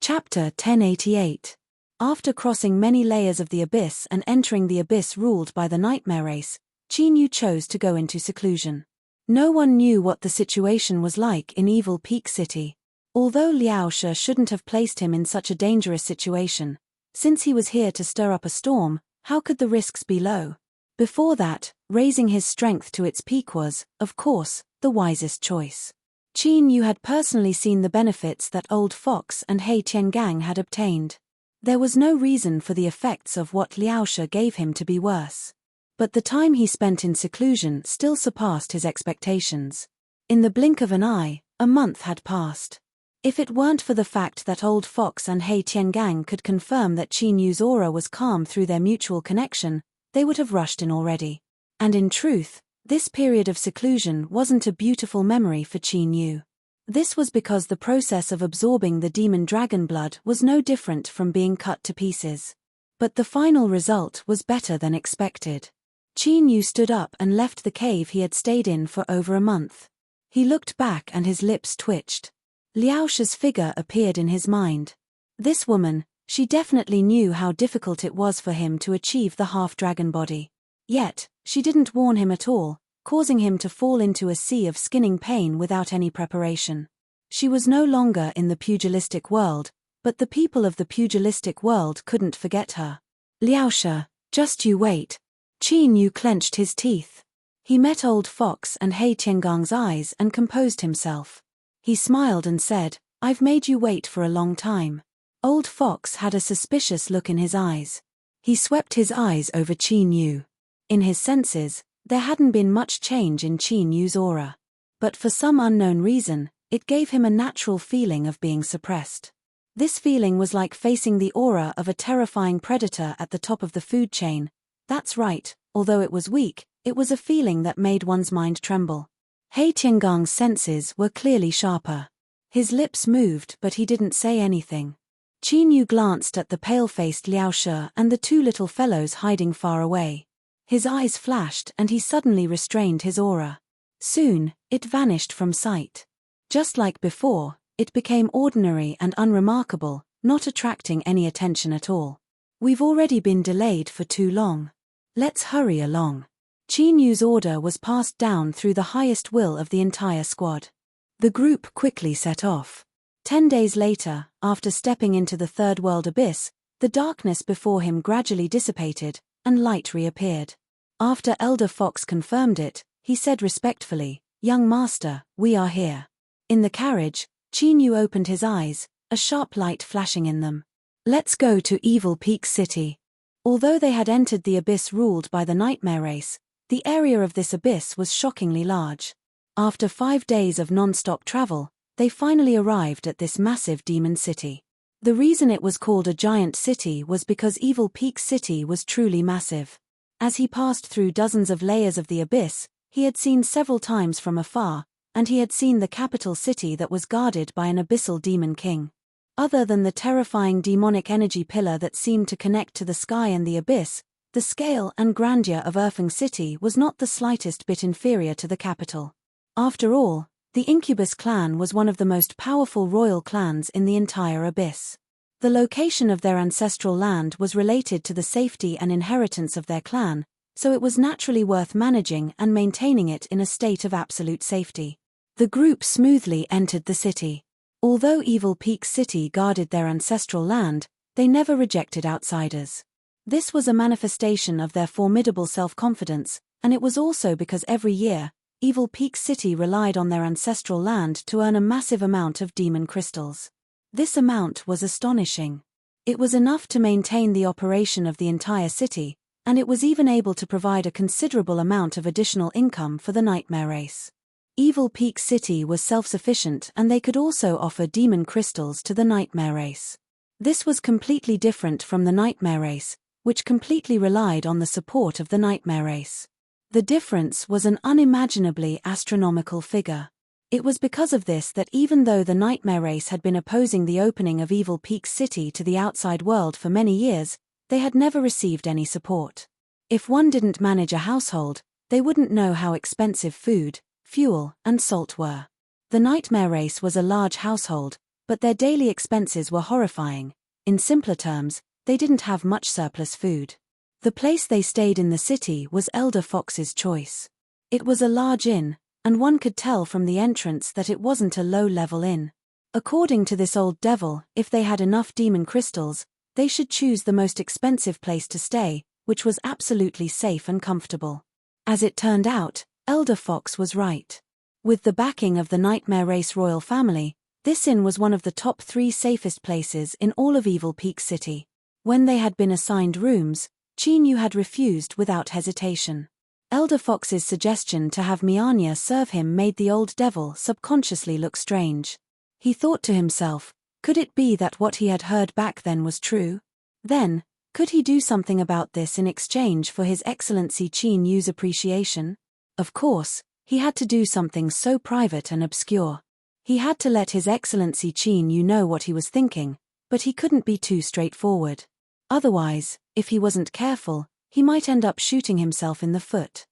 Chapter 1088. After crossing many layers of the abyss and entering the abyss ruled by the nightmare race, Qin Yu chose to go into seclusion. No one knew what the situation was like in Evil Peak City. Although Liao She shouldn't have placed him in such a dangerous situation, since he was here to stir up a storm, how could the risks be low? Before that, raising his strength to its peak was, of course, the wisest choice. Qin Yu had personally seen the benefits that Old Fox and He Tiangang had obtained. There was no reason for the effects of what Liao She gave him to be worse. But the time he spent in seclusion still surpassed his expectations. In the blink of an eye, a month had passed. If it weren't for the fact that Old Fox and He Tiangang could confirm that Qin Yu's aura was calm through their mutual connection, they would have rushed in already. And in truth, this period of seclusion wasn't a beautiful memory for Qin Yu. This was because the process of absorbing the demon dragon blood was no different from being cut to pieces. But the final result was better than expected. Qin Yu stood up and left the cave he had stayed in for over a month. He looked back and his lips twitched. Liao She's figure appeared in his mind. This woman, she definitely knew how difficult it was for him to achieve the half-dragon body. Yet, she didn't warn him at all, causing him to fall into a sea of skinning pain without any preparation. She was no longer in the pugilistic world, but the people of the pugilistic world couldn't forget her. Liao She, just you wait. Qin Yu clenched his teeth. He met Old Fox and He Tiangang's eyes and composed himself. He smiled and said, "I've made you wait for a long time." Old Fox had a suspicious look in his eyes. He swept his eyes over Qin Yu. In his senses, there hadn't been much change in Qin Yu's aura. But for some unknown reason, it gave him a natural feeling of being suppressed. This feeling was like facing the aura of a terrifying predator at the top of the food chain. That's right, although it was weak, it was a feeling that made one's mind tremble. He Tiangang's senses were clearly sharper. His lips moved but he didn't say anything. Qin Yu glanced at the pale-faced Liao She and the two little fellows hiding far away. His eyes flashed and he suddenly restrained his aura. Soon, it vanished from sight. Just like before, it became ordinary and unremarkable, not attracting any attention at all. "We've already been delayed for too long. Let's hurry along." Qin Yu's order was passed down through the highest will of the entire squad. The group quickly set off. 10 days later, after stepping into the third world abyss, the darkness before him gradually dissipated, and light reappeared. After Elder Fox confirmed it, he said respectfully, "Young master, we are here." In the carriage, Qin Yu opened his eyes, a sharp light flashing in them. "Let's go to Evil Peak City." Although they had entered the abyss ruled by the nightmare race, the area of this abyss was shockingly large. After 5 days of non-stop travel, they finally arrived at this massive demon city. The reason it was called a giant city was because Evil Peak City was truly massive. As he passed through dozens of layers of the abyss, he had seen several times from afar, and he had seen the capital city that was guarded by an abyssal demon king. Other than the terrifying demonic energy pillar that seemed to connect to the sky and the abyss, the scale and grandeur of Erfeng City was not the slightest bit inferior to the capital. After all, the Incubus clan was one of the most powerful royal clans in the entire abyss. The location of their ancestral land was related to the safety and inheritance of their clan, so it was naturally worth managing and maintaining it in a state of absolute safety. The group smoothly entered the city. Although Evil Peak City guarded their ancestral land, they never rejected outsiders. This was a manifestation of their formidable self-confidence, and it was also because every year, Evil Peak City relied on their ancestral land to earn a massive amount of demon crystals. This amount was astonishing. It was enough to maintain the operation of the entire city, and it was even able to provide a considerable amount of additional income for the nightmare race. Evil Peak City was self-sufficient and they could also offer demon crystals to the nightmare race. This was completely different from the nightmare race, which completely relied on the support of the nightmare race. The difference was an unimaginably astronomical figure. It was because of this that even though the nightmare race had been opposing the opening of Evil Peak City to the outside world for many years, they had never received any support. If one didn't manage a household, they wouldn't know how expensive food, fuel, and salt were. The nightmare race was a large household, but their daily expenses were horrifying. In simpler terms, they didn't have much surplus food. The place they stayed in the city was Elder Fox's choice. It was a large inn, and one could tell from the entrance that it wasn't a low-level inn. According to this old devil, if they had enough demon crystals, they should choose the most expensive place to stay, which was absolutely safe and comfortable. As it turned out, Elder Fox was right. With the backing of the Nightmare Race royal family, this inn was one of the top 3 safest places in all of Evil Peak City. When they had been assigned rooms, Chinyu had refused without hesitation. Elder Fox's suggestion to have Mianya serve him made the old devil subconsciously look strange. He thought to himself, could it be that what he had heard back then was true? Then, could he do something about this in exchange for His Excellency Chinyu's appreciation? Of course, he had to do something so private and obscure. He had to let His Excellency Chinyu know what he was thinking, but he couldn't be too straightforward. Otherwise, if he wasn't careful, he might end up shooting himself in the foot.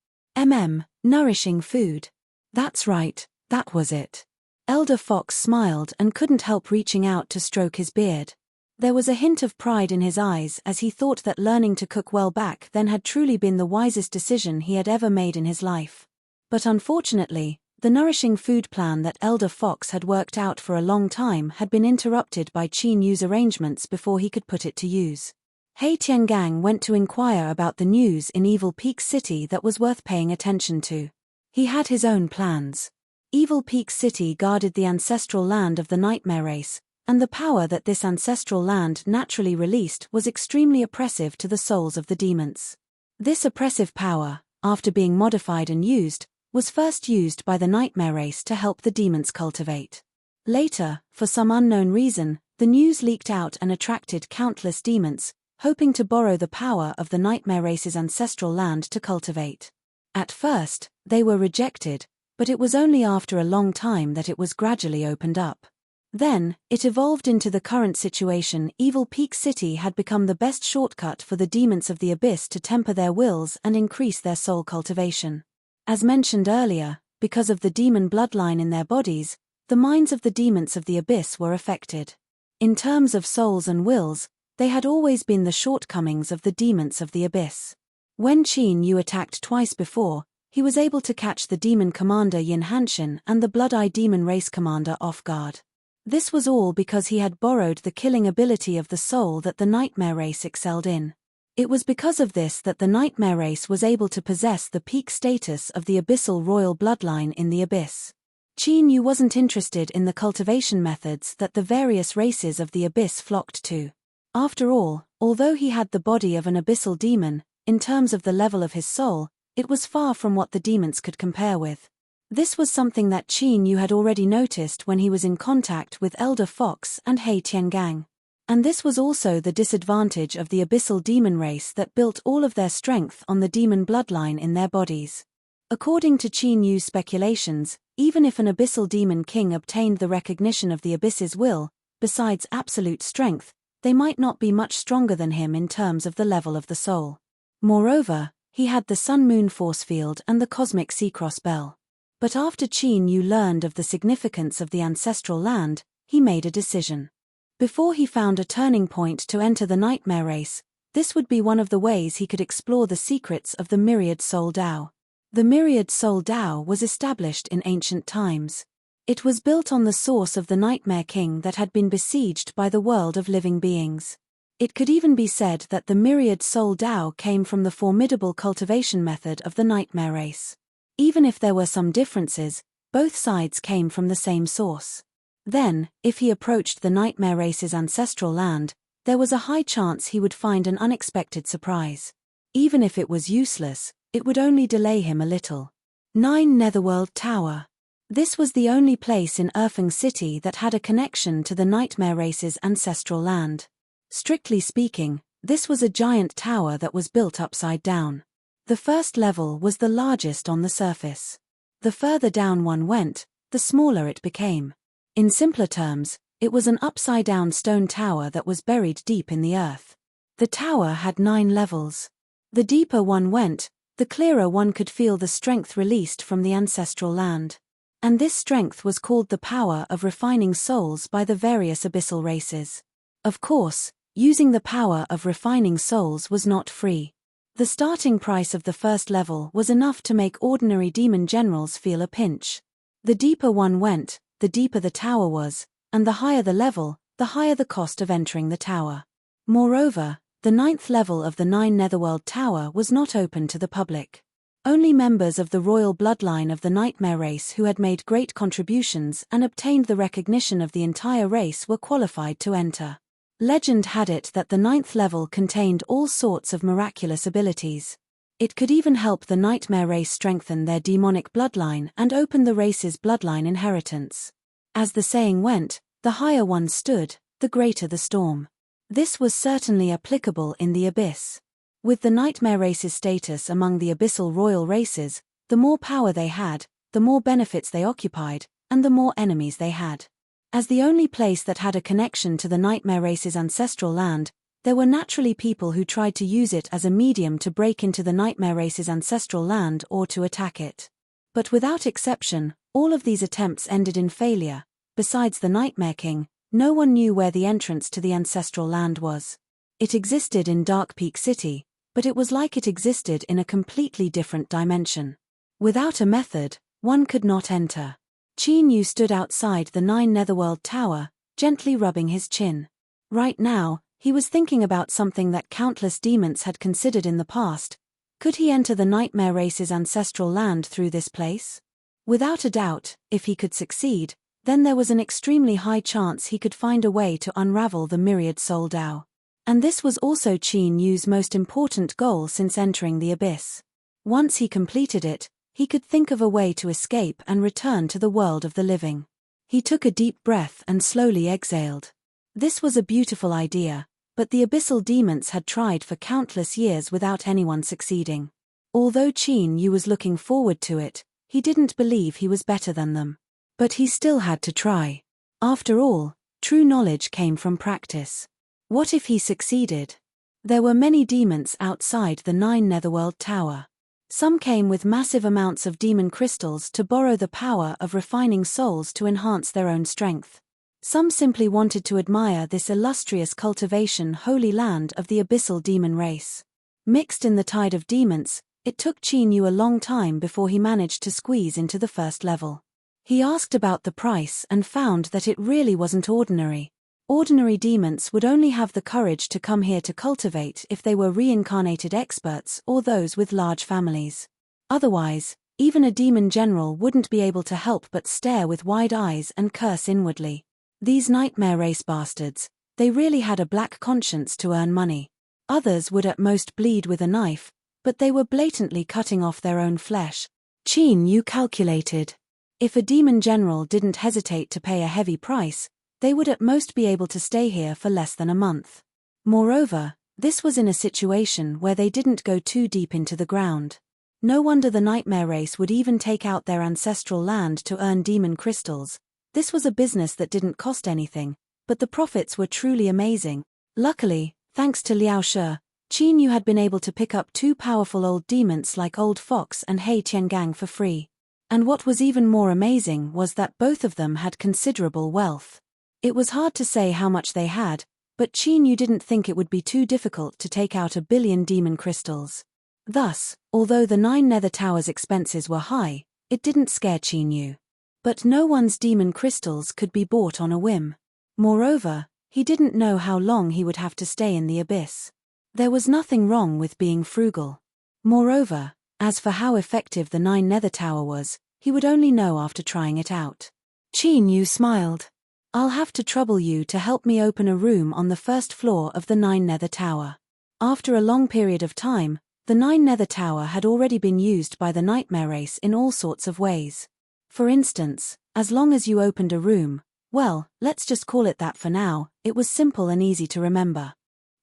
Nourishing food. That's right, that was it. Elder Fox smiled and couldn't help reaching out to stroke his beard. There was a hint of pride in his eyes as he thought that learning to cook well back then had truly been the wisest decision he had ever made in his life. But unfortunately, the nourishing food plan that Elder Fox had worked out for a long time had been interrupted by Chinyu's arrangements before he could put it to use. He Tiangang went to inquire about the news in Evil Peak City that was worth paying attention to. He had his own plans. Evil Peak City guarded the ancestral land of the Nightmare Race, and the power that this ancestral land naturally released was extremely oppressive to the souls of the demons. This oppressive power, after being modified and used, was first used by the Nightmare Race to help the demons cultivate. Later, for some unknown reason, the news leaked out and attracted countless demons, hoping to borrow the power of the Nightmare Race's ancestral land to cultivate. At first, they were rejected, but it was only after a long time that it was gradually opened up. Then, it evolved into the current situation. Evil Peak City had become the best shortcut for the demons of the abyss to temper their wills and increase their soul cultivation. As mentioned earlier, because of the demon bloodline in their bodies, the minds of the demons of the abyss were affected. In terms of souls and wills, they had always been the shortcomings of the demons of the abyss. When Chinyu attacked twice before, he was able to catch the demon commander Yin Hanshin and the Blood-Eye demon race commander off guard. This was all because he had borrowed the killing ability of the soul that the Nightmare Race excelled in. It was because of this that the Nightmare Race was able to possess the peak status of the abyssal royal bloodline in the abyss. Chinyu wasn't interested in the cultivation methods that the various races of the abyss flocked to. After all, although he had the body of an abyssal demon, in terms of the level of his soul, it was far from what the demons could compare with. This was something that Chinyu had already noticed when he was in contact with Elder Fox and He Tiangang. And this was also the disadvantage of the abyssal demon race that built all of their strength on the demon bloodline in their bodies. According to Chinyu's speculations, even if an abyssal demon king obtained the recognition of the abyss's will, besides absolute strength, they might not be much stronger than him in terms of the level of the soul. Moreover, he had the Sun-Moon force field and the cosmic Sea-Cross bell. But after Chinyu learned of the significance of the ancestral land, he made a decision. Before he found a turning point to enter the Nightmare Race, this would be one of the ways he could explore the secrets of the Myriad Soul Dao. The Myriad Soul Dao was established in ancient times. It was built on the source of the Nightmare King that had been besieged by the world of living beings. It could even be said that the Myriad Soul Dao came from the formidable cultivation method of the Nightmare Race. Even if there were some differences, both sides came from the same source. Then, if he approached the Nightmare Race's ancestral land, there was a high chance he would find an unexpected surprise. Even if it was useless, it would only delay him a little. 9 Netherworld Tower. This was the only place in Erfeng City that had a connection to the Nightmare Race's ancestral land. Strictly speaking, this was a giant tower that was built upside down. The first level was the largest on the surface. The further down one went, the smaller it became. In simpler terms, it was an upside-down stone tower that was buried deep in the earth. The tower had 9 levels. The deeper one went, the clearer one could feel the strength released from the ancestral land. And this strength was called the power of refining souls by the various abyssal races. Of course, using the power of refining souls was not free. The starting price of the first level was enough to make ordinary demon generals feel a pinch. The deeper one went, the deeper the tower was, and the higher the level, the higher the cost of entering the tower. Moreover, the 9th level of the 9 Netherworld Tower was not open to the public. Only members of the royal bloodline of the nightmare race who had made great contributions and obtained the recognition of the entire race were qualified to enter. Legend had it that the 9th level contained all sorts of miraculous abilities. It could even help the nightmare race strengthen their demonic bloodline and open the race's bloodline inheritance. As the saying went, the higher one stood, the greater the storm. This was certainly applicable in the Abyss. With the nightmare race's status among the abyssal royal races, the more power they had, the more benefits they occupied, and the more enemies they had. As the only place that had a connection to the nightmare race's ancestral land, there were naturally people who tried to use it as a medium to break into the nightmare race's ancestral land or to attack it. But without exception, all of these attempts ended in failure. Besides the Nightmare King, no one knew where the entrance to the ancestral land was. It existed in Dark Peak City, but it was like it existed in a completely different dimension. Without a method, one could not enter. Qin Yu stood outside the 9 Netherworld Tower, gently rubbing his chin. Right now, he was thinking about something that countless demons had considered in the past. Could he enter the nightmare race's ancestral land through this place? Without a doubt, if he could succeed, then there was an extremely high chance he could find a way to unravel the myriad soul Dao. And this was also Qin Yu's most important goal since entering the Abyss. Once he completed it, he could think of a way to escape and return to the world of the living. He took a deep breath and slowly exhaled. This was a beautiful idea, but the abyssal demons had tried for countless years without anyone succeeding. Although Qin Yu was looking forward to it, he didn't believe he was better than them. But he still had to try. After all, true knowledge came from practice. What if he succeeded? There were many demons outside the 9 Netherworld Tower. Some came with massive amounts of demon crystals to borrow the power of refining souls to enhance their own strength. Some simply wanted to admire this illustrious cultivation holy land of the abyssal demon race. Mixed in the tide of demons, it took Qin Yu a long time before he managed to squeeze into the first level. He asked about the price and found that it really wasn't ordinary. Ordinary demons would only have the courage to come here to cultivate if they were reincarnated experts or those with large families. Otherwise, even a demon general wouldn't be able to help but stare with wide eyes and curse inwardly. These nightmare race bastards, they really had a black conscience to earn money. Others would at most bleed with a knife, but they were blatantly cutting off their own flesh. Qin Yu calculated. If a demon general didn't hesitate to pay a heavy price, they would at most be able to stay here for less than a month. Moreover, this was in a situation where they didn't go too deep into the ground. No wonder the nightmare race would even take out their ancestral land to earn demon crystals. This was a business that didn't cost anything, but the profits were truly amazing. Luckily, thanks to Liao Shi, Qin Yu had been able to pick up 2 powerful old demons like Old Fox and Hei Tiangang for free. And what was even more amazing was that both of them had considerable wealth. It was hard to say how much they had, but Qin Yu didn't think it would be too difficult to take out 1 billion demon crystals. Thus, although the 9 Nether Tower's expenses were high, it didn't scare Qin Yu. But no one's demon crystals could be bought on a whim. Moreover, he didn't know how long he would have to stay in the Abyss. There was nothing wrong with being frugal. Moreover, as for how effective the 9 Nether Tower was, he would only know after trying it out. Qin Yu smiled. I'll have to trouble you to help me open a room on the first floor of the 9 Nether Tower. After a long period of time, the 9 Nether Tower had already been used by the nightmare race in all sorts of ways. For instance, as long as you opened a room, well, let's just call it that for now, it was simple and easy to remember.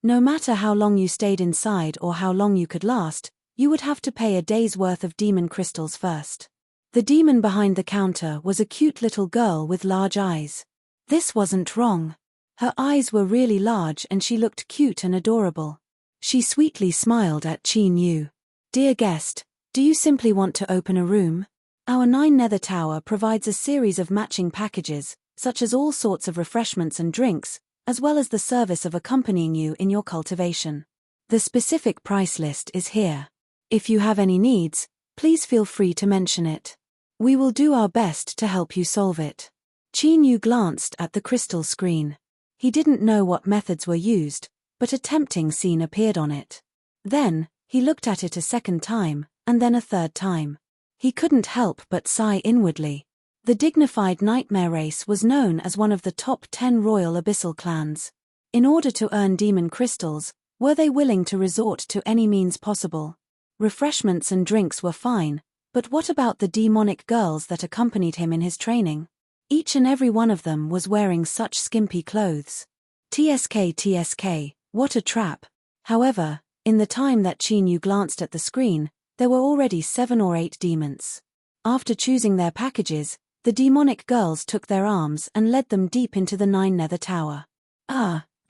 No matter how long you stayed inside or how long you could last, you would have to pay a day's worth of demon crystals first. The demon behind the counter was a cute little girl with large eyes. This wasn't wrong. Her eyes were really large and she looked cute and adorable. She sweetly smiled at Qin Yu. Dear guest, do you simply want to open a room? Our 9 Nether Tower provides a series of matching packages, such as all sorts of refreshments and drinks, as well as the service of accompanying you in your cultivation. The specific price list is here. If you have any needs, please feel free to mention it. We will do our best to help you solve it. Qin Yu glanced at the crystal screen. He didn't know what methods were used, but a tempting scene appeared on it. Then, he looked at it a second time, and then a third time. He couldn't help but sigh inwardly. The dignified nightmare race was known as one of the top 10 royal abyssal clans. In order to earn demon crystals, were they willing to resort to any means possible? Refreshments and drinks were fine, but what about the demonic girls that accompanied him in his training? Each and every one of them was wearing such skimpy clothes. TSK, what a trap. However, in the time that Qin Yu glanced at the screen, there were already 7 or 8 demons. After choosing their packages, the demonic girls took their arms and led them deep into the 9 Nether Tower.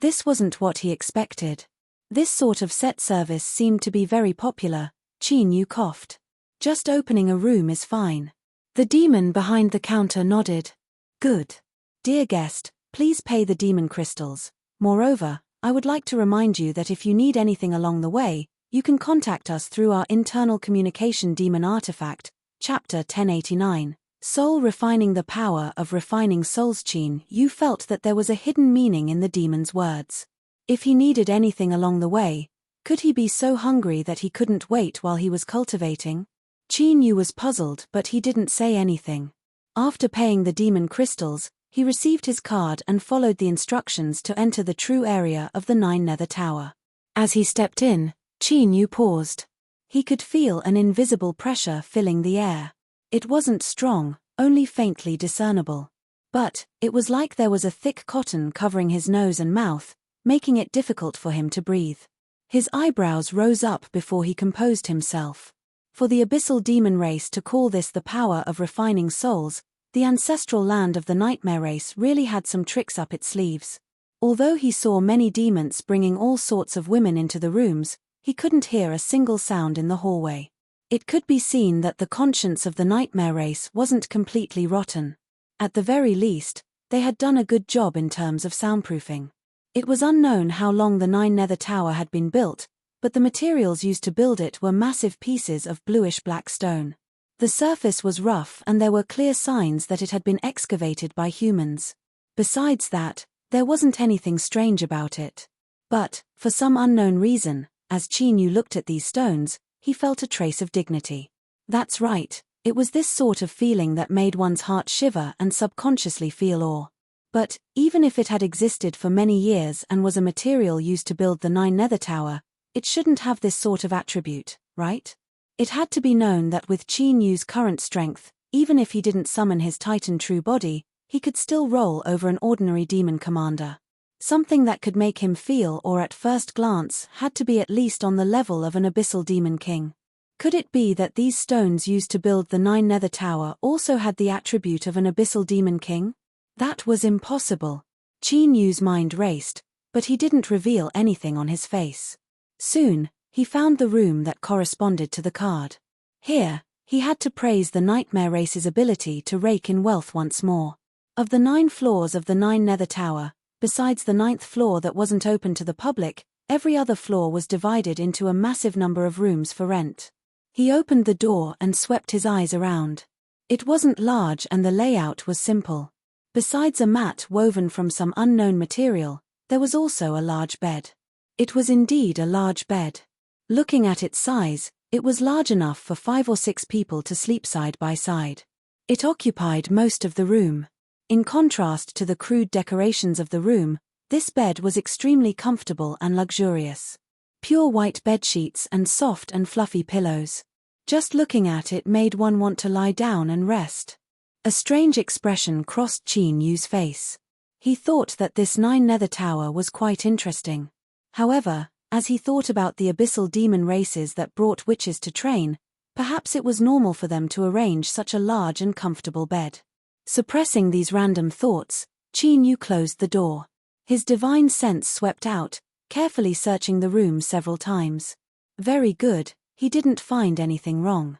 This wasn't what he expected. This sort of set service seemed to be very popular. Qin Yu coughed. Just opening a room is fine. The demon behind the counter nodded. Good. Dear guest, please pay the demon crystals. Moreover, I would like to remind you that if you need anything along the way, you can contact us through our internal communication demon artifact, Chapter 1089. Soul refining the power of refining souls. Qin Yu felt that there was a hidden meaning in the demon's words. If he needed anything along the way, could he be so hungry that he couldn't wait while he was cultivating? Qin Yu was puzzled, but he didn't say anything. After paying the demon crystals, he received his card and followed the instructions to enter the true area of the 9 Nether Tower. As he stepped in, Qin Yu paused. He could feel an invisible pressure filling the air. It wasn't strong, only faintly discernible. But, it was like there was a thick cotton covering his nose and mouth, making it difficult for him to breathe. His eyebrows rose up before he composed himself. For the abyssal demon race to call this the power of refining souls, the ancestral land of the nightmare race really had some tricks up its sleeves. Although he saw many demons bringing all sorts of women into the rooms, he couldn't hear a single sound in the hallway. It could be seen that the conscience of the nightmare race wasn't completely rotten. At the very least, they had done a good job in terms of soundproofing. It was unknown how long the 9 Nether Tower had been built, but the materials used to build it were massive pieces of bluish-black stone. The surface was rough and there were clear signs that it had been excavated by humans. Besides that, there wasn't anything strange about it. But, for some unknown reason, as Qin Yu looked at these stones, he felt a trace of dignity. That's right, it was this sort of feeling that made one's heart shiver and subconsciously feel awe. But, even if it had existed for many years and was a material used to build the 9 Nether Tower, it shouldn't have this sort of attribute, right? It had to be known that with Qin Yu's current strength, even if he didn't summon his Titan true body, he could still roll over an ordinary demon commander. Something that could make him feel, or at first glance, had to be at least on the level of an abyssal demon king. Could it be that these stones used to build the 9 Nether Tower also had the attribute of an abyssal demon king? That was impossible. Qin Yu's mind raced, but he didn't reveal anything on his face. Soon, he found the room that corresponded to the card. Here, he had to praise the nightmare race's ability to rake in wealth once more. Of the 9 floors of the 9 Nether Tower, besides the 9th floor that wasn't open to the public, every other floor was divided into a massive number of rooms for rent. He opened the door and swept his eyes around. It wasn't large and the layout was simple. Besides a mat woven from some unknown material, there was also a large bed. It was indeed a large bed. Looking at its size, it was large enough for 5 or 6 people to sleep side by side. It occupied most of the room. In contrast to the crude decorations of the room, this bed was extremely comfortable and luxurious. Pure white bedsheets and soft and fluffy pillows. Just looking at it made one want to lie down and rest. A strange expression crossed Qin Yu's face. He thought that this 9 Nether Tower was quite interesting. However, as he thought about the abyssal demon races that brought witches to train, perhaps it was normal for them to arrange such a large and comfortable bed. Suppressing these random thoughts, Qin Yu closed the door. His divine sense swept out, carefully searching the room several times. Very good, he didn't find anything wrong.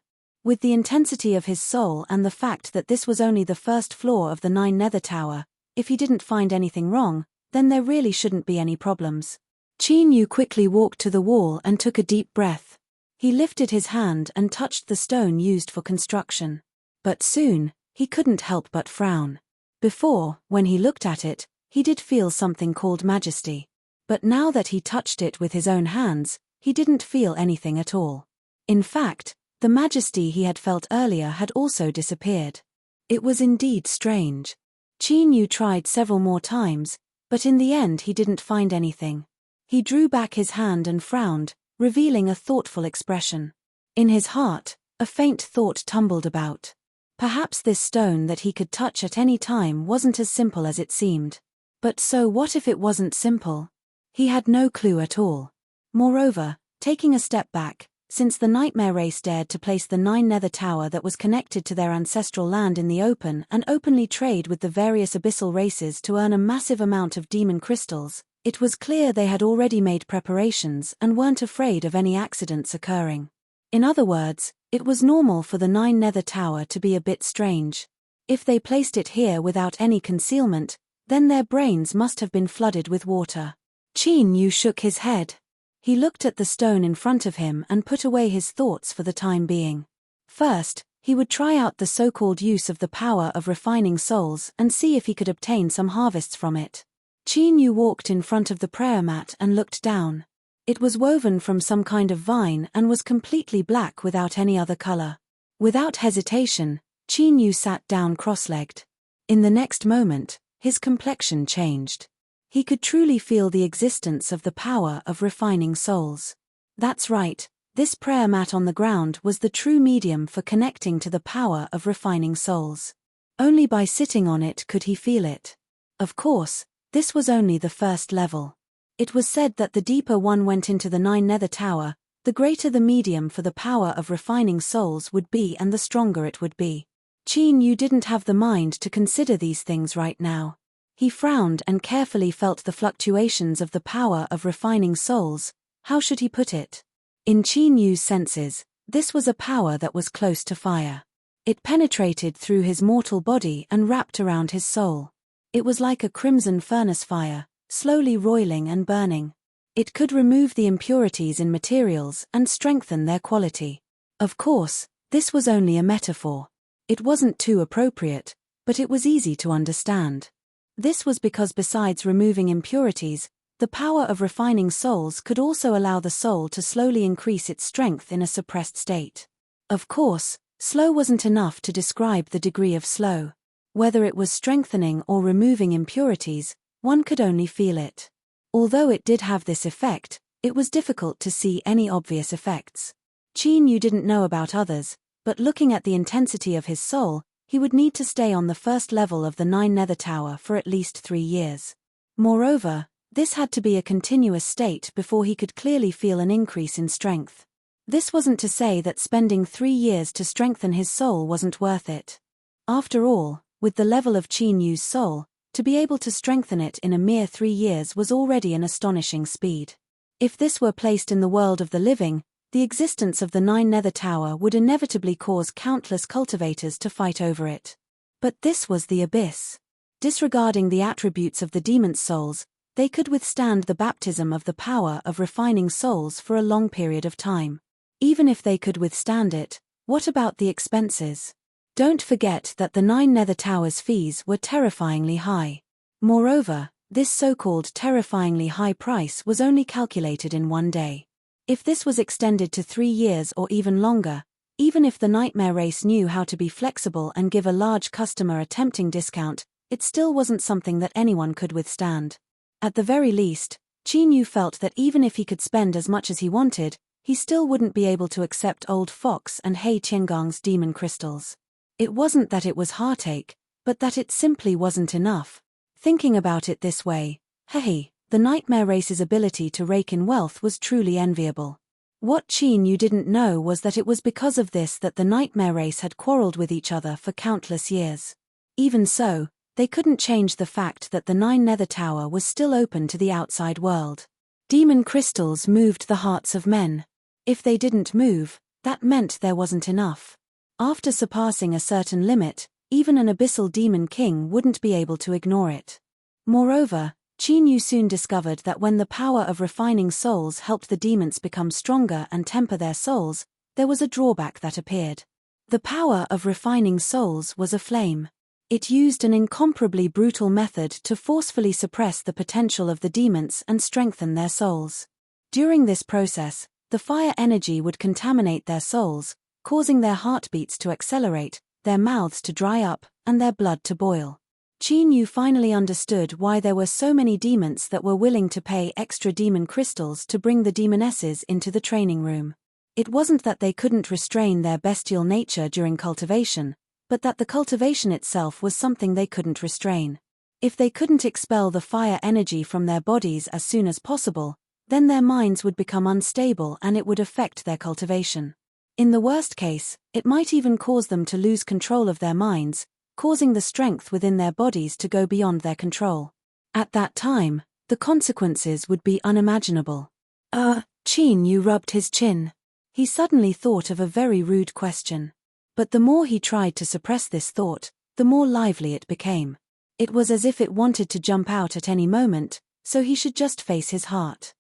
With the intensity of his soul and the fact that this was only the first floor of the 9 Nether Tower, if he didn't find anything wrong, then there really shouldn't be any problems. Qin Yu quickly walked to the wall and took a deep breath. He lifted his hand and touched the stone used for construction. But soon, he couldn't help but frown. Before, when he looked at it, he did feel something called majesty. But now that he touched it with his own hands, he didn't feel anything at all. In fact, the majesty he had felt earlier had also disappeared. It was indeed strange. Qin Yu tried several more times, but in the end he didn't find anything. He drew back his hand and frowned, revealing a thoughtful expression. In his heart, a faint thought tumbled about. Perhaps this stone that he could touch at any time wasn't as simple as it seemed. But so what if it wasn't simple? He had no clue at all. Moreover, taking a step back, since the nightmare race dared to place the 9 Nether Tower that was connected to their ancestral land in the open and openly trade with the various abyssal races to earn a massive amount of demon crystals, it was clear they had already made preparations and weren't afraid of any accidents occurring. In other words, it was normal for the 9 Nether Tower to be a bit strange. If they placed it here without any concealment, then their brains must have been flooded with water. Qin Yu shook his head. He looked at the stone in front of him and put away his thoughts for the time being. First, he would try out the so-called use of the power of refining souls and see if he could obtain some harvests from it. Qin Yu walked in front of the prayer mat and looked down. It was woven from some kind of vine and was completely black without any other color. Without hesitation, Qin Yu sat down cross-legged. In the next moment, his complexion changed. He could truly feel the existence of the power of refining souls. That's right, this prayer mat on the ground was the true medium for connecting to the power of refining souls. Only by sitting on it could he feel it. Of course, this was only the first level. It was said that the deeper one went into the 9 Nether Tower, the greater the medium for the power of refining souls would be and the stronger it would be. Qin Yu didn't have the mind to consider these things right now. He frowned and carefully felt the fluctuations of the power of refining souls. How should he put it? In Qin Yu's senses, this was a power that was close to fire. It penetrated through his mortal body and wrapped around his soul. It was like a crimson furnace fire, slowly roiling and burning. It could remove the impurities in materials and strengthen their quality. Of course, this was only a metaphor. It wasn't too appropriate, but it was easy to understand. This was because besides removing impurities, the power of refining souls could also allow the soul to slowly increase its strength in a suppressed state. Of course, slow wasn't enough to describe the degree of slow. Whether it was strengthening or removing impurities, one could only feel it. Although it did have this effect, it was difficult to see any obvious effects. Qin Yu didn't know about others, but looking at the intensity of his soul, he would need to stay on the first level of the 9 Nether Tower for at least 3 years. Moreover, this had to be a continuous state before he could clearly feel an increase in strength. This wasn't to say that spending 3 years to strengthen his soul wasn't worth it. After all, with the level of Qin Yu's soul, to be able to strengthen it in a mere 3 years was already an astonishing speed. If this were placed in the world of the living, the existence of the 9 Nether Tower would inevitably cause countless cultivators to fight over it. But this was the abyss. Disregarding the attributes of the demon's souls, they could withstand the baptism of the power of refining souls for a long period of time. Even if they could withstand it, what about the expenses? Don't forget that the 9 Nether Tower's fees were terrifyingly high. Moreover, this so-called terrifyingly high price was only calculated in 1 day. If this was extended to 3 years or even longer, even if the nightmare race knew how to be flexible and give a large customer a tempting discount, it still wasn't something that anyone could withstand. At the very least, Qin Yu felt that even if he could spend as much as he wanted, he still wouldn't be able to accept Old Fox and Hei Qiangang's demon crystals. It wasn't that it was heartache, but that it simply wasn't enough. Thinking about it this way, hey, the nightmare race's ability to rake in wealth was truly enviable. What Qin Yu didn't know was that it was because of this that the nightmare race had quarreled with each other for countless years. Even so, they couldn't change the fact that the 9 Nether Tower was still open to the outside world. Demon crystals moved the hearts of men. If they didn't move, that meant there wasn't enough. After surpassing a certain limit, even an abyssal demon king wouldn't be able to ignore it. Moreover, Qin Yu soon discovered that when the power of refining souls helped the demons become stronger and temper their souls, there was a drawback that appeared. The power of refining souls was a flame. It used an incomparably brutal method to forcefully suppress the potential of the demons and strengthen their souls. During this process, the fire energy would contaminate their souls, causing their heartbeats to accelerate, their mouths to dry up, and their blood to boil. Qin Yu finally understood why there were so many demons that were willing to pay extra demon crystals to bring the demonesses into the training room. It wasn't that they couldn't restrain their bestial nature during cultivation, but that the cultivation itself was something they couldn't restrain. If they couldn't expel the fire energy from their bodies as soon as possible, then their minds would become unstable and it would affect their cultivation. In the worst case, it might even cause them to lose control of their minds, causing the strength within their bodies to go beyond their control. At that time, the consequences would be unimaginable. Qin Yu rubbed his chin. He suddenly thought of a very rude question. But the more he tried to suppress this thought, the more lively it became. It was as if it wanted to jump out at any moment, so he should just face his heart.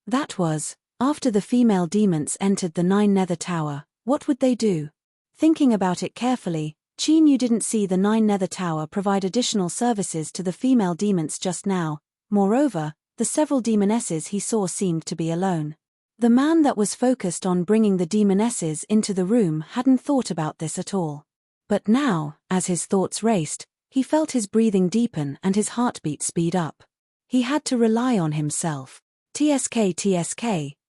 That was, after the female demons entered the 9 Nether Tower, what would they do? Thinking about it carefully, Qin Yu didn't see the 9 Nether Tower provide additional services to the female demons just now. Moreover, the several demonesses he saw seemed to be alone. The man that was focused on bringing the demonesses into the room hadn't thought about this at all. But now, as his thoughts raced, he felt his breathing deepen and his heartbeat speed up. He had to rely on himself. TSK,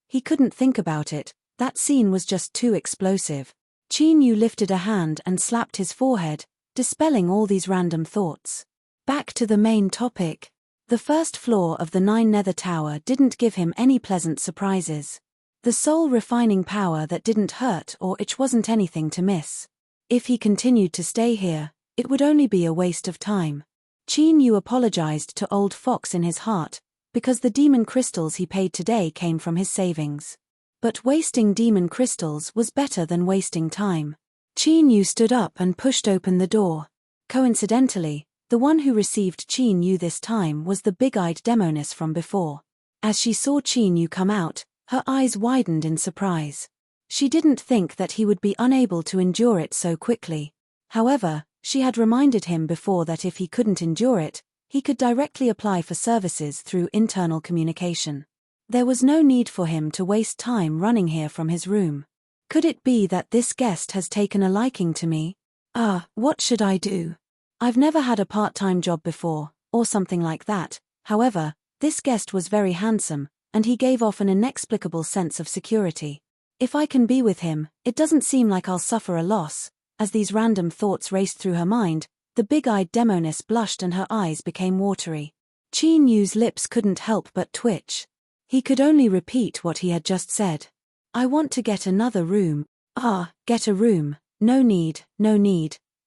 he couldn't think about it, that scene was just too explosive. Qin Yu lifted a hand and slapped his forehead, dispelling all these random thoughts. Back to the main topic. The first floor of the 9 Nether Tower didn't give him any pleasant surprises. The soul refining power that didn't hurt or itch wasn't anything to miss. If he continued to stay here, it would only be a waste of time. Qin Yu apologized to Old Fox in his heart, because the demon crystals he paid today came from his savings. But wasting demon crystals was better than wasting time. Qin Yu stood up and pushed open the door. Coincidentally, the one who received Qin Yu this time was the big-eyed demoness from before. As she saw Qin Yu come out, her eyes widened in surprise. She didn't think that he would be unable to endure it so quickly. However, she had reminded him before that if he couldn't endure it, he could directly apply for services through internal communication. There was no need for him to waste time running here from his room. Could it be that this guest has taken a liking to me? What should I do? I've never had a part-time job before, or something like that. However, this guest was very handsome, and he gave off an inexplicable sense of security. If I can be with him, it doesn't seem like I'll suffer a loss. As these random thoughts raced through her mind, the big-eyed demoness blushed and her eyes became watery. Qin Yu's lips couldn't help but twitch. He could only repeat what he had just said. I want to get another room. Get a room. No need.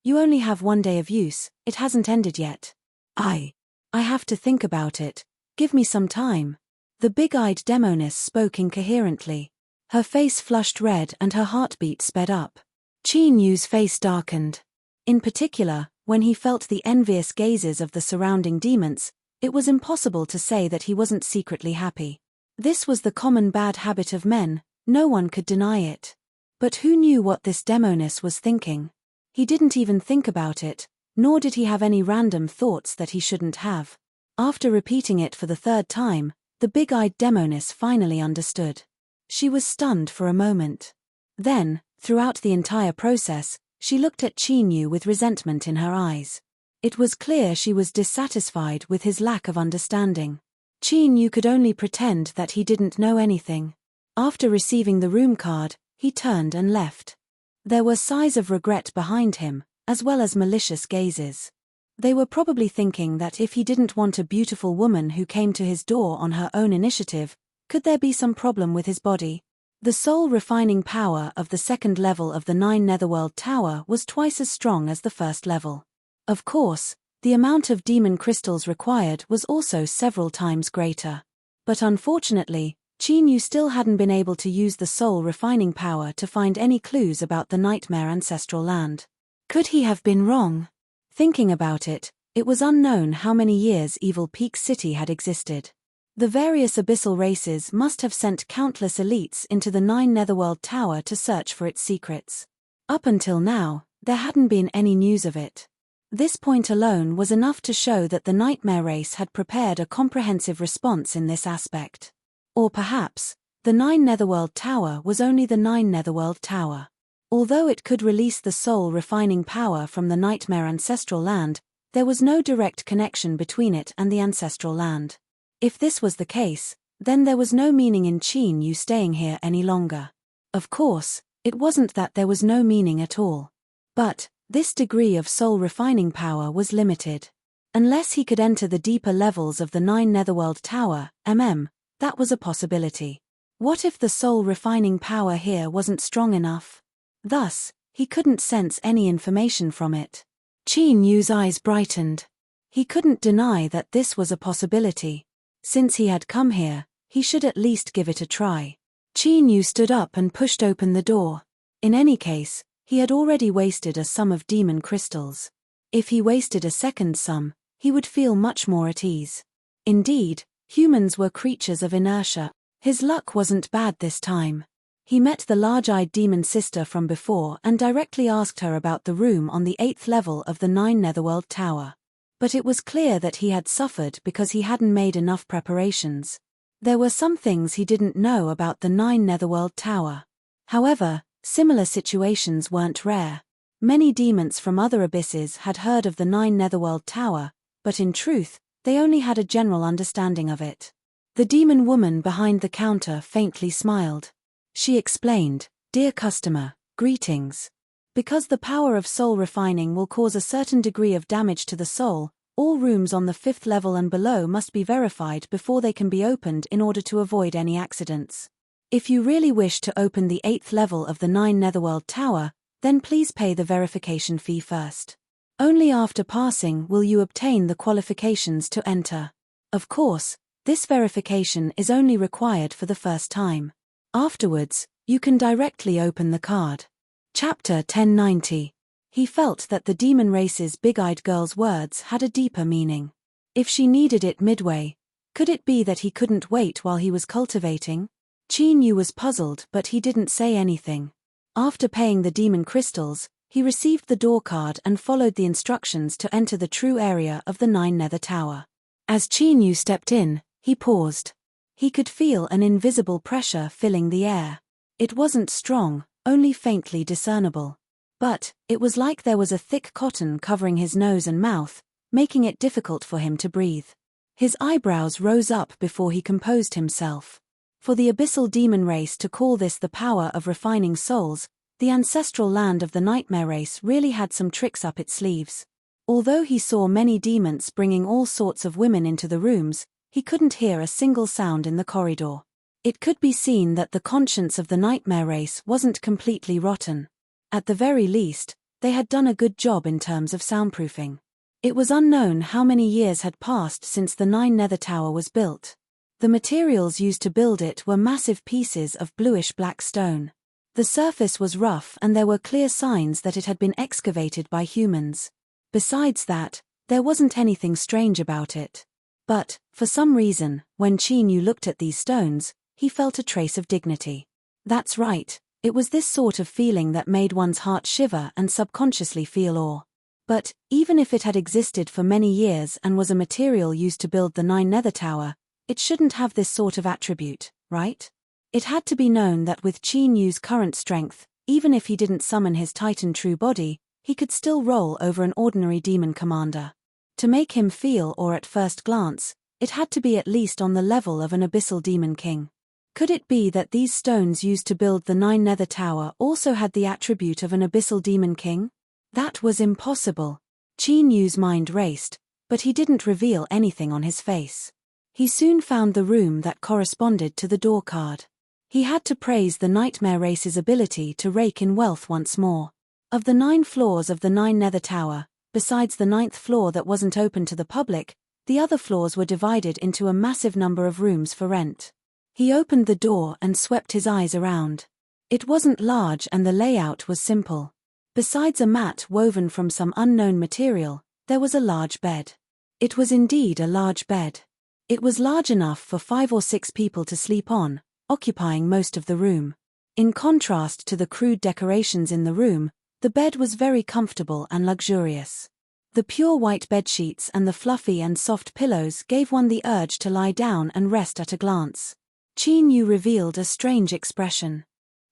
You only have 1 day of use, it hasn't ended yet. I have to think about it. Give me some time. The big-eyed demoness spoke incoherently. Her face flushed red and her heartbeat sped up. Qin Yu's face darkened. In particular, when he felt the envious gazes of the surrounding demons, it was impossible to say that he wasn't secretly happy. This was the common bad habit of men, no one could deny it. But who knew what this demoness was thinking? He didn't even think about it, nor did he have any random thoughts that he shouldn't have. After repeating it for the 3rd time, the big-eyed demoness finally understood. She was stunned for a moment. Then, throughout the entire process, she looked at Qin Yu with resentment in her eyes. It was clear she was dissatisfied with his lack of understanding. Qin Yu could only pretend that he didn't know anything. After receiving the room card, he turned and left. There were sighs of regret behind him, as well as malicious gazes. They were probably thinking that if he didn't want a beautiful woman who came to his door on her own initiative, could there be some problem with his body? The soul refining power of the 2nd level of the 9 Netherworld Tower was twice as strong as the 1st level. Of course, the amount of demon crystals required was also several times greater. But unfortunately, Yu still hadn't been able to use the soul refining power to find any clues about the nightmare ancestral land. Could he have been wrong? Thinking about it, it was unknown how many years Evil Peak City had existed. The various abyssal races must have sent countless elites into the 9 Netherworld Tower to search for its secrets. Up until now, there hadn't been any news of it. This point alone was enough to show that the Nightmare race had prepared a comprehensive response in this aspect. Or perhaps, the 9 Netherworld Tower was only the 9 Netherworld Tower. Although it could release the soul refining power from the Nightmare ancestral land, there was no direct connection between it and the ancestral land. If this was the case, then there was no meaning in Yu staying here any longer. Of course, it wasn't that there was no meaning at all. But, this degree of soul refining power was limited. Unless he could enter the deeper levels of the 9 Netherworld Tower, that was a possibility. What if the soul refining power here wasn't strong enough? Thus, he couldn't sense any information from it. Yu's eyes brightened. He couldn't deny that this was a possibility. Since he had come here, he should at least give it a try. Yu stood up and pushed open the door. In any case, he had already wasted a sum of demon crystals. If he wasted a second sum, he would feel much more at ease. Indeed, humans were creatures of inertia. His luck wasn't bad this time. He met the large-eyed demon sister from before and directly asked her about the room on the 8th level of the 9 Netherworld Tower. But it was clear that he had suffered because he hadn't made enough preparations. There were some things he didn't know about the 9 Netherworld Tower. However, similar situations weren't rare. Many demons from other abysses had heard of the 9 Netherworld Tower, but in truth, they only had a general understanding of it. The demon woman behind the counter faintly smiled. She explained, "Dear customer, greetings. Because the power of soul refining will cause a certain degree of damage to the soul, all rooms on the 5th level and below must be verified before they can be opened in order to avoid any accidents. If you really wish to open the 8th level of the 9 Netherworld Tower, then please pay the verification fee first. Only after passing will you obtain the qualifications to enter. Of course, this verification is only required for the first time. Afterwards, you can directly open the card." Chapter 1090. He felt that the demon race's big-eyed girl's words had a deeper meaning. If she needed it midway, could it be that he couldn't wait while he was cultivating? Yu was puzzled, but he didn't say anything. After paying the demon crystals, he received the door card and followed the instructions to enter the true area of the 9 Nether Tower. As Yu stepped in, he paused. He could feel an invisible pressure filling the air. It wasn't strong, only faintly discernible. But, it was like there was a thick cotton covering his nose and mouth, making it difficult for him to breathe. His eyebrows rose up before he composed himself. For the abyssal demon race to call this the power of refining souls, the ancestral land of the nightmare race really had some tricks up its sleeves. Although he saw many demons bringing all sorts of women into the rooms, he couldn't hear a single sound in the corridor. It could be seen that the conscience of the nightmare race wasn't completely rotten. At the very least, they had done a good job in terms of soundproofing. It was unknown how many years had passed since the 9 Nether Tower was built. The materials used to build it were massive pieces of bluish-black stone. The surface was rough and there were clear signs that it had been excavated by humans. Besides that, there wasn't anything strange about it. But, for some reason, when Yu looked at these stones, he felt a trace of dignity. That's right, it was this sort of feeling that made one's heart shiver and subconsciously feel awe. But, even if it had existed for many years and was a material used to build the 9 Nether Tower, it shouldn't have this sort of attribute, right? It had to be known that with Yu's current strength, even if he didn't summon his Titan true body, he could still roll over an ordinary demon commander. To make him feel awe at first glance, it had to be at least on the level of an abyssal demon king. Could it be that these stones used to build the 9 Nether Tower also had the attribute of an abyssal demon king? That was impossible. Yu's mind raced, but he didn't reveal anything on his face. He soon found the room that corresponded to the door card. He had to praise the nightmare race's ability to rake in wealth once more. Of the 9 floors of the 9 Nether Tower, besides the 9th floor that wasn't open to the public, the other floors were divided into a massive number of rooms for rent. He opened the door and swept his eyes around. It wasn't large and the layout was simple. Besides a mat woven from some unknown material, there was a large bed. It was indeed a large bed. It was large enough for 5 or 6 people to sleep on, occupying most of the room. In contrast to the crude decorations in the room, the bed was very comfortable and luxurious. The pure white bedsheets and the fluffy and soft pillows gave one the urge to lie down and rest at a glance. Qin Yu revealed a strange expression.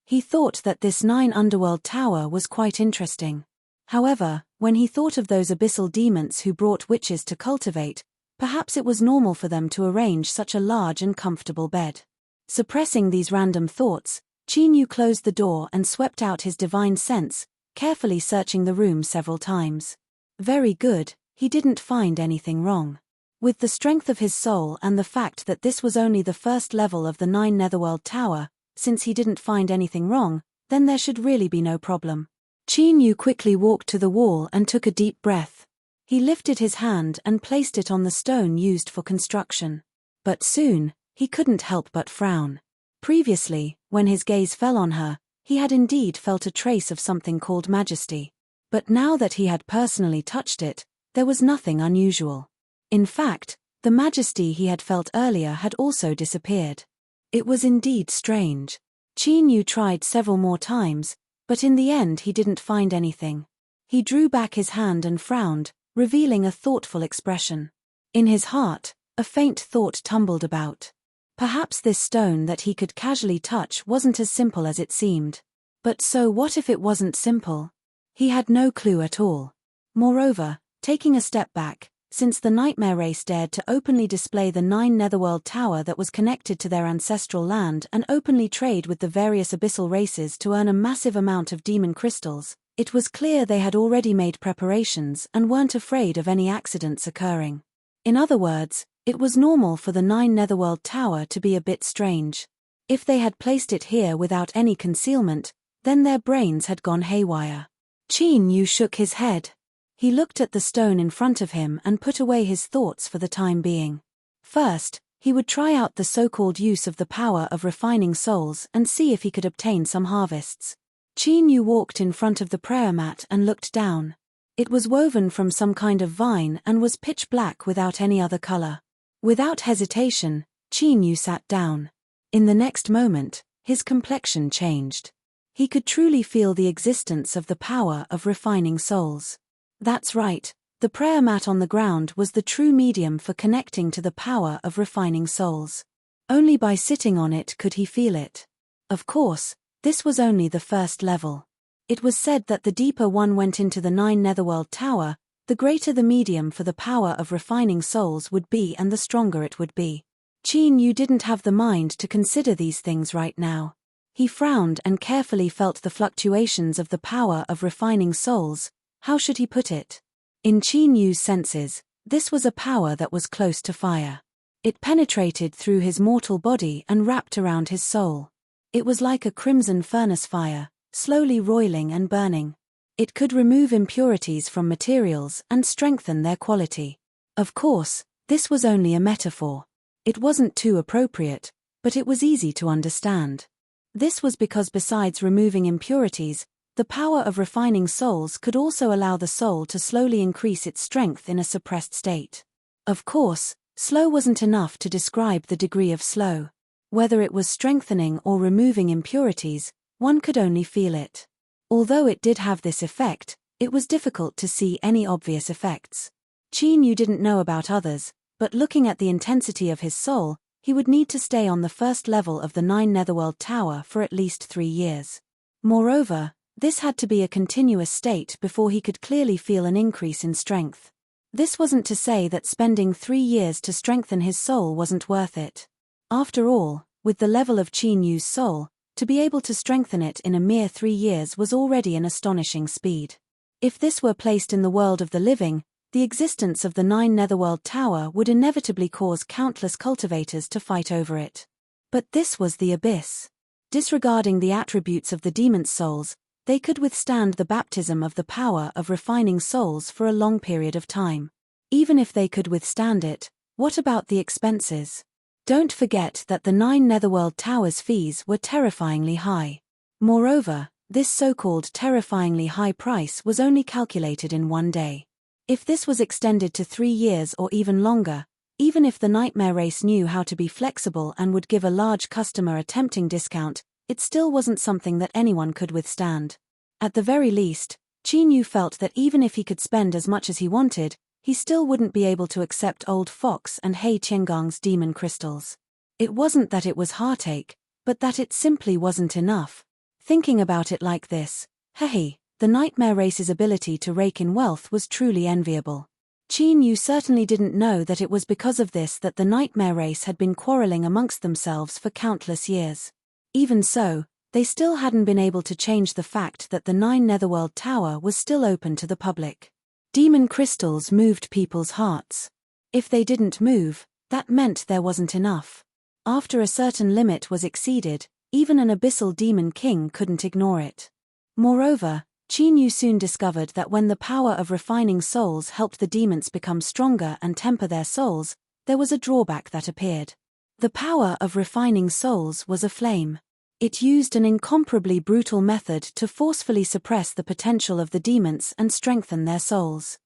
He thought that this 9 underworld tower was quite interesting. However, when he thought of those abyssal demons who brought witches to cultivate, perhaps it was normal for them to arrange such a large and comfortable bed. Suppressing these random thoughts, Qin Yu closed the door and swept out his divine sense, carefully searching the room several times. Very good, he didn't find anything wrong. With the strength of his soul and the fact that this was only the first level of the 9 Netherworld Tower, since he didn't find anything wrong, then there should really be no problem. Qin Yu quickly walked to the wall and took a deep breath. He lifted his hand and placed it on the stone used for construction. But soon, he couldn't help but frown. Previously, when his gaze fell on her, he had indeed felt a trace of something called majesty. But now that he had personally touched it, there was nothing unusual. In fact, the majesty he had felt earlier had also disappeared. It was indeed strange. Qin Yu tried several more times, but in the end he didn't find anything. He drew back his hand and frowned, revealing a thoughtful expression. In his heart, a faint thought tumbled about. Perhaps this stone that he could casually touch wasn't as simple as it seemed. But so what if it wasn't simple? He had no clue at all. Moreover, taking a step back, since the nightmare race dared to openly display the 9 Netherworld Tower that was connected to their ancestral land and openly trade with the various abyssal races to earn a massive amount of demon crystals, it was clear they had already made preparations and weren't afraid of any accidents occurring. In other words, it was normal for the 9 Netherworld Tower to be a bit strange. If they had placed it here without any concealment, then their brains had gone haywire. Qin Yu shook his head. He looked at the stone in front of him and put away his thoughts for the time being. First, he would try out the so-called use of the power of refining souls and see if he could obtain some harvests. Qin Yu walked in front of the prayer mat and looked down. It was woven from some kind of vine and was pitch black without any other color. Without hesitation, Qin Yu sat down. In the next moment, his complexion changed. He could truly feel the existence of the power of refining souls. That's right, the prayer mat on the ground was the true medium for connecting to the power of refining souls. Only by sitting on it could he feel it. Of course, this was only the first level. It was said that the deeper one went into the 9 Netherworld Tower, the greater the medium for the power of refining souls would be and the stronger it would be. Qin Yu didn't have the mind to consider these things right now. He frowned and carefully felt the fluctuations of the power of refining souls. How should he put it? In Qin Yu's senses, this was a power that was close to fire. It penetrated through his mortal body and wrapped around his soul. It was like a crimson furnace fire, slowly roiling and burning. It could remove impurities from materials and strengthen their quality. Of course, this was only a metaphor. It wasn't too appropriate, but it was easy to understand. This was because besides removing impurities, the power of refining souls could also allow the soul to slowly increase its strength in a suppressed state. Of course, slow wasn't enough to describe the degree of slow. Whether it was strengthening or removing impurities, one could only feel it. Although it did have this effect, it was difficult to see any obvious effects. Qin Yu didn't know about others, but looking at the intensity of his soul, he would need to stay on the first level of the 9 Netherworld Tower for at least 3 years. Moreover, this had to be a continuous state before he could clearly feel an increase in strength. This wasn't to say that spending 3 years to strengthen his soul wasn't worth it. After all, with the level of Qin Yu's soul, to be able to strengthen it in a mere 3 years was already an astonishing speed. If this were placed in the world of the living, the existence of the 9 Netherworld Tower would inevitably cause countless cultivators to fight over it. But this was the abyss. Disregarding the attributes of the demon's souls, they could withstand the baptism of the power of refining souls for a long period of time. Even if they could withstand it, what about the expenses? Don't forget that the 9 Netherworld Towers' fees were terrifyingly high. Moreover, this so-called terrifyingly high price was only calculated in 1 day. If this was extended to 3 years or even longer, even if the nightmare race knew how to be flexible and would give a large customer a tempting discount, it still wasn't something that anyone could withstand. At the very least, Qin Yu felt that even if he could spend as much as he wanted, he still wouldn't be able to accept Old Fox and Hei Qiangang's demon crystals. It wasn't that it was heartache, but that it simply wasn't enough. Thinking about it like this, hey, the nightmare race's ability to rake in wealth was truly enviable. Qin Yu certainly didn't know that it was because of this that the nightmare race had been quarreling amongst themselves for countless years. Even so, they still hadn't been able to change the fact that the 9 Netherworld Tower was still open to the public. Demon crystals moved people's hearts. If they didn't move, that meant there wasn't enough. After a certain limit was exceeded, even an abyssal demon king couldn't ignore it. Moreover, Qin Yu soon discovered that when the power of refining souls helped the demons become stronger and temper their souls, there was a drawback that appeared. The power of refining souls was a flame. It used an incomparably brutal method to forcefully suppress the potential of the demons and strengthen their souls.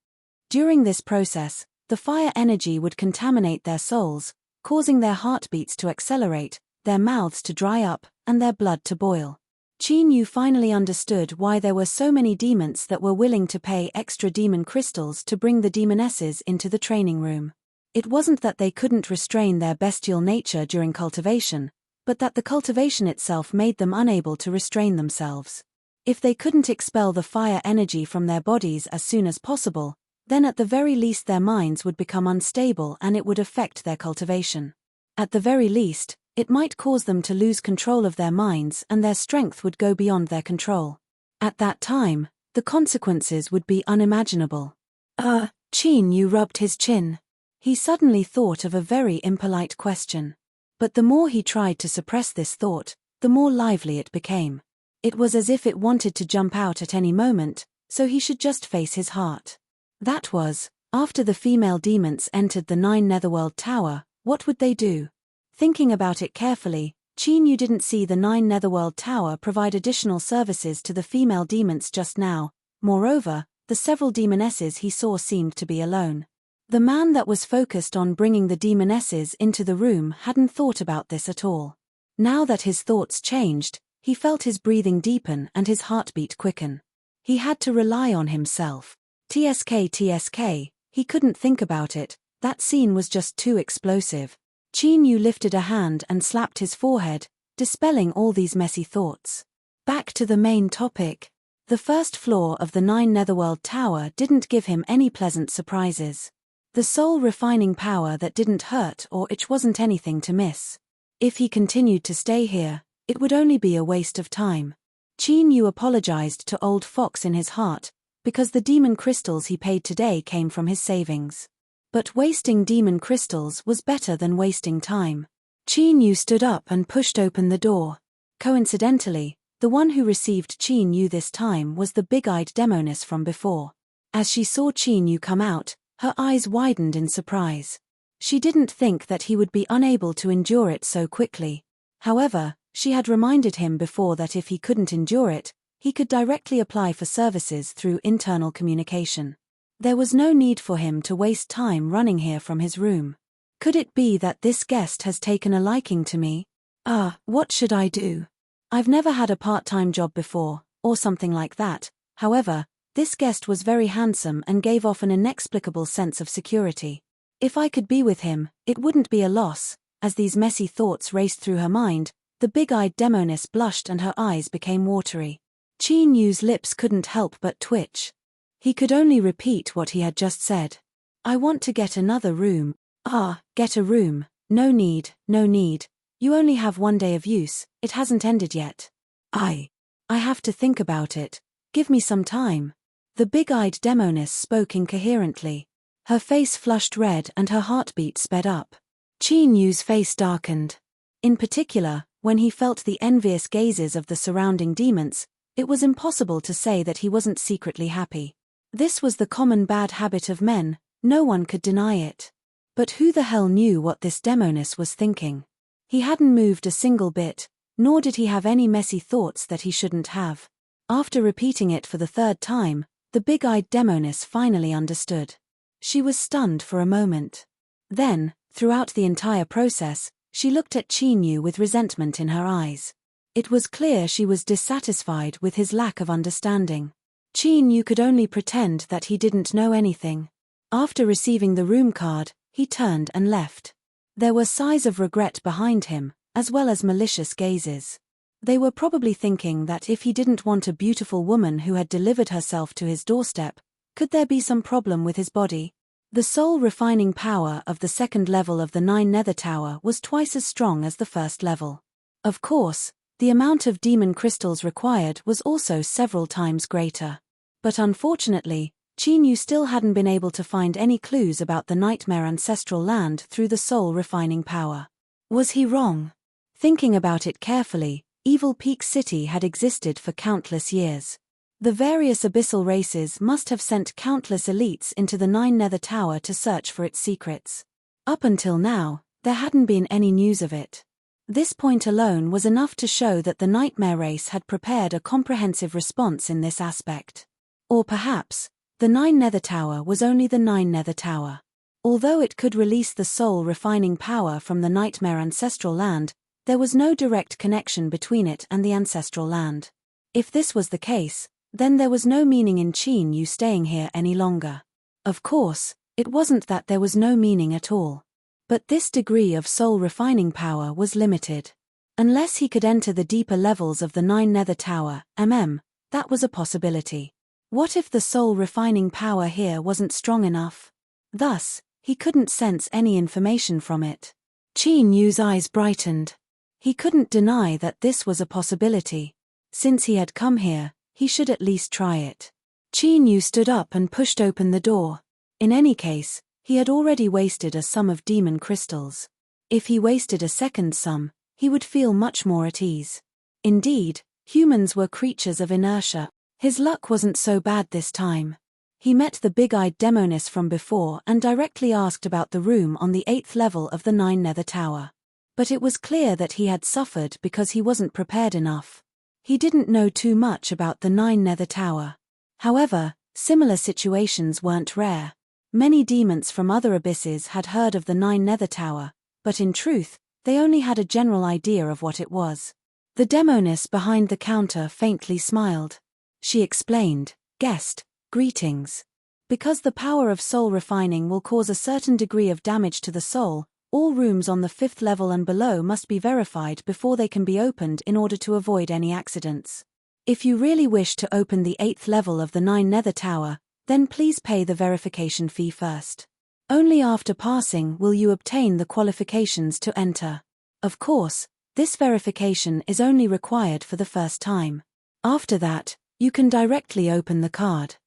During this process, the fire energy would contaminate their souls, causing their heartbeats to accelerate, their mouths to dry up, and their blood to boil. Qin Yu finally understood why there were so many demons that were willing to pay extra demon crystals to bring the demonesses into the training room. It wasn't that they couldn't restrain their bestial nature during cultivation, but that the cultivation itself made them unable to restrain themselves. If they couldn't expel the fire energy from their bodies as soon as possible, then at the very least their minds would become unstable and it would affect their cultivation. At the very least, it might cause them to lose control of their minds and their strength would go beyond their control. At that time, the consequences would be unimaginable. Qin Yu rubbed his chin. He suddenly thought of a very impolite question. But the more he tried to suppress this thought, the more lively it became. It was as if it wanted to jump out at any moment, so he should just face his heart. That was, after the female demons entered the 9 Netherworld Tower, what would they do? Thinking about it carefully, Qin Yu didn't see the 9 Netherworld Tower provide additional services to the female demons just now. Moreover, the several demonesses he saw seemed to be alone. The man that was focused on bringing the demonesses into the room hadn't thought about this at all. Now that his thoughts changed, he felt his breathing deepen and his heartbeat quicken. He had to rely on himself. TSK, he couldn't think about it, that scene was just too explosive. Qin Yu lifted a hand and slapped his forehead, dispelling all these messy thoughts. Back to the main topic. The first floor of the 9 Netherworld Tower didn't give him any pleasant surprises. The soul refining power that didn't hurt or itch wasn't anything to miss. If he continued to stay here, it would only be a waste of time. Qin Yu apologized to Old Fox in his heart, because the demon crystals he paid today came from his savings. But wasting demon crystals was better than wasting time. Qin Yu stood up and pushed open the door. Coincidentally, the one who received Qin Yu this time was the big-eyed demoness from before. As she saw Qin Yu come out, her eyes widened in surprise. She didn't think that he would be unable to endure it so quickly. However, she had reminded him before that if he couldn't endure it, he could directly apply for services through internal communication. There was no need for him to waste time running here from his room. Could it be that this guest has taken a liking to me? What should I do? I've never had a part-time job before, or something like that. However, this guest was very handsome and gave off an inexplicable sense of security. If I could be with him, it wouldn't be a loss. As these messy thoughts raced through her mind, the big-eyed demoness blushed and her eyes became watery. Qin Yu's lips couldn't help but twitch. He could only repeat what he had just said. I want to get another room. Get a room. No need. You only have 1 day of use, it hasn't ended yet. I have to think about it. Give me some time. The big-eyed demoness spoke incoherently. Her face flushed red and her heartbeat sped up. Qin Yu's face darkened. In particular, when he felt the envious gazes of the surrounding demons, it was impossible to say that he wasn't secretly happy. This was the common bad habit of men, no one could deny it. But who the hell knew what this demoness was thinking? He hadn't moved a single bit, nor did he have any messy thoughts that he shouldn't have. After repeating it for the third time, the big-eyed demoness finally understood. She was stunned for a moment. Then, throughout the entire process, she looked at Qin with resentment in her eyes. It was clear she was dissatisfied with his lack of understanding. Qin could only pretend that he didn't know anything. After receiving the room card, he turned and left. There were sighs of regret behind him, as well as malicious gazes. They were probably thinking that if he didn't want a beautiful woman who had delivered herself to his doorstep, could there be some problem with his body? The soul refining power of the second level of the 9 Nether Tower was twice as strong as the first level. Of course, the amount of demon crystals required was also several times greater. But unfortunately, Qin still hadn't been able to find any clues about the nightmare ancestral land through the soul refining power. Was he wrong? Thinking about it carefully, Evil Peak City had existed for countless years. The various abyssal races must have sent countless elites into the 9 Nether Tower to search for its secrets. Up until now, there hadn't been any news of it. This point alone was enough to show that the Nightmare race had prepared a comprehensive response in this aspect. Or perhaps, the 9 Nether Tower was only the 9 Nether Tower. Although it could release the soul refining power from the nightmare ancestral land, there was no direct connection between it and the ancestral land. If this was the case, then there was no meaning in Qin staying here any longer. Of course, it wasn't that there was no meaning at all. But this degree of soul refining power was limited. Unless he could enter the deeper levels of the 9 Nether Tower, that was a possibility. What if the soul refining power here wasn't strong enough? Thus, he couldn't sense any information from it. Qin eyes brightened. He couldn't deny that this was a possibility. Since he had come here, he should at least try it. Qin stood up and pushed open the door. In any case, he had already wasted a sum of demon crystals. If he wasted a second sum, he would feel much more at ease. Indeed, humans were creatures of inertia. His luck wasn't so bad this time. He met the big-eyed demoness from before and directly asked about the room on the 8th level of the 9 Nether Tower. But it was clear that he had suffered because he wasn't prepared enough. He didn't know too much about the 9 Nether Tower. However, similar situations weren't rare. Many demons from other abysses had heard of the 9 Nether Tower, but in truth, they only had a general idea of what it was. The demoness behind the counter faintly smiled. She explained, "Guest, greetings. Because the power of soul refining will cause a certain degree of damage to the soul, all rooms on the 5th level and below must be verified before they can be opened in order to avoid any accidents. If you really wish to open the 8th level of the 9 Nether Tower, then please pay the verification fee first. Only after passing will you obtain the qualifications to enter. Of course, this verification is only required for the first time. After that, you can directly open the card."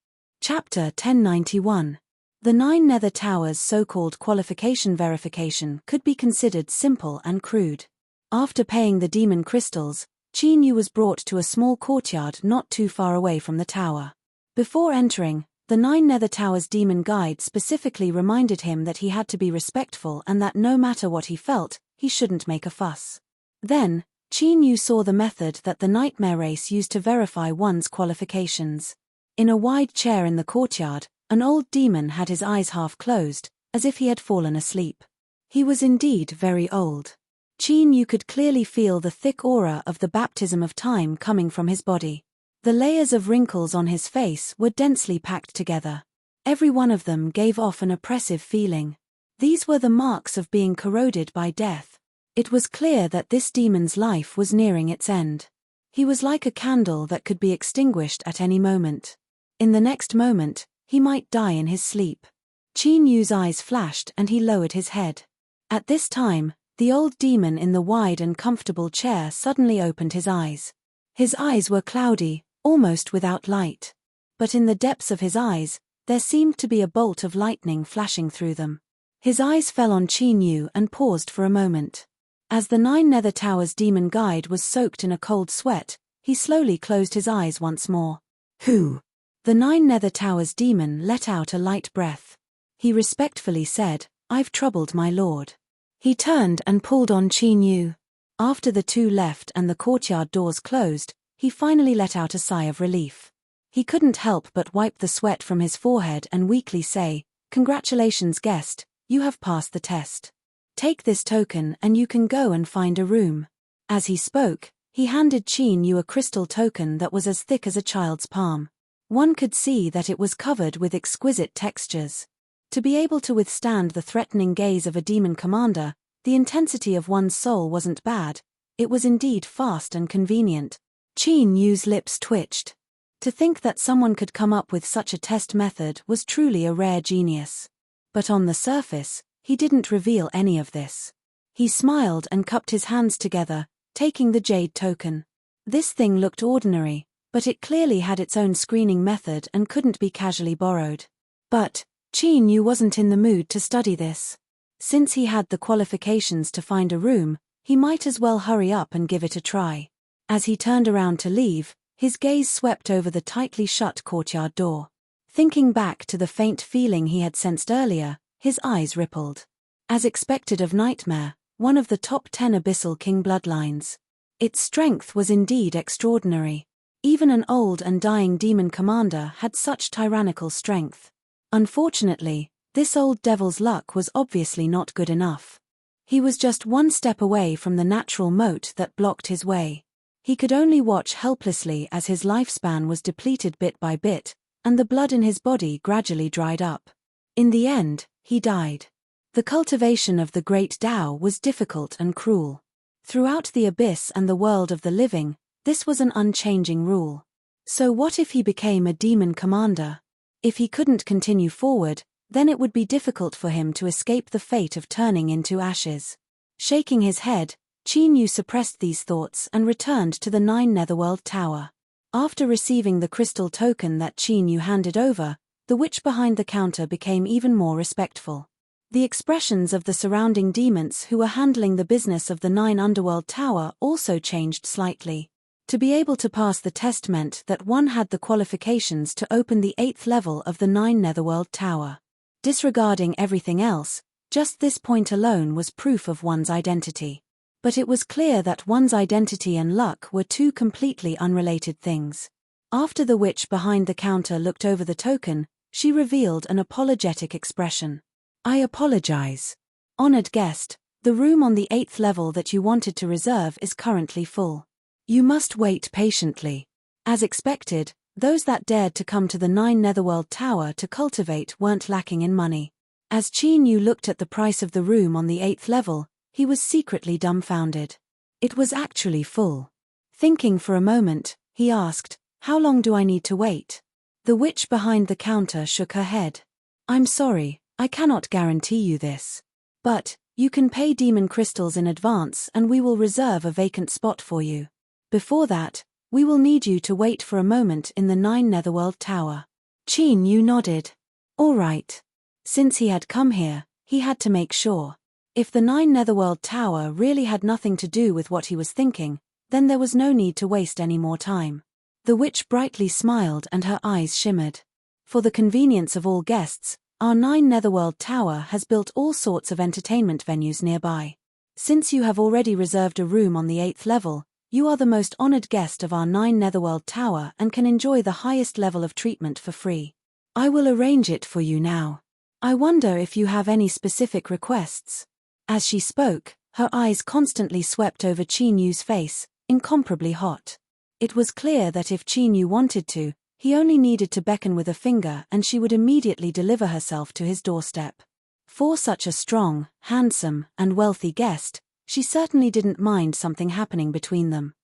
Chapter 1091. The 9 Nether Tower's so-called qualification verification could be considered simple and crude. After paying the demon crystals, Qin was brought to a small courtyard not too far away from the tower. Before entering, the 9 Nether Tower's demon guide specifically reminded him that he had to be respectful and that no matter what he felt, he shouldn't make a fuss. Then, Qin saw the method that the nightmare race used to verify one's qualifications. In a wide chair in the courtyard, an old demon had his eyes half closed, as if he had fallen asleep. He was indeed very old. Qin could clearly feel the thick aura of the baptism of time coming from his body. The layers of wrinkles on his face were densely packed together. Every one of them gave off an oppressive feeling. These were the marks of being corroded by death. It was clear that this demon's life was nearing its end. He was like a candle that could be extinguished at any moment. In the next moment, he might die in his sleep. Qin eyes flashed and he lowered his head. At this time, the old demon in the wide and comfortable chair suddenly opened his eyes. His eyes were cloudy, almost without light. But in the depths of his eyes, there seemed to be a bolt of lightning flashing through them. His eyes fell on Qin and paused for a moment. As the 9 Nether Tower's demon guide was soaked in a cold sweat, he slowly closed his eyes once more. "Who?" The 9 Nether Tower's demon let out a light breath. He respectfully said, I've troubled my lord. He turned and pulled on Qin Yu. After the two left and the courtyard doors closed, he finally let out a sigh of relief. He couldn't help but wipe the sweat from his forehead and weakly say, "Congratulations, guest, you have passed the test. Take this token and you can go and find a room." As he spoke, he handed Qin Yu a crystal token that was as thick as a child's palm. One could see that it was covered with exquisite textures. To be able to withstand the threatening gaze of a demon commander, the intensity of one's soul wasn't bad, it was indeed fast and convenient. Qin Yu's lips twitched. To think that someone could come up with such a test method was truly a rare genius. But on the surface, he didn't reveal any of this. He smiled and cupped his hands together, taking the jade token. This thing looked ordinary, but it clearly had its own screening method and couldn't be casually borrowed. But Qin Yu wasn't in the mood to study this. Since he had the qualifications to find a room, he might as well hurry up and give it a try. As he turned around to leave, his gaze swept over the tightly shut courtyard door. Thinking back to the faint feeling he had sensed earlier, his eyes rippled. As expected of Nightmare, one of the top 10 Abyssal King bloodlines. Its strength was indeed extraordinary. Even an old and dying demon commander had such tyrannical strength. Unfortunately, this old devil's luck was obviously not good enough. He was just one step away from the natural moat that blocked his way. He could only watch helplessly as his lifespan was depleted bit by bit, and the blood in his body gradually dried up. In the end, he died. The cultivation of the great Tao was difficult and cruel. Throughout the abyss and the world of the living, this was an unchanging rule. So what if he became a demon commander? If he couldn't continue forward, then it would be difficult for him to escape the fate of turning into ashes. Shaking his head, Qin Yu suppressed these thoughts and returned to the 9 Netherworld Tower. After receiving the crystal token that Qin Yu handed over, the witch behind the counter became even more respectful. The expressions of the surrounding demons who were handling the business of the 9 Underworld Tower also changed slightly. To be able to pass the test meant that one had the qualifications to open the 8th level of the 9 Netherworld Tower. Disregarding everything else, just this point alone was proof of one's identity. But it was clear that one's identity and luck were two completely unrelated things. After the witch behind the counter looked over the token, she revealed an apologetic expression. "I apologize. Honored guest, the room on the 8th level that you wanted to reserve is currently full. You must wait patiently." As expected, those that dared to come to the 9 Netherworld Tower to cultivate weren't lacking in money. As Qin Yu looked at the price of the room on the 8th level, he was secretly dumbfounded. It was actually full. Thinking for a moment, he asked, "How long do I need to wait?" The witch behind the counter shook her head. "I'm sorry, I cannot guarantee you this. But you can pay demon crystals in advance and we will reserve a vacant spot for you. Before that, we will need you to wait for a moment in the 9 Netherworld Tower." Qin Yu nodded. All right. Since he had come here, he had to make sure. If the 9 Netherworld Tower really had nothing to do with what he was thinking, then there was no need to waste any more time. The witch brightly smiled and her eyes shimmered. For the convenience of all guests, our 9 Netherworld Tower has built all sorts of entertainment venues nearby. Since you have already reserved a room on the 8th level, you are the most honored guest of our 9 Netherworld Tower and can enjoy the highest level of treatment for free. I will arrange it for you now. I wonder if you have any specific requests. As she spoke, her eyes constantly swept over Qin Yu's face, incomparably hot. It was clear that if Qin Yu wanted to, he only needed to beckon with a finger and she would immediately deliver herself to his doorstep. For such a strong, handsome, and wealthy guest, she certainly didn't mind something happening between them.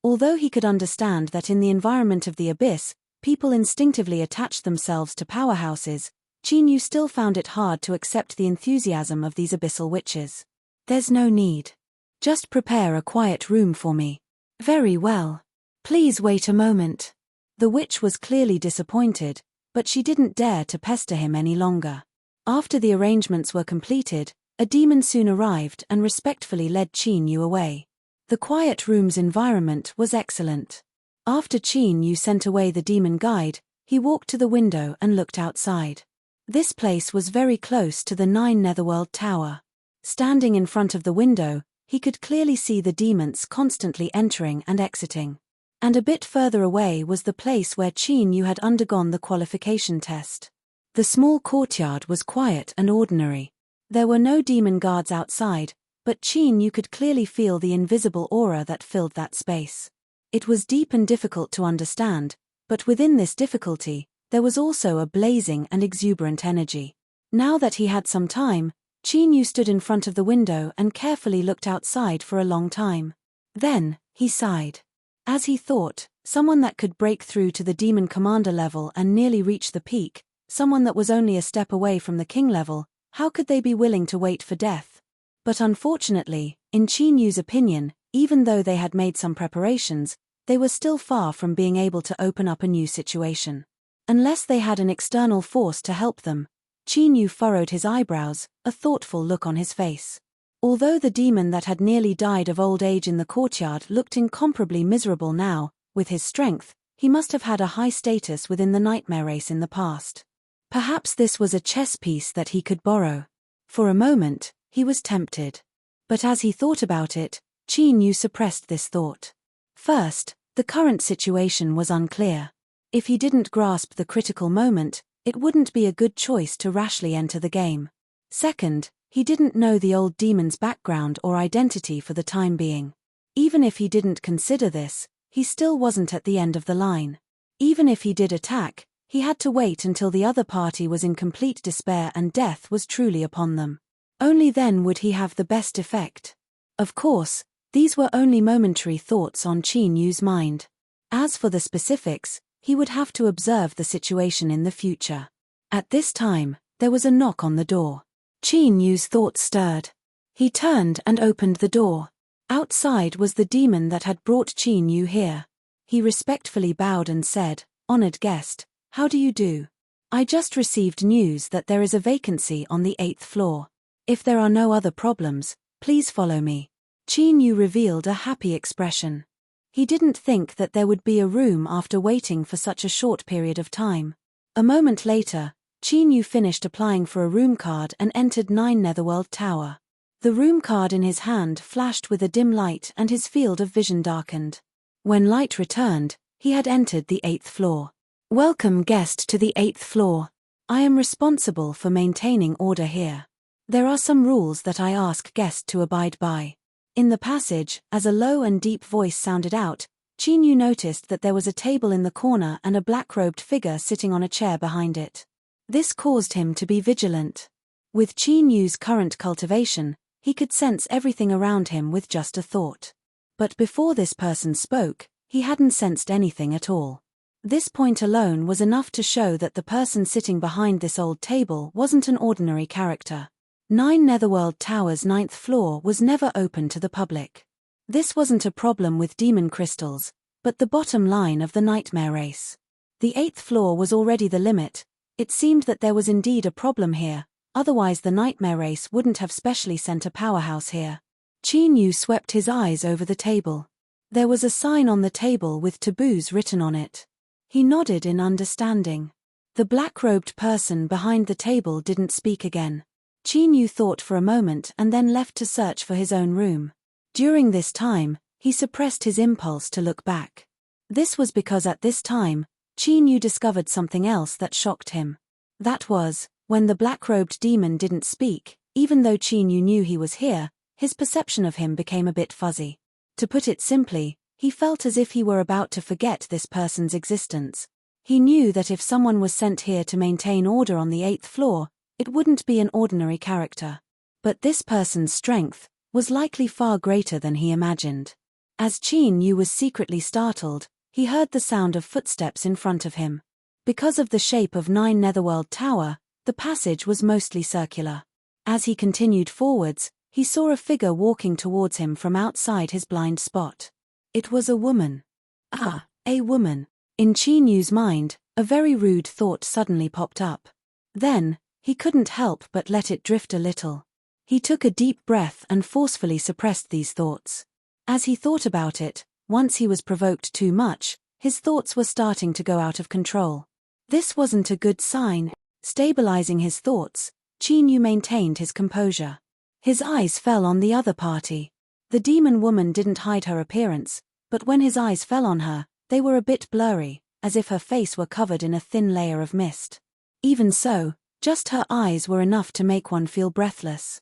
Although he could understand that in the environment of the abyss, people instinctively attached themselves to powerhouses, Qin Yu still found it hard to accept the enthusiasm of these abyssal witches. "There's no need. Just prepare a quiet room for me." "Very well. Please wait a moment." The witch was clearly disappointed, but she didn't dare to pester him any longer. After the arrangements were completed, a demon soon arrived and respectfully led Qin Yu away. The quiet room's environment was excellent. After Qin Yu sent away the demon guide, he walked to the window and looked outside. This place was very close to the 9 Netherworld Tower. Standing in front of the window, he could clearly see the demons constantly entering and exiting. And a bit further away was the place where Qin Yu had undergone the qualification test. The small courtyard was quiet and ordinary. There were no demon guards outside, but Qin Yu could clearly feel the invisible aura that filled that space. It was deep and difficult to understand, but within this difficulty, there was also a blazing and exuberant energy. Now that he had some time, Qin Yu stood in front of the window and carefully looked outside for a long time. Then, he sighed. As he thought, someone that could break through to the demon commander level and nearly reach the peak, someone that was only a step away from the king level, how could they be willing to wait for death? But unfortunately, in Qin Yu's opinion, even though they had made some preparations, they were still far from being able to open up a new situation. Unless they had an external force to help them. Qin Yu furrowed his eyebrows, a thoughtful look on his face. Although the demon that had nearly died of old age in the courtyard looked incomparably miserable now, with his strength, he must have had a high status within the nightmare race in the past. Perhaps this was a chess piece that he could borrow. For a moment, he was tempted. But as he thought about it, Qin Yu suppressed this thought. First, the current situation was unclear. If he didn't grasp the critical moment, it wouldn't be a good choice to rashly enter the game. Second, he didn't know the old demon's background or identity for the time being. Even if he didn't consider this, he still wasn't at the end of the line. Even if he did attack, he had to wait until the other party was in complete despair and death was truly upon them. Only then would he have the best effect. Of course, these were only momentary thoughts on Qin Yu's mind. As for the specifics, he would have to observe the situation in the future. At this time, there was a knock on the door. Qin Yu's thoughts stirred. He turned and opened the door. Outside was the demon that had brought Qin Yu here. He respectfully bowed and said, "Honored guest, how do you do? I just received news that there is a vacancy on the 8th floor. If there are no other problems, please follow me." Qin Yu revealed a happy expression. He didn't think that there would be a room after waiting for such a short period of time. A moment later, Qin Yu finished applying for a room card and entered 9 Netherworld Tower. The room card in his hand flashed with a dim light and his field of vision darkened. When light returned, he had entered the 8th floor. "Welcome guest to the 8th floor. I am responsible for maintaining order here. There are some rules that I ask guests to abide by." In the passage, as a low and deep voice sounded out, Qin Yu noticed that there was a table in the corner and a black-robed figure sitting on a chair behind it. This caused him to be vigilant. With Qin Yu's current cultivation, he could sense everything around him with just a thought. But before this person spoke, he hadn't sensed anything at all. This point alone was enough to show that the person sitting behind this old table wasn't an ordinary character. 9 Netherworld Tower's 9th floor was never open to the public. This wasn't a problem with demon crystals, but the bottom line of the nightmare race. The 8th floor was already the limit. It seemed that there was indeed a problem here, otherwise the nightmare race wouldn't have specially sent a powerhouse here. Qin Yu swept his eyes over the table. There was a sign on the table with taboos written on it. He nodded in understanding. The black-robed person behind the table didn't speak again. Qin Yu thought for a moment and then left to search for his own room. During this time, he suppressed his impulse to look back. This was because at this time, Qin Yu discovered something else that shocked him. That was, when the black-robed demon didn't speak, even though Qin Yu knew he was here, his perception of him became a bit fuzzy. To put it simply, he felt as if he were about to forget this person's existence. He knew that if someone was sent here to maintain order on the 8th floor, it wouldn't be an ordinary character. But this person's strength was likely far greater than he imagined. As Qin Yu was secretly startled, he heard the sound of footsteps in front of him. Because of the shape of 9 Netherworld Tower, the passage was mostly circular. As he continued forwards, he saw a figure walking towards him from outside his blind spot. It was a woman. Ah, a woman. In Qin Yu's mind, a very rude thought suddenly popped up. Then, he couldn't help but let it drift a little. He took a deep breath and forcefully suppressed these thoughts. As he thought about it, once he was provoked too much, his thoughts were starting to go out of control. This wasn't a good sign. Stabilizing his thoughts, Qin Yu maintained his composure. His eyes fell on the other party. The demon woman didn't hide her appearance, but when his eyes fell on her, they were a bit blurry, as if her face were covered in a thin layer of mist. Even so, just her eyes were enough to make one feel breathless.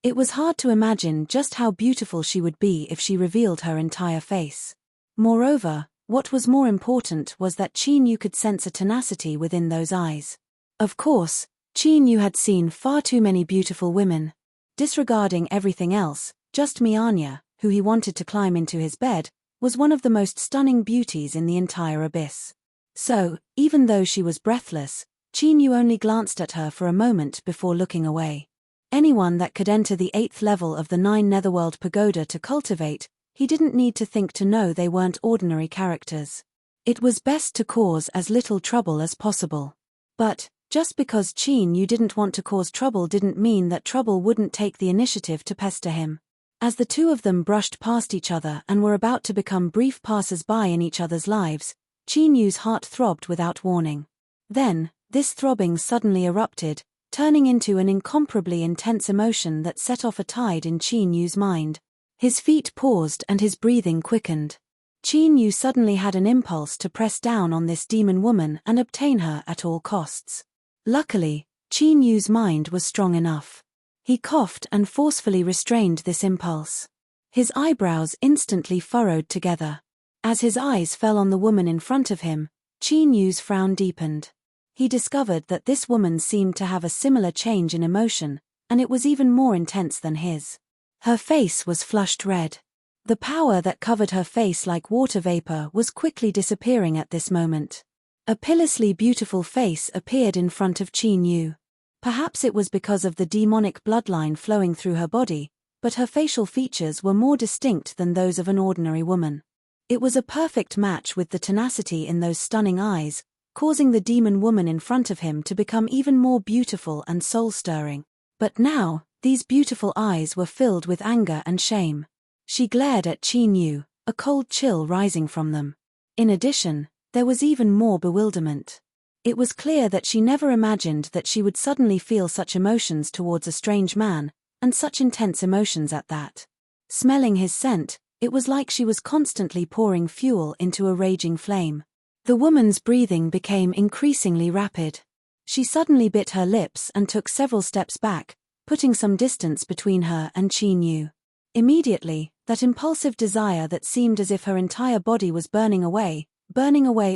It was hard to imagine just how beautiful she would be if she revealed her entire face. Moreover, what was more important was that Qin Yu could sense a tenacity within those eyes. Of course, Qin Yu had seen far too many beautiful women. Disregarding everything else, just Mianya, who he wanted to climb into his bed, was one of the most stunning beauties in the entire abyss. So, even though she was breathless, Qin Yu only glanced at her for a moment before looking away. Anyone that could enter the 8th level of the 9 Netherworld Pagoda to cultivate, he didn't need to think to know they weren't ordinary characters. It was best to cause as little trouble as possible. But, just because Qin Yu didn't want to cause trouble didn't mean that trouble wouldn't take the initiative to pester him. As the two of them brushed past each other and were about to become brief passers-by in each other's lives, Qin Yu's heart throbbed without warning. Then, this throbbing suddenly erupted, turning into an incomparably intense emotion that set off a tide in Qin Yu's mind. His feet paused and his breathing quickened. Qin Yu suddenly had an impulse to press down on this demon woman and obtain her at all costs. Luckily, Qin Yu's mind was strong enough. He coughed and forcefully restrained this impulse. His eyebrows instantly furrowed together. As his eyes fell on the woman in front of him, Qin Yu's frown deepened. He discovered that this woman seemed to have a similar change in emotion, and it was even more intense than his. Her face was flushed red. The power that covered her face like water vapor was quickly disappearing at this moment. A pitilessly beautiful face appeared in front of Qin Yu. Perhaps it was because of the demonic bloodline flowing through her body, but her facial features were more distinct than those of an ordinary woman. It was a perfect match with the tenacity in those stunning eyes, causing the demon woman in front of him to become even more beautiful and soul-stirring. But now, these beautiful eyes were filled with anger and shame. She glared at Qin Yu, a cold chill rising from them. In addition, there was even more bewilderment. It was clear that she never imagined that she would suddenly feel such emotions towards a strange man, and such intense emotions at that. Smelling his scent, it was like she was constantly pouring fuel into a raging flame. The woman's breathing became increasingly rapid. She suddenly bit her lips and took several steps back, putting some distance between her and Qin Yu. Immediately, that impulsive desire that seemed as if her entire body was burning away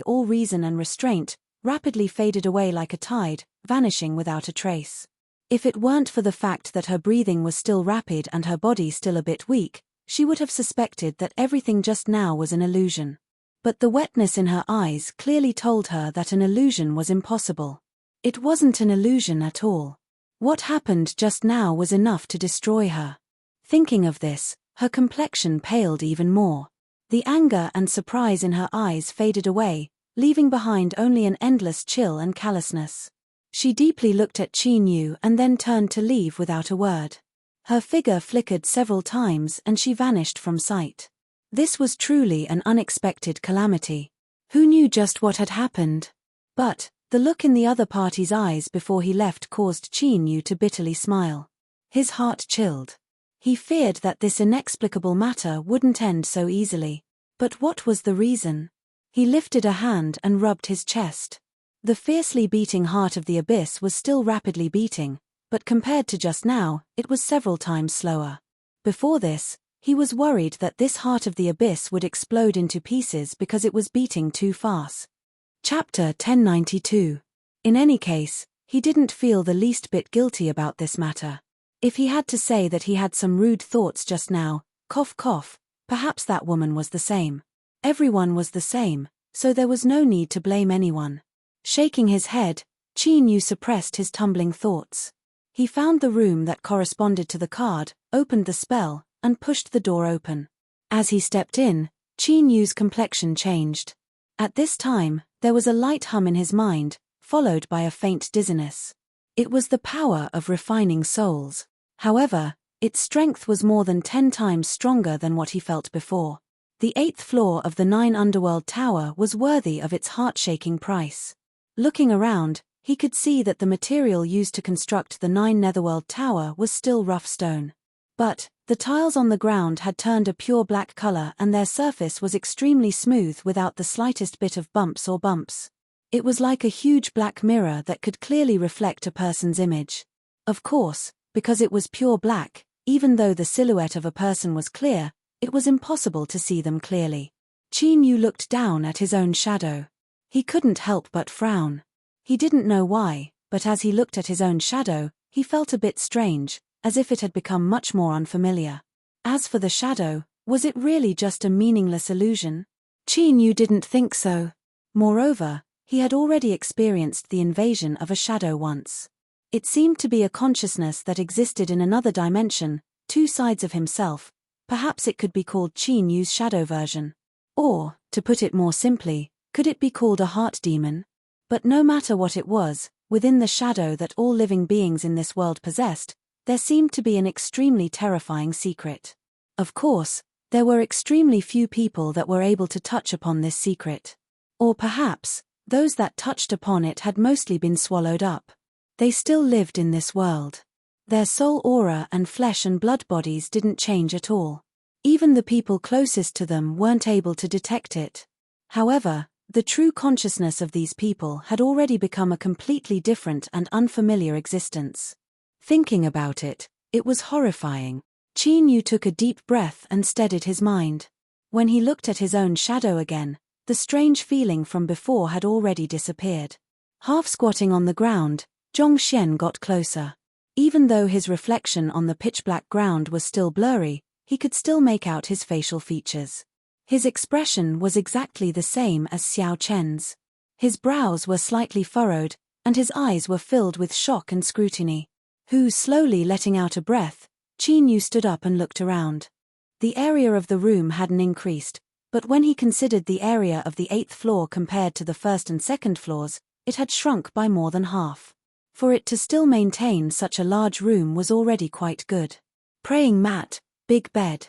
all reason and restraint, rapidly faded away like a tide, vanishing without a trace. If it weren't for the fact that her breathing was still rapid and her body still a bit weak, she would have suspected that everything just now was an illusion. But the wetness in her eyes clearly told her that an illusion was impossible. It wasn't an illusion at all. What happened just now was enough to destroy her. Thinking of this, her complexion paled even more. The anger and surprise in her eyes faded away, leaving behind only an endless chill and callousness. She deeply looked at Qin Yu and then turned to leave without a word. Her figure flickered several times and she vanished from sight. This was truly an unexpected calamity. Who knew just what had happened? But the look in the other party's eyes before he left caused Qin Yu to bitterly smile. His heart chilled. He feared that this inexplicable matter wouldn't end so easily. But what was the reason? He lifted a hand and rubbed his chest. The fiercely beating heart of the abyss was still rapidly beating, but compared to just now, it was several times slower. Before this, he was worried that this heart of the abyss would explode into pieces because it was beating too fast. Chapter 1092. In any case, he didn't feel the least bit guilty about this matter. If he had to say that he had some rude thoughts just now, cough cough, perhaps that woman was the same. Everyone was the same, so there was no need to blame anyone. Shaking his head, Qin Yu suppressed his tumbling thoughts. He found the room that corresponded to the card, opened the spell, and pushed the door open. As he stepped in, Qin Yu's complexion changed. At this time, there was a light hum in his mind, followed by a faint dizziness. It was the power of refining souls. However, its strength was more than 10 times stronger than what he felt before. The 8th floor of the 9 Underworld Tower was worthy of its heart-shaking price. Looking around, He could see that the material used to construct the 9 Netherworld Tower was still rough stone. But the tiles on the ground had turned a pure black color and their surface was extremely smooth without the slightest bit of bumps or bumps. It was like a huge black mirror that could clearly reflect a person's image. Of course, because it was pure black, even though the silhouette of a person was clear, it was impossible to see them clearly. Qin Yu looked down at his own shadow. He couldn't help but frown. He didn't know why, but as he looked at his own shadow, he felt a bit strange, as if it had become much more unfamiliar. As for the shadow, was it really just a meaningless illusion? Qin Yu didn't think so. Moreover, he had already experienced the invasion of a shadow once. It seemed to be a consciousness that existed in another dimension, 2 sides of himself. Perhaps it could be called Qin Yu's shadow version. Or, to put it more simply, could it be called a heart demon? But no matter what it was, within the shadow that all living beings in this world possessed, there seemed to be an extremely terrifying secret. Of course, there were extremely few people that were able to touch upon this secret. Or perhaps, those that touched upon it had mostly been swallowed up. They still lived in this world. Their soul aura and flesh and blood bodies didn't change at all. Even the people closest to them weren't able to detect it. However, the true consciousness of these people had already become a completely different and unfamiliar existence. Thinking about it, it was horrifying. Qin Yu took a deep breath and steadied his mind. When he looked at his own shadow again, the strange feeling from before had already disappeared. Half squatting on the ground, Zhongxian got closer. Even though his reflection on the pitch-black ground was still blurry, he could still make out his facial features. His expression was exactly the same as Xiao Chen's. His brows were slightly furrowed, and his eyes were filled with shock and scrutiny. Slowly letting out a breath, Qin Yu stood up and looked around. The area of the room hadn't increased, but when he considered the area of the 8th floor compared to the 1st and 2nd floors, it had shrunk by more than half. For it to still maintain such a large room was already quite good. Praying mat, big bed.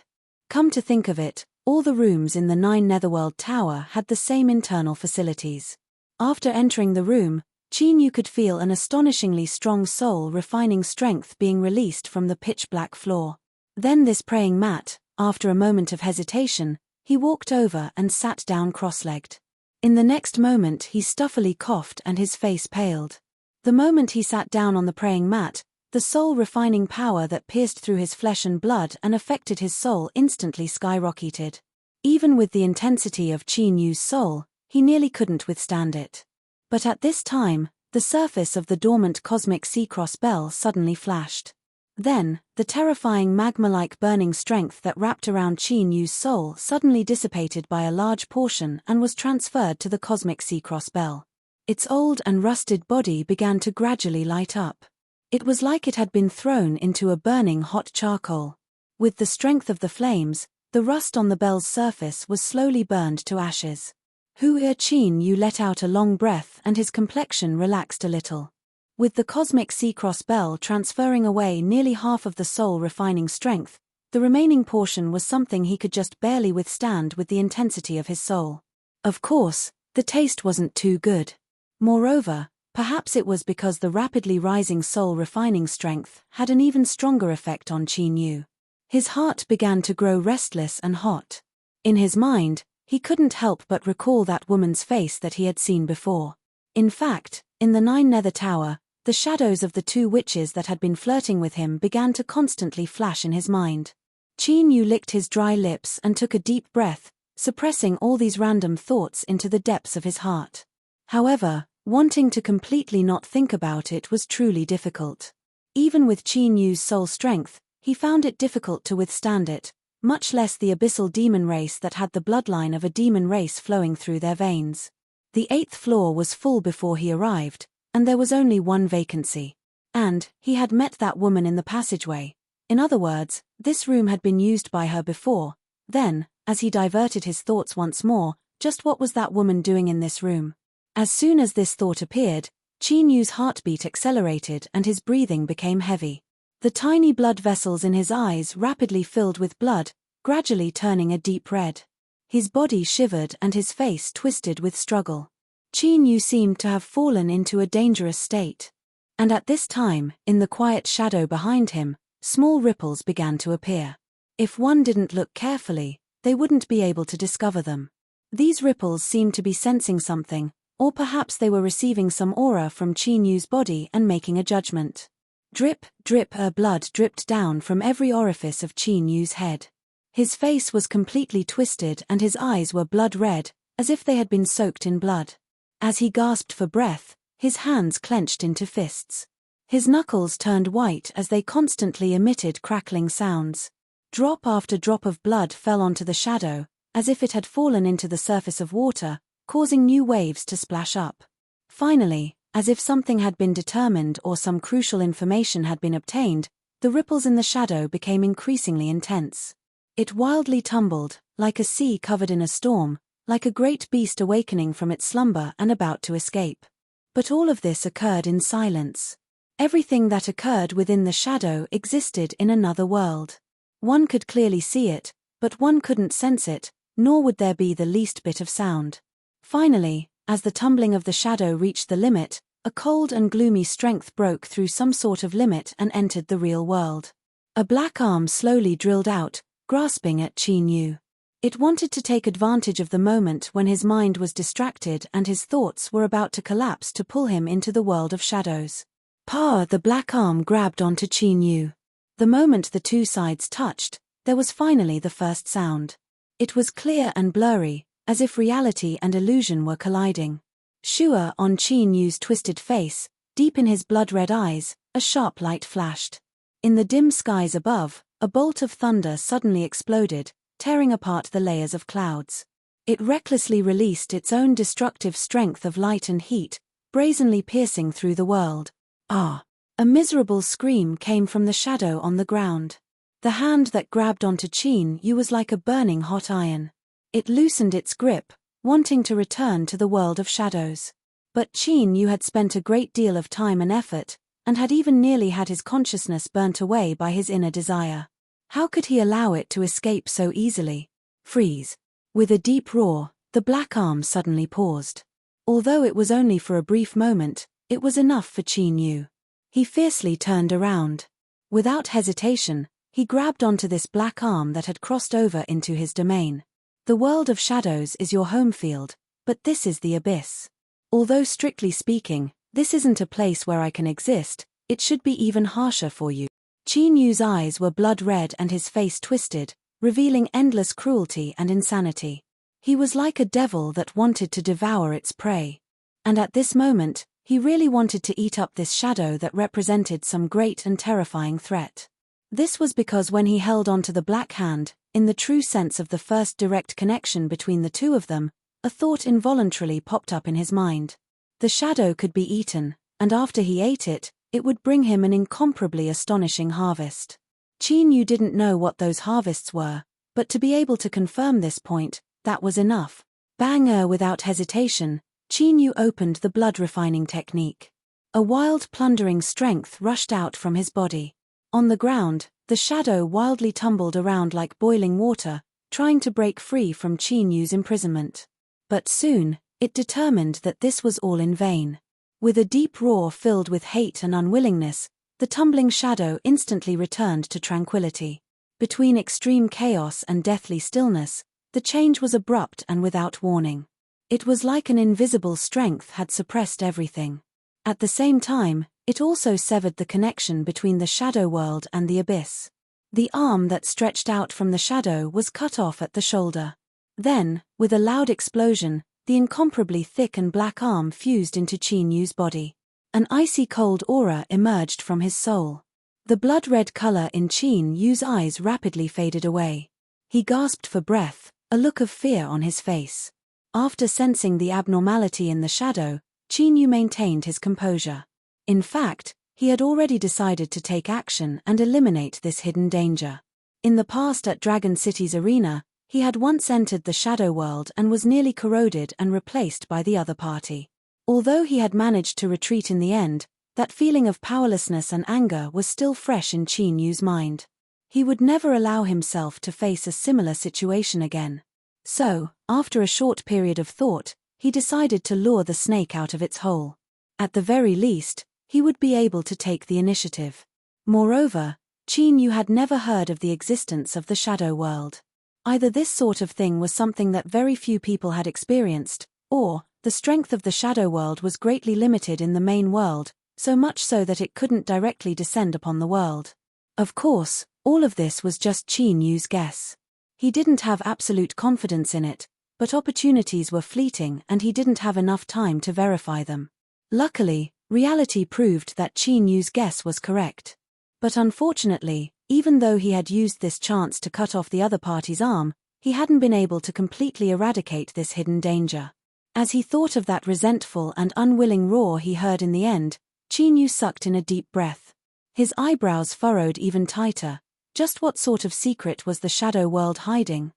Come to think of it, all the rooms in the 9 Netherworld Tower had the same internal facilities. After entering the room, Qin Yu could feel an astonishingly strong soul-refining strength being released from the pitch-black floor. Then this praying mat, after a moment of hesitation, he walked over and sat down cross-legged. In the next moment he stuffily coughed and his face paled. The moment he sat down on the praying mat, the soul-refining power that pierced through his flesh and blood and affected his soul instantly skyrocketed. Even with the intensity of Qin Yu's soul, he nearly couldn't withstand it. But at this time, the surface of the dormant cosmic sea-cross bell suddenly flashed. Then, the terrifying magma-like burning strength that wrapped around Qin Yu's soul suddenly dissipated by a large portion and was transferred to the cosmic sea-cross bell. Its old and rusted body began to gradually light up. It was like it had been thrown into a burning hot charcoal. With the strength of the flames, the rust on the bell's surface was slowly burned to ashes. Qin Yu let out a long breath and his complexion relaxed a little. With the cosmic sea-cross bell transferring away nearly half of the soul-refining strength, the remaining portion was something he could just barely withstand with the intensity of his soul. Of course, the taste wasn't too good. Moreover, perhaps it was because the rapidly rising soul-refining strength had an even stronger effect on Qin Yu. His heart began to grow restless and hot. In his mind, he couldn't help but recall that woman's face that he had seen before. In fact, in the 9 Nether Tower, the shadows of the 2 witches that had been flirting with him began to constantly flash in his mind. Qin Yu licked his dry lips and took a deep breath, suppressing all these random thoughts into the depths of his heart. However, wanting to completely not think about it was truly difficult. Even with Qin Yu's soul strength, he found it difficult to withstand it, much less the abyssal demon race that had the bloodline of a demon race flowing through their veins. The 8th floor was full before he arrived, and there was only one vacancy. And he had met that woman in the passageway. In other words, this room had been used by her before. Then, as he diverted his thoughts once more, just what was that woman doing in this room? As soon as this thought appeared, Qin Yu's heartbeat accelerated and his breathing became heavy. The tiny blood vessels in his eyes rapidly filled with blood, gradually turning a deep red. His body shivered and his face twisted with struggle. Qin Yu seemed to have fallen into a dangerous state. And at this time, in the quiet shadow behind him, small ripples began to appear. If one didn't look carefully, they wouldn't be able to discover them. These ripples seemed to be sensing something, or perhaps they were receiving some aura from Qin Yu's body and making a judgment. Drip, drip, blood dripped down from every orifice of Qin Yu's head. His face was completely twisted and his eyes were blood red, as if they had been soaked in blood. As he gasped for breath, his hands clenched into fists. His knuckles turned white as they constantly emitted crackling sounds. Drop after drop of blood fell onto the shadow, as if it had fallen into the surface of water, causing new waves to splash up. Finally, as if something had been determined or some crucial information had been obtained, the ripples in the shadow became increasingly intense. It wildly tumbled, like a sea covered in a storm, like a great beast awakening from its slumber and about to escape. But all of this occurred in silence. Everything that occurred within the shadow existed in another world. One could clearly see it, but one couldn't sense it, nor would there be the least bit of sound. Finally, as the tumbling of the shadow reached the limit, a cold and gloomy strength broke through some sort of limit and entered the real world. A black arm slowly drilled out, grasping at Qin Yu. It wanted to take advantage of the moment when his mind was distracted and his thoughts were about to collapse to pull him into the world of shadows. The black arm grabbed onto Qin Yu. The moment the two sides touched, there was finally the first sound. It was clear and blurry, as if reality and illusion were colliding. Sure on Qin Yu's twisted face, deep in his blood-red eyes, a sharp light flashed. In the dim skies above, a bolt of thunder suddenly exploded, tearing apart the layers of clouds. It recklessly released its own destructive strength of light and heat, brazenly piercing through the world. A miserable scream came from the shadow on the ground. The hand that grabbed onto Qin Yu was like a burning hot iron. It loosened its grip, wanting to return to the world of shadows. But Qin Yu had spent a great deal of time and effort, and had even nearly had his consciousness burnt away by his inner desire. How could he allow it to escape so easily? Freeze. With a deep roar, the black arm suddenly paused. Although it was only for a brief moment, it was enough for Qin Yu. He fiercely turned around. Without hesitation, he grabbed onto this black arm that had crossed over into his domain. The world of shadows is your home field, but this is the abyss. Although strictly speaking, this isn't a place where I can exist, it should be even harsher for you. Qin Yu's eyes were blood red and his face twisted, revealing endless cruelty and insanity. He was like a devil that wanted to devour its prey. And at this moment, he really wanted to eat up this shadow that represented some great and terrifying threat. This was because when he held onto the black hand, in the true sense of the first direct connection between the two of them, a thought involuntarily popped up in his mind. The shadow could be eaten, and after he ate it, it would bring him an incomparably astonishing harvest. Qin Yu didn't know what those harvests were, but to be able to confirm this point, that was enough. Without hesitation, Qin Yu opened the blood-refining technique. A wild plundering strength rushed out from his body. On the ground, the shadow wildly tumbled around like boiling water, trying to break free from Qin Yu's imprisonment. But soon, it determined that this was all in vain. With a deep roar filled with hate and unwillingness, the tumbling shadow instantly returned to tranquility. Between extreme chaos and deathly stillness, the change was abrupt and without warning. It was like an invisible strength had suppressed everything. At the same time, it also severed the connection between the shadow world and the abyss. The arm that stretched out from the shadow was cut off at the shoulder. Then, with a loud explosion, the incomparably thick and black arm fused into Qin Yu's body. An icy cold aura emerged from his soul. The blood-red color in Qin Yu's eyes rapidly faded away. He gasped for breath, a look of fear on his face. After sensing the abnormality in the shadow, Qin Yu maintained his composure. In fact, he had already decided to take action and eliminate this hidden danger. In the past at Dragon City's arena, he had once entered the shadow world and was nearly corroded and replaced by the other party. Although he had managed to retreat in the end, that feeling of powerlessness and anger was still fresh in Qin Yu's mind. He would never allow himself to face a similar situation again. So, after a short period of thought, he decided to lure the snake out of its hole. At the very least, he would be able to take the initiative. Moreover, Qin Yu had never heard of the existence of the shadow world. Either this sort of thing was something that very few people had experienced, or the strength of the shadow world was greatly limited in the main world, so much so that it couldn't directly descend upon the world. Of course, all of this was just Qin Yu's guess. He didn't have absolute confidence in it, but opportunities were fleeting and he didn't have enough time to verify them. Luckily, reality proved that Qin Yu's guess was correct. But unfortunately, even though he had used this chance to cut off the other party's arm, he hadn't been able to completely eradicate this hidden danger. As he thought of that resentful and unwilling roar he heard in the end, Qin Yu sucked in a deep breath. His eyebrows furrowed even tighter. Just what sort of secret was the shadow world hiding?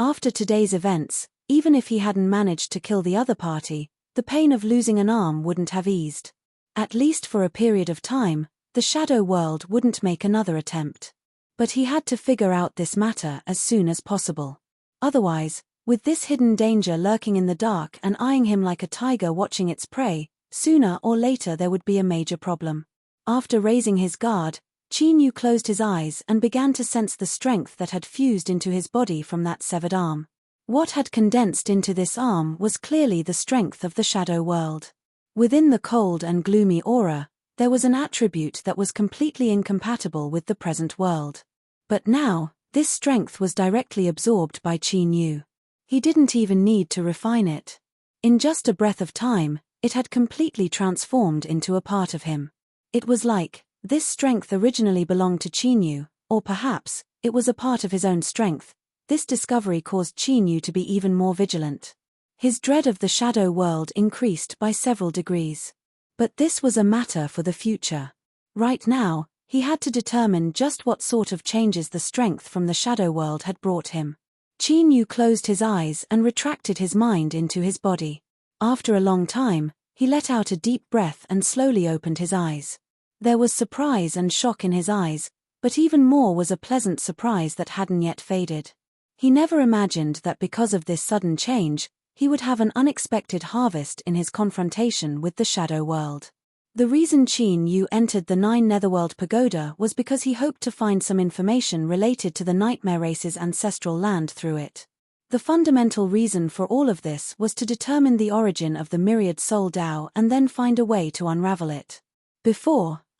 After today's events, even if he hadn't managed to kill the other party, the pain of losing an arm wouldn't have eased. At least for a period of time, the shadow world wouldn't make another attempt. But he had to figure out this matter as soon as possible. Otherwise, with this hidden danger lurking in the dark and eyeing him like a tiger watching its prey, sooner or later there would be a major problem. After raising his guard, Qin Yu closed his eyes and began to sense the strength that had fused into his body from that severed arm. What had condensed into this arm was clearly the strength of the shadow world. Within the cold and gloomy aura, there was an attribute that was completely incompatible with the present world. But now, this strength was directly absorbed by Qin Yu. He didn't even need to refine it. In just a breath of time, it had completely transformed into a part of him. It was like, this strength originally belonged to Qin Yu, or perhaps, it was a part of his own strength. This discovery caused Qin Yu to be even more vigilant. His dread of the shadow world increased by several degrees. But this was a matter for the future. Right now, he had to determine just what sort of changes the strength from the shadow world had brought him. Qin Yu closed his eyes and retracted his mind into his body. After a long time, he let out a deep breath and slowly opened his eyes. There was surprise and shock in his eyes, but even more was a pleasant surprise that hadn't yet faded. He never imagined that because of this sudden change, he would have an unexpected harvest in his confrontation with the shadow world. The reason Qin Yu entered the 9 Netherworld Pagoda was because he hoped to find some information related to the nightmare race's ancestral land through it. The fundamental reason for all of this was to determine the origin of the myriad soul Tao and then find a way to unravel it.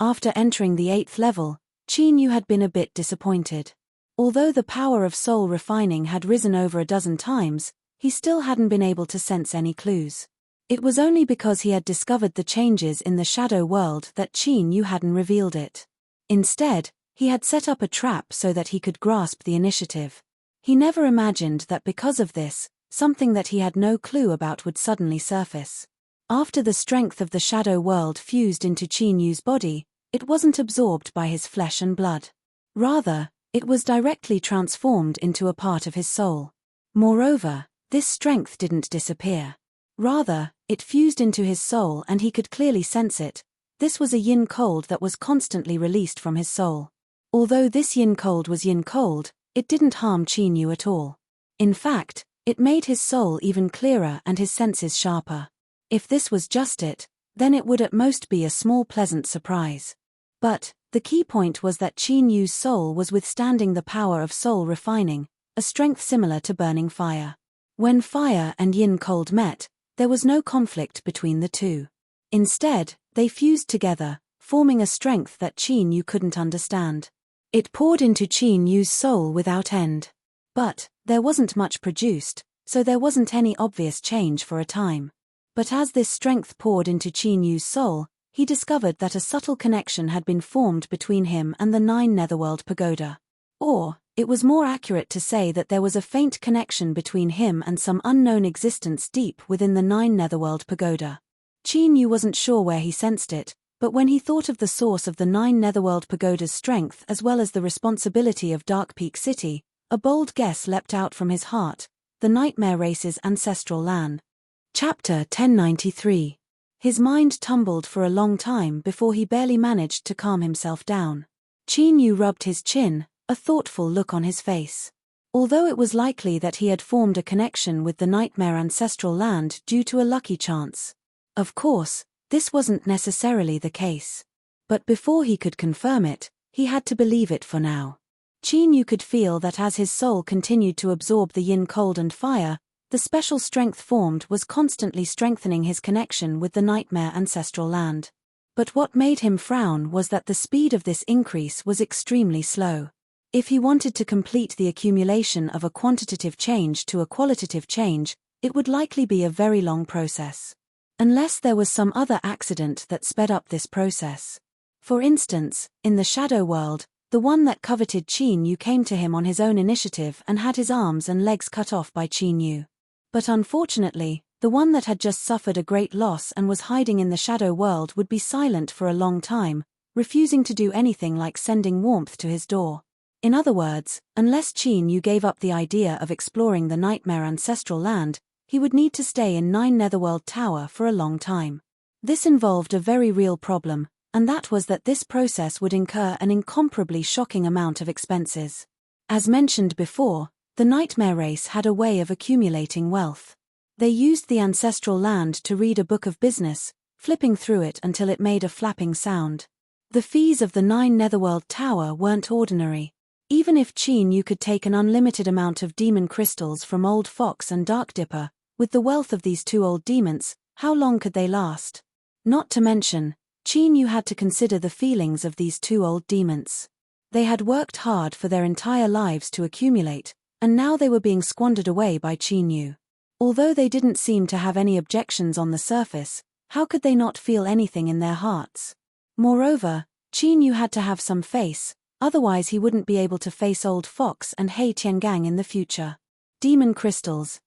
After entering the 8th level, Qin Yu had been a bit disappointed. Although the power of soul refining had risen over a dozen times, he still hadn't been able to sense any clues. It was only because he had discovered the changes in the shadow world that Qin Yu hadn't revealed it. Instead, he had set up a trap so that he could grasp the initiative. He never imagined that because of this, something that he had no clue about would suddenly surface. After the strength of the shadow world fused into Qin Yu's body, it wasn't absorbed by his flesh and blood. Rather, it was directly transformed into a part of his soul. Moreover, this strength didn't disappear. Rather, it fused into his soul and he could clearly sense it. This was a yin cold that was constantly released from his soul. Although this yin cold was yin cold, it didn't harm Qin Yu at all. In fact, it made his soul even clearer and his senses sharper. If this was just it, then it would at most be a small pleasant surprise. But, the key point was that Qin Yu's soul was withstanding the power of soul refining, a strength similar to burning fire. When fire and yin cold met, there was no conflict between the two. Instead, they fused together, forming a strength that Qin Yu couldn't understand. It poured into Qin Yu's soul without end. But, there wasn't much produced, so there wasn't any obvious change for a time. But as this strength poured into Qin Yu's soul, he discovered that a subtle connection had been formed between him and the 9 Netherworld Pagoda. Or, it was more accurate to say that there was a faint connection between him and some unknown existence deep within the 9 Netherworld Pagoda. Qin Yu wasn't sure where he sensed it, but when he thought of the source of the 9 Netherworld Pagoda's strength as well as the responsibility of Dark Peak City, a bold guess leapt out from his heart: the nightmare race's ancestral land. Chapter 1093. His mind tumbled for a long time before he barely managed to calm himself down. Qin Yu rubbed his chin, a thoughtful look on his face. Although it was likely that he had formed a connection with the nightmare ancestral land due to a lucky chance. Of course, this wasn't necessarily the case. But before he could confirm it, he had to believe it for now. Qin Yu could feel that as his soul continued to absorb the yin cold and fire, the special strength formed was constantly strengthening his connection with the nightmare ancestral land. But what made him frown was that the speed of this increase was extremely slow. If he wanted to complete the accumulation of a quantitative change to a qualitative change, it would likely be a very long process. Unless there was some other accident that sped up this process. For instance, in the shadow world, the one that coveted Qin Yu came to him on his own initiative and had his arms and legs cut off by Qin Yu. But unfortunately, the one that had just suffered a great loss and was hiding in the shadow world would be silent for a long time, refusing to do anything like sending warmth to his door. In other words, unless Qin Yu gave up the idea of exploring the nightmare ancestral land, he would need to stay in 9 Netherworld Tower for a long time. This involved a very real problem, and that was that this process would incur an incomparably shocking amount of expenses. As mentioned before, the nightmare race had a way of accumulating wealth. They used the ancestral land to read a book of business, flipping through it until it made a flapping sound. The fees of the 9 Netherworld Tower weren't ordinary. Even if Qin Yu could take an unlimited amount of demon crystals from Old Fox and Dark Dipper, with the wealth of these two old demons, how long could they last? Not to mention, Qin Yu had to consider the feelings of these two old demons. They had worked hard for their entire lives to accumulate, and now they were being squandered away by Qin Yu. Although they didn't seem to have any objections on the surface, how could they not feel anything in their hearts? Moreover, Qin Yu had to have some face, otherwise he wouldn't be able to face Old Fox and He Tiangang in the future. Demon crystals,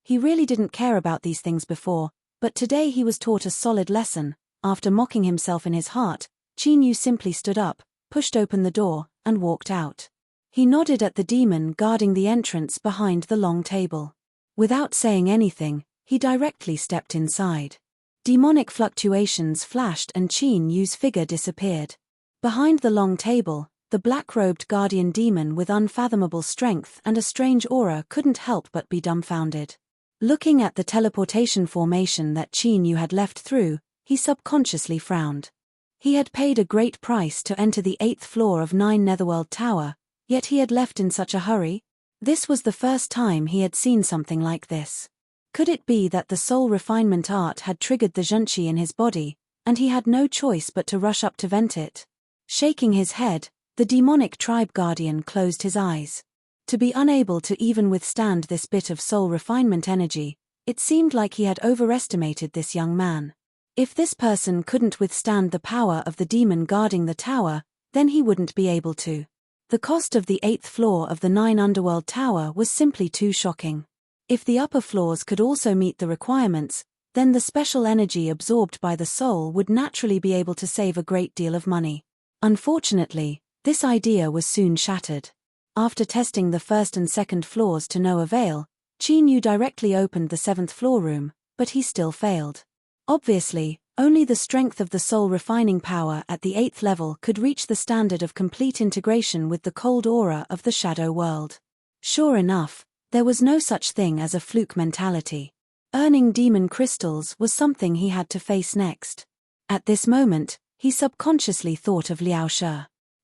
he really didn't care about these things before, but today he was taught a solid lesson. After mocking himself in his heart, Qin Yu simply stood up, pushed open the door, and walked out. He nodded at the demon guarding the entrance behind the long table. Without saying anything, he directly stepped inside. Demonic fluctuations flashed and Qin Yu's figure disappeared. Behind the long table, the black-robed guardian demon with unfathomable strength and a strange aura couldn't help but be dumbfounded. Looking at the teleportation formation that Qin Yu had left through, he subconsciously frowned. He had paid a great price to enter the 8th floor of 9 Netherworld Tower, yet he had left in such a hurry? This was the first time he had seen something like this. Could it be that the soul refinement art had triggered the zhenqi in his body, and he had no choice but to rush up to vent it? Shaking his head, the demonic tribe guardian closed his eyes. To be unable to even withstand this bit of soul refinement energy, it seemed like he had overestimated this young man. If this person couldn't withstand the power of the demon guarding the tower, then he wouldn't be able to. The cost of the 8th floor of the 9 Underworld Tower was simply too shocking. If the upper floors could also meet the requirements, then the special energy absorbed by the soul would naturally be able to save a great deal of money. Unfortunately, this idea was soon shattered. After testing the 1st and 2nd floors to no avail, Qin Yu directly opened the 7th floor room, but he still failed. Obviously, only the strength of the soul refining power at the 8th level could reach the standard of complete integration with the cold aura of the shadow world. Sure enough, there was no such thing as a fluke mentality. Earning demon crystals was something he had to face next. At this moment, he subconsciously thought of Liao She.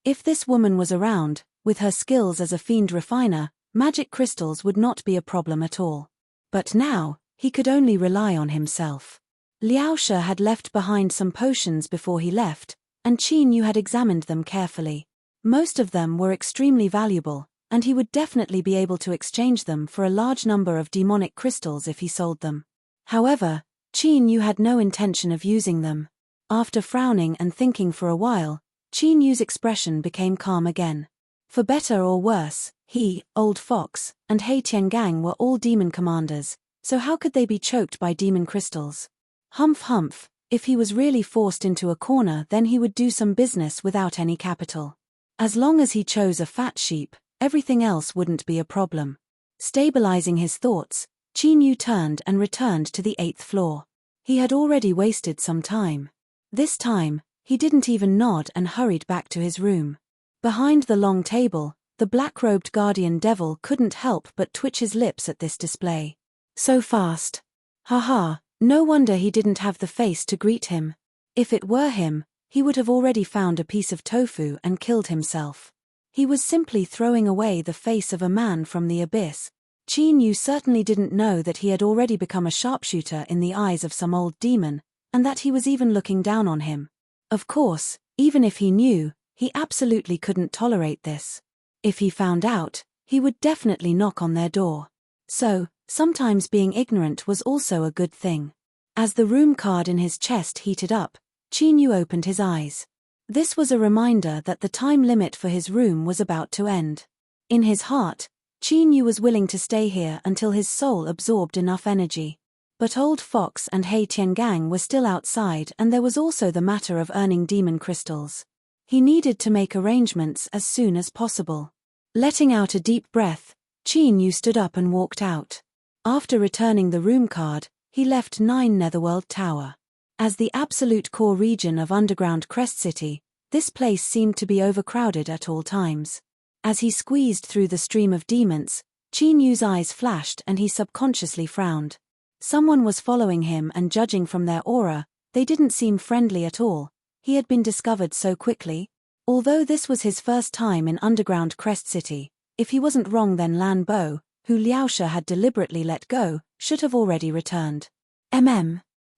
If this woman was around, with her skills as a fiend refiner, magic crystals would not be a problem at all. But now, he could only rely on himself. Liao She had left behind some potions before he left, and Qin Yu had examined them carefully. Most of them were extremely valuable, and he would definitely be able to exchange them for a large number of demonic crystals if he sold them. However, Qin Yu had no intention of using them. After frowning and thinking for a while, Qin Yu's expression became calm again. For better or worse, he, Old Fox, and He Tiangang were all demon commanders, so how could they be choked by demon crystals? Humph, if he was really forced into a corner, then he would do some business without any capital. As long as he chose a fat sheep, everything else wouldn't be a problem. Stabilizing his thoughts, Qin Yu turned and returned to the 8th floor. He had already wasted some time. This time, he didn't even nod and hurried back to his room. Behind the long table, The black-robed guardian devil couldn't help but twitch his lips at this display. So fast. Haha, no wonder he didn't have the face to greet him. If it were him, he would have already found a piece of tofu and killed himself. He was simply throwing away the face of a man from the abyss. Qin Yu certainly didn't know that he had already become a sharpshooter in the eyes of some old demon, and that he was even looking down on him. Of course, even if he knew, he absolutely couldn't tolerate this. If he found out, he would definitely knock on their door. So, sometimes being ignorant was also a good thing. As the room card in his chest heated up, Qin Yu opened his eyes. This was a reminder that the time limit for his room was about to end. In his heart, Qin Yu was willing to stay here until his soul absorbed enough energy. But Old Fox and Hei Tiangang were still outside, and there was also the matter of earning demon crystals. He needed to make arrangements as soon as possible. Letting out a deep breath, Qin Yu stood up and walked out. After returning the room card, he left 9 Netherworld Tower. As the absolute core region of underground Crest City, this place seemed to be overcrowded at all times. As he squeezed through the stream of demons, Qin Yu's eyes flashed and he subconsciously frowned. Someone was following him, and judging from their aura, they didn't seem friendly at all. He had been discovered so quickly. Although this was his first time in underground Crest City, if he wasn't wrong, then Lan Bo, who Liaosha had deliberately let go, should have already returned.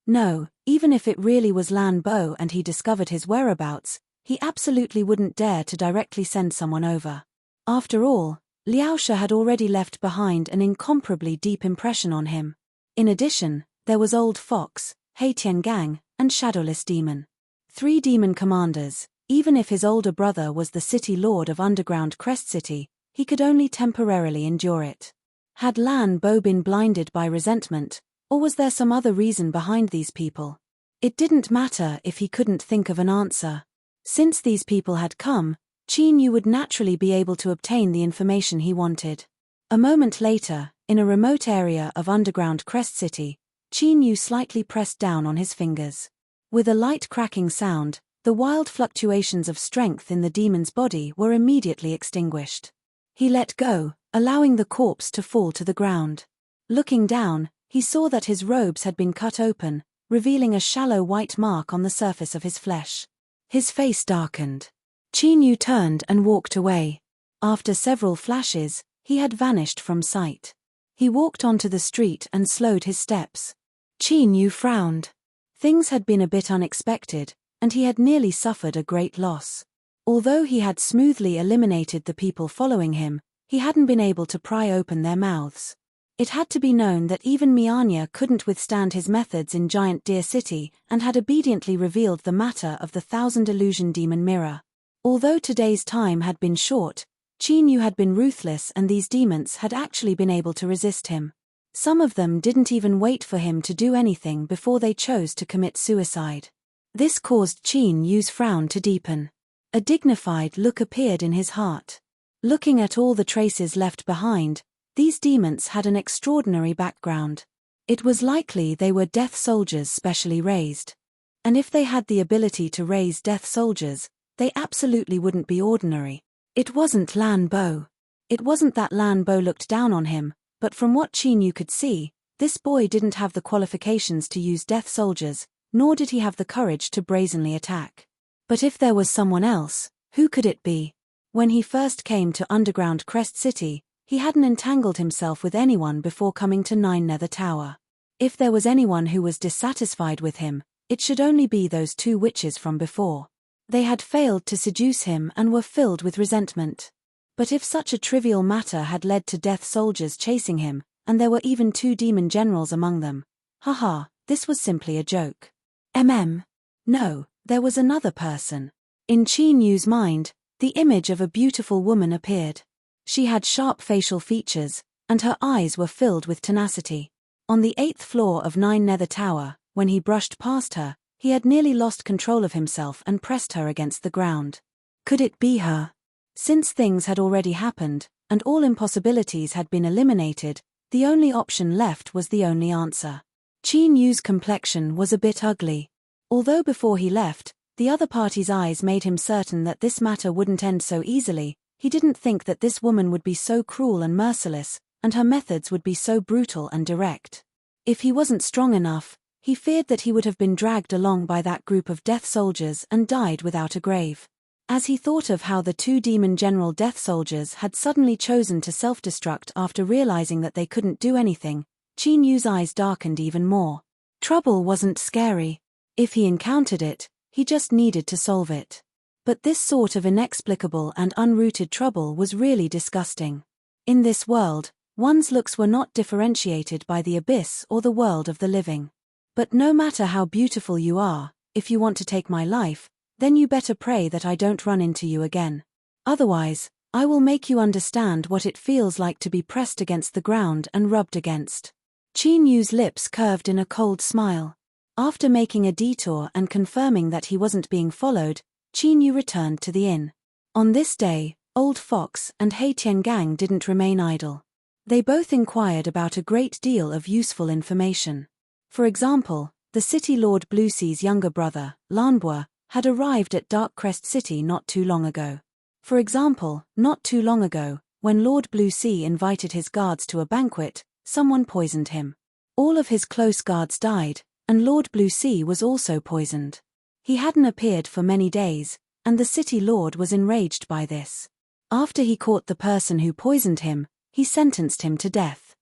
No, even if it really was Lan Bo and he discovered his whereabouts, he absolutely wouldn't dare to directly send someone over. After all, Liaosha had already left behind an incomparably deep impression on him. In addition, there was Old Fox, Hei Tiangang, and Shadowless Demon. 3 demon commanders. Even if his older brother was the city lord of underground Crest City, he could only temporarily endure it. Had Lan Bo been blinded by resentment, or was there some other reason behind these people? It didn't matter if he couldn't think of an answer. Since these people had come, Qin Yu would naturally be able to obtain the information he wanted. A moment later, in a remote area of underground Crest City, Qin Yu slightly pressed down on his fingers. With a light cracking sound, the wild fluctuations of strength in the demon's body were immediately extinguished. He let go, allowing the corpse to fall to the ground. Looking down, he saw that his robes had been cut open, revealing a shallow white mark on the surface of his flesh. His face darkened. Qin Yu turned and walked away. After several flashes, he had vanished from sight. He walked onto the street and slowed his steps. Qin Yu frowned. Things had been a bit unexpected, and he had nearly suffered a great loss. Although he had smoothly eliminated the people following him, he hadn't been able to pry open their mouths. It had to be known that even Mianya couldn't withstand his methods in Giant Deer City, and had obediently revealed the matter of the 1,000 illusion demon mirror. Although today's time had been short, Qin Yu had been ruthless, and these demons had actually been able to resist him. Some of them didn't even wait for him to do anything before they chose to commit suicide. This caused Qin Yu's frown to deepen. A dignified look appeared in his heart. Looking at all the traces left behind, these demons had an extraordinary background. It was likely they were death soldiers specially raised. And if they had the ability to raise death soldiers, they absolutely wouldn't be ordinary. It wasn't Lan Bo. It wasn't that Lan Bo looked down on him, but from what Qin Yu could see, this boy didn't have the qualifications to use death soldiers, nor did he have the courage to brazenly attack. But if there was someone else, who could it be? When he first came to underground Crest City, he hadn't entangled himself with anyone before coming to 9 Nether Tower. If there was anyone who was dissatisfied with him, it should only be those 2 witches from before. They had failed to seduce him and were filled with resentment. But if such a trivial matter had led to death soldiers chasing him, and there were even 2 demon generals among them, this was simply a joke. No, there was another person. In Qin Yu's mind, the image of a beautiful woman appeared. She had sharp facial features, and her eyes were filled with tenacity. On the 8th floor of 9 Nether Tower, when he brushed past her, he had nearly lost control of himself and pressed her against the ground. Could it be her? Since things had already happened, and all impossibilities had been eliminated, the only option left was the only answer. Qin Yu's complexion was a bit ugly. Although before he left, the other party's eyes made him certain that this matter wouldn't end so easily, He didn't think that this woman would be so cruel and merciless, and her methods would be so brutal and direct. If he wasn't strong enough, he feared that he would have been dragged along by that group of death soldiers and died without a grave. As he thought of how the two demon general death soldiers had suddenly chosen to self-destruct after realizing that they couldn't do anything, Qin Yu's eyes darkened even more. Trouble wasn't scary. If he encountered it, he just needed to solve it. But this sort of inexplicable and unrooted trouble was really disgusting. In this world, one's looks were not differentiated by the abyss or the world of the living. But no matter how beautiful you are, if you want to take my life, then you better pray that I don't run into you again. Otherwise, I will make you understand what it feels like to be pressed against the ground and rubbed against. Qin Yu's lips curved in a cold smile. After making a detour and confirming that he wasn't being followed, Qin Yu returned to the inn. On this day, Old Fox and He Tiangang didn't remain idle. They both inquired about a great deal of useful information. For example, the city Lord Bluesea's younger brother, Lanbua, had arrived at Dark Crest City not too long ago. For example, not too long ago, when Lord Bluesea invited his guards to a banquet, someone poisoned him. All of his close guards died, and Lord Bluesea was also poisoned. He hadn't appeared for many days, and the city lord was enraged by this. After he caught the person who poisoned him, he sentenced him to death.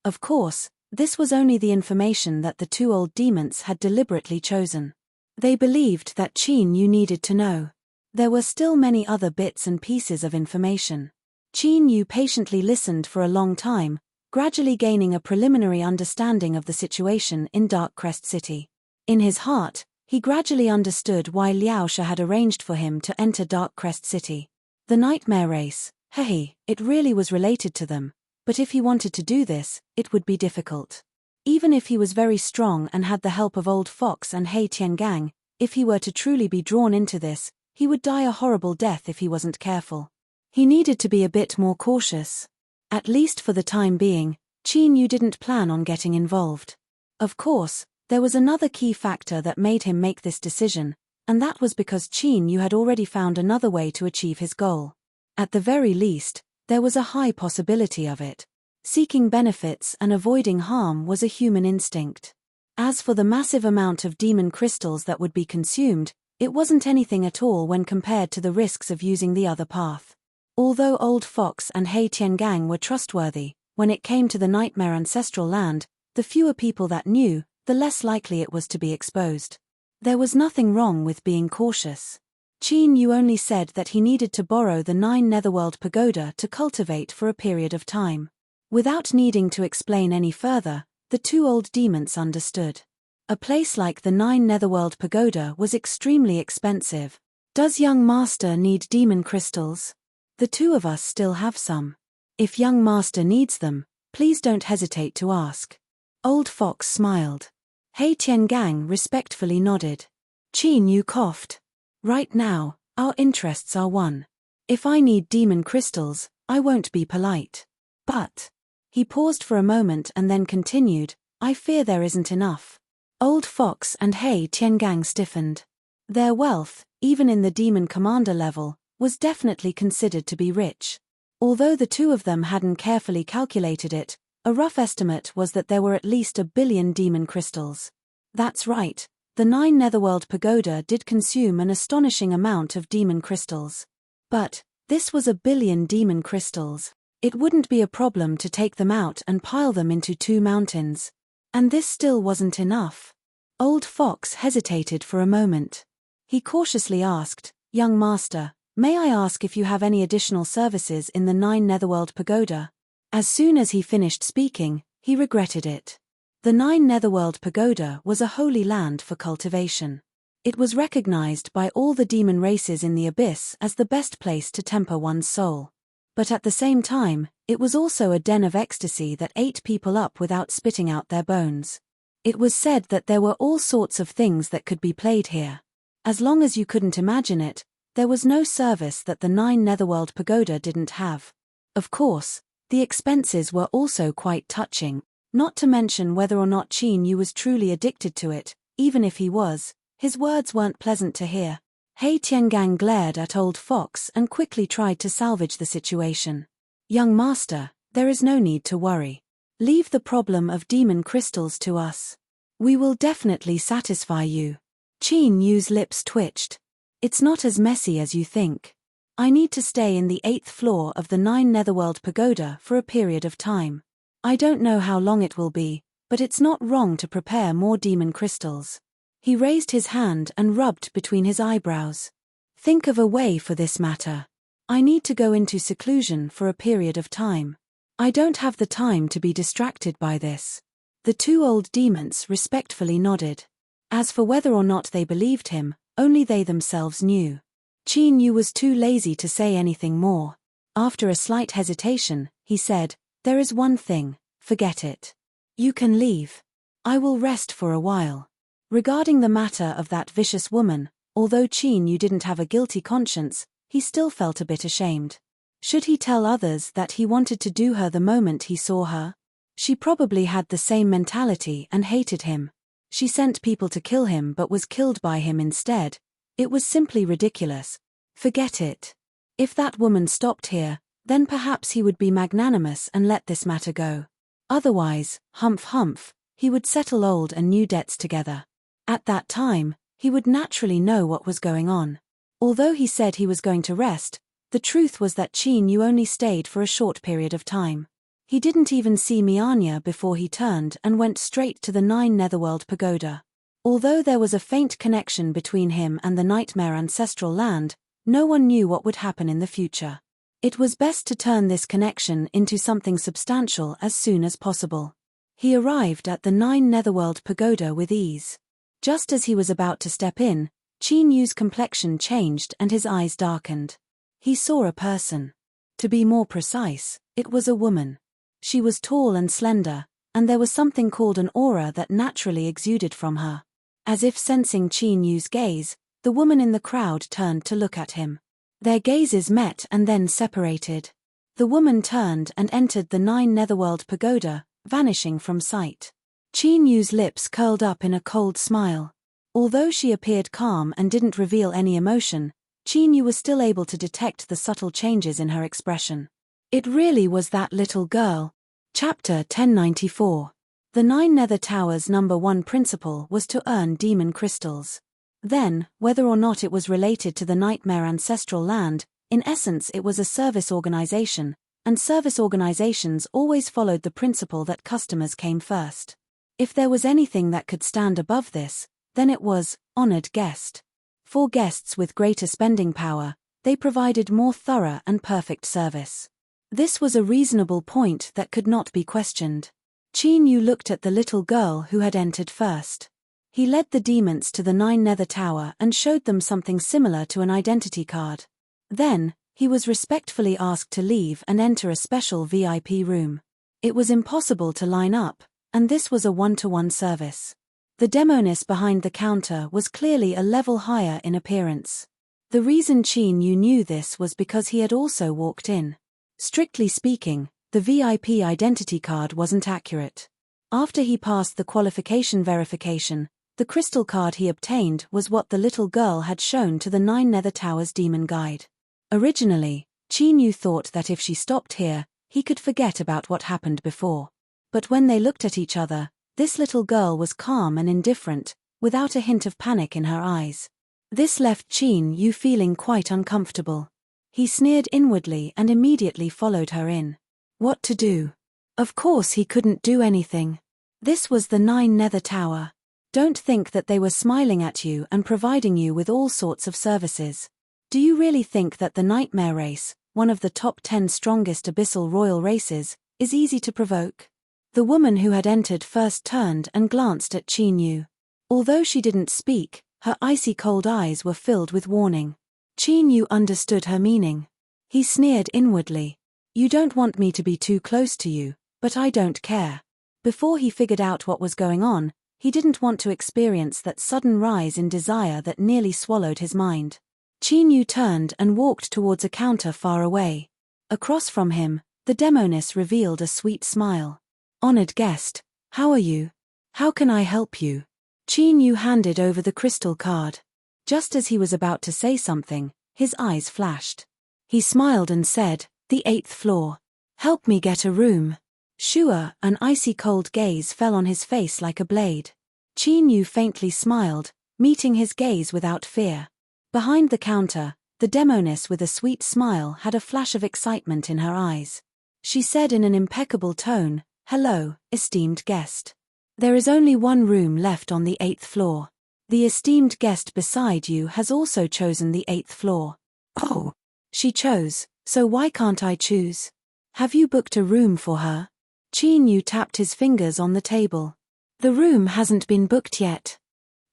Of course, this was only the information that the two old demons had deliberately chosen. They believed that Qin Yu needed to know. There were still many other bits and pieces of information. Qin Yu patiently listened for a long time, gradually gaining a preliminary understanding of the situation in Dark Crest City. In his heart, he gradually understood why Liaosha had arranged for him to enter Dark Crest City. The nightmare race, it really was related to them, but if he wanted to do this, it would be difficult. Even if he was very strong and had the help of Old Fox and He Tiangang, if he were to truly be drawn into this, he would die a horrible death if he wasn't careful. He needed to be a bit more cautious. At least for the time being, Qin Yu didn't plan on getting involved. Of course, there was another key factor that made him make this decision, and that was because Qin Yu had already found another way to achieve his goal. At the very least, there was a high possibility of it. Seeking benefits and avoiding harm was a human instinct. As for the massive amount of demon crystals that would be consumed, it wasn't anything at all when compared to the risks of using the other path. Although Old Fox and He Tiangang were trustworthy, when it came to the nightmare ancestral land, the fewer people that knew, the less likely it was to be exposed. There was nothing wrong with being cautious. Qin Yu only said that he needed to borrow the 9 Netherworld Pagoda to cultivate for a period of time. Without needing to explain any further, the two old demons understood. A place like the 9 Netherworld Pagoda was extremely expensive. Does young master need demon crystals? The two of us still have some. If young master needs them, please don't hesitate to ask. Old Fox smiled. He Tiangang respectfully nodded. Qin Yu coughed. Right now, our interests are one. If I need demon crystals, I won't be polite. But... He paused for a moment and then continued, I fear there isn't enough. Old Fox and He Tiangang stiffened. Their wealth, even in the demon commander level, was definitely considered to be rich. Although the two of them hadn't carefully calculated it, a rough estimate was that there were at least 1 billion demon crystals. That's right, the 9 Netherworld Pagoda did consume an astonishing amount of demon crystals. But, this was 1 billion demon crystals. It wouldn't be a problem to take them out and pile them into 2 mountains. And this still wasn't enough. Old Fox hesitated for a moment. He cautiously asked, Young master, may I ask if you have any additional services in the 9 Netherworld Pagoda? As soon as he finished speaking, he regretted it. The 9 Netherworld Pagoda was a holy land for cultivation. It was recognized by all the demon races in the abyss as the best place to temper one's soul. But at the same time, it was also a den of ecstasy that ate people up without spitting out their bones. It was said that there were all sorts of things that could be played here. As long as you couldn't imagine it, there was no service that the 9 Netherworld Pagoda didn't have. Of course, the expenses were also quite touching, not to mention whether or not Qin Yu was truly addicted to it. Even if he was, his words weren't pleasant to hear. Hei Tiangang glared at Old Fox and quickly tried to salvage the situation. Young master, there is no need to worry. Leave the problem of demon crystals to us. We will definitely satisfy you. Qin Yu's lips twitched. It's not as messy as you think. I need to stay in the 8th floor of the 9 Netherworld Pagoda for a period of time. I don't know how long it will be, but it's not wrong to prepare more demon crystals. He raised his hand and rubbed between his eyebrows. Think of a way for this matter. I need to go into seclusion for a period of time. I don't have the time to be distracted by this. The 2 old demons respectfully nodded. As for whether or not they believed him, only they themselves knew. Qin Yu was too lazy to say anything more. After a slight hesitation, he said, "There is one thing, forget it. You can leave. I will rest for a while." Regarding the matter of that vicious woman, although Qin Yu didn't have a guilty conscience, he still felt a bit ashamed. Should he tell others that he wanted to do her the moment he saw her? She probably had the same mentality and hated him. She sent people to kill him but was killed by him instead. It was simply ridiculous. Forget it. If that woman stopped here, then perhaps he would be magnanimous and let this matter go. Otherwise, humph, he would settle old and new debts together. At that time, he would naturally know what was going on. Although he said he was going to rest, the truth was that Qin Yu only stayed for a short period of time. He didn't even see Mianya before he turned and went straight to the 9 Netherworld Pagoda. Although there was a faint connection between him and the Nightmare Ancestral Land, no one knew what would happen in the future. It was best to turn this connection into something substantial as soon as possible. He arrived at the 9 Netherworld Pagoda with ease. Just as he was about to step in, Qin Yu's complexion changed and his eyes darkened. He saw a person. To be more precise, it was a woman. She was tall and slender, and there was something called an aura that naturally exuded from her. As if sensing Qin Yu's gaze, the woman in the crowd turned to look at him. Their gazes met and then separated. The woman turned and entered the 9 Netherworld Pagoda, vanishing from sight. Qin Yu's lips curled up in a cold smile. Although she appeared calm and didn't reveal any emotion, Qin Yu was still able to detect the subtle changes in her expression. It really was that little girl. Chapter 1094. The 9 Nether Towers' #1 principle was to earn demon crystals. Then, whether or not it was related to the Nightmare Ancestral Land, in essence it was a service organization, and service organizations always followed the principle that customers came first. If there was anything that could stand above this, then it was, honored guest. For guests with greater spending power, they provided more thorough and perfect service. This was a reasonable point that could not be questioned. Qin Yu looked at the little girl who had entered first. He led the demons to the 9 Nether Tower and showed them something similar to an identity card. Then, he was respectfully asked to leave and enter a special VIP room. It was impossible to line up, and this was a one-to-one service. The demoness behind the counter was clearly a level higher in appearance. The reason Qin Yu knew this was because he had also walked in. Strictly speaking, the VIP identity card wasn't accurate. After he passed the qualification verification, the crystal card he obtained was what the little girl had shown to the 9 Nether Towers demon guide. Originally, Qin Yu thought that if she stopped here, he could forget about what happened before. But when they looked at each other, this little girl was calm and indifferent, without a hint of panic in her eyes. This left Qin Yu feeling quite uncomfortable. He sneered inwardly and immediately followed her in. What to do? Of course he couldn't do anything. This was the 9 Nether Tower. Don't think that they were smiling at you and providing you with all sorts of services. Do you really think that the Nightmare race, one of the top 10 strongest abyssal royal races, is easy to provoke? The woman who had entered first turned and glanced at Qin Yu. Although she didn't speak, her icy cold eyes were filled with warning. Qin Yu understood her meaning. He sneered inwardly. You don't want me to be too close to you, but I don't care. Before he figured out what was going on, he didn't want to experience that sudden rise in desire that nearly swallowed his mind. Qin Yu turned and walked towards a counter far away. Across from him, the demoness revealed a sweet smile. Honored guest, how are you? How can I help you? Qin Yu handed over the crystal card. Just as he was about to say something, his eyes flashed. He smiled and said, "The 8th floor. Help me get a room." Sure, an icy cold gaze fell on his face like a blade. Qin Yu faintly smiled, meeting his gaze without fear. Behind the counter, the demoness with a sweet smile had a flash of excitement in her eyes. She said in an impeccable tone, "Hello, esteemed guest. There is only one room left on the 8th floor. The esteemed guest beside you has also chosen the 8th floor." "Oh, she chose, so why can't I choose? Have you booked a room for her?" Qin Yu tapped his fingers on the table. "The room hasn't been booked yet.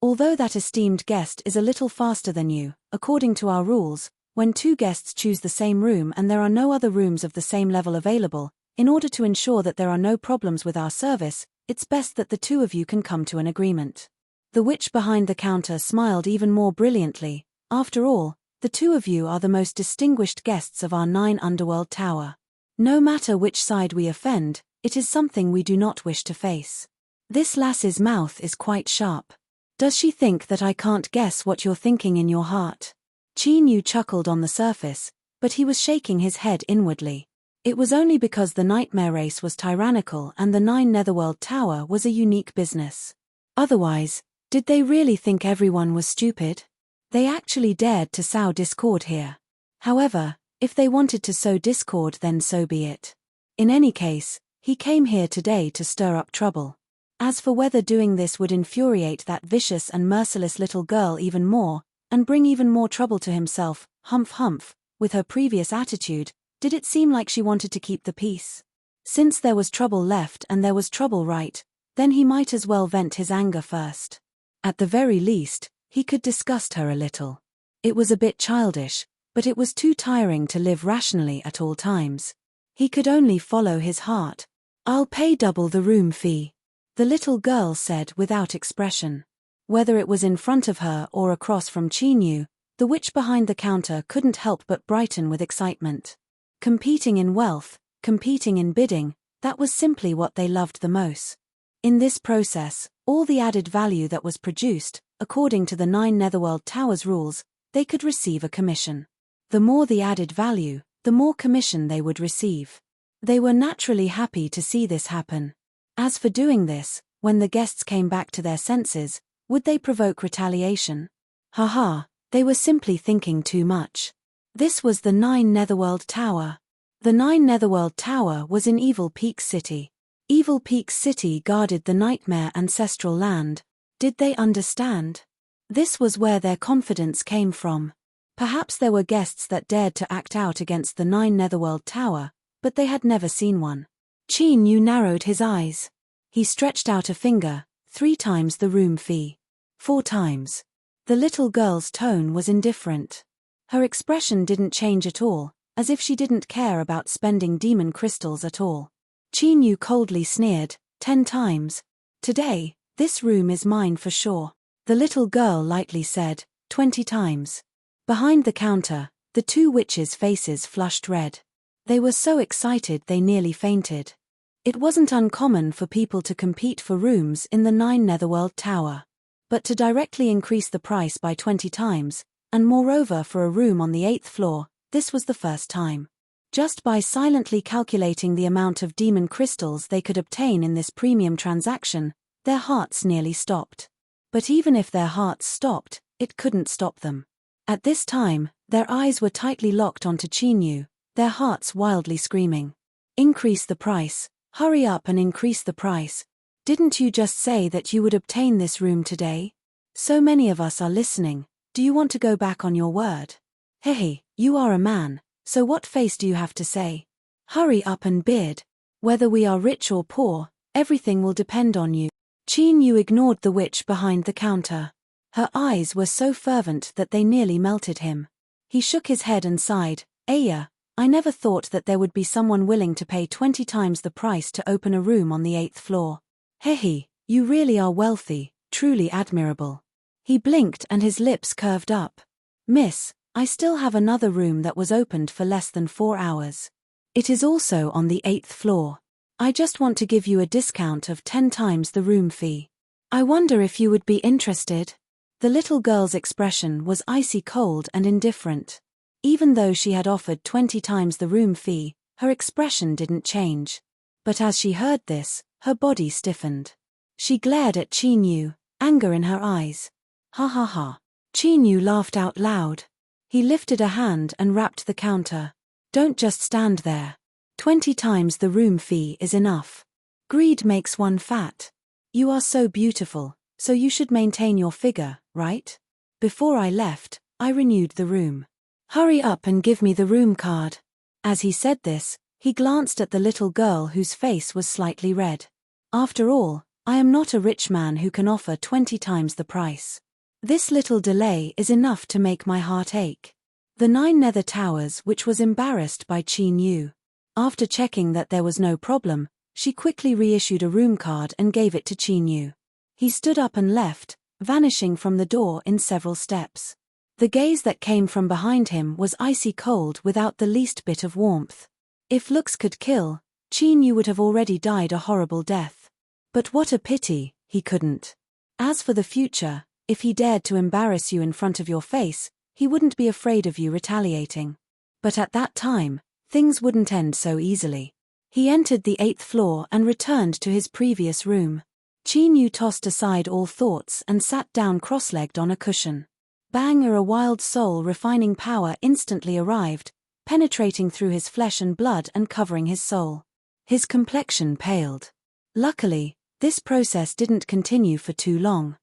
Although that esteemed guest is a little faster than you, according to our rules, when two guests choose the same room and there are no other rooms of the same level available, in order to ensure that there are no problems with our service, it's best that the two of you can come to an agreement." The witch behind the counter smiled even more brilliantly. "After all, the two of you are the most distinguished guests of our 9 underworld tower. No matter which side we offend, it is something we do not wish to face. This lass's mouth is quite sharp. Does she think that I can't guess what you're thinking in your heart?" Qin Yu chuckled on the surface, but he was shaking his head inwardly. It was only because the nightmare race was tyrannical and the 9 netherworld tower was a unique business. Otherwise, did they really think everyone was stupid? They actually dared to sow discord here. However, if they wanted to sow discord, then so be it. In any case, he came here today to stir up trouble. As for whether doing this would infuriate that vicious and merciless little girl even more, and bring even more trouble to himself, humph, with her previous attitude, did it seem like she wanted to keep the peace? Since there was trouble left and there was trouble right, then he might as well vent his anger first. At the very least, he could disgust her a little. It was a bit childish, but it was too tiring to live rationally at all times. He could only follow his heart. "I'll pay double the room fee," the little girl said without expression. Whether it was in front of her or across from Qin Yu, the witch behind the counter couldn't help but brighten with excitement. Competing in wealth, competing in bidding, that was simply what they loved the most. In this process, all the added value that was produced, according to the 9 netherworld towers rules, they could receive a commission. The more the added value, the more commission they would receive. They were naturally happy to see this happen. As for doing this, when the guests came back to their senses, would they provoke retaliation? Haha, they were simply thinking too much. This was the 9 netherworld tower. The 9 netherworld tower was in Evil Peak City. Evil Peak City guarded the nightmare ancestral land. Did they understand? This was where their confidence came from. Perhaps there were guests that dared to act out against the 9 netherworld tower, but they had never seen one. Qin Yu narrowed his eyes. He stretched out a finger, 3 times the room fee. 4 times. The little girl's tone was indifferent. Her expression didn't change at all, as if she didn't care about spending demon crystals at all. Qin Yu coldly sneered, 10 times. "Today, this room is mine for sure." The little girl lightly said, 20 times. Behind the counter, the two witches' faces flushed red. They were so excited they nearly fainted. It wasn't uncommon for people to compete for rooms in the 9 netherworld tower. But to directly increase the price by 20 times, and moreover for a room on the 8th floor, this was the first time. Just by silently calculating the amount of demon crystals they could obtain in this premium transaction, their hearts nearly stopped. But even if their hearts stopped, it couldn't stop them. At this time, their eyes were tightly locked onto Qin Yu, their hearts wildly screaming. "Increase the price, hurry up and increase the price. Didn't you just say that you would obtain this room today? So many of us are listening, do you want to go back on your word? Hey, you are a man, so what face do you have to say? Hurry up and bid. Whether we are rich or poor, everything will depend on you." Qin Yu ignored the witch behind the counter. Her eyes were so fervent that they nearly melted him. He shook his head and sighed, "Aya, I never thought that there would be someone willing to pay 20 times the price to open a room on the 8th floor. Hehe, you really are wealthy, truly admirable." He blinked and his lips curved up. "Miss, I still have another room that was opened for less than 4 hours. It is also on the 8th floor. I just want to give you a discount of 10 times the room fee. I wonder if you would be interested." The little girl's expression was icy cold and indifferent. Even though she had offered 20 times the room fee, her expression didn't change. But as she heard this, her body stiffened. She glared at Qin Yu, anger in her eyes. Ha ha ha. Qin Yu laughed out loud. He lifted a hand and rapped the counter. Don't just stand there. 20 times the room fee is enough. Greed makes one fat. You are so beautiful, so you should maintain your figure, right? Before I left, I renewed the room. Hurry up and give me the room card. As he said this, he glanced at the little girl whose face was slightly red. After all, I am not a rich man who can offer 20 times the price. This little delay is enough to make my heart ache. The 9 nether towers, which was embarrassed by Qin Yu. After checking that there was no problem, she quickly reissued a room card and gave it to Qin Yu. He stood up and left, vanishing from the door in several steps. The gaze that came from behind him was icy cold without the least bit of warmth. If looks could kill, Qin Yu would have already died a horrible death. But what a pity, he couldn't. As for the future, if he dared to embarrass you in front of your face, he wouldn't be afraid of you retaliating. But at that time, things wouldn't end so easily. He entered the 8th floor and returned to his previous room. Qin Yu tossed aside all thoughts and sat down cross-legged on a cushion. Bang! A wild soul refining power instantly arrived, penetrating through his flesh and blood and covering his soul. His complexion paled. Luckily, this process didn't continue for too long.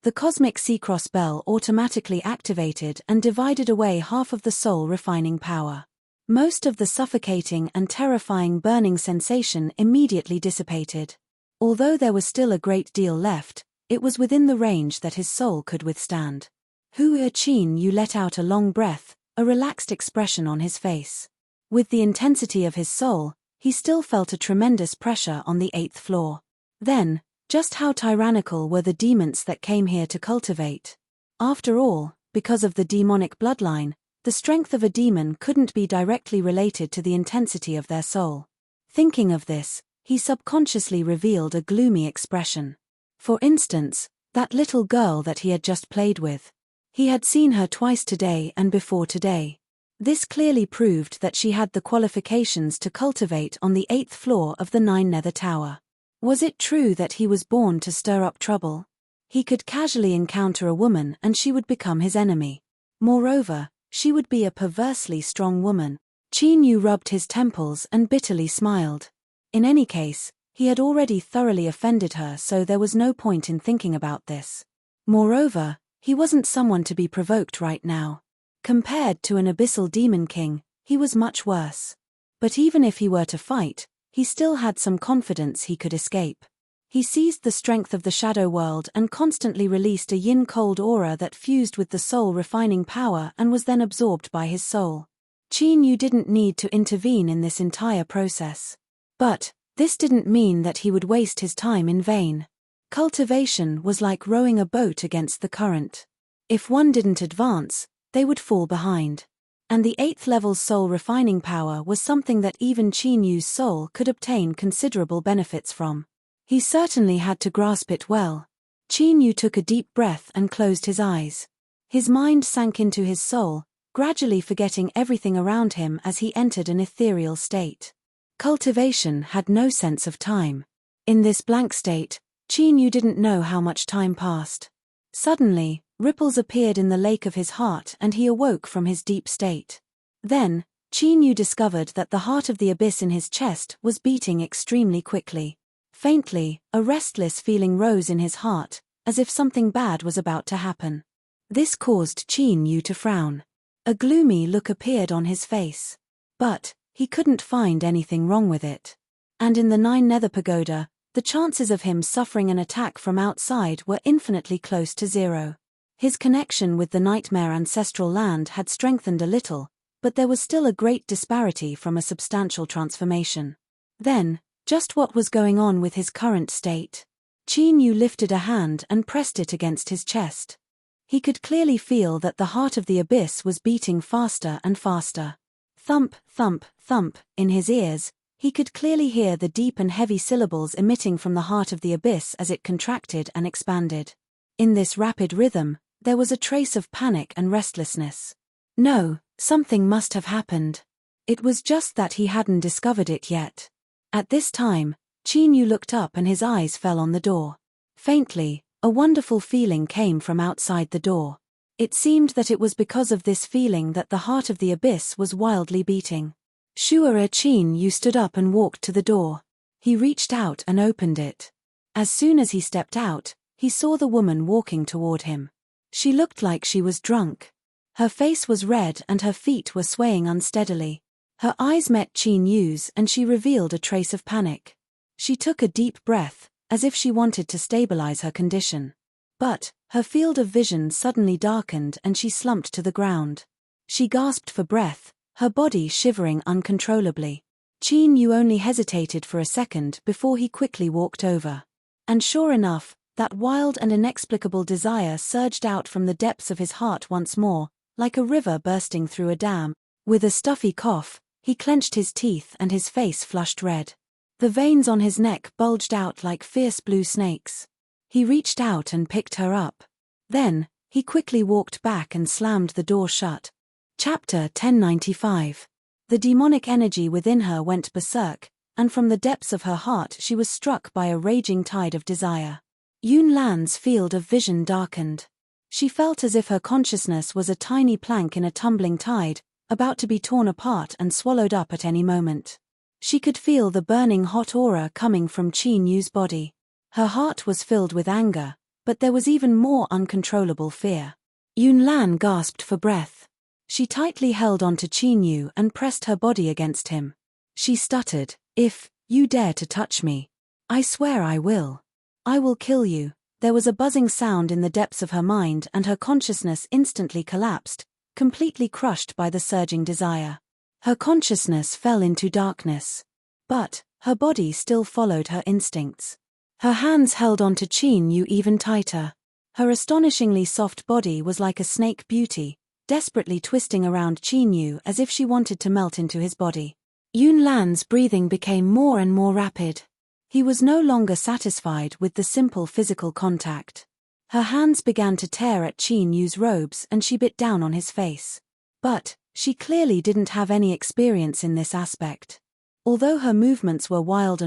The cosmic Sea-Cross bell automatically activated and divided away half of the soul refining power. Most of the suffocating and terrifying burning sensation immediately dissipated. Although there was still a great deal left, it was within the range that his soul could withstand. Qin Yu let out a long breath, a relaxed expression on his face. With the intensity of his soul, he still felt a tremendous pressure on the 8th floor. Then, just how tyrannical were the demons that came here to cultivate? After all, because of the demonic bloodline, the strength of a demon couldn't be directly related to the intensity of their soul. Thinking of this, he subconsciously revealed a gloomy expression. For instance, that little girl that he had just played with. He had seen her twice today and before today. This clearly proved that she had the qualifications to cultivate on the 8th floor of the 9 nether tower. Was it true that he was born to stir up trouble? He could casually encounter a woman and she would become his enemy. Moreover, she would be a perversely strong woman. Qin Yu rubbed his temples and bitterly smiled. In any case, he had already thoroughly offended her, so there was no point in thinking about this. Moreover, he wasn't someone to be provoked right now. Compared to an abyssal demon king, he was much worse. But even if he were to fight, he still had some confidence he could escape. He seized the strength of the shadow world and constantly released a yin-cold aura that fused with the soul refining power and was then absorbed by his soul. Qin Yu didn't need to intervene in this entire process. But this didn't mean that he would waste his time in vain. Cultivation was like rowing a boat against the current. If one didn't advance, they would fall behind. And the 8th level's soul refining power was something that even Qin Yu's soul could obtain considerable benefits from. He certainly had to grasp it well. Qin Yu took a deep breath and closed his eyes. His mind sank into his soul, gradually forgetting everything around him as he entered an ethereal state. Cultivation had no sense of time. In this blank state, Qin Yu didn't know how much time passed. Suddenly, ripples appeared in the lake of his heart and he awoke from his deep state. Then, Qin Yu discovered that the heart of the abyss in his chest was beating extremely quickly. Faintly, a restless feeling rose in his heart, as if something bad was about to happen. This caused Qin Yu to frown. A gloomy look appeared on his face. But he couldn't find anything wrong with it. And in the 9 nether pagoda, the chances of him suffering an attack from outside were infinitely close to 0. His connection with the nightmare ancestral land had strengthened a little, but there was still a great disparity from a substantial transformation. Then, just what was going on with his current state? Qin Yu lifted a hand and pressed it against his chest. He could clearly feel that the heart of the abyss was beating faster and faster. Thump, thump, thump, in his ears, he could clearly hear the deep and heavy syllables emitting from the heart of the abyss as it contracted and expanded. In this rapid rhythm, there was a trace of panic and restlessness. No, something must have happened. It was just that he hadn't discovered it yet. At this time, Qin Yu looked up and his eyes fell on the door. Faintly, a wonderful feeling came from outside the door. It seemed that it was because of this feeling that the heart of the abyss was wildly beating. Sure, Qin Yu stood up and walked to the door. He reached out and opened it. As soon as he stepped out, he saw the woman walking toward him. She looked like she was drunk. Her face was red and her feet were swaying unsteadily. Her eyes met Qin Yu's and she revealed a trace of panic. She took a deep breath, as if she wanted to stabilize her condition. But her field of vision suddenly darkened and she slumped to the ground. She gasped for breath, her body shivering uncontrollably. Qin Yu only hesitated for a second before he quickly walked over. And sure enough, that wild and inexplicable desire surged out from the depths of his heart once more, like a river bursting through a dam. With a stuffy cough, he clenched his teeth and his face flushed red. The veins on his neck bulged out like fierce blue snakes. He reached out and picked her up. Then, he quickly walked back and slammed the door shut. Chapter 1095. The demonic energy within her went berserk, and from the depths of her heart she was struck by a raging tide of desire. Yun Lan's field of vision darkened. She felt as if her consciousness was a tiny plank in a tumbling tide, about to be torn apart and swallowed up at any moment. She could feel the burning hot aura coming from Qin Yu's body. Her heart was filled with anger, but there was even more uncontrollable fear. Yun Lan gasped for breath. She tightly held onto Qin Yu and pressed her body against him. She stuttered, "If you dare to touch me, I swear I will. I will kill you." There was a buzzing sound in the depths of her mind and her consciousness instantly collapsed, completely crushed by the surging desire. Her consciousness fell into darkness. But her body still followed her instincts. Her hands held onto Qin Yu even tighter. Her astonishingly soft body was like a snake beauty, desperately twisting around Qin Yu as if she wanted to melt into his body. Yun Lan's breathing became more and more rapid. He was no longer satisfied with the simple physical contact. Her hands began to tear at Qin Yu's robes and she bit down on his face. But she clearly didn't have any experience in this aspect. Although her movements were wild,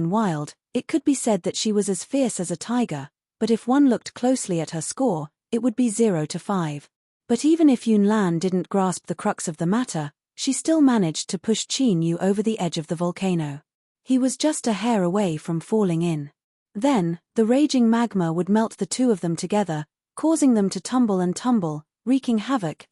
it could be said that she was as fierce as a tiger, but if one looked closely at her score, it would be 0 to 5. But even if Yun Lan didn't grasp the crux of the matter, she still managed to push Qin Yu over the edge of the volcano. He was just a hair away from falling in. Then, the raging magma would melt the two of them together, causing them to tumble, wreaking havoc.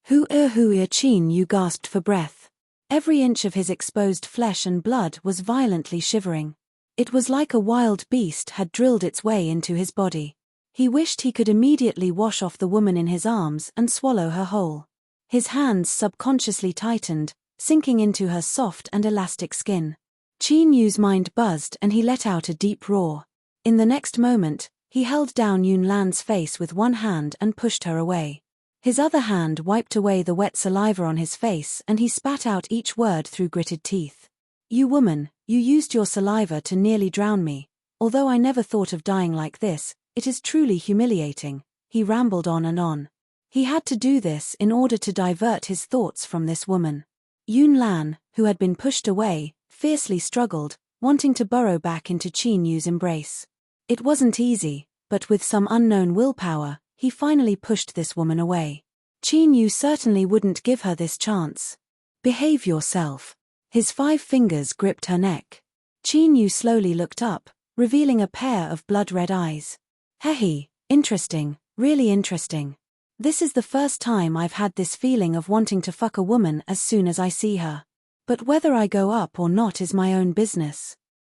Qin Yu gasped for breath. Every inch of his exposed flesh and blood was violently shivering. It was like a wild beast had drilled its way into his body. He wished he could immediately wash off the woman in his arms and swallow her whole. His hands subconsciously tightened, sinking into her soft and elastic skin. Qin Yu's mind buzzed and he let out a deep roar. In the next moment, he held down Yun Lan's face with one hand and pushed her away. His other hand wiped away the wet saliva on his face and he spat out each word through gritted teeth. "You woman, you used your saliva to nearly drown me. Although I never thought of dying like this, it is truly humiliating," he rambled on and on. He had to do this in order to divert his thoughts from this woman. Yun Lan, who had been pushed away, fiercely struggled, wanting to burrow back into Qin Yu's embrace. It wasn't easy, but with some unknown willpower, he finally pushed this woman away. Qin Yu certainly wouldn't give her this chance. "Behave yourself." His 5 fingers gripped her neck. Qin Yu slowly looked up, revealing a pair of blood-red eyes. "Hehe, interesting, really interesting. This is the first time I've had this feeling of wanting to fuck a woman as soon as I see her. But whether I go up or not is my own business.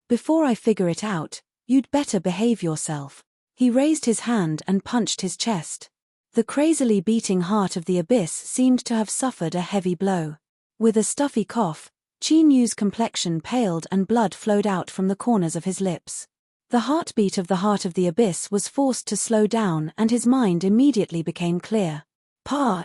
Before I figure it out, you'd better behave yourself." He raised his hand and punched his chest. The crazily beating heart of the abyss seemed to have suffered a heavy blow. With a stuffy cough, Qin Yu's complexion paled and blood flowed out from the corners of his lips. The heartbeat of the heart of the abyss was forced to slow down and his mind immediately became clear.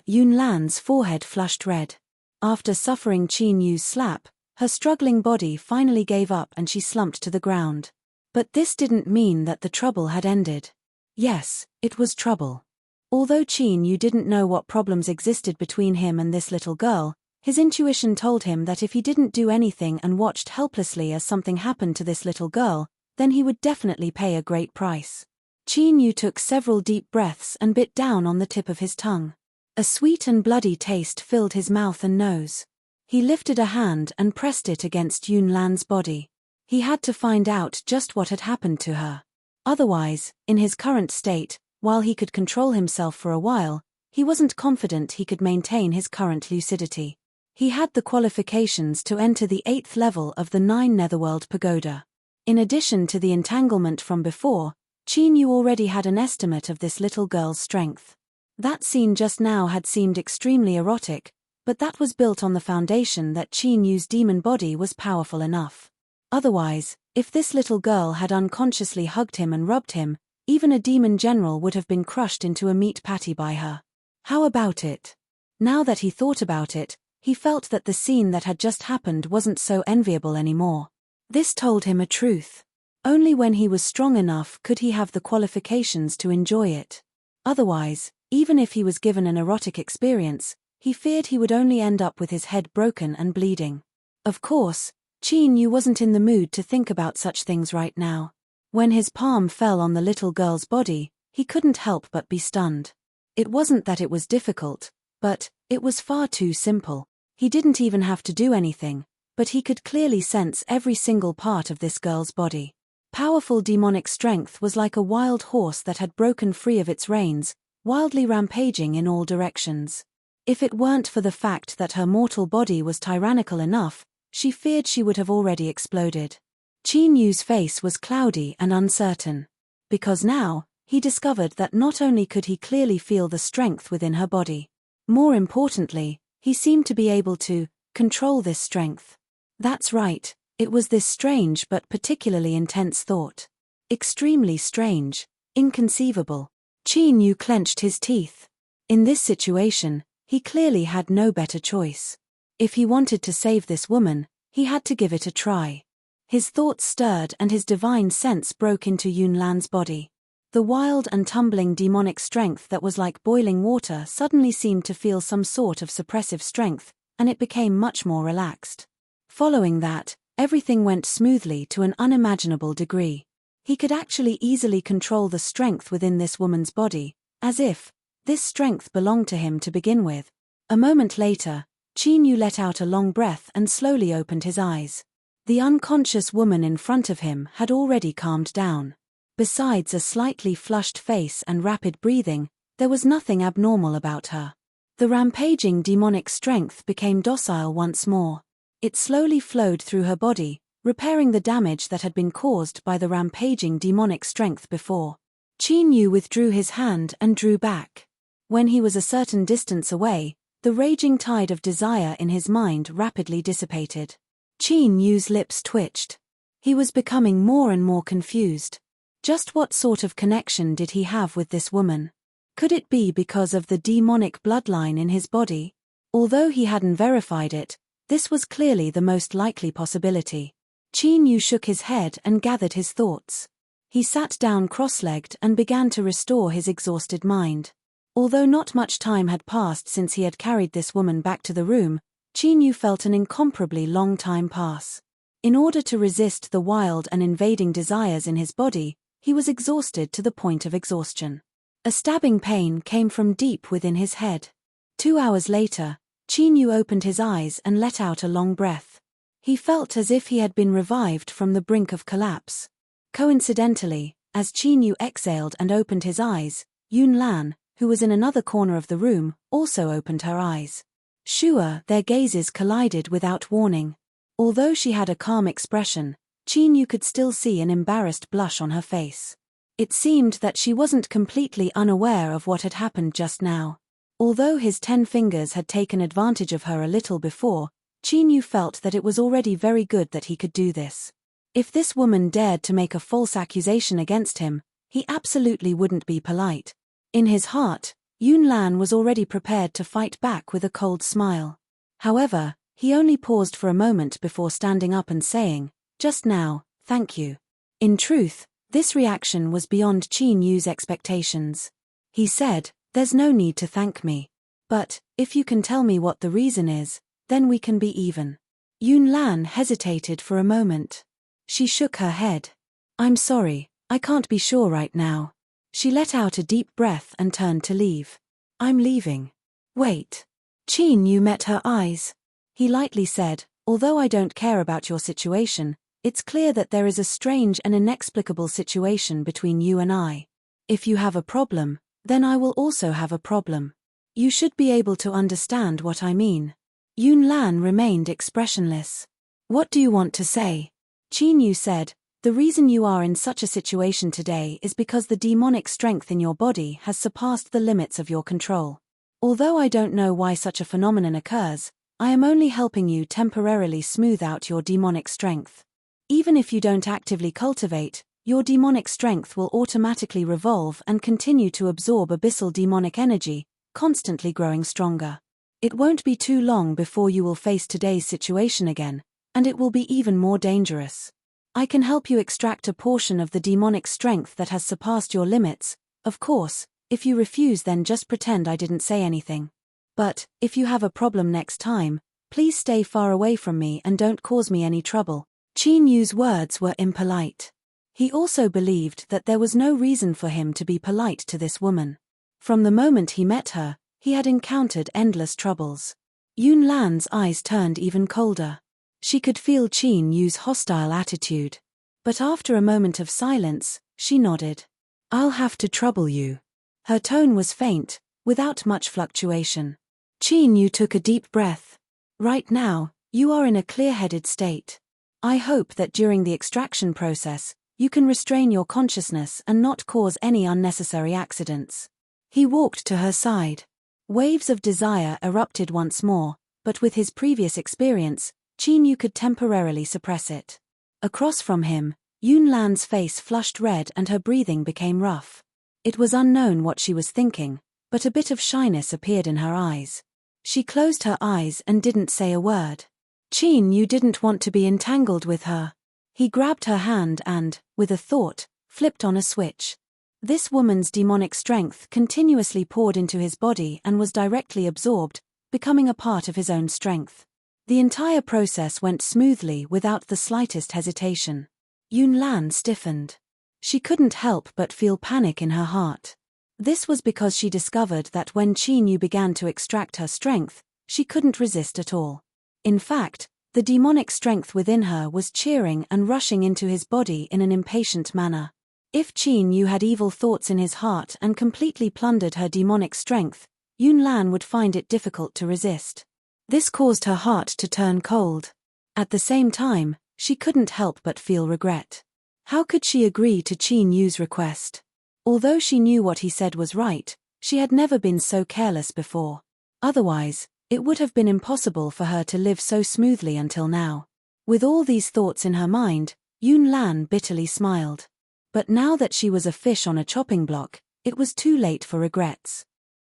Yun Lan's forehead flushed red. After suffering Qin Yu's slap, her struggling body finally gave up and she slumped to the ground. But this didn't mean that the trouble had ended. Yes, it was trouble. Although Qin Yu didn't know what problems existed between him and this little girl, his intuition told him that if he didn't do anything and watched helplessly as something happened to this little girl, then he would definitely pay a great price. Qin Yu took several deep breaths and bit down on the tip of his tongue. A sweet and bloody taste filled his mouth and nose. He lifted a hand and pressed it against Yun Lan's body. He had to find out just what had happened to her. Otherwise, in his current state, while he could control himself for a while, he wasn't confident he could maintain his current lucidity. He had the qualifications to enter the 8th level of the 9 Netherworld Pagoda. In addition to the entanglement from before, Qin Yu already had an estimate of this little girl's strength. That scene just now had seemed extremely erotic, but that was built on the foundation that Qin Yu's demon body was powerful enough. Otherwise, if this little girl had unconsciously hugged him and rubbed him, even a demon general would have been crushed into a meat patty by her. How about it? Now that he thought about it, he felt that the scene that had just happened wasn't so enviable anymore. This told him a truth. Only when he was strong enough could he have the qualifications to enjoy it. Otherwise, even if he was given an erotic experience, he feared he would only end up with his head broken and bleeding. Of course, Qin Yu wasn't in the mood to think about such things right now. When his palm fell on the little girl's body, he couldn't help but be stunned. It wasn't that it was difficult, but it was far too simple. He didn't even have to do anything, but he could clearly sense every single part of this girl's body. Powerful demonic strength was like a wild horse that had broken free of its reins, wildly rampaging in all directions. If it weren't for the fact that her mortal body was tyrannical enough, she feared she would have already exploded. Qin Yu's face was cloudy and uncertain. Because now, he discovered that not only could he clearly feel the strength within her body. More importantly, he seemed to be able to control this strength. That's right, it was this strange but particularly intense thought. Extremely strange, inconceivable. Qin Yu clenched his teeth. In this situation, he clearly had no better choice. If he wanted to save this woman, he had to give it a try. His thoughts stirred and his divine sense broke into Yun Lan's body. The wild and tumbling demonic strength that was like boiling water suddenly seemed to feel some sort of suppressive strength, and it became much more relaxed. Following that, everything went smoothly to an unimaginable degree. He could actually easily control the strength within this woman's body, as if this strength belonged to him to begin with. A moment later, Qin Yu let out a long breath and slowly opened his eyes. The unconscious woman in front of him had already calmed down. Besides a slightly flushed face and rapid breathing, there was nothing abnormal about her. The rampaging demonic strength became docile once more. It slowly flowed through her body, repairing the damage that had been caused by the rampaging demonic strength before. Qin Yu withdrew his hand and drew back. When he was a certain distance away, the raging tide of desire in his mind rapidly dissipated. Qin Yu's lips twitched. He was becoming more and more confused. Just what sort of connection did he have with this woman? Could it be because of the demonic bloodline in his body? Although he hadn't verified it, this was clearly the most likely possibility. Qin Yu shook his head and gathered his thoughts. He sat down cross-legged and began to restore his exhausted mind. Although not much time had passed since he had carried this woman back to the room, Qin Yu felt an incomparably long time pass. In order to resist the wild and invading desires in his body, he was exhausted to the point of exhaustion. A stabbing pain came from deep within his head. 2 hours later, Qin Yu opened his eyes and let out a long breath. He felt as if he had been revived from the brink of collapse. Coincidentally, as Qin Yu exhaled and opened his eyes, Yun Lan, who was in another corner of the room, also opened her eyes. Sure, their gazes collided without warning. Although she had a calm expression, Qin Yu could still see an embarrassed blush on her face. It seemed that she wasn't completely unaware of what had happened just now. Although his 10 fingers had taken advantage of her a little before, Qin Yu felt that it was already very good that he could do this. If this woman dared to make a false accusation against him, he absolutely wouldn't be polite. In his heart, Yun Lan was already prepared to fight back with a cold smile. However, he only paused for a moment before standing up and saying, "Just now, thank you." In truth, this reaction was beyond Qin Yu's expectations. He said, There's no need to thank me. But, if you can tell me what the reason is, then we can be even. Yun Lan hesitated for a moment. She shook her head. I'm sorry, I can't be sure right now. She let out a deep breath and turned to leave. I'm leaving. Wait. Qin Yu met her eyes. He lightly said, although I don't care about your situation, it's clear that there is a strange and inexplicable situation between you and I. If you have a problem, then I will also have a problem. You should be able to understand what I mean. Yun Lan remained expressionless. What do you want to say? Qin Yu said, the reason you are in such a situation today is because the demonic strength in your body has surpassed the limits of your control. Although I don't know why such a phenomenon occurs, I am only helping you temporarily smooth out your demonic strength. Even if you don't actively cultivate, your demonic strength will automatically revolve and continue to absorb abyssal demonic energy, constantly growing stronger. It won't be too long before you will face today's situation again, and it will be even more dangerous. I can help you extract a portion of the demonic strength that has surpassed your limits. Of course, if you refuse, then just pretend I didn't say anything. But, if you have a problem next time, please stay far away from me and don't cause me any trouble. Qin Yu's words were impolite. He also believed that there was no reason for him to be polite to this woman. From the moment he met her, he had encountered endless troubles. Yun Lan's eyes turned even colder. She could feel Qin Yu's hostile attitude. But after a moment of silence, she nodded. I'll have to trouble you. Her tone was faint, without much fluctuation. Qin Yu took a deep breath. Right now, you are in a clear-headed state. I hope that during the extraction process, you can restrain your consciousness and not cause any unnecessary accidents. He walked to her side. Waves of desire erupted once more, but with his previous experience, Qin Yu could temporarily suppress it. Across from him, Yun Lan's face flushed red and her breathing became rough. It was unknown what she was thinking, but a bit of shyness appeared in her eyes. She closed her eyes and didn't say a word. Qin Yu didn't want to be entangled with her. He grabbed her hand and, with a thought, flipped on a switch. This woman's demonic strength continuously poured into his body and was directly absorbed, becoming a part of his own strength. The entire process went smoothly without the slightest hesitation. Yun Lan stiffened. She couldn't help but feel panic in her heart. This was because she discovered that when Qin Yu began to extract her strength, she couldn't resist at all. In fact, the demonic strength within her was cheering and rushing into his body in an impatient manner. If Qin Yu had evil thoughts in his heart and completely plundered her demonic strength, Yun Lan would find it difficult to resist. This caused her heart to turn cold. At the same time, she couldn't help but feel regret. How could she agree to Qin Yu's request? Although she knew what he said was right, she had never been so careless before. Otherwise, it would have been impossible for her to live so smoothly until now. With all these thoughts in her mind, Yun Lan bitterly smiled. But now that she was a fish on a chopping block, it was too late for regrets.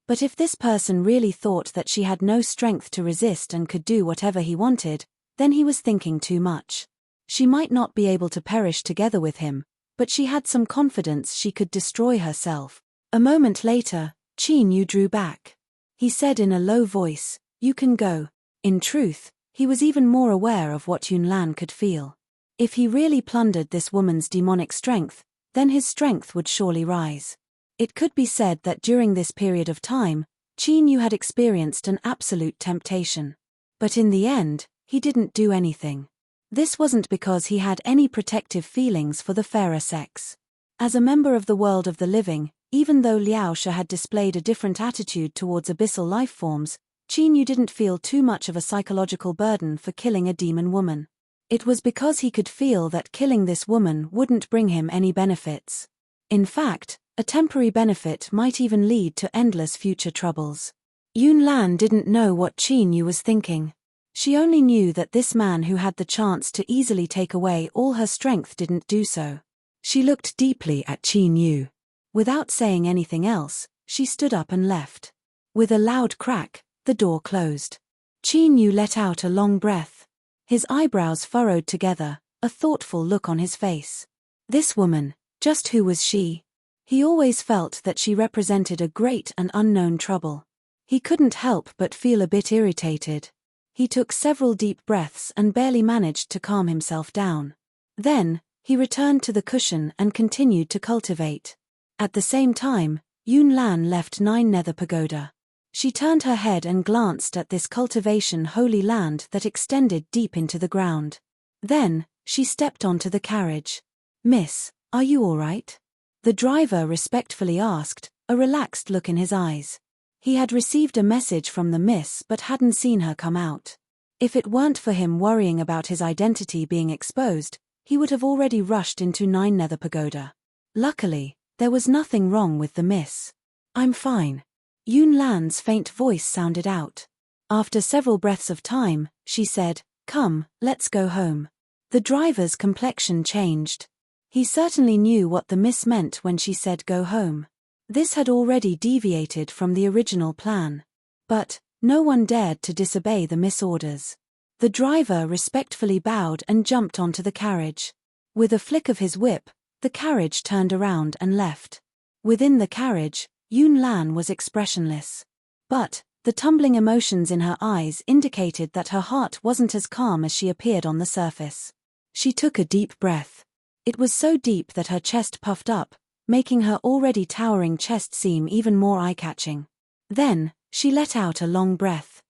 But if this person really thought that she had no strength to resist and could do whatever he wanted, then he was thinking too much. She might not be able to perish together with him, but she had some confidence she could destroy herself. A moment later, Qin Yu drew back. He said in a low voice, "You can go." In truth, he was even more aware of what Yun Lan could feel. If he really plundered this woman's demonic strength, then his strength would surely rise. It could be said that during this period of time, Qin Yu had experienced an absolute temptation. But in the end, he didn't do anything. This wasn't because he had any protective feelings for the fairer sex. As a member of the world of the living, even though Liao She had displayed a different attitude towards abyssal life forms, Qin Yu didn't feel too much of a psychological burden for killing a demon woman. It was because he could feel that killing this woman wouldn't bring him any benefits. In fact, a temporary benefit might even lead to endless future troubles. Yun Lan didn't know what Qin Yu was thinking. She only knew that this man who had the chance to easily take away all her strength didn't do so. She looked deeply at Qin Yu. Without saying anything else, she stood up and left. With a loud crack, the door closed. Qin Yu let out a long breath. His eyebrows furrowed together, a thoughtful look on his face. This woman, just who was she? He always felt that she represented a great and unknown trouble. He couldn't help but feel a bit irritated. He took several deep breaths and barely managed to calm himself down. Then, he returned to the cushion and continued to cultivate. At the same time, Yun Lan left Nine Nether Pagoda. She turned her head and glanced at this cultivation holy land that extended deep into the ground. Then, she stepped onto the carriage. "Miss, are you all right?" The driver respectfully asked, a relaxed look in his eyes. He had received a message from the miss but hadn't seen her come out. If it weren't for him worrying about his identity being exposed, he would have already rushed into Nine Nether Pagoda. Luckily, there was nothing wrong with the miss. "I'm fine." Yun Lan's faint voice sounded out. After several breaths of time, she said, "Come, let's go home." The driver's complexion changed. He certainly knew what the miss meant when she said go home. This had already deviated from the original plan. But, no one dared to disobey the miss orders. The driver respectfully bowed and jumped onto the carriage. With a flick of his whip, the carriage turned around and left. Within the carriage, Yun Lan was expressionless. But, the tumbling emotions in her eyes indicated that her heart wasn't as calm as she appeared on the surface. She took a deep breath. It was so deep that her chest puffed up, making her already towering chest seem even more eye-catching. Then, she let out a long breath.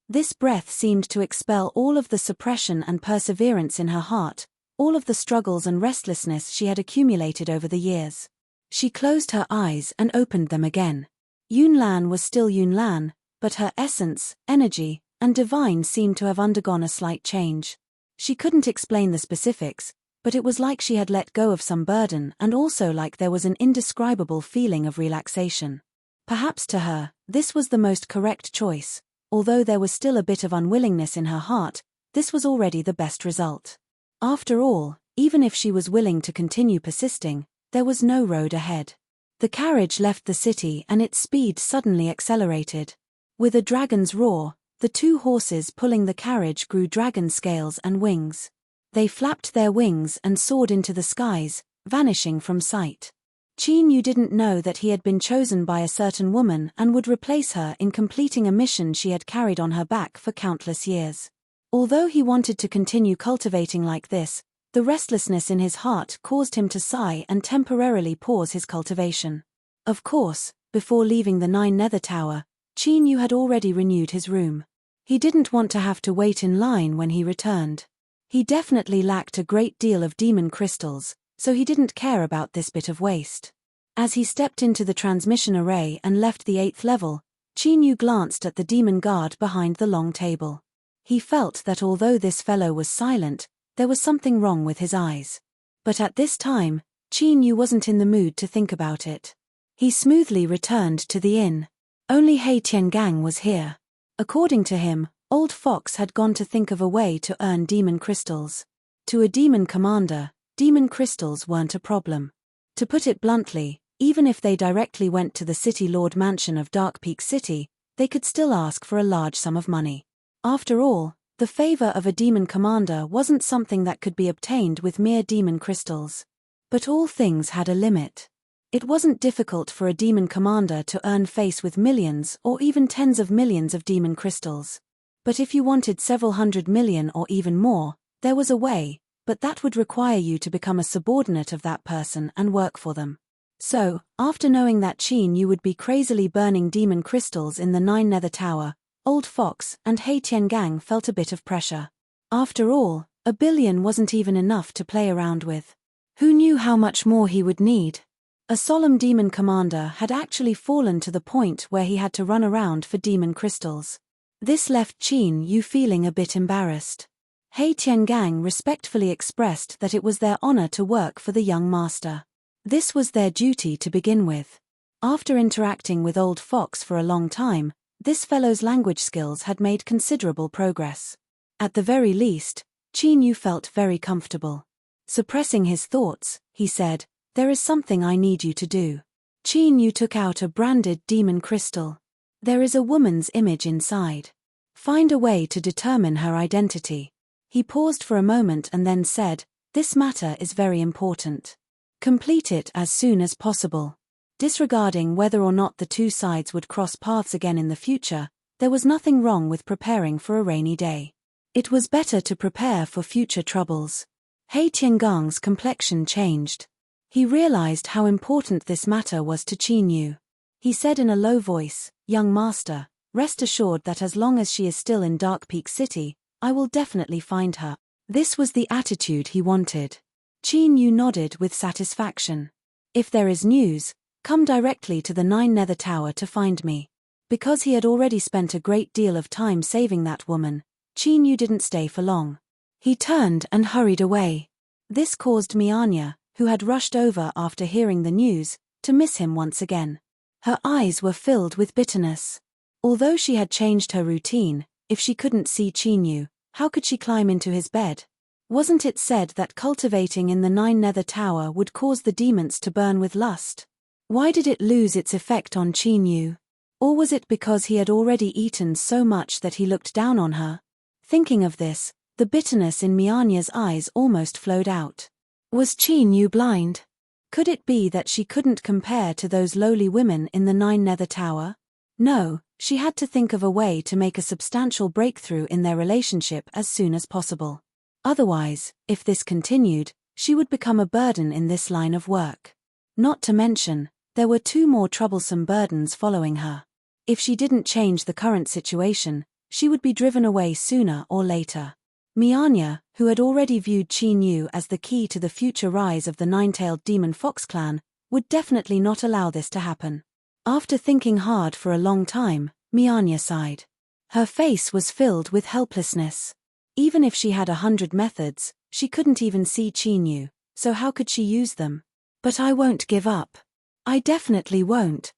This breath seemed to expel all of the suppression and perseverance in her heart, all of the struggles and restlessness she had accumulated over the years. She closed her eyes and opened them again. Yun Lan was still Yun Lan, but her essence, energy, and divine seemed to have undergone a slight change. She couldn't explain the specifics, but it was like she had let go of some burden and also like there was an indescribable feeling of relaxation. Perhaps to her, this was the most correct choice. Although there was still a bit of unwillingness in her heart, this was already the best result. After all, even if she was willing to continue persisting, there was no road ahead. The carriage left the city and its speed suddenly accelerated. With a dragon's roar, the two horses pulling the carriage grew dragon scales and wings. They flapped their wings and soared into the skies, vanishing from sight. Qin Yu didn't know that he had been chosen by a certain woman and would replace her in completing a mission she had carried on her back for countless years. Although he wanted to continue cultivating like this, the restlessness in his heart caused him to sigh and temporarily pause his cultivation. Of course, before leaving the Nine Nether Tower, Qin Yu had already renewed his room. He didn't want to have to wait in line when he returned. He definitely lacked a great deal of demon crystals, so he didn't care about this bit of waste. As he stepped into the transmission array and left the 8th level, Qin Yu glanced at the demon guard behind the long table. He felt that although this fellow was silent, there was something wrong with his eyes. But at this time, Qin Yu wasn't in the mood to think about it. He smoothly returned to the inn. Only He Tiangang was here. According to him, Old Fox had gone to think of a way to earn demon crystals. To a demon commander, demon crystals weren't a problem. To put it bluntly, even if they directly went to the City Lord Mansion of Dark Peak City, they could still ask for a large sum of money. After all, the favor of a demon commander wasn't something that could be obtained with mere demon crystals. But all things had a limit. It wasn't difficult for a demon commander to earn face with millions or even tens of millions of demon crystals. But if you wanted several 100 million or even more, there was a way, but that would require you to become a subordinate of that person and work for them. So, after knowing that Qin Yu would be crazily burning demon crystals in the Nine Nether Tower, Old Fox and He Tiangang felt a bit of pressure. After all, 1 billion wasn't even enough to play around with. Who knew how much more he would need? A solemn demon commander had actually fallen to the point where he had to run around for demon crystals. This left Qin Yu feeling a bit embarrassed. He Tiangang respectfully expressed that it was their honor to work for the young master. This was their duty to begin with. After interacting with Old Fox for a long time, this fellow's language skills had made considerable progress. At the very least, Qin Yu felt very comfortable. Suppressing his thoughts, he said, "There is something I need you to do." Qin Yu took out a branded demon crystal. There is a woman's image inside. Find a way to determine her identity. He paused for a moment and then said, "This matter is very important. Complete it as soon as possible." Disregarding whether or not the two sides would cross paths again in the future, there was nothing wrong with preparing for a rainy day. It was better to prepare for future troubles. He Tiangong's complexion changed. He realized how important this matter was to Qin Yu. He said in a low voice, "Young master, rest assured that as long as she is still in Dark Peak City, I will definitely find her." This was the attitude he wanted. Qin Yu nodded with satisfaction. "If there is news, come directly to the Nine Nether Tower to find me." Because he had already spent a great deal of time saving that woman, Qin Yu didn't stay for long. He turned and hurried away. This caused Mianya, who had rushed over after hearing the news, to miss him once again. Her eyes were filled with bitterness. Although she had changed her routine, if she couldn't see Qin Yu, how could she climb into his bed? Wasn't it said that cultivating in the Nine Nether Tower would cause the demons to burn with lust? Why did it lose its effect on Qin Yu? Or was it because he had already eaten so much that he looked down on her? Thinking of this, the bitterness in Mianya's eyes almost flowed out. Was Qin Yu blind? Could it be that she couldn't compare to those lowly women in the Nine Nether Tower? No, she had to think of a way to make a substantial breakthrough in their relationship as soon as possible. Otherwise, if this continued, she would become a burden in this line of work. Not to mention, there were two more troublesome burdens following her. If she didn't change the current situation, she would be driven away sooner or later. Mianya, who had already viewed Qin Yu as the key to the future rise of the nine-tailed demon fox clan, would definitely not allow this to happen. After thinking hard for a long time, Mianya sighed. Her face was filled with helplessness. Even if she had 100 methods, she couldn't even see Qin Yu, so how could she use them? But I won't give up. I definitely won't.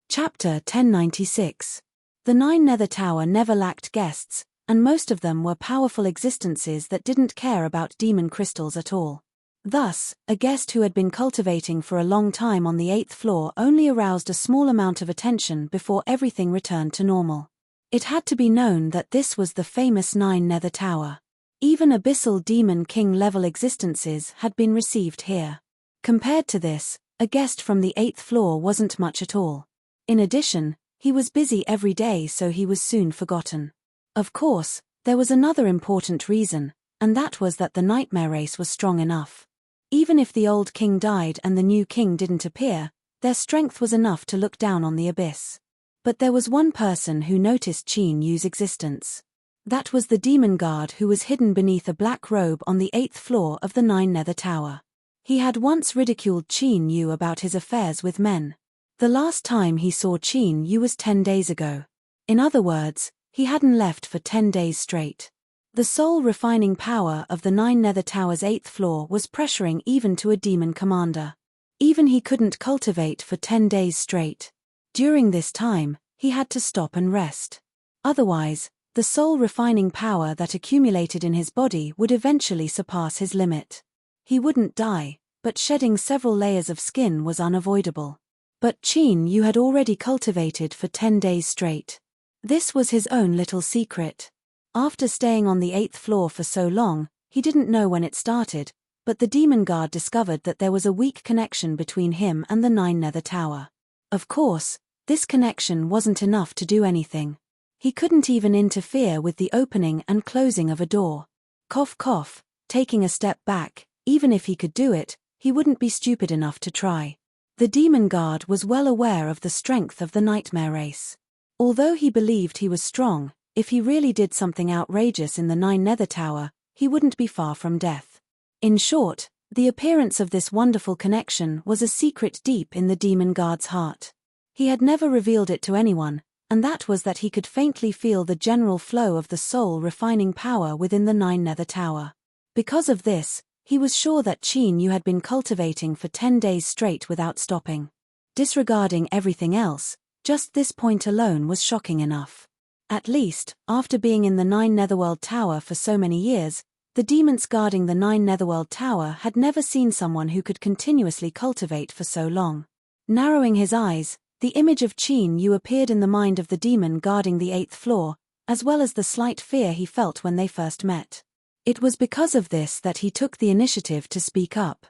Chapter 1096. The Nine Nether Tower never lacked guests, and most of them were powerful existences that didn't care about demon crystals at all. Thus, a guest who had been cultivating for a long time on the 8th floor only aroused a small amount of attention before everything returned to normal. It had to be known that this was the famous Nine Nether Tower. Even abyssal demon king level existences had been received here. Compared to this, a guest from the 8th floor wasn't much at all. In addition, he was busy every day, so he was soon forgotten. Of course, there was another important reason, and that was that the nightmare race was strong enough. Even if the old king died and the new king didn't appear, their strength was enough to look down on the abyss. But there was one person who noticed Qin Yu's existence. That was the demon guard who was hidden beneath a black robe on the 8th floor of the Nine Nether Tower. He had once ridiculed Qin Yu about his affairs with men. The last time he saw Qin Yu was 10 days ago. In other words, he hadn't left for 10 days straight. The soul refining power of the Nine Nether Tower's 8th floor was pressuring even to a demon commander. Even he couldn't cultivate for 10 days straight. During this time, he had to stop and rest. Otherwise, the soul refining power that accumulated in his body would eventually surpass his limit. He wouldn't die, but shedding several layers of skin was unavoidable. But Qin Yu had already cultivated for 10 days straight. This was his own little secret. After staying on the 8th floor for so long, he didn't know when it started, but the demon guard discovered that there was a weak connection between him and the Nine Nether Tower. Of course, this connection wasn't enough to do anything. He couldn't even interfere with the opening and closing of a door. Cough cough, taking a step back, even if he could do it, he wouldn't be stupid enough to try. The demon guard was well aware of the strength of the nightmare race. Although he believed he was strong, if he really did something outrageous in the Nine Nether Tower, he wouldn't be far from death. In short, the appearance of this wonderful connection was a secret deep in the demon guard's heart. He had never revealed it to anyone, and that was that he could faintly feel the general flow of the soul refining power within the Nine Nether Tower. Because of this, he was sure that Qin Yu had been cultivating for 10 days straight without stopping. Disregarding everything else, just this point alone was shocking enough. At least, after being in the Nine Netherworld Tower for so many years, the demons guarding the Nine Netherworld Tower had never seen someone who could continuously cultivate for so long. Narrowing his eyes, the image of Qin Yu appeared in the mind of the demon guarding the 8th floor, as well as the slight fear he felt when they first met. It was because of this that he took the initiative to speak up.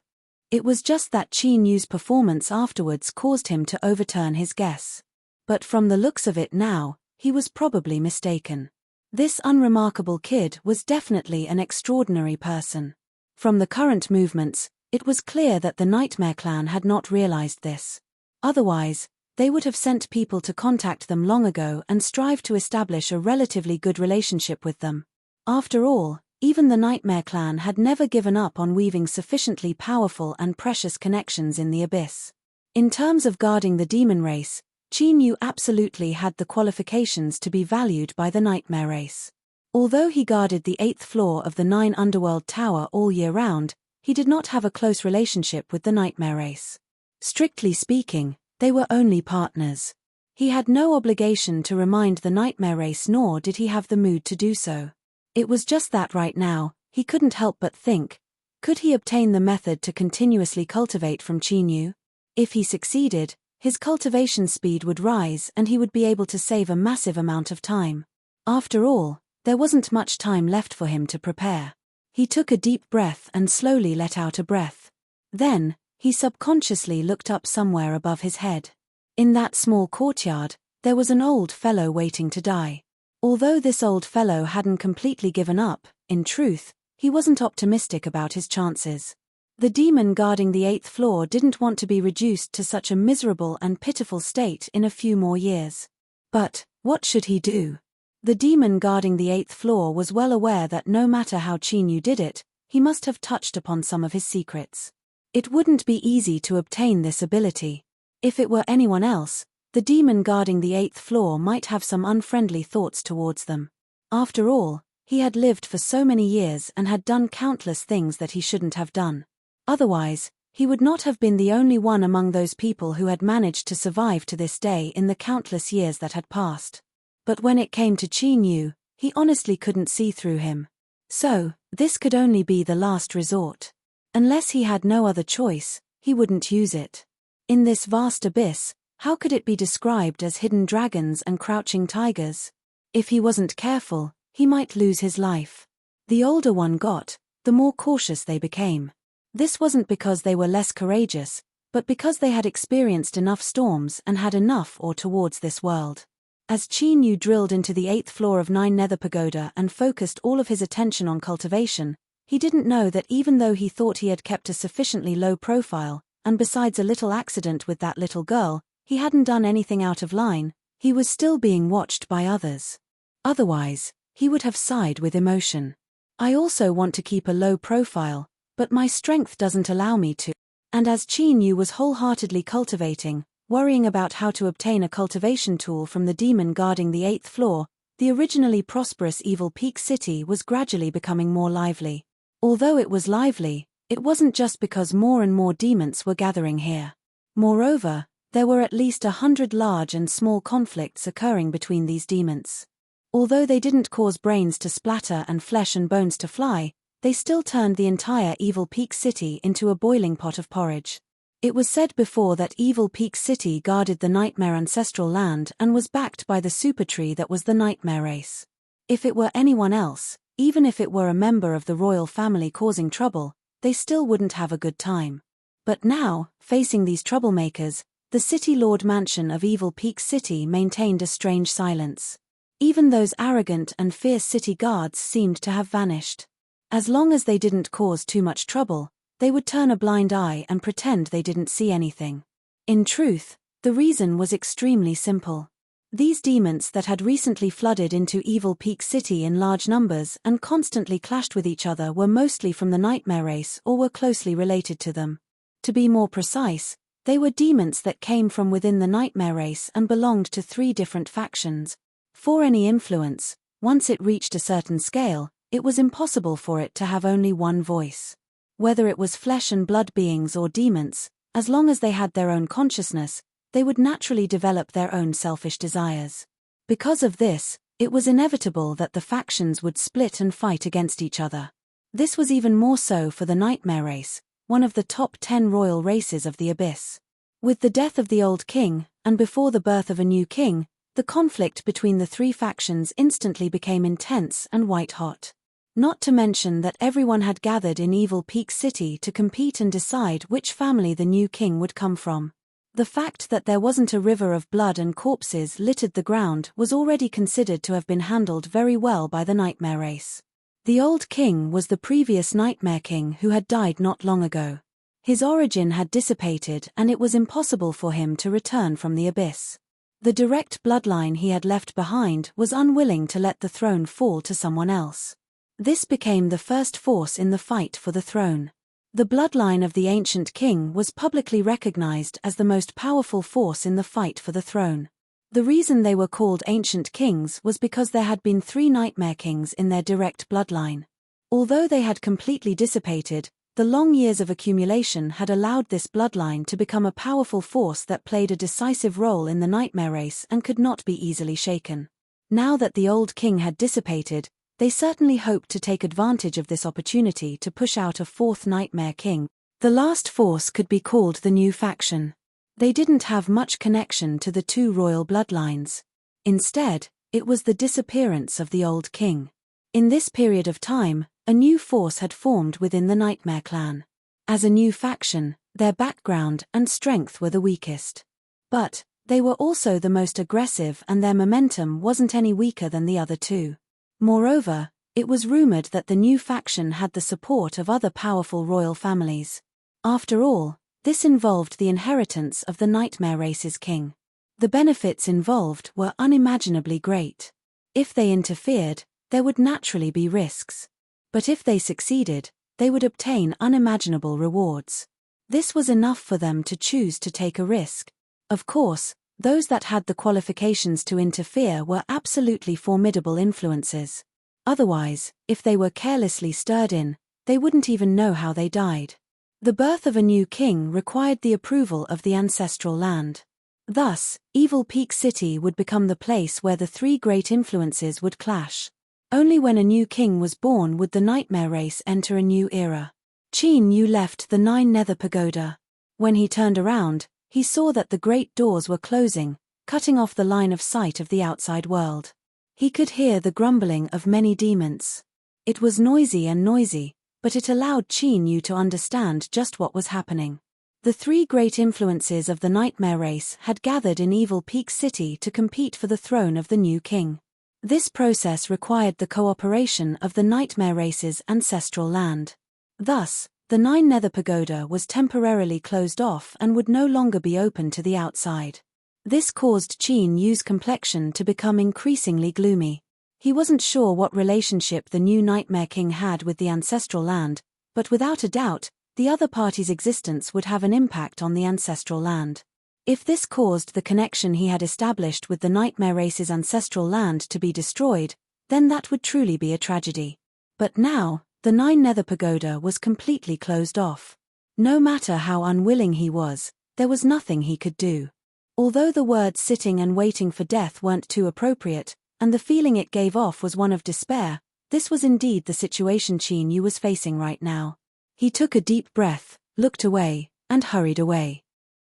It was just that Qin Yu's performance afterwards caused him to overturn his guess. But from the looks of it now, he was probably mistaken. This unremarkable kid was definitely an extraordinary person. From the current movements, it was clear that the Nightmare Clan had not realized this. Otherwise, they would have sent people to contact them long ago and strive to establish a relatively good relationship with them. After all, even the Nightmare Clan had never given up on weaving sufficiently powerful and precious connections in the abyss. In terms of guarding the demon race, Qin Yu absolutely had the qualifications to be valued by the Nightmare race. Although he guarded the 8th floor of the 9 Underworld Tower all year round, he did not have a close relationship with the Nightmare race. Strictly speaking, they were only partners. He had no obligation to remind the Nightmare race, nor did he have the mood to do so. It was just that right now, he couldn't help but think, could he obtain the method to continuously cultivate from Qin Yu? If he succeeded, his cultivation speed would rise and he would be able to save a massive amount of time. After all, there wasn't much time left for him to prepare. He took a deep breath and slowly let out a breath. Then, he subconsciously looked up somewhere above his head. In that small courtyard, there was an old fellow waiting to die. Although this old fellow hadn't completely given up, in truth, he wasn't optimistic about his chances. The demon guarding the 8th floor didn't want to be reduced to such a miserable and pitiful state in a few more years. But, what should he do? The demon guarding the 8th floor was well aware that no matter how Qin Yu did it, he must have touched upon some of his secrets. It wouldn't be easy to obtain this ability. If it were anyone else, the demon guarding the 8th floor might have some unfriendly thoughts towards them. After all, he had lived for so many years and had done countless things that he shouldn't have done. Otherwise, he would not have been the only one among those people who had managed to survive to this day in the countless years that had passed. But when it came to Qin Yu, he honestly couldn't see through him. So, this could only be the last resort. Unless he had no other choice, he wouldn't use it. In this vast abyss, how could it be described as hidden dragons and crouching tigers? If he wasn't careful, he might lose his life. The older one got, the more cautious they became. This wasn't because they were less courageous, but because they had experienced enough storms and had enough or towards this world. As Qin Yu drilled into the 8th floor of 9 Nether Pagoda and focused all of his attention on cultivation, he didn't know that even though he thought he had kept a sufficiently low profile, and besides a little accident with that little girl, he hadn't done anything out of line, he was still being watched by others. Otherwise, he would have sighed with emotion. I also want to keep a low profile, but my strength doesn't allow me to. And as Qin Yu was wholeheartedly cultivating, worrying about how to obtain a cultivation tool from the demon guarding the 8th floor, the originally prosperous Evil Peak City was gradually becoming more lively. Although it was lively, it wasn't just because more and more demons were gathering here. Moreover, there were at least 100 large and small conflicts occurring between these demons. Although they didn't cause brains to splatter and flesh and bones to fly, they still turned the entire Evil Peak City into a boiling pot of porridge. It was said before that Evil Peak City guarded the Nightmare ancestral land and was backed by the super tree that was the Nightmare race. If it were anyone else, even if it were a member of the royal family causing trouble, they still wouldn't have a good time. But now, facing these troublemakers, the City Lord Mansion of Evil Peak City maintained a strange silence. Even those arrogant and fierce city guards seemed to have vanished. As long as they didn't cause too much trouble, they would turn a blind eye and pretend they didn't see anything. In truth, the reason was extremely simple. These demons that had recently flooded into Evil Peak City in large numbers and constantly clashed with each other were mostly from the Nightmare race or were closely related to them. To be more precise, they were demons that came from within the Nightmare race and belonged to 3 different factions. For any influence, once it reached a certain scale, it was impossible for it to have only one voice. Whether it was flesh and blood beings or demons, as long as they had their own consciousness, they would naturally develop their own selfish desires. Because of this, it was inevitable that the factions would split and fight against each other. This was even more so for the Nightmare race, one of the top 10 royal races of the Abyss. With the death of the old king, and before the birth of a new king, the conflict between the 3 factions instantly became intense and white-hot. Not to mention that everyone had gathered in Evil Peak City to compete and decide which family the new king would come from. The fact that there wasn't a river of blood and corpses littered the ground was already considered to have been handled very well by the Nightmare race. The old king was the previous Nightmare king who had died not long ago. His origin had dissipated and it was impossible for him to return from the abyss. The direct bloodline he had left behind was unwilling to let the throne fall to someone else. This became the first force in the fight for the throne. The bloodline of the ancient king was publicly recognized as the most powerful force in the fight for the throne. The reason they were called ancient kings was because there had been 3 Nightmare kings in their direct bloodline. Although they had completely dissipated, the long years of accumulation had allowed this bloodline to become a powerful force that played a decisive role in the Nightmare race and could not be easily shaken. Now that the old king had dissipated, they certainly hoped to take advantage of this opportunity to push out a 4th Nightmare king. The last force could be called the new faction. They didn't have much connection to the 2 royal bloodlines. Instead, it was the disappearance of the old king. In this period of time, a new force had formed within the Nightmare clan. As a new faction, their background and strength were the weakest. But they were also the most aggressive and their momentum wasn't any weaker than the other 2. Moreover, it was rumored that the new faction had the support of other powerful royal families. After all, this involved the inheritance of the Nightmare race's king. The benefits involved were unimaginably great. If they interfered, there would naturally be risks. But if they succeeded, they would obtain unimaginable rewards. This was enough for them to choose to take a risk. Of course, those that had the qualifications to interfere were absolutely formidable influences. Otherwise, if they were carelessly stirred in, they wouldn't even know how they died. The birth of a new king required the approval of the ancestral land. Thus, Evil Peak City would become the place where the 3 great influences would clash. Only when a new king was born would the Nightmare race enter a new era. Qin Yu left the 9 Nether Pagoda. When he turned around, he saw that the great doors were closing, cutting off the line of sight of the outside world. He could hear the grumbling of many demons. It was noisy, but it allowed Qin Yu to understand just what was happening. The 3 great influences of the Nightmare race had gathered in Evil Peak City to compete for the throne of the new king. This process required the cooperation of the Nightmare race's ancestral land. Thus, the 9 Nether Pagoda was temporarily closed off and would no longer be open to the outside. This caused Qin Yu's complexion to become increasingly gloomy. He wasn't sure what relationship the new Nightmare King had with the ancestral land, but without a doubt, the other party's existence would have an impact on the ancestral land. If this caused the connection he had established with the Nightmare race's ancestral land to be destroyed, then that would truly be a tragedy. But now, the 9 Nether Pagoda was completely closed off. No matter how unwilling he was, there was nothing he could do. Although the words sitting and waiting for death weren't too appropriate, and the feeling it gave off was one of despair, this was indeed the situation Qin Yu was facing right now. He took a deep breath, looked away, and hurried away.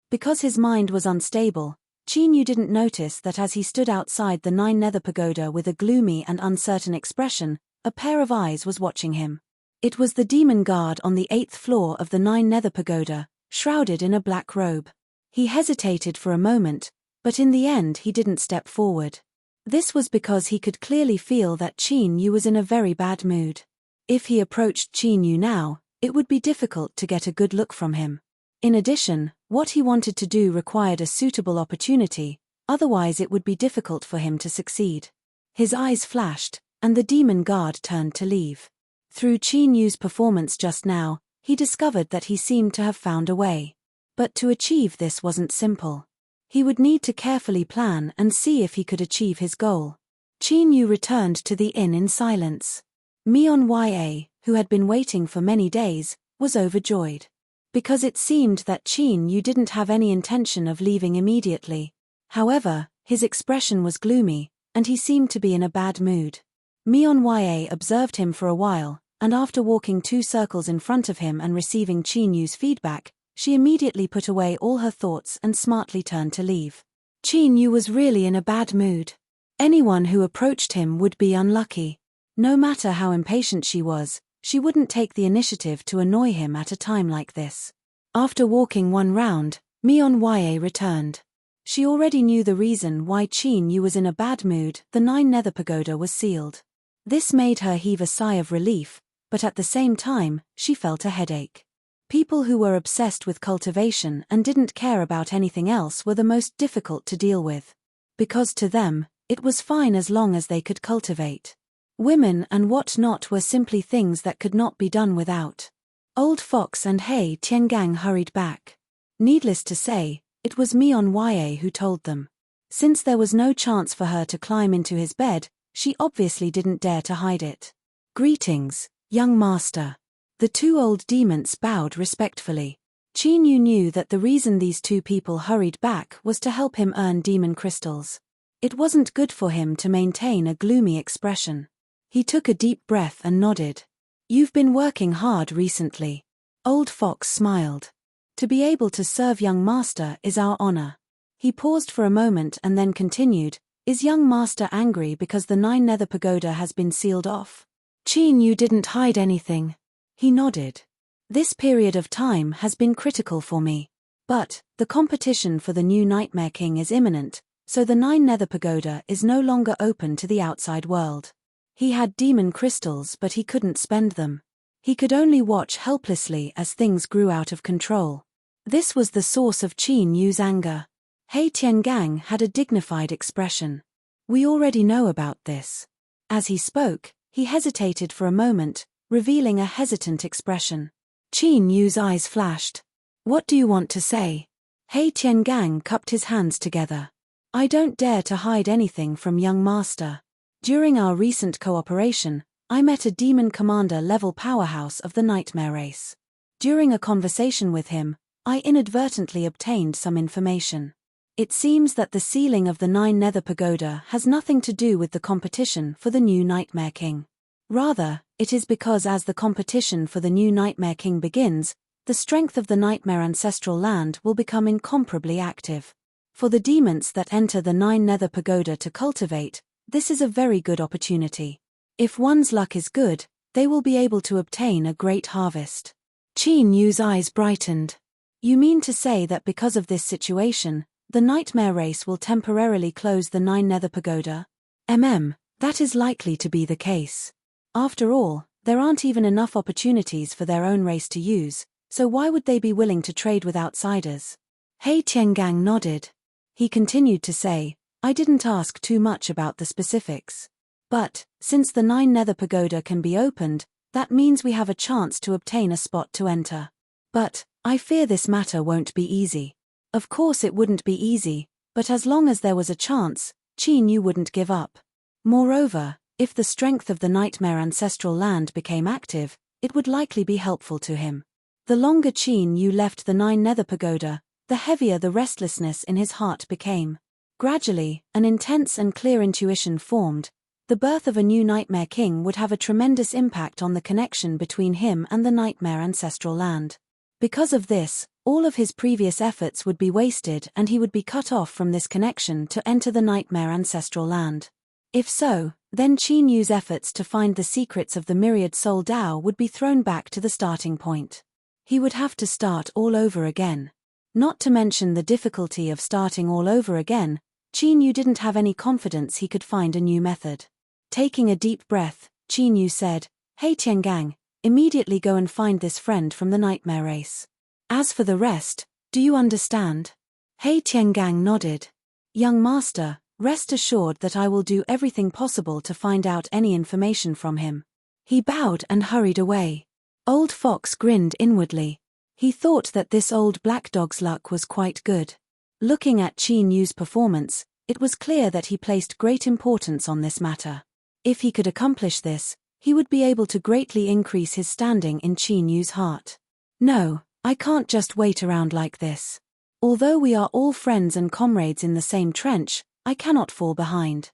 Because his mind was unstable, Qin Yu didn't notice that as he stood outside the 9 Nether Pagoda with a gloomy and uncertain expression, a pair of eyes was watching him. It was the demon guard on the 8th floor of the 9 Nether Pagoda, shrouded in a black robe. He hesitated for a moment, but in the end he didn't step forward. This was because he could clearly feel that Qin Yu was in a very bad mood. If he approached Qin Yu now, it would be difficult to get a good look from him. In addition, what he wanted to do required a suitable opportunity, otherwise it would be difficult for him to succeed. His eyes flashed, and the demon guard turned to leave. Through Qin Yu's performance just now, he discovered that he seemed to have found a way. But to achieve this wasn't simple. He would need to carefully plan and see if he could achieve his goal. Qin Yu returned to the inn in silence. Mion Ya, who had been waiting for many days, was overjoyed. Because it seemed that Qin Yu didn't have any intention of leaving immediately. However, his expression was gloomy, and he seemed to be in a bad mood. Mion Ya observed him for a while, and after walking 2 circles in front of him and receiving Qin Yu's feedback, she immediately put away all her thoughts and smartly turned to leave. Qin Yu was really in a bad mood. Anyone who approached him would be unlucky. No matter how impatient she was, she wouldn't take the initiative to annoy him at a time like this. After walking one round, Mionye returned. She already knew the reason why Qin Yu was in a bad mood. The 9 nether pagoda was sealed. This made her heave a sigh of relief, but at the same time, she felt a headache. People who were obsessed with cultivation and didn't care about anything else were the most difficult to deal with. Because to them, it was fine as long as they could cultivate. Women and what not were simply things that could not be done without. Old Fox and He Tiangang hurried back. Needless to say, it was Mionye who told them. Since there was no chance for her to climb into his bed, she obviously didn't dare to hide it. Greetings, young master. The 2 old demons bowed respectfully. Qin Yu knew that the reason these 2 people hurried back was to help him earn demon crystals. It wasn't good for him to maintain a gloomy expression. He took a deep breath and nodded. You've been working hard recently. Old Fox smiled. To be able to serve young master is our honor. He paused for a moment and then continued, is young master angry because the 9 nether pagoda has been sealed off? Qin Yu didn't hide anything. He nodded. This period of time has been critical for me. But, the competition for the new Nightmare King is imminent, so the 9 nether pagoda is no longer open to the outside world. He had demon crystals but he couldn't spend them. He could only watch helplessly as things grew out of control. This was the source of Qin Yu's anger. He Tiangang had a dignified expression. We already know about this. As he spoke, he hesitated for a moment, revealing a hesitant expression. Qin Yu's eyes flashed. What do you want to say? He Tiangang cupped his hands together. I don't dare to hide anything from young master. During our recent cooperation, I met a demon commander-level powerhouse of the nightmare race. During a conversation with him, I inadvertently obtained some information. It seems that the sealing of the 9 nether pagoda has nothing to do with the competition for the new Nightmare King. Rather, it is because as the competition for the new Nightmare King begins, the strength of the Nightmare Ancestral Land will become incomparably active. For the demons that enter the 9 nether pagoda to cultivate, this is a very good opportunity. If one's luck is good, they will be able to obtain a great harvest. Qin Yu's eyes brightened. You mean to say that because of this situation, the nightmare race will temporarily close the 9 nether pagoda? That is likely to be the case. After all, there aren't even enough opportunities for their own race to use, so why would they be willing to trade with outsiders? He Tiangang nodded. He continued to say, I didn't ask too much about the specifics. But, since the 9 nether pagoda can be opened, that means we have a chance to obtain a spot to enter. But, I fear this matter won't be easy. Of course it wouldn't be easy, but as long as there was a chance, Qin Yu wouldn't give up. Moreover, if the strength of the Nightmare Ancestral Land became active, it would likely be helpful to him. The longer Qin Yu left the 9 nether pagoda, the heavier the restlessness in his heart became. Gradually, an intense and clear intuition formed. The birth of a new Nightmare King would have a tremendous impact on the connection between him and the Nightmare Ancestral Land. Because of this, all of his previous efforts would be wasted and he would be cut off from this connection to enter the Nightmare Ancestral Land. If so, then Qin Yu's efforts to find the secrets of the Myriad Soul Dao would be thrown back to the starting point. He would have to start all over again. Not to mention the difficulty of starting all over again, Qin Yu didn't have any confidence he could find a new method. Taking a deep breath, Qin Yu said, Hey Tiangang, immediately go and find this friend from the nightmare race. As for the rest, do you understand? He Tiangang nodded. Young master, rest assured that I will do everything possible to find out any information from him. He bowed and hurried away. Old Fox grinned inwardly. He thought that this old black dog's luck was quite good. Looking at Qin Yu's performance, it was clear that he placed great importance on this matter. If he could accomplish this, he would be able to greatly increase his standing in Qin Yu's heart. No, I can't just wait around like this. Although we are all friends and comrades in the same trench, I cannot fall behind.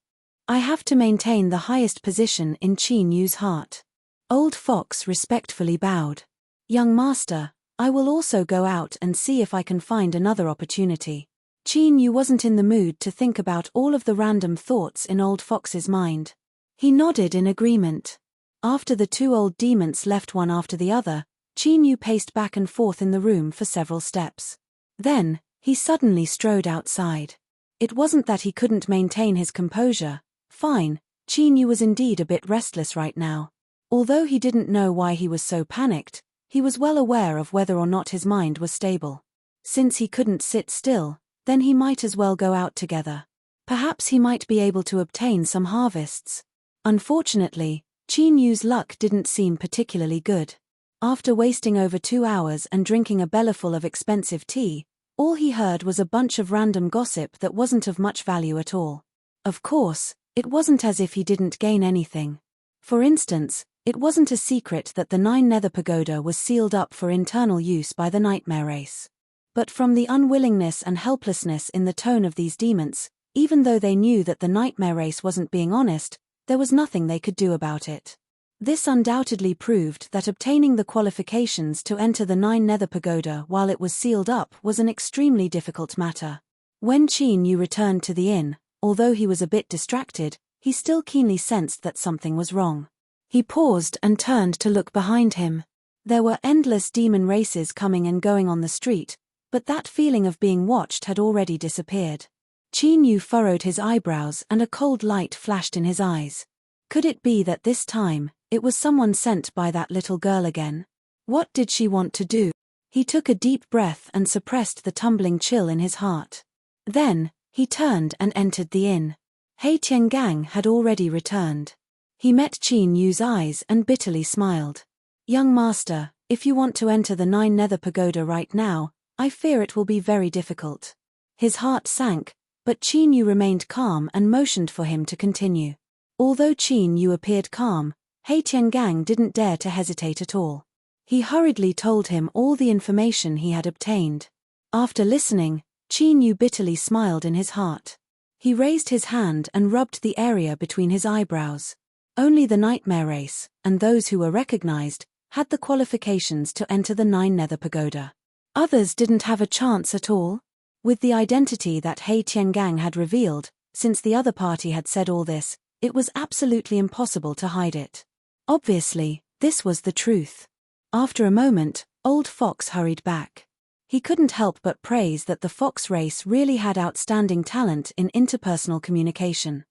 I have to maintain the highest position in Qin Yu's heart. Old Fox respectfully bowed. Young master, I will also go out and see if I can find another opportunity. Qin Yu wasn't in the mood to think about all of the random thoughts in Old Fox's mind. He nodded in agreement. After the two old demons left one after the other, Qin Yu paced back and forth in the room for several steps. Then, he suddenly strode outside. It wasn't that he couldn't maintain his composure. Fine, Qin Yu was indeed a bit restless right now. Although he didn't know why he was so panicked, he was well aware of whether or not his mind was stable. Since he couldn't sit still, then he might as well go out together. Perhaps he might be able to obtain some harvests. Unfortunately, Qin Yu's luck didn't seem particularly good. After wasting over 2 hours and drinking a bellyful of expensive tea, all he heard was a bunch of random gossip that wasn't of much value at all. Of course, it wasn't as if he didn't gain anything. For instance, it wasn't a secret that the 9 Nether Pagoda was sealed up for internal use by the nightmare race. But from the unwillingness and helplessness in the tone of these demons, even though they knew that the nightmare race wasn't being honest, there was nothing they could do about it. This undoubtedly proved that obtaining the qualifications to enter the 9 Nether Pagoda while it was sealed up was an extremely difficult matter. When Qin Yu returned to the inn, although he was a bit distracted, he still keenly sensed that something was wrong. He paused and turned to look behind him. There were endless demon races coming and going on the street, but that feeling of being watched had already disappeared. Qin Yu furrowed his eyebrows and a cold light flashed in his eyes. Could it be that this time, it was someone sent by that little girl again? What did she want to do? He took a deep breath and suppressed the tumbling chill in his heart. Then, he turned and entered the inn. Hei Tiangang had already returned. He met Qin Yu's eyes and bitterly smiled. "Young master, if you want to enter the 9 Nether Pagoda right now, I fear it will be very difficult." His heart sank, but Qin Yu remained calm and motioned for him to continue. Although Qin Yu appeared calm, Hei Tiangang didn't dare to hesitate at all. He hurriedly told him all the information he had obtained. After listening, Qin Yu bitterly smiled in his heart. He raised his hand and rubbed the area between his eyebrows. Only the nightmare race, and those who were recognized, had the qualifications to enter the 9 Nether Pagoda. Others didn't have a chance at all. With the identity that Hei Tiangang had revealed, since the other party had said all this, it was absolutely impossible to hide it. Obviously, this was the truth. After a moment, Old Fox hurried back. He couldn't help but praise that the fox race really had outstanding talent in interpersonal communication.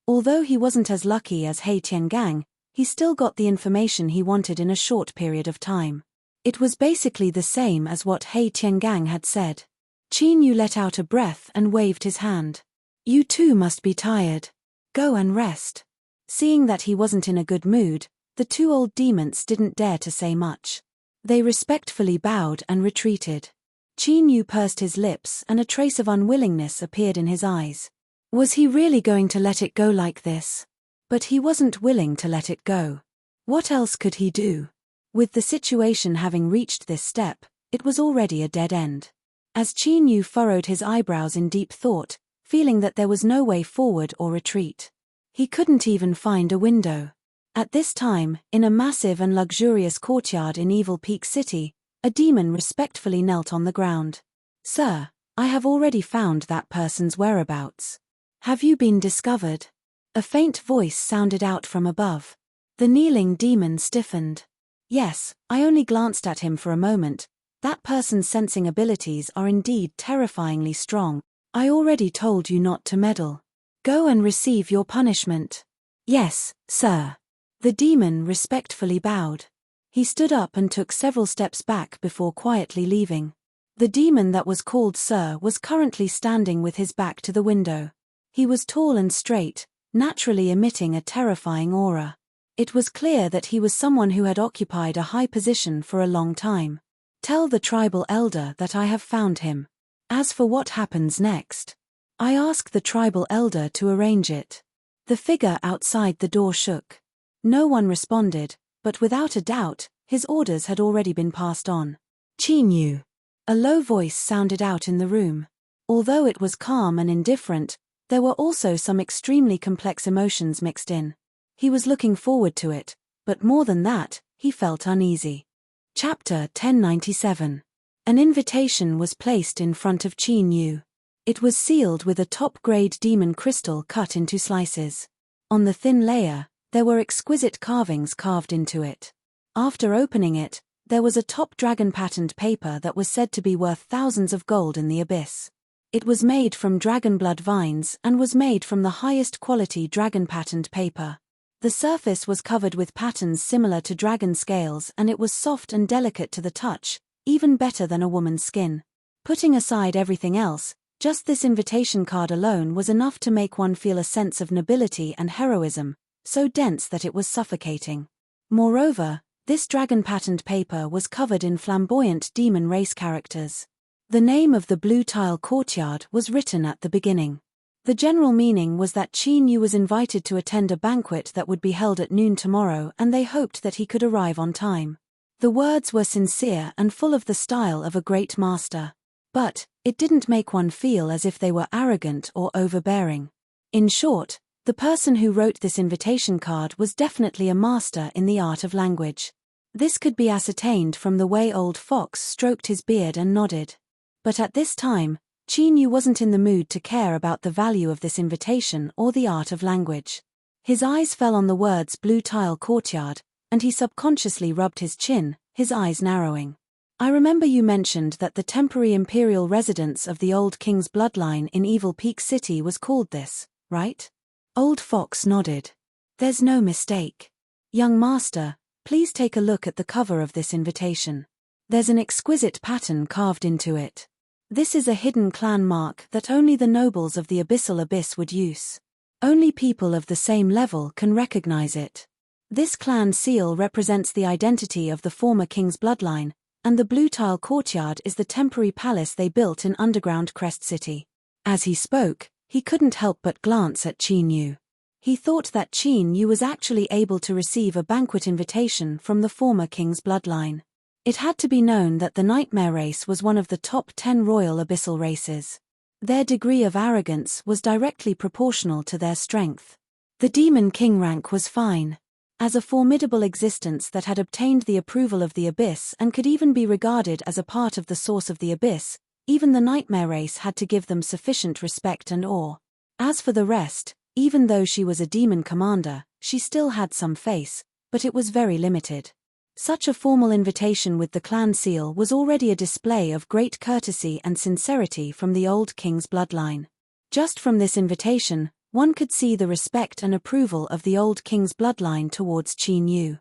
Although he wasn't as lucky as Hei Tiangang, he still got the information he wanted in a short period of time. It was basically the same as what Hei Tiangang had said. Qin Yu let out a breath and waved his hand. "You too must be tired. Go and rest." Seeing that he wasn't in a good mood, the two old demons didn't dare to say much. They respectfully bowed and retreated. Qin Yu pursed his lips and a trace of unwillingness appeared in his eyes. Was he really going to let it go like this? But he wasn't willing to let it go. What else could he do? With the situation having reached this step, it was already a dead end. As Qin Yu furrowed his eyebrows in deep thought, feeling that there was no way forward or retreat. He couldn't even find a window. At this time, in a massive and luxurious courtyard in Evil Peak City, a demon respectfully knelt on the ground. "Sir, I have already found that person's whereabouts. Have you been discovered?" A faint voice sounded out from above. The kneeling demon stiffened. "Yes, I only glanced at him for a moment. That person's sensing abilities are indeed terrifyingly strong. I already told you not to meddle. Go and receive your punishment." "Yes, sir." The demon respectfully bowed. He stood up and took several steps back before quietly leaving. The demon that was called Sir was currently standing with his back to the window. He was tall and straight, naturally emitting a terrifying aura. It was clear that he was someone who had occupied a high position for a long time. "Tell the tribal elder that I have found him. As for what happens next, I ask the tribal elder to arrange it." The figure outside the door shook. No one responded, but without a doubt, his orders had already been passed on. "Qin Yu." A low voice sounded out in the room. Although it was calm and indifferent, there were also some extremely complex emotions mixed in. He was looking forward to it, but more than that, he felt uneasy. Chapter 1097. An invitation was placed in front of Qin Yu. It was sealed with a top-grade demon crystal cut into slices. On the thin layer, There were exquisite carvings carved into it. After opening it, there was a top dragon-patterned paper that was said to be worth thousands of gold in the abyss. It was made from dragon blood vines and was made from the highest quality dragon-patterned paper. The surface was covered with patterns similar to dragon scales, and it was soft and delicate to the touch, even better than a woman's skin. Putting aside everything else, just this invitation card alone was enough to make one feel a sense of nobility and heroism, so dense that it was suffocating. Moreover, this dragon-patterned paper was covered in flamboyant demon race characters. The name of the blue tile courtyard was written at the beginning. The general meaning was that Qin Yu was invited to attend a banquet that would be held at noon tomorrow, and they hoped that he could arrive on time. The words were sincere and full of the style of a great master. But it didn't make one feel as if they were arrogant or overbearing. In short, the person who wrote this invitation card was definitely a master in the art of language. This could be ascertained from the way old Fox stroked his beard and nodded. But at this time, Qin Yu wasn't in the mood to care about the value of this invitation or the art of language. His eyes fell on the words blue tile courtyard, and he subconsciously rubbed his chin, his eyes narrowing. I remember you mentioned that the temporary imperial residence of the old king's bloodline in Evil Peak City was called this, right? Old Fox nodded. There's no mistake. Young master, please take a look at the cover of this invitation. There's an exquisite pattern carved into it. This is a hidden clan mark that only the nobles of the abyssal abyss would use. Only people of the same level can recognize it. This clan seal represents the identity of the former king's bloodline, and the blue tile courtyard is the temporary palace they built in underground Crest City. As he spoke, he couldn't help but glance at Qin Yu. He thought that Qin Yu was actually able to receive a banquet invitation from the former king's bloodline. It had to be known that the Nightmare race was one of the top 10 royal abyssal races. Their degree of arrogance was directly proportional to their strength. The Demon King rank was fine. As a formidable existence that had obtained the approval of the abyss and could even be regarded as a part of the source of the abyss, even the Nightmare race had to give them sufficient respect and awe. As for the rest, even though she was a demon commander, she still had some face, but it was very limited. Such a formal invitation with the clan seal was already a display of great courtesy and sincerity from the old king's bloodline. Just from this invitation, one could see the respect and approval of the old king's bloodline towards Qin Yu.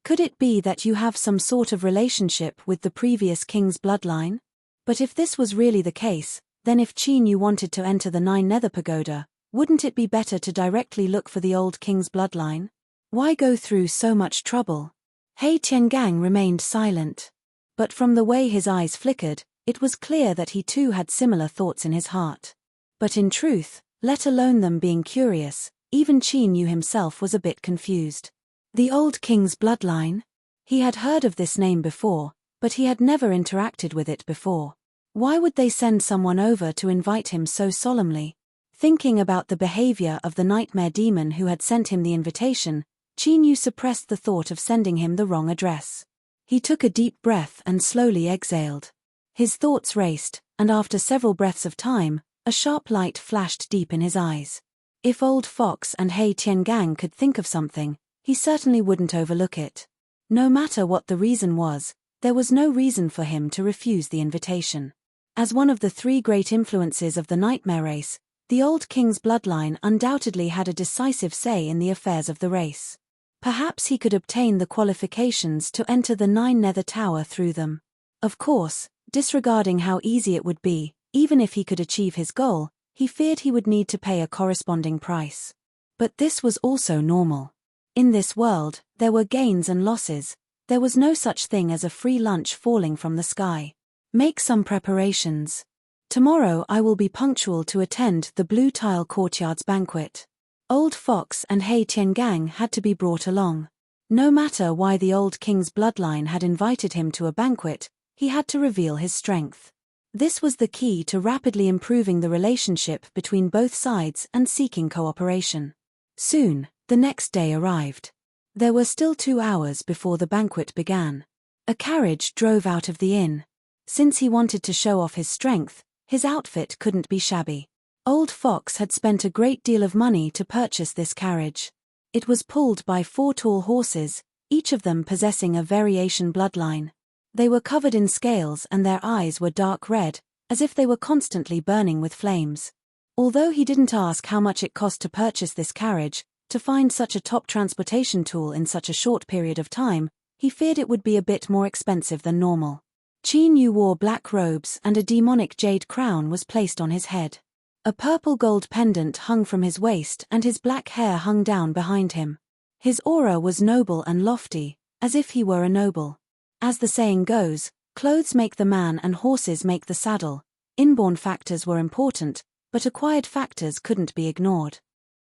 Could it be that you have some sort of relationship with the previous king's bloodline? But if this was really the case, then if Qin Yu wanted to enter the Nine Nether Pagoda, wouldn't it be better to directly look for the old king's bloodline? Why go through so much trouble? He Tiangang remained silent. But from the way his eyes flickered, it was clear that he too had similar thoughts in his heart. But in truth, let alone them being curious, even Qin Yu himself was a bit confused. The old king's bloodline? He had heard of this name before, but he had never interacted with it before. Why would they send someone over to invite him so solemnly? Thinking about the behavior of the nightmare demon who had sent him the invitation, Qin Yu suppressed the thought of sending him the wrong address. He took a deep breath and slowly exhaled. His thoughts raced, and after several breaths of time, a sharp light flashed deep in his eyes. If old Fox and He Tiangang could think of something, he certainly wouldn't overlook it. No matter what the reason was, there was no reason for him to refuse the invitation. As one of the 3 great influences of the Nightmare race, the old king's bloodline undoubtedly had a decisive say in the affairs of the race. Perhaps he could obtain the qualifications to enter the Nine Nether Tower through them. Of course, disregarding how easy it would be, even if he could achieve his goal, he feared he would need to pay a corresponding price. But this was also normal. In this world, there were gains and losses. There was no such thing as a free lunch falling from the sky. Make some preparations. Tomorrow I will be punctual to attend the Blue Tile Courtyard's banquet. Old Fox and He Tiangang had to be brought along. No matter why the old king's bloodline had invited him to a banquet, he had to reveal his strength. This was the key to rapidly improving the relationship between both sides and seeking cooperation. Soon, the next day arrived. There were still 2 hours before the banquet began. A carriage drove out of the inn. Since he wanted to show off his strength, his outfit couldn't be shabby. Old Fox had spent a great deal of money to purchase this carriage. It was pulled by 4 tall horses, each of them possessing a variation bloodline. They were covered in scales and their eyes were dark red, as if they were constantly burning with flames. Although he didn't ask how much it cost to purchase this carriage, to find such a top transportation tool in such a short period of time, he feared it would be a bit more expensive than normal. Qin Yu wore black robes and a demonic jade crown was placed on his head. A purple gold pendant hung from his waist and his black hair hung down behind him. His aura was noble and lofty, as if he were a noble. As the saying goes, clothes make the man and horses make the saddle. Inborn factors were important, but acquired factors couldn't be ignored.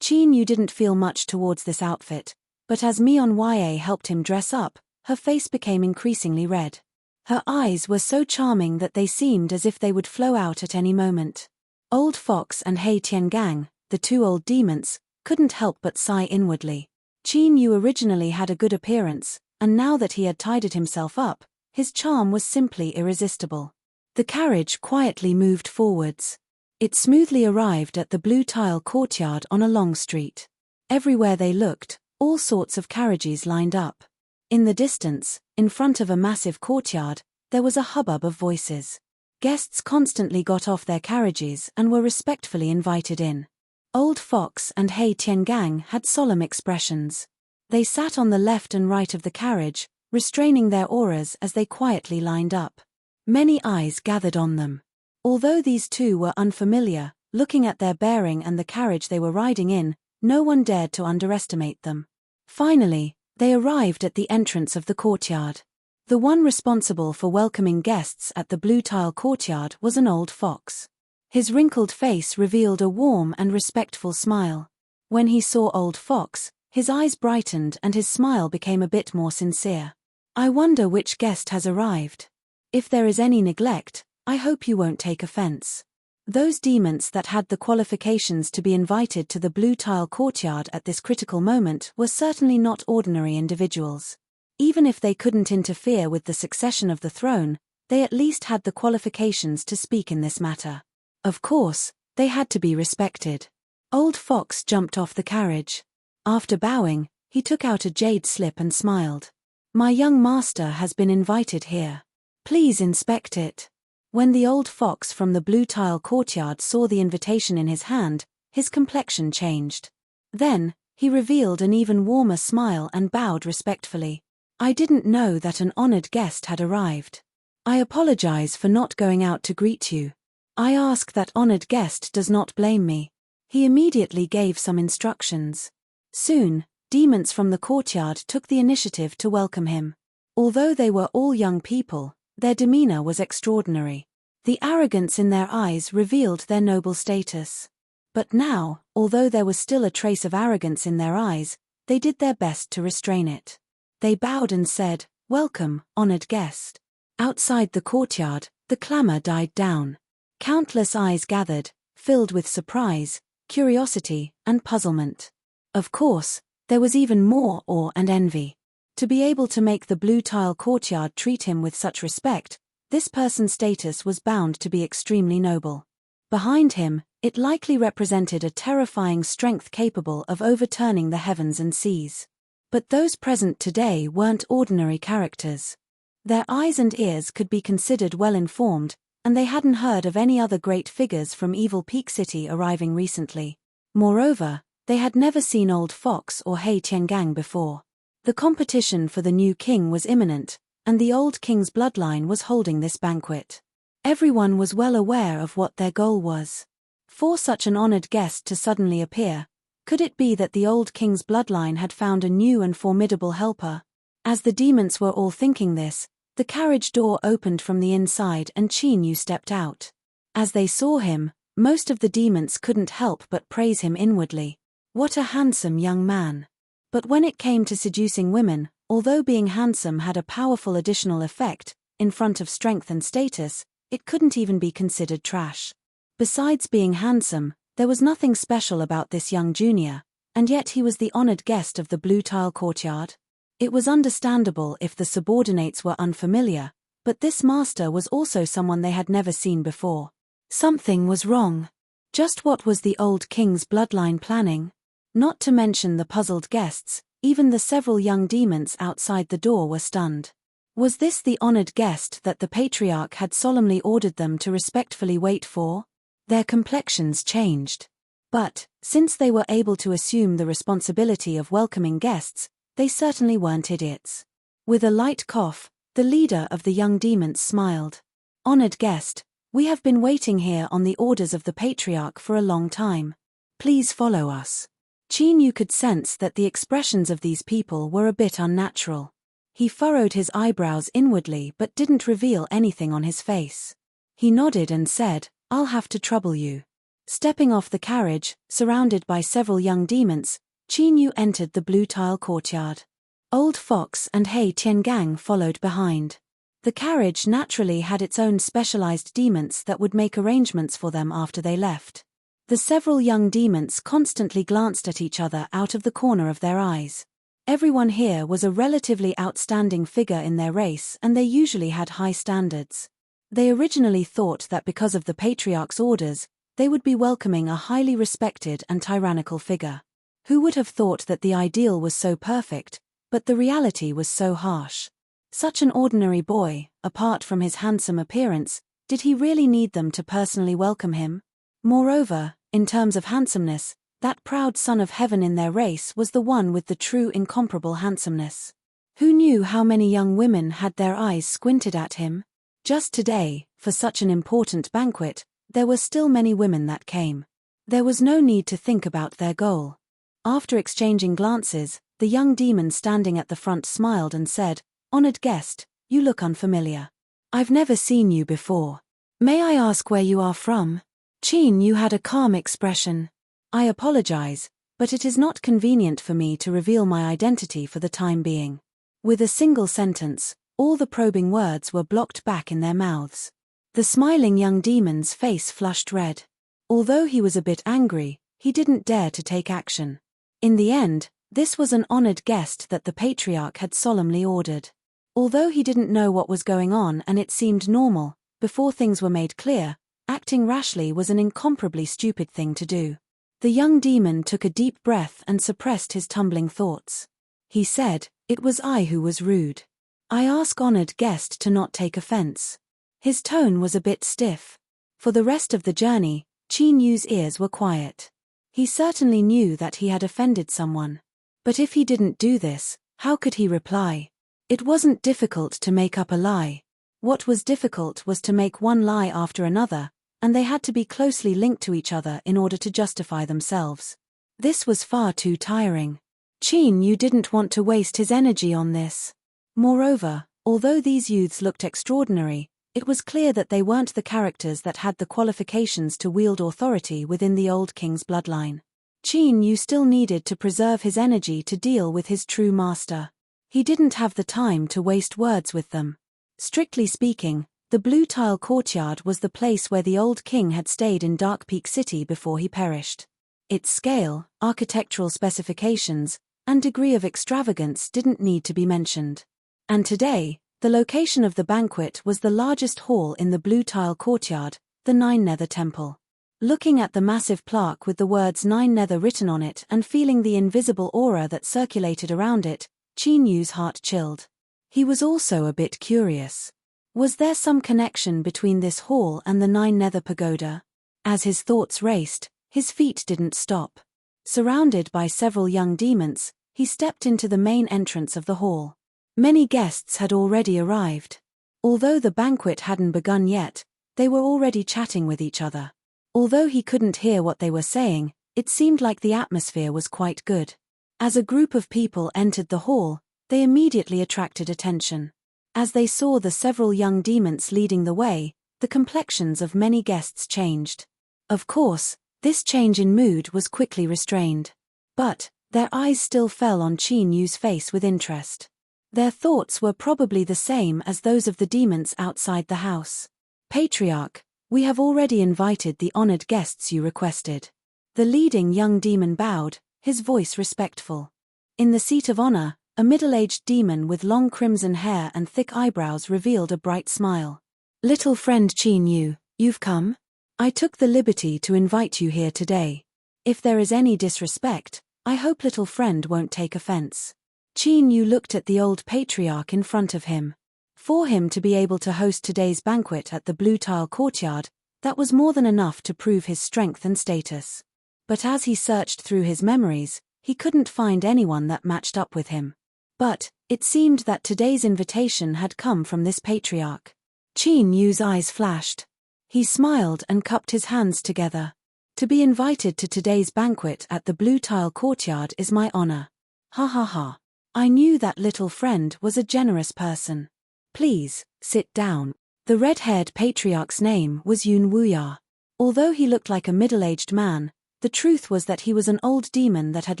Qin Yu didn't feel much towards this outfit, but as Mion Ya helped him dress up, her face became increasingly red. Her eyes were so charming that they seemed as if they would flow out at any moment. Old Fox and Hei Tiangang, the 2 old demons, couldn't help but sigh inwardly. Qin Yu originally had a good appearance, and now that he had tidied himself up, his charm was simply irresistible. The carriage quietly moved forwards. It smoothly arrived at the blue tile courtyard on a long street. Everywhere they looked, all sorts of carriages lined up. In the distance, in front of a massive courtyard, there was a hubbub of voices. Guests constantly got off their carriages and were respectfully invited in. Old Fox and Hei Tiangang had solemn expressions. They sat on the left and right of the carriage, restraining their auras as they quietly lined up. Many eyes gathered on them. Although these 2 were unfamiliar, looking at their bearing and the carriage they were riding in, no one dared to underestimate them. Finally, they arrived at the entrance of the courtyard. The one responsible for welcoming guests at the blue tile courtyard was an old fox. His wrinkled face revealed a warm and respectful smile. When he saw Old Fox, his eyes brightened and his smile became a bit more sincere. "I wonder which guest has arrived. If there is any neglect, I hope you won't take offense." Those demons that had the qualifications to be invited to the blue tile courtyard at this critical moment were certainly not ordinary individuals. Even if they couldn't interfere with the succession of the throne, they at least had the qualifications to speak in this matter. Of course, they had to be respected. Old Fox jumped off the carriage. After bowing, he took out a jade slip and smiled. "My young master has been invited here. Please inspect it." When the old fox from the blue tile courtyard saw the invitation in his hand, his complexion changed. Then, he revealed an even warmer smile and bowed respectfully. "I didn't know that an honored guest had arrived. I apologize for not going out to greet you. I ask that honored guest does not blame me." He immediately gave some instructions. Soon, demons from the courtyard took the initiative to welcome him. Although they were all young people, their demeanor was extraordinary. The arrogance in their eyes revealed their noble status. But now, although there was still a trace of arrogance in their eyes, they did their best to restrain it. They bowed and said, "Welcome, honored guest." Outside the courtyard, the clamor died down. Countless eyes gathered, filled with surprise, curiosity, and puzzlement. Of course, there was even more awe and envy. To be able to make the blue tile courtyard treat him with such respect, this person's status was bound to be extremely noble. Behind him, it likely represented a terrifying strength capable of overturning the heavens and seas. But those present today weren't ordinary characters. Their eyes and ears could be considered well-informed, and they hadn't heard of any other great figures from Evil Peak City arriving recently. Moreover, they had never seen Old Fox or Hei Tiangang before. The competition for the new king was imminent, and the old king's bloodline was holding this banquet. Everyone was well aware of what their goal was. For such an honored guest to suddenly appear, could it be that the old king's bloodline had found a new and formidable helper? As the demons were all thinking this, the carriage door opened from the inside and Qin Yu stepped out. As they saw him, most of the demons couldn't help but praise him inwardly. What a handsome young man. But when it came to seducing women, although being handsome had a powerful additional effect, in front of strength and status, it couldn't even be considered trash. Besides being handsome, there was nothing special about this young junior, and yet he was the honored guest of the blue tile courtyard. It was understandable if the subordinates were unfamiliar, but this master was also someone they had never seen before. Something was wrong. Just what was the old king's bloodline planning? Not to mention the puzzled guests, even the several young demons outside the door were stunned. Was this the honored guest that the patriarch had solemnly ordered them to respectfully wait for? Their complexions changed. But, since they were able to assume the responsibility of welcoming guests, they certainly weren't idiots. With a light cough, the leader of the young demons smiled. Honored guest, we have been waiting here on the orders of the patriarch for a long time. Please follow us. Chinyu could sense that the expressions of these people were a bit unnatural. He furrowed his eyebrows inwardly but didn't reveal anything on his face. He nodded and said, "I'll have to trouble you." Stepping off the carriage, surrounded by several young demons, Chinyu entered the blue tile courtyard. Old Fox and Hei Tiangang followed behind. The carriage naturally had its own specialized demons that would make arrangements for them after they left. The several young demons constantly glanced at each other out of the corner of their eyes. Everyone here was a relatively outstanding figure in their race, and they usually had high standards. They originally thought that because of the patriarch's orders, they would be welcoming a highly respected and tyrannical figure. Who would have thought that the ideal was so perfect, but the reality was so harsh? Such an ordinary boy, apart from his handsome appearance, did he really need them to personally welcome him? Moreover, in terms of handsomeness, that proud son of heaven in their race was the one with the true incomparable handsomeness. Who knew how many young women had their eyes squinted at him? Just today, for such an important banquet, there were still many women that came. There was no need to think about their goal. After exchanging glances, the young demon standing at the front smiled and said, "Honored guest, you look unfamiliar. I've never seen you before. May I ask where you are from?" Chinyu had a calm expression. "I apologize, but it is not convenient for me to reveal my identity for the time being." With a single sentence, all the probing words were blocked back in their mouths. The smiling young demon's face flushed red. Although he was a bit angry, he didn't dare to take action. In the end, this was an honored guest that the patriarch had solemnly ordered. Although he didn't know what was going on and it seemed normal, before things were made clear, acting rashly was an incomparably stupid thing to do. The young demon took a deep breath and suppressed his tumbling thoughts. He said, "It was I who was rude. I ask honored guest to not take offense." His tone was a bit stiff. For the rest of the journey, Chinyu's ears were quiet. He certainly knew that he had offended someone. But if he didn't do this, how could he reply? It wasn't difficult to make up a lie. What was difficult was to make one lie after another, and they had to be closely linked to each other in order to justify themselves. This was far too tiring. Chinyu didn't want to waste his energy on this. Moreover, although these youths looked extraordinary, it was clear that they weren't the characters that had the qualifications to wield authority within the old king's bloodline. Chinyu still needed to preserve his energy to deal with his true master. He didn't have the time to waste words with them. Strictly speaking, the blue tile courtyard was the place where the old king had stayed in Dark Peak City before he perished. Its scale, architectural specifications, and degree of extravagance didn't need to be mentioned. And today, the location of the banquet was the largest hall in the blue tile courtyard, the Nine Nether Temple. Looking at the massive plaque with the words Nine Nether written on it and feeling the invisible aura that circulated around it, Chinyu's heart chilled. He was also a bit curious. Was there some connection between this hall and the Nine Nether Pagoda? As his thoughts raced, his feet didn't stop. Surrounded by several young demons, he stepped into the main entrance of the hall. Many guests had already arrived. Although the banquet hadn't begun yet, they were already chatting with each other. Although he couldn't hear what they were saying, it seemed like the atmosphere was quite good. As a group of people entered the hall, they immediately attracted attention. As they saw the several young demons leading the way, the complexions of many guests changed. Of course, this change in mood was quickly restrained. But, their eyes still fell on Chinyu's face with interest. Their thoughts were probably the same as those of the demons outside the house. "Patriarch, we have already invited the honored guests you requested." The leading young demon bowed, his voice respectful. In the seat of honor, a middle-aged demon with long crimson hair and thick eyebrows revealed a bright smile. "Little friend Chinyu, you've come? I took the liberty to invite you here today. If there is any disrespect, I hope little friend won't take offense. Qin Yu looked at the old patriarch in front of him. For him to be able to host today's banquet at the blue tile courtyard, that was more than enough to prove his strength and status. But as he searched through his memories, he couldn't find anyone that matched up with him. But it seemed that today's invitation had come from this patriarch. Qin Yu's eyes flashed. He smiled and cupped his hands together. To be invited to today's banquet at the blue tile courtyard is my honor. Ha ha ha. I knew that little friend was a generous person. Please, sit down. The red-haired patriarch's name was Yun Wuya. Although he looked like a middle-aged man, the truth was that he was an old demon that had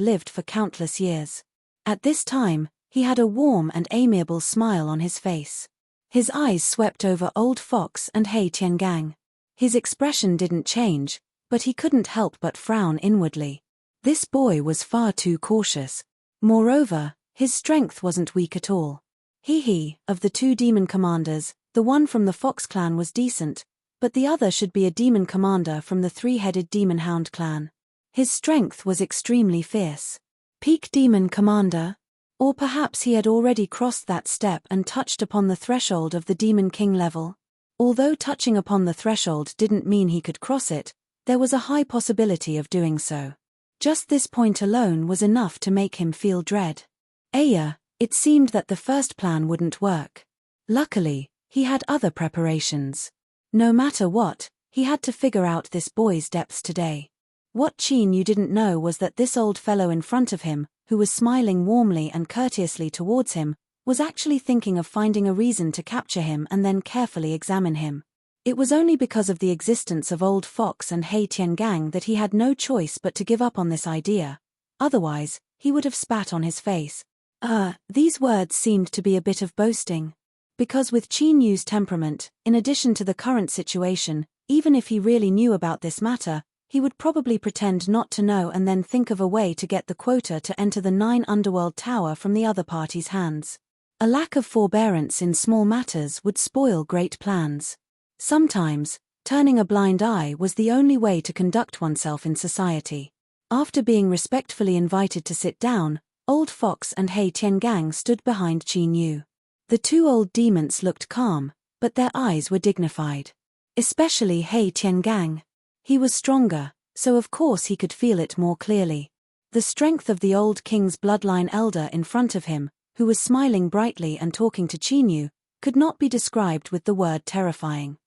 lived for countless years. At this time, he had a warm and amiable smile on his face. His eyes swept over Old Fox and Hei Tiangang. His expression didn't change, but he couldn't help but frown inwardly. This boy was far too cautious. Moreover, his strength wasn't weak at all. Of the two demon commanders, the one from the Fox clan was decent, but the other should be a demon commander from the three-headed demon hound clan. His strength was extremely fierce. Peak demon commander? Or perhaps he had already crossed that step and touched upon the threshold of the demon king level? Although touching upon the threshold didn't mean he could cross it, there was a high possibility of doing so. Just this point alone was enough to make him feel dread. It seemed that the first plan wouldn't work. Luckily, he had other preparations. No matter what, he had to figure out this boy's depths today. What Qin Yu didn't know was that this old fellow in front of him, who was smiling warmly and courteously towards him, was actually thinking of finding a reason to capture him and then carefully examine him. It was only because of the existence of Old Fox and Hei Tiangang that he had no choice but to give up on this idea. Otherwise, he would have spat on his face. These words seemed to be a bit of boasting. Because with Qin Yu's temperament, in addition to the current situation, even if he really knew about this matter, he would probably pretend not to know and then think of a way to get the quota to enter the 9 Underworld Tower from the other party's hands. A lack of forbearance in small matters would spoil great plans. Sometimes, turning a blind eye was the only way to conduct oneself in society. After being respectfully invited to sit down, Old Fox and Hei Tiangang stood behind Qin Yu. The two old demons looked calm, but their eyes were dignified. Especially Hei Tiangang. He was stronger, so of course he could feel it more clearly. The strength of the old king's bloodline elder in front of him, who was smiling brightly and talking to Qin Yu, could not be described with the word terrifying.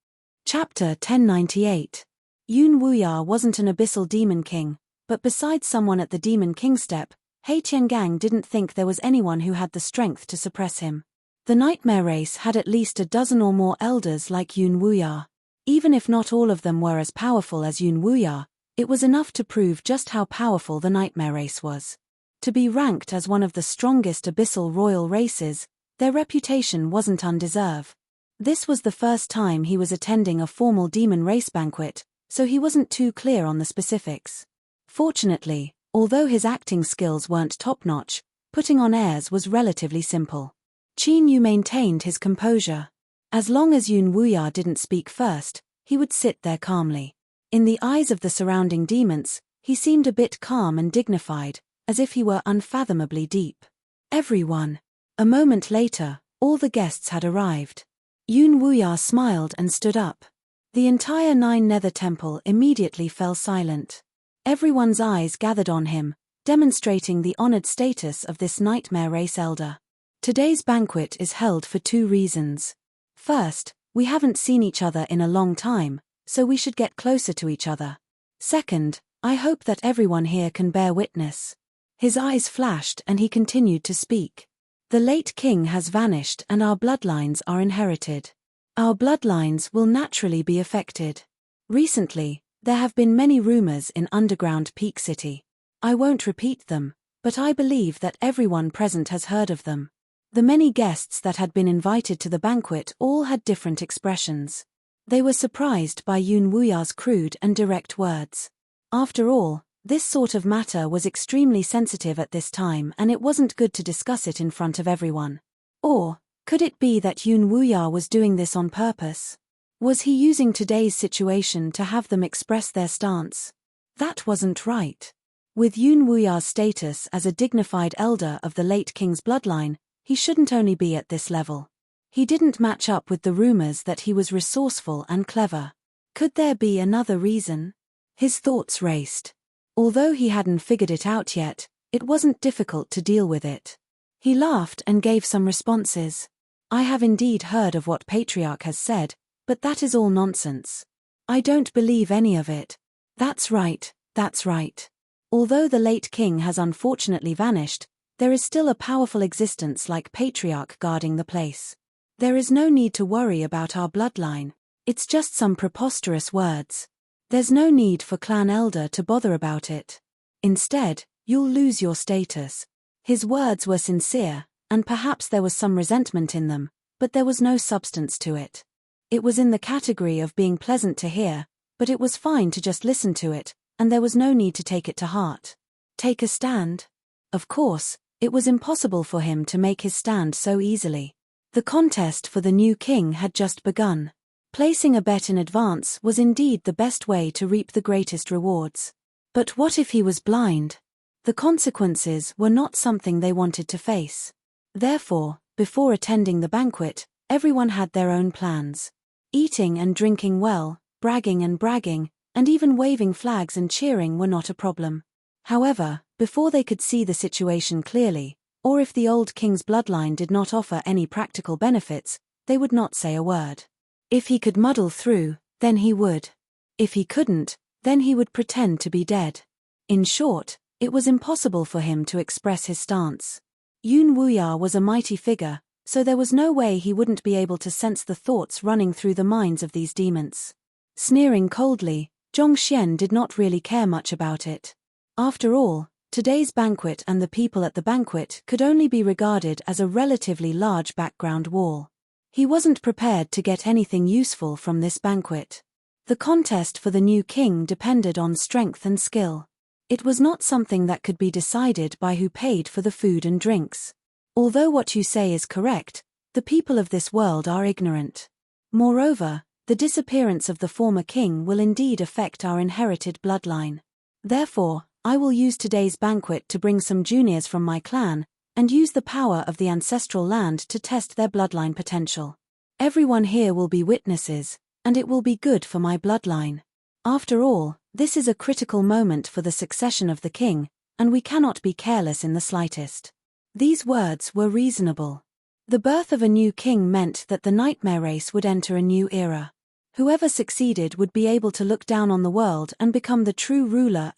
Chapter 1098. Yun Wuya wasn't an abyssal demon king, but besides someone at the demon king step, Hei Tiangang didn't think there was anyone who had the strength to suppress him. The nightmare race had at least a dozen or more elders like Yun Wuya. Even if not all of them were as powerful as Yun Wuya, it was enough to prove just how powerful the nightmare race was. To be ranked as one of the strongest abyssal royal races, their reputation wasn't undeserved. This was the first time he was attending a formal demon race banquet, so he wasn't too clear on the specifics. Fortunately, although his acting skills weren't top-notch, putting on airs was relatively simple. Qin Yu maintained his composure. As long as Yun Wuya didn't speak first, he would sit there calmly. In the eyes of the surrounding demons, he seemed a bit calm and dignified, as if he were unfathomably deep. Everyone. A moment later, all the guests had arrived. Yun Wuya smiled and stood up. The entire 9 Nether Temple immediately fell silent. Everyone's eyes gathered on him, demonstrating the honored status of this nightmare race elder. Today's banquet is held for 2 reasons. First, we haven't seen each other in a long time, so we should get closer to each other. Second, I hope that everyone here can bear witness. His eyes flashed and he continued to speak. The late king has vanished and our bloodlines are inherited. Our bloodlines will naturally be affected. Recently, there have been many rumors in underground Peak City. I won't repeat them, but I believe that everyone present has heard of them. The many guests that had been invited to the banquet all had different expressions. They were surprised by Yun Wuya's crude and direct words. After all, this sort of matter was extremely sensitive at this time and it wasn't good to discuss it in front of everyone. Or, could it be that Yun Wuya was doing this on purpose? Was he using today's situation to have them express their stance? That wasn't right. With Yun Wuya's status as a dignified elder of the late king's bloodline, he shouldn't only be at this level. He didn't match up with the rumors that he was resourceful and clever. Could there be another reason? His thoughts raced. Although he hadn't figured it out yet, it wasn't difficult to deal with it. He laughed and gave some responses. I have indeed heard of what Patriarch has said, but that is all nonsense. I don't believe any of it. That's right, that's right. Although the late king has unfortunately vanished, there is still a powerful existence like Patriarch guarding the place. There is no need to worry about our bloodline. It's just some preposterous words. There's no need for clan elder to bother about it. Instead, you'll lose your status. His words were sincere, and perhaps there was some resentment in them, but there was no substance to it. It was in the category of being pleasant to hear, but it was fine to just listen to it, and there was no need to take it to heart. Take a stand? Of course, it was impossible for him to make his stand so easily. The contest for the new king had just begun. Placing a bet in advance was indeed the best way to reap the greatest rewards. But what if he was blind? The consequences were not something they wanted to face. Therefore, before attending the banquet, everyone had their own plans. Eating and drinking well, bragging, and even waving flags and cheering were not a problem. However, before they could see the situation clearly, or if the old king's bloodline did not offer any practical benefits, they would not say a word. If he could muddle through, then he would. If he couldn't, then he would pretend to be dead. In short, it was impossible for him to express his stance. Yun Wuya was a mighty figure, so there was no way he wouldn't be able to sense the thoughts running through the minds of these demons. Sneering coldly, Zhongxian did not really care much about it. After all, today's banquet and the people at the banquet could only be regarded as a relatively large background wall. He wasn't prepared to get anything useful from this banquet. The contest for the new king depended on strength and skill. It was not something that could be decided by who paid for the food and drinks. Although what you say is correct, the people of this world are ignorant. Moreover, the disappearance of the former king will indeed affect our inherited bloodline. Therefore, I will use today's banquet to bring some juniors from my clan, and use the power of the ancestral land to test their bloodline potential. Everyone here will be witnesses, and it will be good for my bloodline. After all, this is a critical moment for the succession of the king, and we cannot be careless in the slightest. These words were reasonable. The birth of a new king meant that the nightmare race would enter a new era. Whoever succeeded would be able to look down on the world and become the true ruler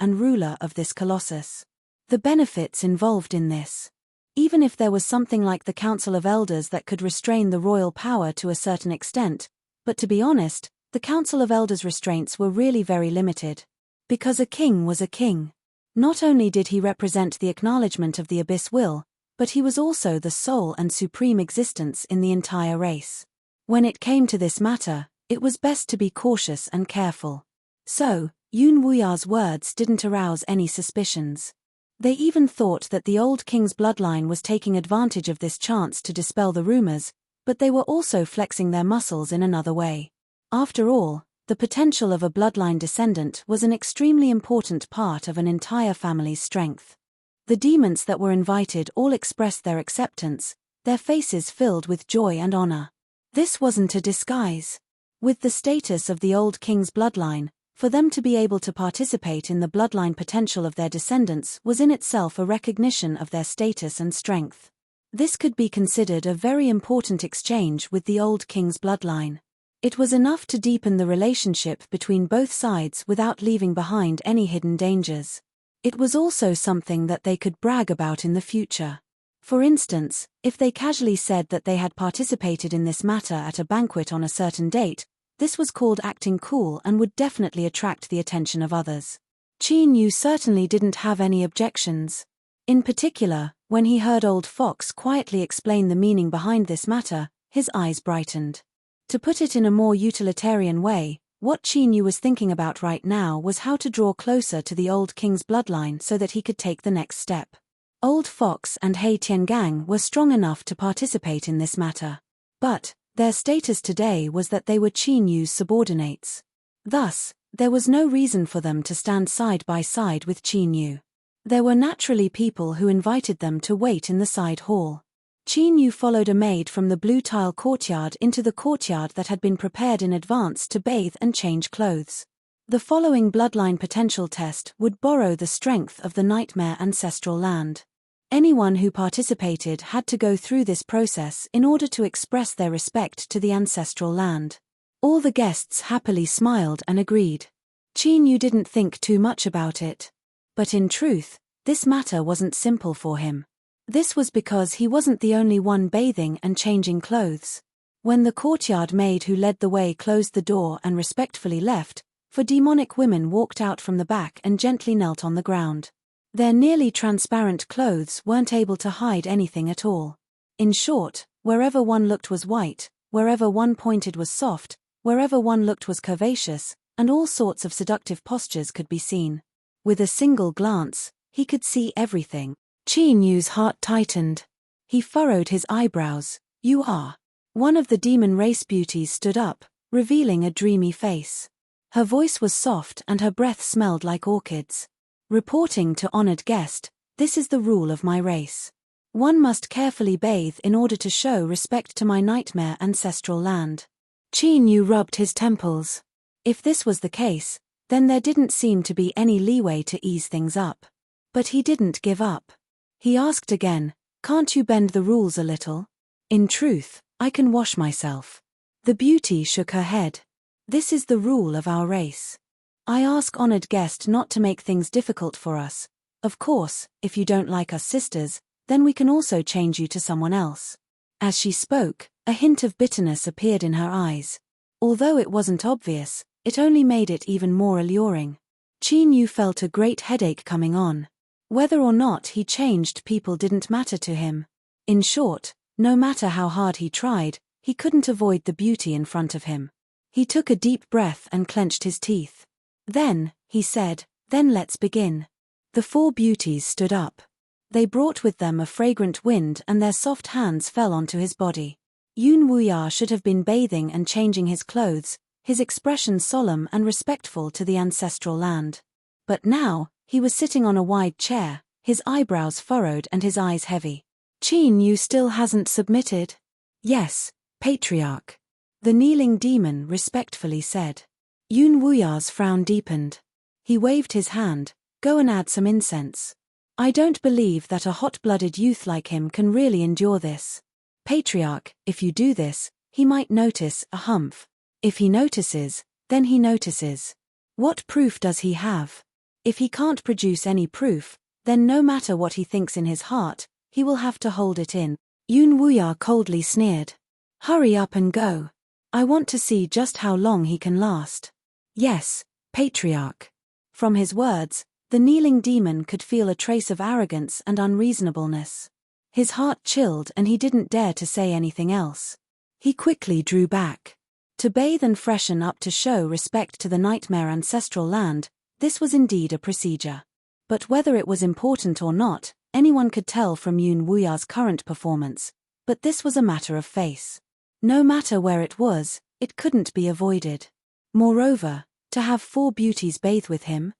of this colossus. The benefits involved in this. Even if there was something like the Council of Elders that could restrain the royal power to a certain extent, but to be honest, the Council of Elders' restraints were really very limited. Because a king was a king. Not only did he represent the acknowledgement of the Abyss will, but he was also the sole and supreme existence in the entire race. When it came to this matter, it was best to be cautious and careful. So, Yun Wuya's words didn't arouse any suspicions. They even thought that the old king's bloodline was taking advantage of this chance to dispel the rumors, but they were also flexing their muscles in another way. After all, the potential of a bloodline descendant was an extremely important part of an entire family's strength. The demons that were invited all expressed their acceptance, their faces filled with joy and honor. This wasn't a disguise. With the status of the old king's bloodline, for them to be able to participate in the bloodline potential of their descendants was in itself a recognition of their status and strength. This could be considered a very important exchange with the old king's bloodline. It was enough to deepen the relationship between both sides without leaving behind any hidden dangers. It was also something that they could brag about in the future. For instance, if they casually said that they had participated in this matter at a banquet on a certain date, this was called acting cool and would definitely attract the attention of others. Qin Yu certainly didn't have any objections. In particular, when he heard Old Fox quietly explain the meaning behind this matter, his eyes brightened. To put it in a more utilitarian way, what Qin Yu was thinking about right now was how to draw closer to the old king's bloodline so that he could take the next step. Old Fox and Hei Tiangang were strong enough to participate in this matter. But, their status today was that they were Qin Yu's subordinates. Thus, there was no reason for them to stand side by side with Qin Yu. There were naturally people who invited them to wait in the side hall. Qin Yu followed a maid from the blue tile courtyard into the courtyard that had been prepared in advance to bathe and change clothes. The following bloodline potential test would borrow the strength of the nightmare ancestral land. Anyone who participated had to go through this process in order to express their respect to the ancestral land. All the guests happily smiled and agreed. Qin Yu didn't think too much about it. But in truth, this matter wasn't simple for him. This was because he wasn't the only one bathing and changing clothes. When the courtyard maid who led the way closed the door and respectfully left, 4 demonic women walked out from the back and gently knelt on the ground. Their nearly transparent clothes weren't able to hide anything at all. In short, wherever one looked was white, wherever one pointed was soft, wherever one looked was curvaceous, and all sorts of seductive postures could be seen. With a single glance, he could see everything. Qin Yu's heart tightened. He furrowed his eyebrows. "You are." One of the demon race beauties stood up, revealing a dreamy face. Her voice was soft and her breath smelled like orchids. Reporting to honored guest, "This is the rule of my race. One must carefully bathe in order to show respect to my nightmare ancestral land." Qin Yu rubbed his temples. If this was the case, then there didn't seem to be any leeway to ease things up. But he didn't give up. He asked again, "Can't you bend the rules a little?" "In truth, I can wash myself." The beauty shook her head. "This is the rule of our race. I ask honored guest not to make things difficult for us. Of course, if you don't like us sisters, then we can also change you to someone else." As she spoke, a hint of bitterness appeared in her eyes. Although it wasn't obvious, it only made it even more alluring. Qin Yu felt a great headache coming on. Whether or not he changed people didn't matter to him. In short, no matter how hard he tried, he couldn't avoid the beauty in front of him. He took a deep breath and clenched his teeth. "Then," he said, "then let's begin." The 4 beauties stood up. They brought with them a fragrant wind and their soft hands fell onto his body. Yun Wuya should have been bathing and changing his clothes, his expression solemn and respectful to the ancestral land. But now, he was sitting on a wide chair, his eyebrows furrowed and his eyes heavy. "Qin Yu still hasn't submitted?" "Yes, Patriarch," the kneeling demon respectfully said. Yun Wuya's frown deepened. He waved his hand, "Go and add some incense. I don't believe that a hot-blooded youth like him can really endure this. Patriarch, if you do this, he might notice a humph. If he notices, then he notices. What proof does he have? If he can't produce any proof, then no matter what he thinks in his heart, he will have to hold it in." Yun Wuya coldly sneered. "Hurry up and go. I want to see just how long he can last." "Yes, Patriarch." From his words, the kneeling demon could feel a trace of arrogance and unreasonableness. His heart chilled and he didn't dare to say anything else. He quickly drew back. To bathe and freshen up to show respect to the nightmare ancestral land, this was indeed a procedure. But whether it was important or not, anyone could tell from Yun Wuya's current performance, but this was a matter of face. No matter where it was, it couldn't be avoided. Moreover, to have 4 beauties bathe with him?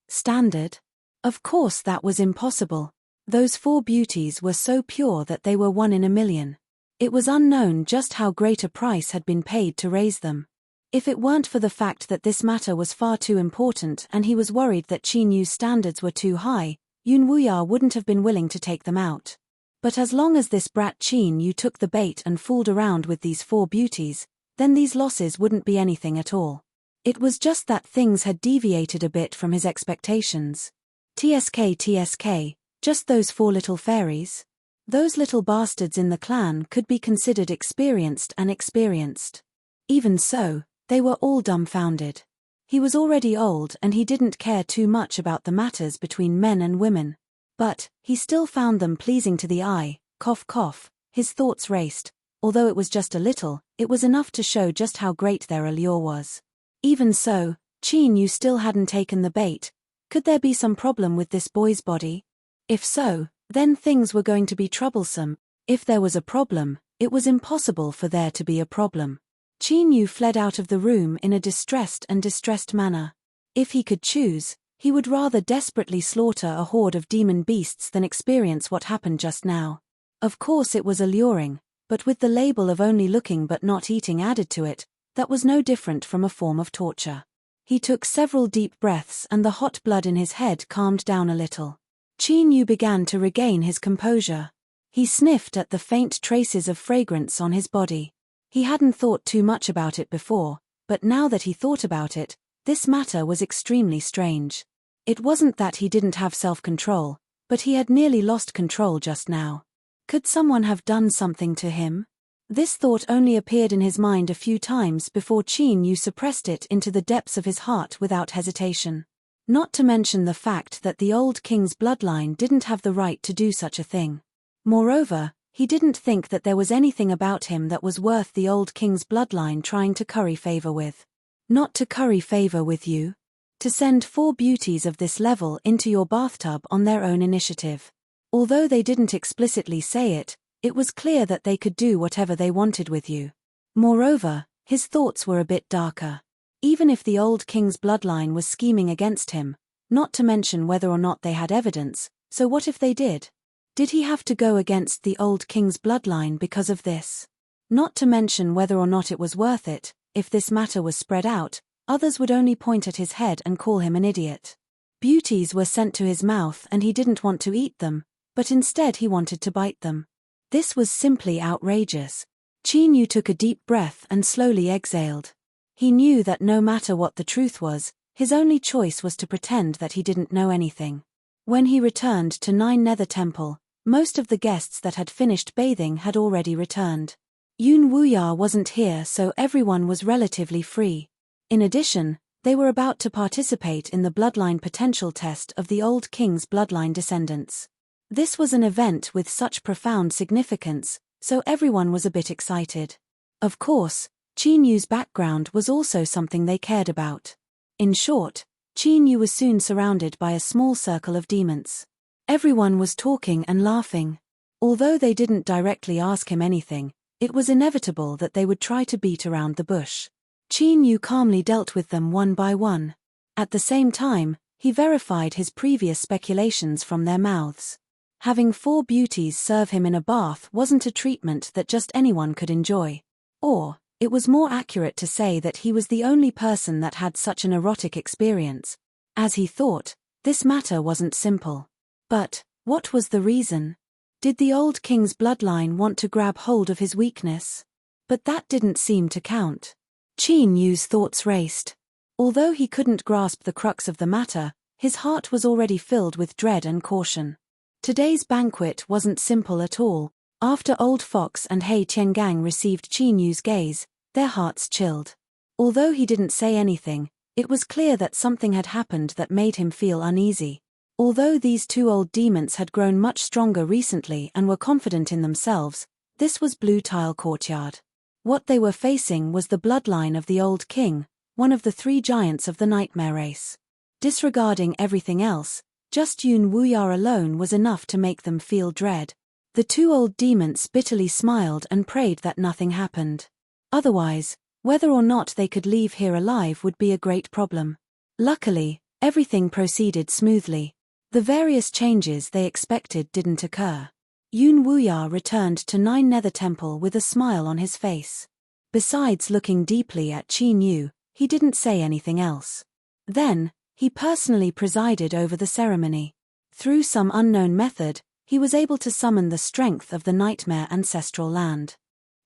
Standard? Of course that was impossible. Those 4 beauties were so pure that they were 1 in a million. It was unknown just how great a price had been paid to raise them. If it weren't for the fact that this matter was far too important and he was worried that Qin Yu's standards were too high, Yun Wuya wouldn't have been willing to take them out. But as long as this brat Qin Yu took the bait and fooled around with these 4 beauties, then these losses wouldn't be anything at all. It was just that things had deviated a bit from his expectations. TSK, just those 4 little fairies? Those little bastards in the clan could be considered experienced and experienced. Even so, they were all dumbfounded. He was already old and he didn't care too much about the matters between men and women. But, he still found them pleasing to the eye. Cough cough, his thoughts raced. Although it was just a little, it was enough to show just how great their allure was. Even so, Qin Yu still hadn't taken the bait. Could there be some problem with this boy's body? If so, then things were going to be troublesome. If there was a problem, it was impossible for there to be a problem. Qin Yu fled out of the room in a distressed manner. If he could choose, He would rather desperately slaughter a horde of demon beasts than experience what happened just now. Of course it was alluring, but with the label of only looking but not eating added to it, that was no different from a form of torture. He took several deep breaths and the hot blood in his head calmed down a little. Qin Yu began to regain his composure. He sniffed at the faint traces of fragrance on his body. He hadn't thought too much about it before, but now that he thought about it, this matter was extremely strange. It wasn't that he didn't have self-control, but he had nearly lost control just now. Could someone have done something to him? This thought only appeared in his mind a few times before Qin Yu suppressed it into the depths of his heart without hesitation. Not to mention the fact that the old king's bloodline didn't have the right to do such a thing. Moreover, he didn't think that there was anything about him that was worth the old king's bloodline trying to curry favor with. Not to curry favor with you. To send 4 beauties of this level into your bathtub on their own initiative. Although they didn't explicitly say it, it was clear that they could do whatever they wanted with you. Moreover, his thoughts were a bit darker. Even if the old king's bloodline was scheming against him, not to mention whether or not they had evidence, so what if they did? Did he have to go against the old king's bloodline because of this? Not to mention whether or not it was worth it. If this matter was spread out, others would only point at his head and call him an idiot. Beauties were sent to his mouth and he didn't want to eat them, but instead he wanted to bite them. This was simply outrageous. Qin Yu took a deep breath and slowly exhaled. He knew that no matter what the truth was, his only choice was to pretend that he didn't know anything. When he returned to Nine Nether Temple, most of the guests that had finished bathing had already returned. Yun Wuya wasn't here, so everyone was relatively free. In addition, they were about to participate in the bloodline potential test of the old king's bloodline descendants. This was an event with such profound significance, so everyone was a bit excited. Of course, Qin Yu's background was also something they cared about. In short, Qin Yu was soon surrounded by a small circle of demons. Everyone was talking and laughing. Although they didn't directly ask him anything, it was inevitable that they would try to beat around the bush. Qin Yu calmly dealt with them one by one. At the same time, he verified his previous speculations from their mouths. Having 4 beauties serve him in a bath wasn't a treatment that just anyone could enjoy. Or, it was more accurate to say that he was the only person that had such an erotic experience. As he thought, this matter wasn't simple. But, what was the reason? Did the old king's bloodline want to grab hold of his weakness? But that didn't seem to count. Qin Yu's thoughts raced. Although he couldn't grasp the crux of the matter, his heart was already filled with dread and caution. Today's banquet wasn't simple at all. After Old Fox and Hei Tiangang received Qin Yu's gaze, their hearts chilled. Although he didn't say anything, it was clear that something had happened that made him feel uneasy. Although these 2 old demons had grown much stronger recently and were confident in themselves, this was Blue Tile Courtyard. What they were facing was the bloodline of the old king, one of the 3 giants of the nightmare race. Disregarding everything else, just Yun Wuya alone was enough to make them feel dread. The 2 old demons bitterly smiled and prayed that nothing happened. Otherwise, whether or not they could leave here alive would be a great problem. Luckily, everything proceeded smoothly. The various changes they expected didn't occur. Yun Wuya returned to Nine Nether Temple with a smile on his face. Besides looking deeply at Qin Yu, he didn't say anything else. Then, he personally presided over the ceremony. Through some unknown method, he was able to summon the strength of the Nightmare Ancestral Land.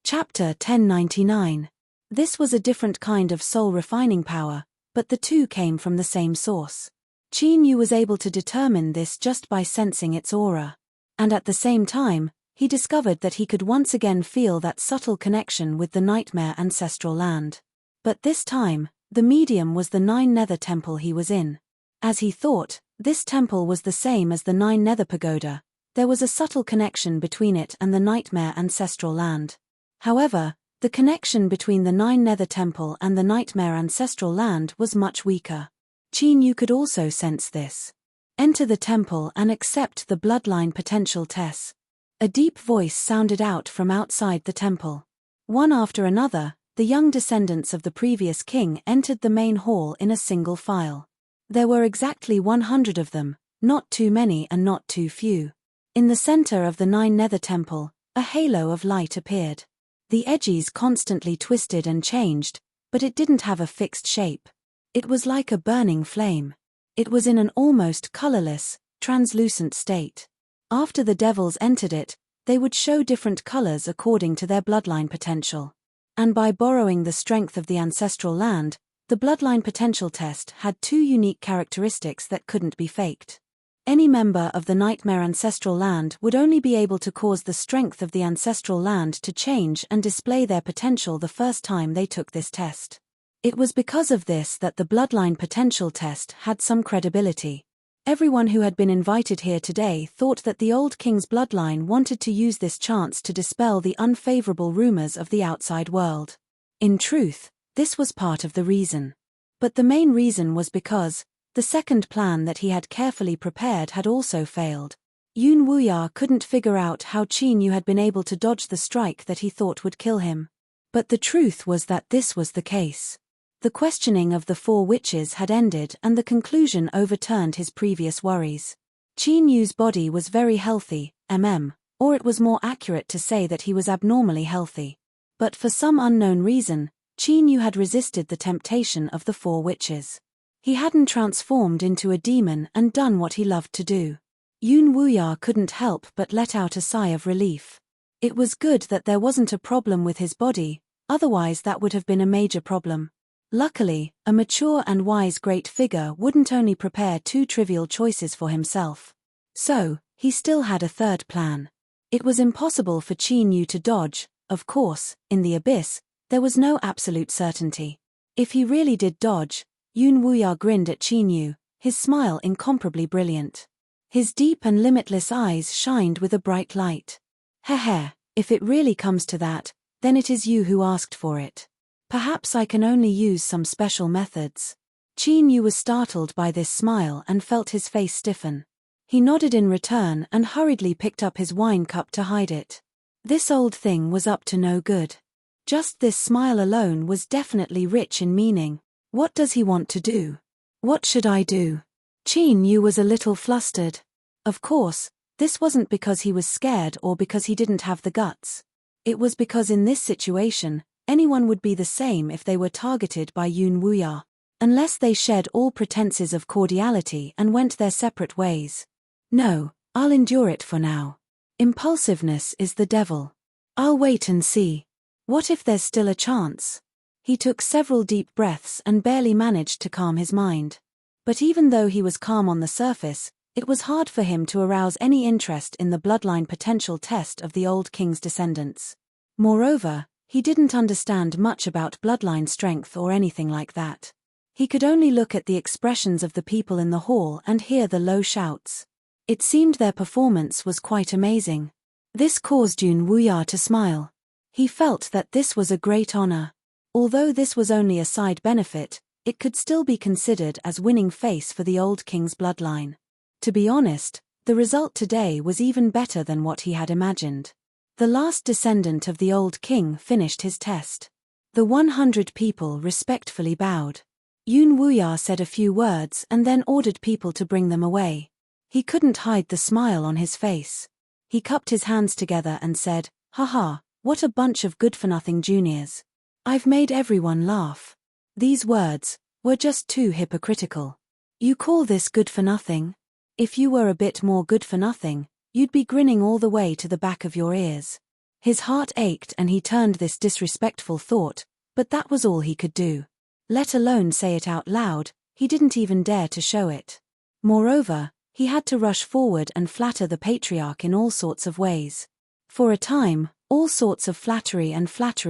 Chapter 1099. This was a different kind of soul-refining power, but the 2 came from the same source. Qin Yu was able to determine this just by sensing its aura. And at the same time, he discovered that he could once again feel that subtle connection with the Nightmare Ancestral Land. But this time, the medium was the Nine Nether Temple he was in. As he thought, this temple was the same as the Nine Nether Pagoda. There was a subtle connection between it and the Nightmare Ancestral Land. However, the connection between the Nine Nether Temple and the Nightmare Ancestral Land was much weaker. Qin Yu could also sense this. Enter the temple and accept the bloodline potential test. A deep voice sounded out from outside the temple. One after another, the young descendants of the previous king entered the main hall in a single file. There were exactly 100 of them, not too many and not too few. In the center of the 9 nether temple, a halo of light appeared. The edges constantly twisted and changed, but it didn't have a fixed shape. It was like a burning flame. It was in an almost colorless, translucent state. After the devils entered it, they would show different colors according to their bloodline potential. And by borrowing the strength of the ancestral land, the bloodline potential test had 2 unique characteristics that couldn't be faked. Any member of the Nightmare ancestral land would only be able to cause the strength of the ancestral land to change and display their potential the first time they took this test. It was because of this that the bloodline potential test had some credibility. Everyone who had been invited here today thought that the old king's bloodline wanted to use this chance to dispel the unfavorable rumors of the outside world. In truth, this was part of the reason. But the main reason was because the second plan that he had carefully prepared had also failed. Yun Wuya couldn't figure out how Qin Yu had been able to dodge the strike that he thought would kill him. But the truth was that this was the case. The questioning of the 4 witches had ended and the conclusion overturned his previous worries. Qin Yu's body was very healthy, or it was more accurate to say that he was abnormally healthy. But for some unknown reason, Qin Yu had resisted the temptation of the 4 witches. He hadn't transformed into a demon and done what he loved to do. Yun Wuya couldn't help but let out a sigh of relief. It was good that there wasn't a problem with his body, otherwise that would have been a major problem. Luckily, a mature and wise great figure wouldn't only prepare 2 trivial choices for himself. So, he still had a third plan. It was impossible for Qin Yu to dodge, of course, in the abyss, there was no absolute certainty. If he really did dodge, Yun Wuya grinned at Qin Yu, his smile incomparably brilliant. His deep and limitless eyes shined with a bright light. Heh, if it really comes to that, then it is you who asked for it. Perhaps I can only use some special methods. Qin Yu was startled by this smile and felt his face stiffen. He nodded in return and hurriedly picked up his wine cup to hide it. This old thing was up to no good. Just this smile alone was definitely rich in meaning. What does he want to do? What should I do? Qin Yu was a little flustered. Of course, this wasn't because he was scared or because he didn't have the guts. It was because in this situation, anyone would be the same if they were targeted by Yun Wuya, unless they shed all pretenses of cordiality and went their separate ways. No, I'll endure it for now. Impulsiveness is the devil. I'll wait and see. What if there's still a chance? He took several deep breaths and barely managed to calm his mind. But even though he was calm on the surface, it was hard for him to arouse any interest in the bloodline potential test of the old king's descendants. Moreover, he didn't understand much about bloodline strength or anything like that. He could only look at the expressions of the people in the hall and hear the low shouts. It seemed their performance was quite amazing. This caused Yun Wuya to smile. He felt that this was a great honor. Although this was only a side benefit, it could still be considered as winning face for the old king's bloodline. To be honest, the result today was even better than what he had imagined. The last descendant of the old king finished his test. The 100 people respectfully bowed. Yun Wuya said a few words and then ordered people to bring them away. He couldn't hide the smile on his face. He cupped his hands together and said, "Haha, what a bunch of good-for-nothing juniors. I've made everyone laugh." These words were just too hypocritical. You call this good-for-nothing? If you were a bit more good-for-nothing, you'd be grinning all the way to the back of your ears. His heart ached and he turned this disrespectful thought, but that was all he could do. Let alone say it out loud, he didn't even dare to show it. Moreover, he had to rush forward and flatter the patriarch in all sorts of ways. For a time, all sorts of flattery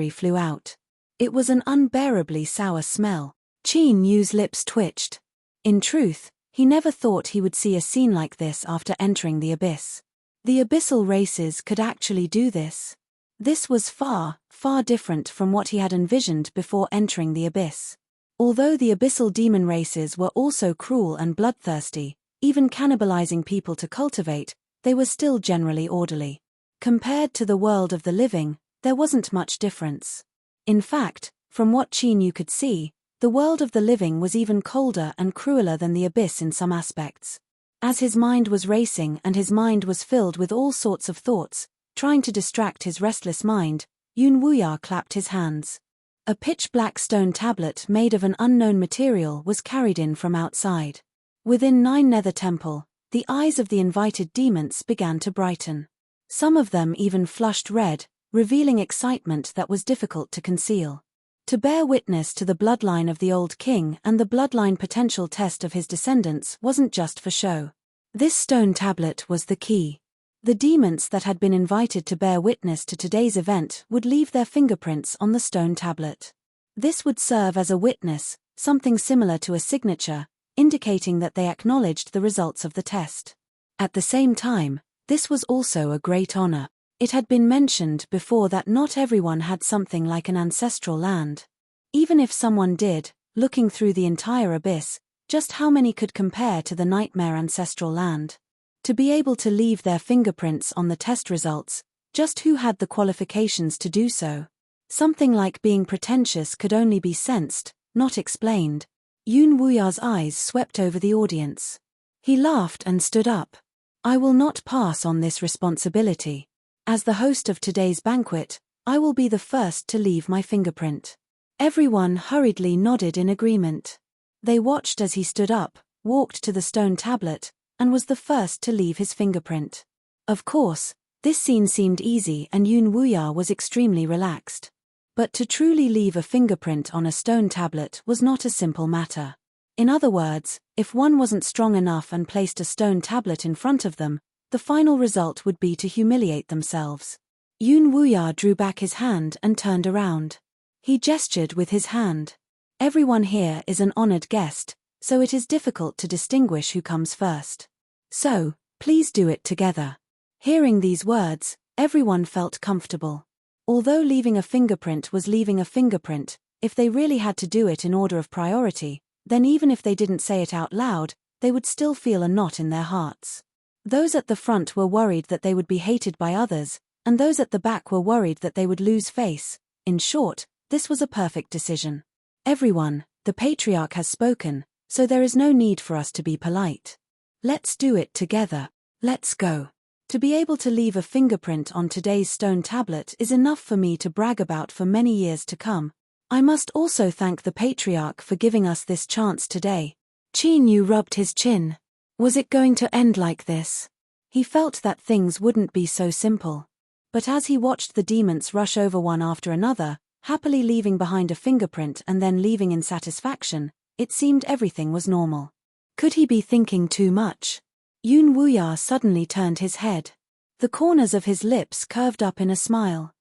flew out. It was an unbearably sour smell. Qin Yu's lips twitched. In truth, he never thought he would see a scene like this after entering the abyss. The abyssal races could actually do this. This was far, far different from what he had envisioned before entering the abyss. Although the abyssal demon races were also cruel and bloodthirsty, even cannibalizing people to cultivate, they were still generally orderly. Compared to the world of the living, there wasn't much difference. In fact, from what Qin Yu could see, The world of the living was even colder and crueler than the abyss in some aspects. As his mind was racing and his mind was filled with all sorts of thoughts, trying to distract his restless mind, Yun Wuya clapped his hands. A pitch-black stone tablet made of an unknown material was carried in from outside. Within Nine Nether Temple, the eyes of the invited demons began to brighten. Some of them even flushed red, revealing excitement that was difficult to conceal. To bear witness to the bloodline of the old king and the bloodline potential test of his descendants wasn't just for show. This stone tablet was the key. The demons that had been invited to bear witness to today's event would leave their fingerprints on the stone tablet. This would serve as a witness, something similar to a signature, indicating that they acknowledged the results of the test. At the same time, this was also a great honor. It had been mentioned before that not everyone had something like an ancestral land. Even if someone did, looking through the entire abyss, just how many could compare to the nightmare ancestral land? To be able to leave their fingerprints on the test results, just who had the qualifications to do so? Something like being pretentious could only be sensed, not explained. Yun Wuya's eyes swept over the audience. He laughed and stood up. I will not pass on this responsibility. As the host of today's banquet, I will be the first to leave my fingerprint. Everyone hurriedly nodded in agreement. They watched as he stood up, walked to the stone tablet, and was the first to leave his fingerprint. Of course, this scene seemed easy and Yun Wuya was extremely relaxed. But to truly leave a fingerprint on a stone tablet was not a simple matter. In other words, if one wasn't strong enough and placed a stone tablet in front of them, the final result would be to humiliate themselves. Yun Wuya drew back his hand and turned around. He gestured with his hand. Everyone here is an honored guest, so it is difficult to distinguish who comes first. So, please do it together. Hearing these words, everyone felt comfortable. Although leaving a fingerprint was leaving a fingerprint, if they really had to do it in order of priority, then even if they didn't say it out loud, they would still feel a knot in their hearts. Those at the front were worried that they would be hated by others, and those at the back were worried that they would lose face. In short, this was a perfect decision. Everyone, the patriarch has spoken, so there is no need for us to be polite. Let's do it together. Let's go. To be able to leave a fingerprint on today's stone tablet is enough for me to brag about for many years to come. I must also thank the patriarch for giving us this chance today. Qin Yu rubbed his chin. Was it going to end like this? He felt that things wouldn't be so simple. But as he watched the demons rush over one after another, happily leaving behind a fingerprint and then leaving in satisfaction, it seemed everything was normal. Could he be thinking too much? Yun Wuya suddenly turned his head. The corners of his lips curved up in a smile.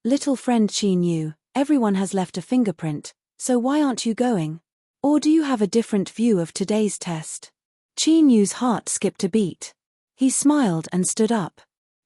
Little friend Qin Yu, everyone has left a fingerprint, so why aren't you going? Or do you have a different view of today's test? Qin Yu's heart skipped a beat. He smiled and stood up.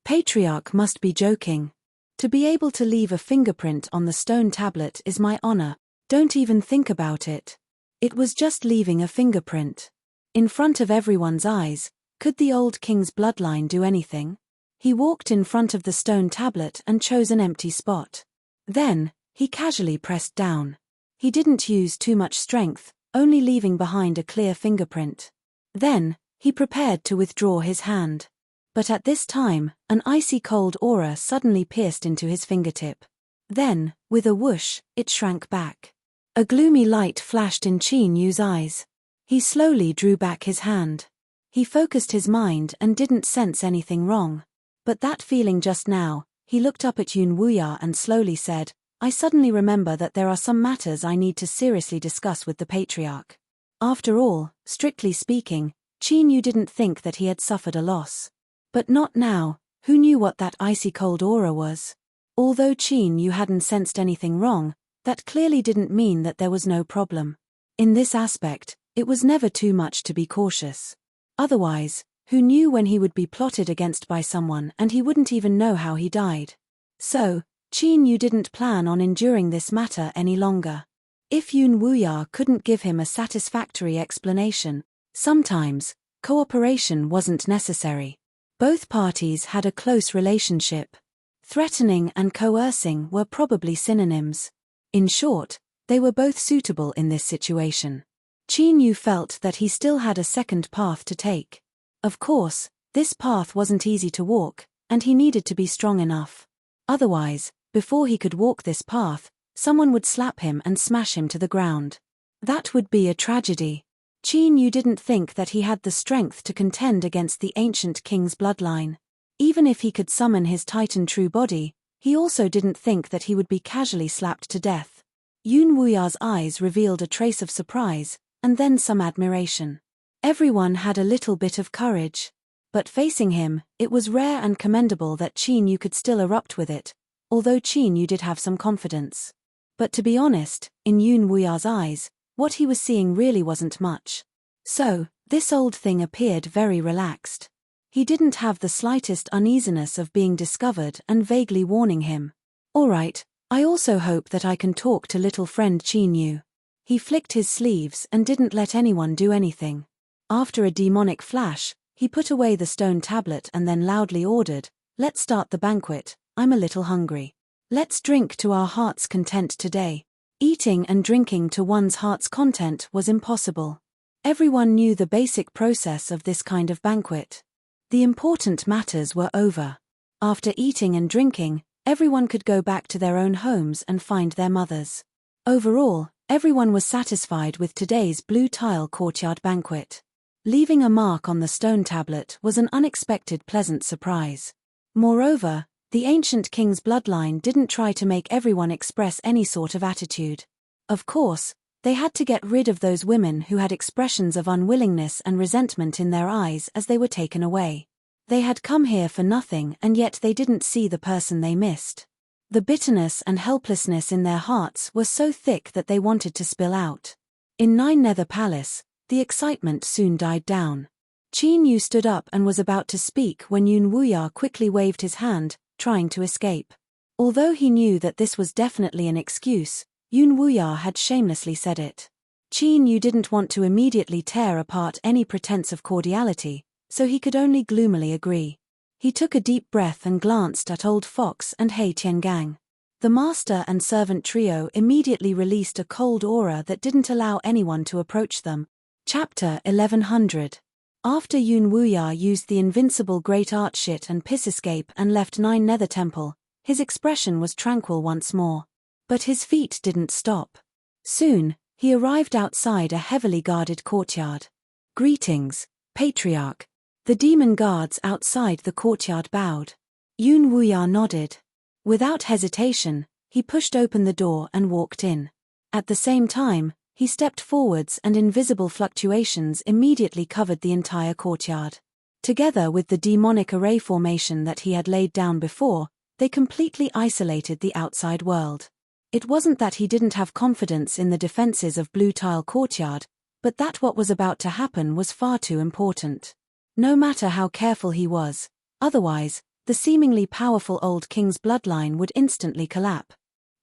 Patriarch must be joking. To be able to leave a fingerprint on the stone tablet is my honor. Don't even think about it. It was just leaving a fingerprint. In front of everyone's eyes, could the old king's bloodline do anything? He walked in front of the stone tablet and chose an empty spot. Then, he casually pressed down. He didn't use too much strength, only leaving behind a clear fingerprint. Then, he prepared to withdraw his hand. But at this time, an icy cold aura suddenly pierced into his fingertip. Then, with a whoosh, it shrank back. A gloomy light flashed in Qin Yu's eyes. He slowly drew back his hand. He focused his mind and didn't sense anything wrong. But that feeling just now, he looked up at Yun Wuya and slowly said, I suddenly remember that there are some matters I need to seriously discuss with the patriarch. After all, strictly speaking, Qin Yu didn't think that he had suffered a loss. But not now. Who knew what that icy cold aura was? Although Qin Yu hadn't sensed anything wrong, that clearly didn't mean that there was no problem. In this aspect, it was never too much to be cautious. Otherwise, who knew when he would be plotted against by someone and he wouldn't even know how he died. So, Qin Yu didn't plan on enduring this matter any longer. If Yun Wuya couldn't give him a satisfactory explanation, sometimes, cooperation wasn't necessary. Both parties had a close relationship. Threatening and coercing were probably synonyms. In short, They were both suitable in this situation. Qin Yu felt that he still had a second path to take. Of course, this path wasn't easy to walk, and he needed to be strong enough. Otherwise, before he could walk this path, someone would slap him and smash him to the ground. That would be a tragedy. Qin Yu didn't think that he had the strength to contend against the ancient king's bloodline. Even if he could summon his Titan true body, he also didn't think that he would be casually slapped to death. Yun Wuya's eyes revealed a trace of surprise, and then some admiration. Everyone had a little bit of courage. But facing him, it was rare and commendable that Qin Yu could still erupt with it, although Qin Yu did have some confidence. But to be honest, in Yun Wuya's eyes, what he was seeing really wasn't much. So, this old thing appeared very relaxed. He didn't have the slightest uneasiness of being discovered and vaguely warning him. "All right, I also hope that I can talk to little friend Qin Yu." He flicked his sleeves and didn't let anyone do anything. After a demonic flash, he put away the stone tablet and then loudly ordered, "Let's start the banquet, I'm a little hungry. Let's drink to our heart's content today." Eating and drinking to one's heart's content was impossible. Everyone knew the basic process of this kind of banquet. The important matters were over. After eating and drinking, everyone could go back to their own homes and find their mothers. Overall, everyone was satisfied with today's blue tile courtyard banquet. Leaving a mark on the stone tablet was an unexpected pleasant surprise. Moreover, the ancient king's bloodline didn't try to make everyone express any sort of attitude. Of course, they had to get rid of those women who had expressions of unwillingness and resentment in their eyes as they were taken away. They had come here for nothing and yet they didn't see the person they missed. The bitterness and helplessness in their hearts were so thick that they wanted to spill out. In Nine Nether Palace, the excitement soon died down. Qin Yu stood up and was about to speak when Yun Wuya quickly waved his hand, trying to escape. Although he knew that this was definitely an excuse, Yun Wuya had shamelessly said it. Qin Yu didn't want to immediately tear apart any pretense of cordiality, so he could only gloomily agree. He took a deep breath and glanced at Old Fox and Hei Tiangang. The master and servant trio immediately released a cold aura that didn't allow anyone to approach them. Chapter 1100. After Yun Wuya used the invincible Great Art Shit and Piss Escape and left Nine Nether Temple, his expression was tranquil once more. But his feet didn't stop. Soon, he arrived outside a heavily guarded courtyard. "Greetings, Patriarch." The demon guards outside the courtyard bowed. Yun Wuya nodded. Without hesitation, he pushed open the door and walked in. At the same time, he stepped forwards and invisible fluctuations immediately covered the entire courtyard. Together with the demonic array formation that he had laid down before, they completely isolated the outside world. It wasn't that he didn't have confidence in the defenses of Blue Tile Courtyard, but that what was about to happen was far too important. No matter how careful he was, otherwise, the seemingly powerful old king's bloodline would instantly collapse.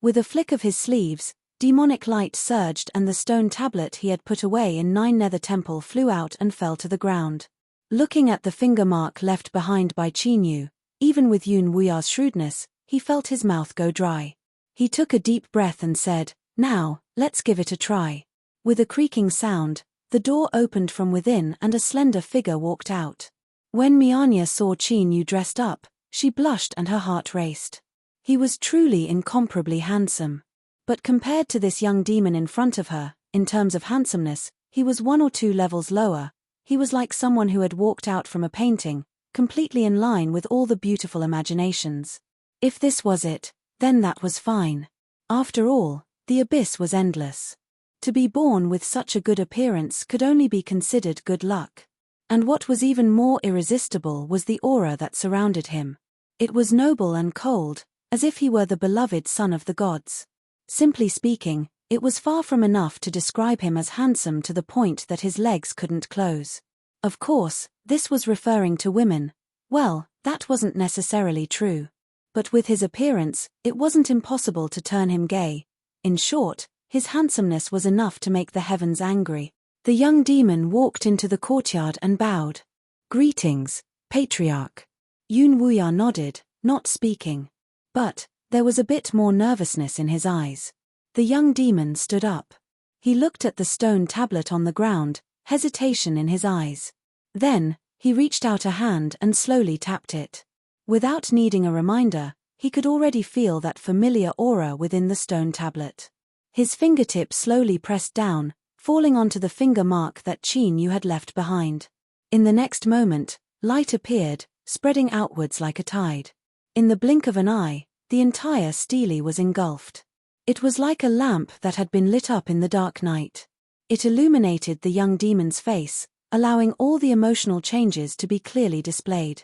With a flick of his sleeves, demonic light surged and the stone tablet he had put away in Nine Nether Temple flew out and fell to the ground. Looking at the finger mark left behind by Qin Yu, even with Yun Wuya's shrewdness, he felt his mouth go dry. He took a deep breath and said, "Now, let's give it a try." With a creaking sound, the door opened from within and a slender figure walked out. When Mianya saw Qin Yu dressed up, she blushed and her heart raced. He was truly incomparably handsome. But compared to this young demon in front of her, in terms of handsomeness, he was one or two levels lower. He was like someone who had walked out from a painting, completely in line with all the beautiful imaginations. If this was it, then that was fine. After all, the abyss was endless. To be born with such a good appearance could only be considered good luck. And what was even more irresistible was the aura that surrounded him. It was noble and cold, as if he were the beloved son of the gods. Simply speaking, it was far from enough to describe him as handsome to the point that his legs couldn't close. Of course, this was referring to women. Well, that wasn't necessarily true. But with his appearance, it wasn't impossible to turn him gay. In short, his handsomeness was enough to make the heavens angry. The young demon walked into the courtyard and bowed. "Greetings, Patriarch." Yun Wuya nodded, not speaking. But there was a bit more nervousness in his eyes. The young demon stood up. He looked at the stone tablet on the ground, hesitation in his eyes. Then, he reached out a hand and slowly tapped it. Without needing a reminder, he could already feel that familiar aura within the stone tablet. His fingertip slowly pressed down, falling onto the finger mark that Qin Yu had left behind. In the next moment, light appeared, spreading outwards like a tide. In the blink of an eye, the entire stele was engulfed. It was like a lamp that had been lit up in the dark night. It illuminated the young demon's face, allowing all the emotional changes to be clearly displayed.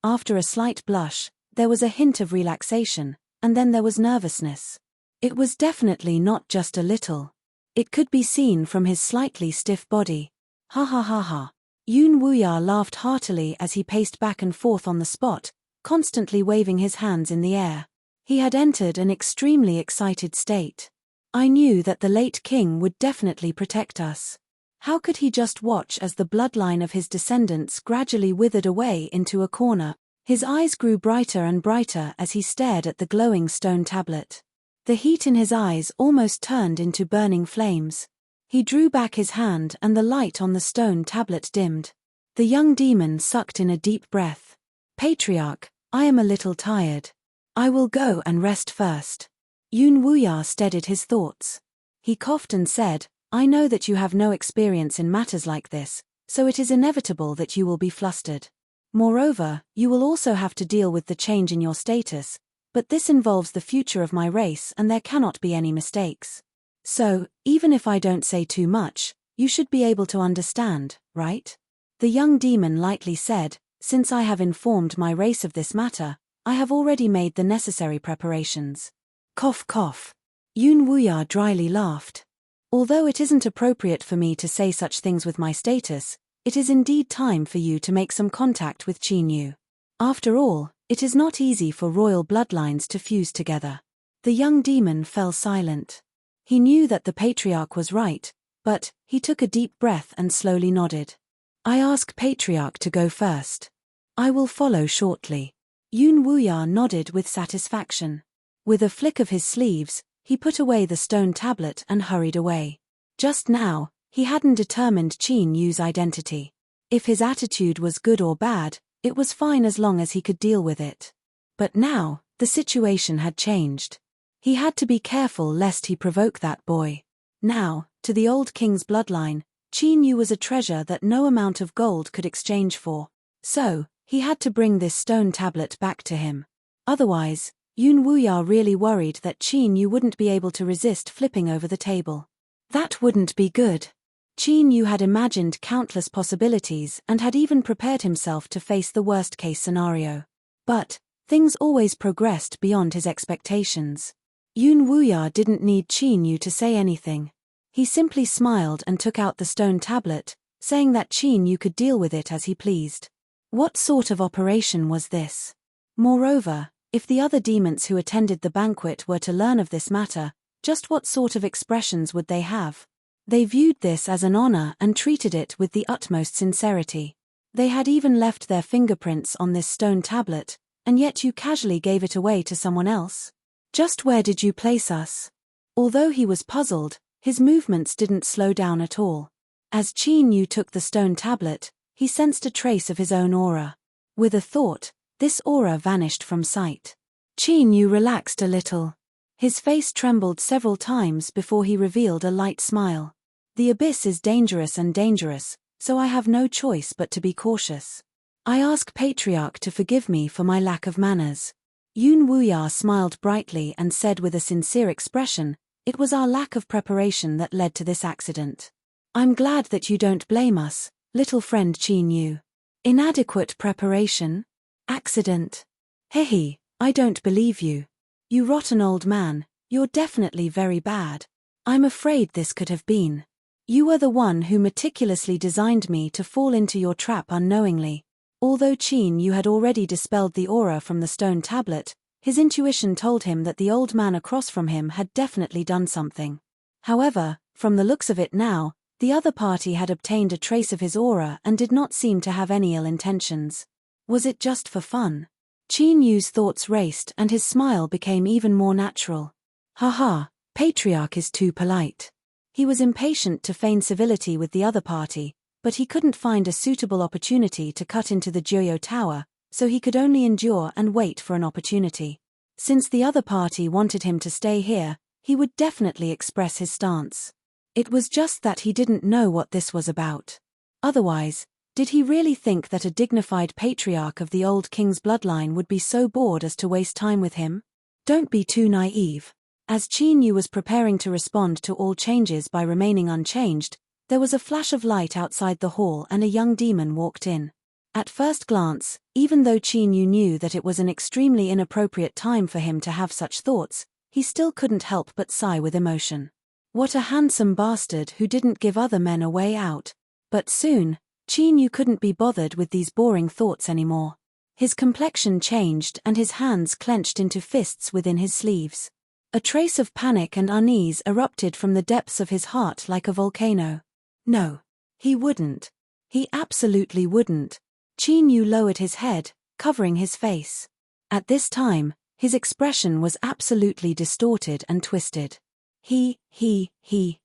After a slight blush, there was a hint of relaxation, and then there was nervousness. It was definitely not just a little. It could be seen from his slightly stiff body. Ha ha ha ha. Yun Wuya laughed heartily as he paced back and forth on the spot, constantly waving his hands in the air. He had entered an extremely excited state. I knew that the late king would definitely protect us. How could he just watch as the bloodline of his descendants gradually withered away into a corner? His eyes grew brighter and brighter as he stared at the glowing stone tablet. The heat in his eyes almost turned into burning flames. He drew back his hand and the light on the stone tablet dimmed. The young demon sucked in a deep breath. Patriarch, I am a little tired. I will go and rest first. Yun Wuya steadied his thoughts. He coughed and said, I know that you have no experience in matters like this, so it is inevitable that you will be flustered. Moreover, you will also have to deal with the change in your status, but this involves the future of my race and there cannot be any mistakes. So, even if I don't say too much, you should be able to understand, right? The young demon lightly said, since I have informed my race of this matter, I have already made the necessary preparations. Cough cough. Yun Wuya dryly laughed. Although it isn't appropriate for me to say such things with my status, it is indeed time for you to make some contact with Qin Yu. After all, it is not easy for royal bloodlines to fuse together. The young demon fell silent. He knew that the patriarch was right, but he took a deep breath and slowly nodded. I ask patriarch to go first. I will follow shortly. Yun Wuya nodded with satisfaction. With a flick of his sleeves, he put away the stone tablet and hurried away. Just now, he hadn't determined Qin Yu's identity. If his attitude was good or bad, it was fine as long as he could deal with it. But now, the situation had changed. He had to be careful lest he provoke that boy. Now, to the old king's bloodline, Qin Yu was a treasure that no amount of gold could exchange for. So, he had to bring this stone tablet back to him. Otherwise, Yun Wuya really worried that Qin Yu wouldn't be able to resist flipping over the table. That wouldn't be good. Qin Yu had imagined countless possibilities and had even prepared himself to face the worst-case scenario. But, things always progressed beyond his expectations. Yun Wuya didn't need Qin Yu to say anything. He simply smiled and took out the stone tablet, saying that Qin Yu could deal with it as he pleased. What sort of operation was this? Moreover, if the other demons who attended the banquet were to learn of this matter, just what sort of expressions would they have? They viewed this as an honor and treated it with the utmost sincerity. They had even left their fingerprints on this stone tablet, and yet you casually gave it away to someone else? Just where did you place us? Although he was puzzled, his movements didn't slow down at all. As Qin Yu took the stone tablet, he sensed a trace of his own aura. With a thought, this aura vanished from sight. Qin Yu relaxed a little. His face trembled several times before he revealed a light smile. The abyss is dangerous and dangerous, so I have no choice but to be cautious. I ask Patriarch to forgive me for my lack of manners. Yun Wuya smiled brightly and said with a sincere expression, it was our lack of preparation that led to this accident. I'm glad that you don't blame us, little friend Qin Yu. Inadequate preparation? Accident? Hehe, I don't believe you. You rotten old man, you're definitely very bad. I'm afraid this could have been. You were the one who meticulously designed me to fall into your trap unknowingly. Although Qin Yu had already dispelled the aura from the stone tablet, his intuition told him that the old man across from him had definitely done something. However, from the looks of it now, the other party had obtained a trace of his aura and did not seem to have any ill intentions. Was it just for fun? Qin Yu's thoughts raced and his smile became even more natural. Haha, Patriarch is too polite. He was impatient to feign civility with the other party, but he couldn't find a suitable opportunity to cut into the Joyo Tower, so he could only endure and wait for an opportunity. Since the other party wanted him to stay here, he would definitely express his stance. It was just that he didn't know what this was about. Otherwise, did he really think that a dignified patriarch of the old king's bloodline would be so bored as to waste time with him? Don't be too naive. As Qin Yu was preparing to respond to all changes by remaining unchanged, there was a flash of light outside the hall and a young demon walked in. At first glance, even though Qin Yu knew that it was an extremely inappropriate time for him to have such thoughts, he still couldn't help but sigh with emotion. What a handsome bastard who didn't give other men a way out. But soon, Qin Yu couldn't be bothered with these boring thoughts anymore. His complexion changed and his hands clenched into fists within his sleeves. A trace of panic and unease erupted from the depths of his heart like a volcano. No. He wouldn't. He absolutely wouldn't. Qin Yu lowered his head, covering his face. At this time, his expression was absolutely distorted and twisted.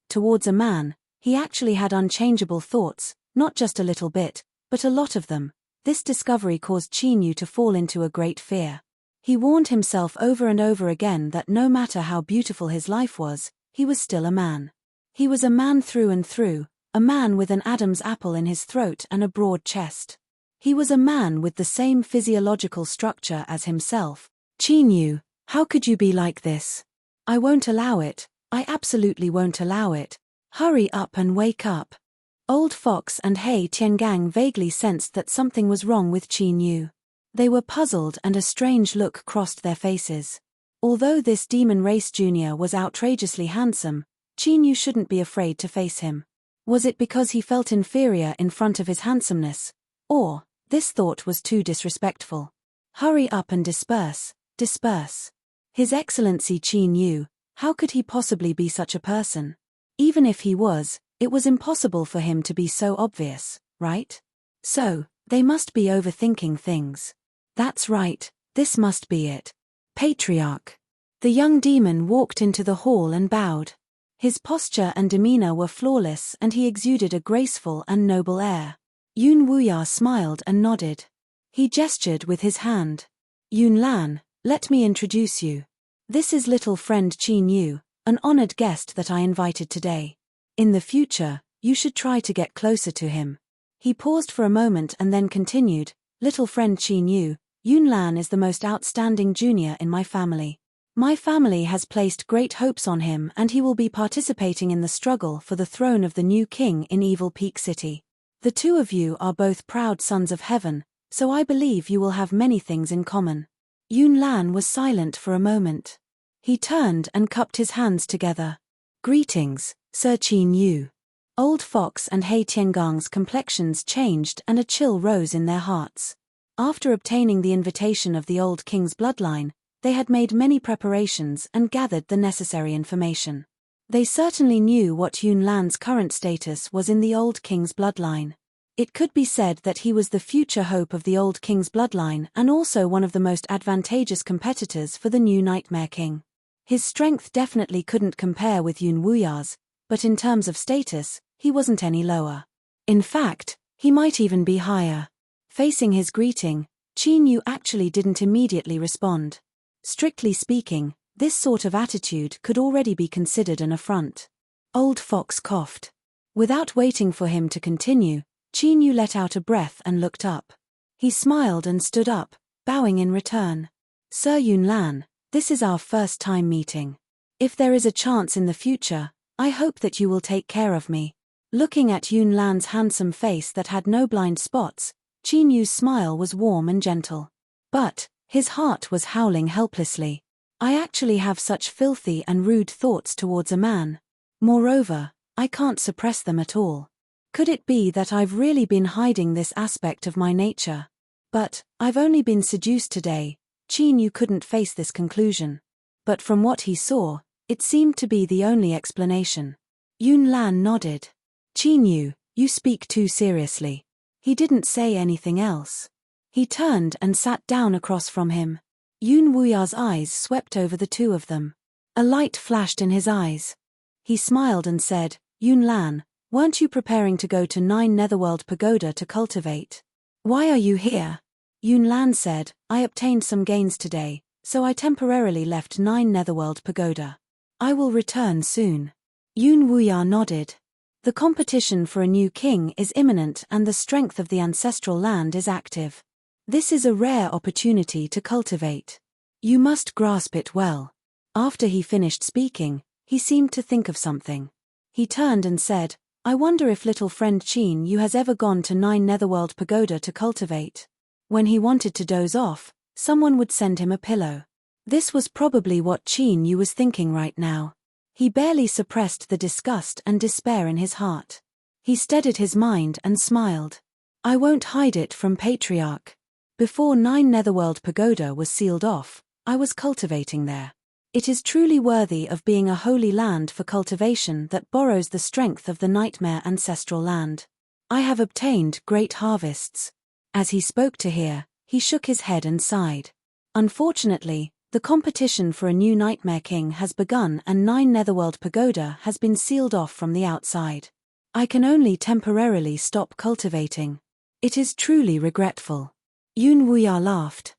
Towards a man, he actually had unchangeable thoughts, not just a little bit, but a lot of them. This discovery caused Qin Yu to fall into a great fear. He warned himself over and over again that no matter how beautiful his life was, he was still a man. He was a man through and through, a man with an Adam's apple in his throat and a broad chest. He was a man with the same physiological structure as himself. Qin Yu, how could you be like this? I won't allow it. I absolutely won't allow it. Hurry up and wake up. Old Fox and Hei Tiangang vaguely sensed that something was wrong with Qin Yu. They were puzzled and a strange look crossed their faces. Although this demon race junior was outrageously handsome, Qin Yu shouldn't be afraid to face him. Was it because he felt inferior in front of his handsomeness? Or, this thought was too disrespectful. Hurry up and disperse, disperse. His Excellency Qin Yu, how could he possibly be such a person? Even if he was, it was impossible for him to be so obvious, right? So, they must be overthinking things. That's right, this must be it. Patriarch. The young demon walked into the hall and bowed. His posture and demeanor were flawless and he exuded a graceful and noble air. Yun Wuya smiled and nodded. He gestured with his hand. Yun Lan, let me introduce you. This is little friend Qin Yu, an honored guest that I invited today. In the future, you should try to get closer to him. He paused for a moment and then continued, little friend Qin Yu, Yun Lan is the most outstanding junior in my family. My family has placed great hopes on him and he will be participating in the struggle for the throne of the new king in Evil Peak City. The two of you are both proud sons of heaven, so I believe you will have many things in common. Yun Lan was silent for a moment. He turned and cupped his hands together. Greetings, Sir Qin Yu. Old Fox and Hei Tiangang's complexions changed and a chill rose in their hearts. After obtaining the invitation of the old king's bloodline, they had made many preparations and gathered the necessary information. They certainly knew what Yun Lan's current status was in the old king's bloodline. It could be said that he was the future hope of the old king's bloodline and also one of the most advantageous competitors for the new Nightmare King. His strength definitely couldn't compare with Yun Wuya's, but in terms of status, he wasn't any lower. In fact, he might even be higher. Facing his greeting, Qin Yu actually didn't immediately respond. Strictly speaking, this sort of attitude could already be considered an affront. Old Fox coughed. Without waiting for him to continue, Qin Yu let out a breath and looked up. He smiled and stood up, bowing in return. Sir Yun Lan, this is our first time meeting. If there is a chance in the future, I hope that you will take care of me. Looking at Yun Lan's handsome face that had no blind spots, Qin Yu's smile was warm and gentle. But his heart was howling helplessly. I actually have such filthy and rude thoughts towards a man. Moreover, I can't suppress them at all. Could it be that I've really been hiding this aspect of my nature? But I've only been seduced today. Qin Yu couldn't face this conclusion. But from what he saw, it seemed to be the only explanation. Yun Lan nodded. Qin Yu, you speak too seriously. He didn't say anything else. He turned and sat down across from him. Yun Wuya's eyes swept over the two of them. A light flashed in his eyes. He smiled and said, Yun Lan, weren't you preparing to go to 9 Netherworld Pagoda to cultivate? Why are you here? Yun Lan said, I obtained some gains today, so I temporarily left 9 Netherworld Pagoda. I will return soon. Yun Wuya nodded. The competition for a new king is imminent and the strength of the ancestral land is active. This is a rare opportunity to cultivate. You must grasp it well. After he finished speaking, he seemed to think of something. He turned and said, I wonder if little friend Qin Yu has ever gone to 9 Netherworld Pagoda to cultivate. When he wanted to doze off, someone would send him a pillow. This was probably what Qin Yu was thinking right now. He barely suppressed the disgust and despair in his heart. He steadied his mind and smiled. I won't hide it from Patriarch. Before 9 Netherworld Pagoda was sealed off, I was cultivating there. It is truly worthy of being a holy land for cultivation that borrows the strength of the nightmare ancestral land. I have obtained great harvests. As he spoke to her, he shook his head and sighed. Unfortunately, the competition for a new Nightmare King has begun and 9 Netherworld Pagoda has been sealed off from the outside. I can only temporarily stop cultivating. It is truly regretful. Yun Wuya laughed.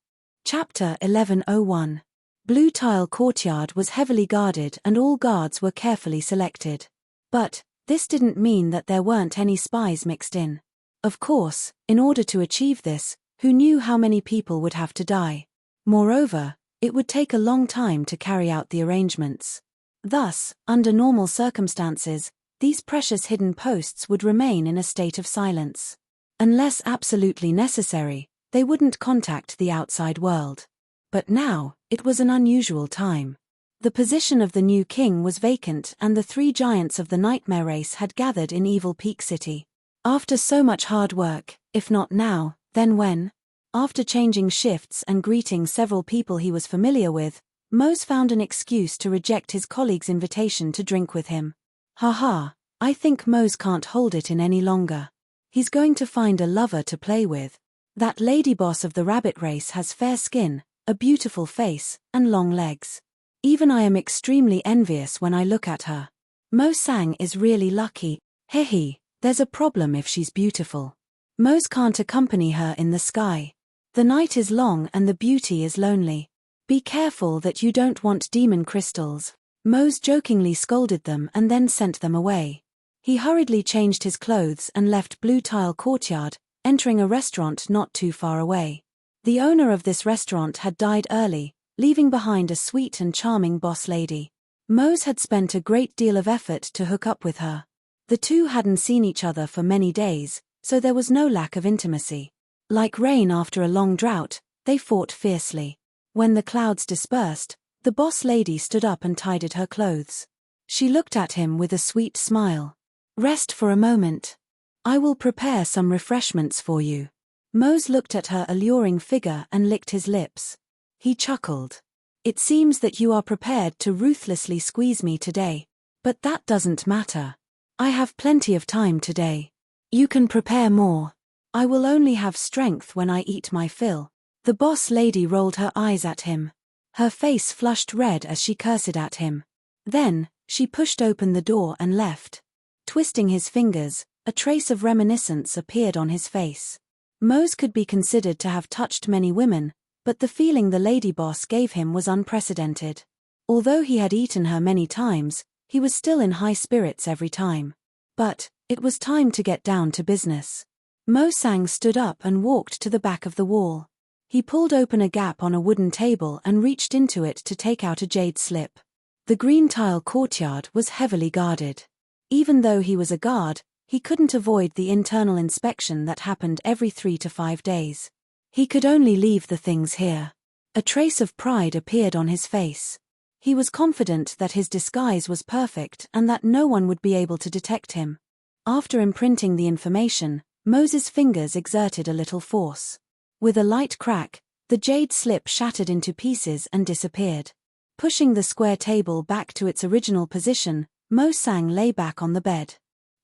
Chapter 1101. Blue Tile Courtyard was heavily guarded and all guards were carefully selected. But this didn't mean that there weren't any spies mixed in. Of course, in order to achieve this, who knew how many people would have to die? Moreover, it would take a long time to carry out the arrangements. Thus, under normal circumstances, these precious hidden posts would remain in a state of silence. Unless absolutely necessary, they wouldn't contact the outside world. But now, it was an unusual time. The position of the new king was vacant and the 3 giants of the nightmare race had gathered in Evil Peak City. After so much hard work, if not now, then when? After changing shifts and greeting several people he was familiar with, Mose found an excuse to reject his colleague's invitation to drink with him. Haha, I think Mose can't hold it in any longer. He's going to find a lover to play with. That lady boss of the rabbit race has fair skin, a beautiful face, and long legs. Even I am extremely envious when I look at her. Mo Sang is really lucky. Hehe, there's a problem if she's beautiful. Mose can't accompany her in the sky. The night is long and the beauty is lonely. Be careful that you don't want demon crystals. Mose jokingly scolded them and then sent them away. He hurriedly changed his clothes and left Blue Tile Courtyard, entering a restaurant not too far away. The owner of this restaurant had died early, leaving behind a sweet and charming boss lady. Mose had spent a great deal of effort to hook up with her. The two hadn't seen each other for many days, so there was no lack of intimacy. Like rain after a long drought, they fought fiercely. When the clouds dispersed, the boss lady stood up and tidied her clothes. She looked at him with a sweet smile. Rest for a moment. I will prepare some refreshments for you. Mose looked at her alluring figure and licked his lips. He chuckled. It seems that you are prepared to ruthlessly squeeze me today. But that doesn't matter. I have plenty of time today. You can prepare more. I will only have strength when I eat my fill. The boss lady rolled her eyes at him. Her face flushed red as she cursed at him. Then, she pushed open the door and left. Twisting his fingers, a trace of reminiscence appeared on his face. Mose could be considered to have touched many women, but the feeling the lady boss gave him was unprecedented. Although he had eaten her many times, he was still in high spirits every time. But it was time to get down to business. Mo Sang stood up and walked to the back of the wall. He pulled open a gap on a wooden table and reached into it to take out a jade slip. The green tile courtyard was heavily guarded. Even though he was a guard, he couldn't avoid the internal inspection that happened every 3 to 5 days. He could only leave the things here. A trace of pride appeared on his face. He was confident that his disguise was perfect and that no one would be able to detect him. After imprinting the information, Moses' fingers exerted a little force. With a light crack, the jade slip shattered into pieces and disappeared. Pushing the square table back to its original position, Mo Sang lay back on the bed.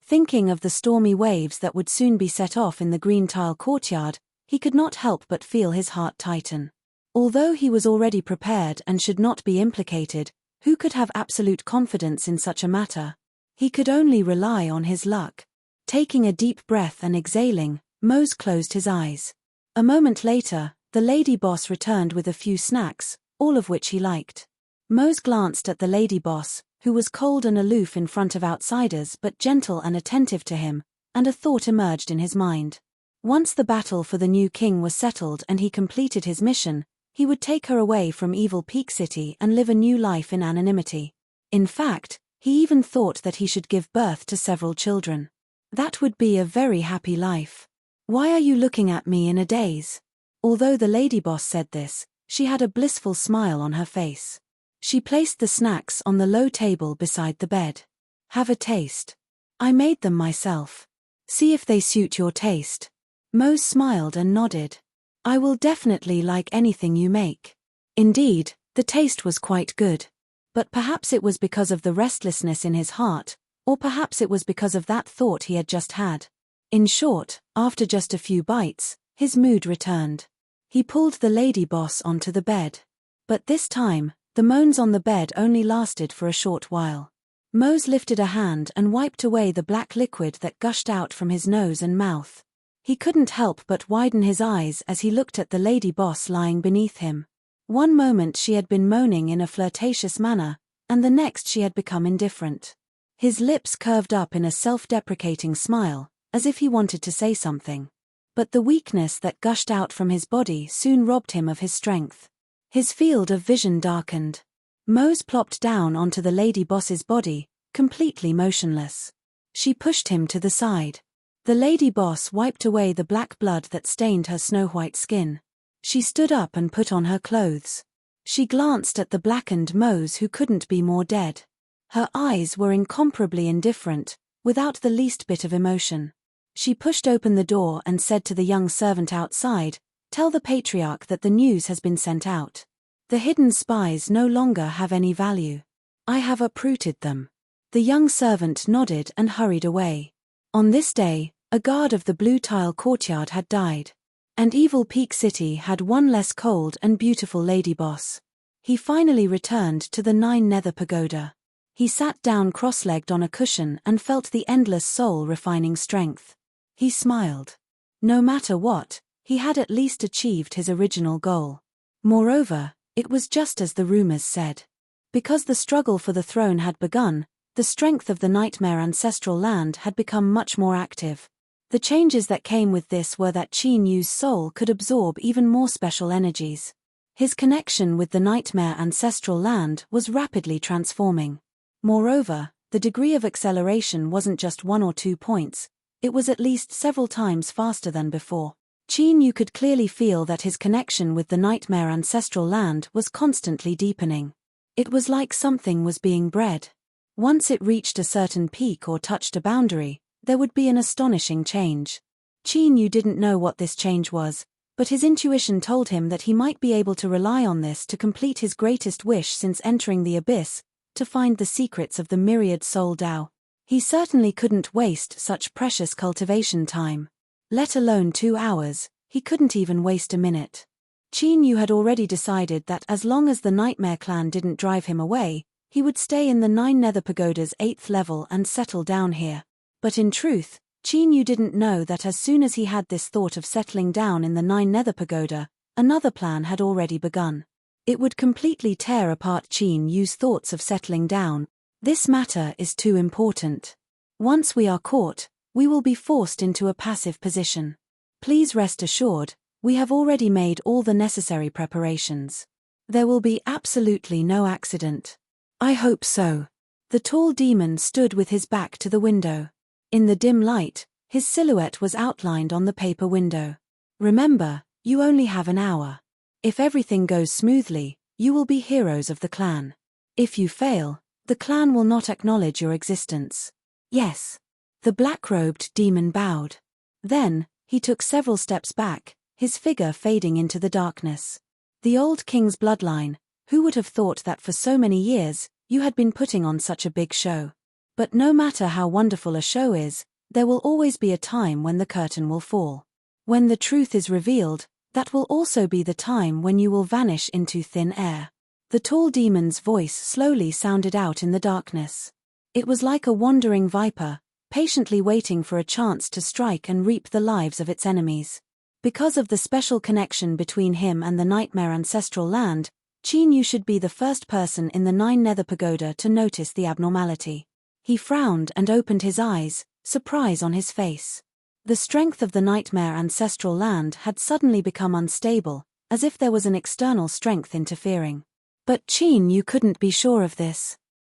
Thinking of the stormy waves that would soon be set off in the green tile courtyard, he could not help but feel his heart tighten. Although he was already prepared and should not be implicated, Who could have absolute confidence in such a matter? He could only rely on his luck. Taking a deep breath and exhaling, Mose closed his eyes. A moment later, the lady boss returned with a few snacks, all of which he liked. Mose glanced at the lady boss, who was cold and aloof in front of outsiders but gentle and attentive to him, and a thought emerged in his mind. Once the battle for the new king was settled and he completed his mission, he would take her away from Evil Peak City and live a new life in anonymity. In fact, he even thought that he should give birth to several children. That would be a very happy life. Why are you looking at me in a daze? Although the lady boss said this, she had a blissful smile on her face. She placed the snacks on the low table beside the bed. Have a taste. I made them myself. See if they suit your taste. Mose smiled and nodded. I will definitely like anything you make. Indeed, the taste was quite good. But perhaps it was because of the restlessness in his heart, or perhaps it was because of that thought he had just had. In short, after just a few bites, his mood returned. He pulled the lady boss onto the bed. But this time, the moans on the bed only lasted for a short while. Mose lifted a hand and wiped away the black liquid that gushed out from his nose and mouth. He couldn't help but widen his eyes as he looked at the lady boss lying beneath him. One moment she had been moaning in a flirtatious manner, and the next she had become indifferent. His lips curved up in a self-deprecating smile, as if he wanted to say something. But the weakness that gushed out from his body soon robbed him of his strength. His field of vision darkened. Mose plopped down onto the lady boss's body, completely motionless. She pushed him to the side. The lady boss wiped away the black blood that stained her snow-white skin. She stood up and put on her clothes. She glanced at the blackened Mose, who couldn't be more dead. Her eyes were incomparably indifferent, without the least bit of emotion. She pushed open the door and said to the young servant outside, "Tell the patriarch that the news has been sent out. The hidden spies no longer have any value. I have uprooted them." The young servant nodded and hurried away. On this day, a guard of the blue tile courtyard had died. And Evil Peak City had one less cold and beautiful lady boss. He finally returned to the 9 Nether Pagoda. He sat down cross-legged on a cushion and felt the endless soul-refining strength. He smiled. No matter what, he had at least achieved his original goal. Moreover, it was just as the rumors said. Because the struggle for the throne had begun, the strength of the Nightmare ancestral land had become much more active. The changes that came with this were that Qin Yu's soul could absorb even more special energies. His connection with the Nightmare ancestral land was rapidly transforming. Moreover, the degree of acceleration wasn't just 1 or 2 points, it was at least several times faster than before. Qin Yu could clearly feel that his connection with the Nightmare ancestral land was constantly deepening. It was like something was being bred. Once it reached a certain peak or touched a boundary, there would be an astonishing change. Qin Yu didn't know what this change was, but his intuition told him that he might be able to rely on this to complete his greatest wish since entering the abyss, to find the secrets of the myriad soul Tao. He certainly couldn't waste such precious cultivation time. Let alone 2 hours, he couldn't even waste a minute. Qin Yu had already decided that as long as the Nightmare clan didn't drive him away, he would stay in the 9 Nether Pagoda's 8th level and settle down here. But in truth, Qin Yu didn't know that as soon as he had this thought of settling down in the 9 Nether Pagoda, another plan had already begun. It would completely tear apart Qin Yu's thoughts of settling down. This matter is too important. Once we are caught, we will be forced into a passive position. Please rest assured, we have already made all the necessary preparations. There will be absolutely no accident. I hope so. The tall demon stood with his back to the window. In the dim light, his silhouette was outlined on the paper window. Remember, you only have an hour. If everything goes smoothly, you will be heroes of the clan. If you fail, the clan will not acknowledge your existence. Yes. The black-robed demon bowed. Then, he took several steps back, his figure fading into the darkness. The old king's bloodline, who would have thought that for so many years, you had been putting on such a big show? But no matter how wonderful a show is, there will always be a time when the curtain will fall. When the truth is revealed, that will also be the time when you will vanish into thin air. The tall demon's voice slowly sounded out in the darkness. It was like a wandering viper, patiently waiting for a chance to strike and reap the lives of its enemies. Because of the special connection between him and the Nightmare Ancestral Land, Qin Yu should be the first person in the Nine Nether Pagoda to notice the abnormality. He frowned and opened his eyes, surprise on his face. The strength of the Nightmare Ancestral Land had suddenly become unstable, as if there was an external strength interfering. But Qin Yu couldn't be sure of this.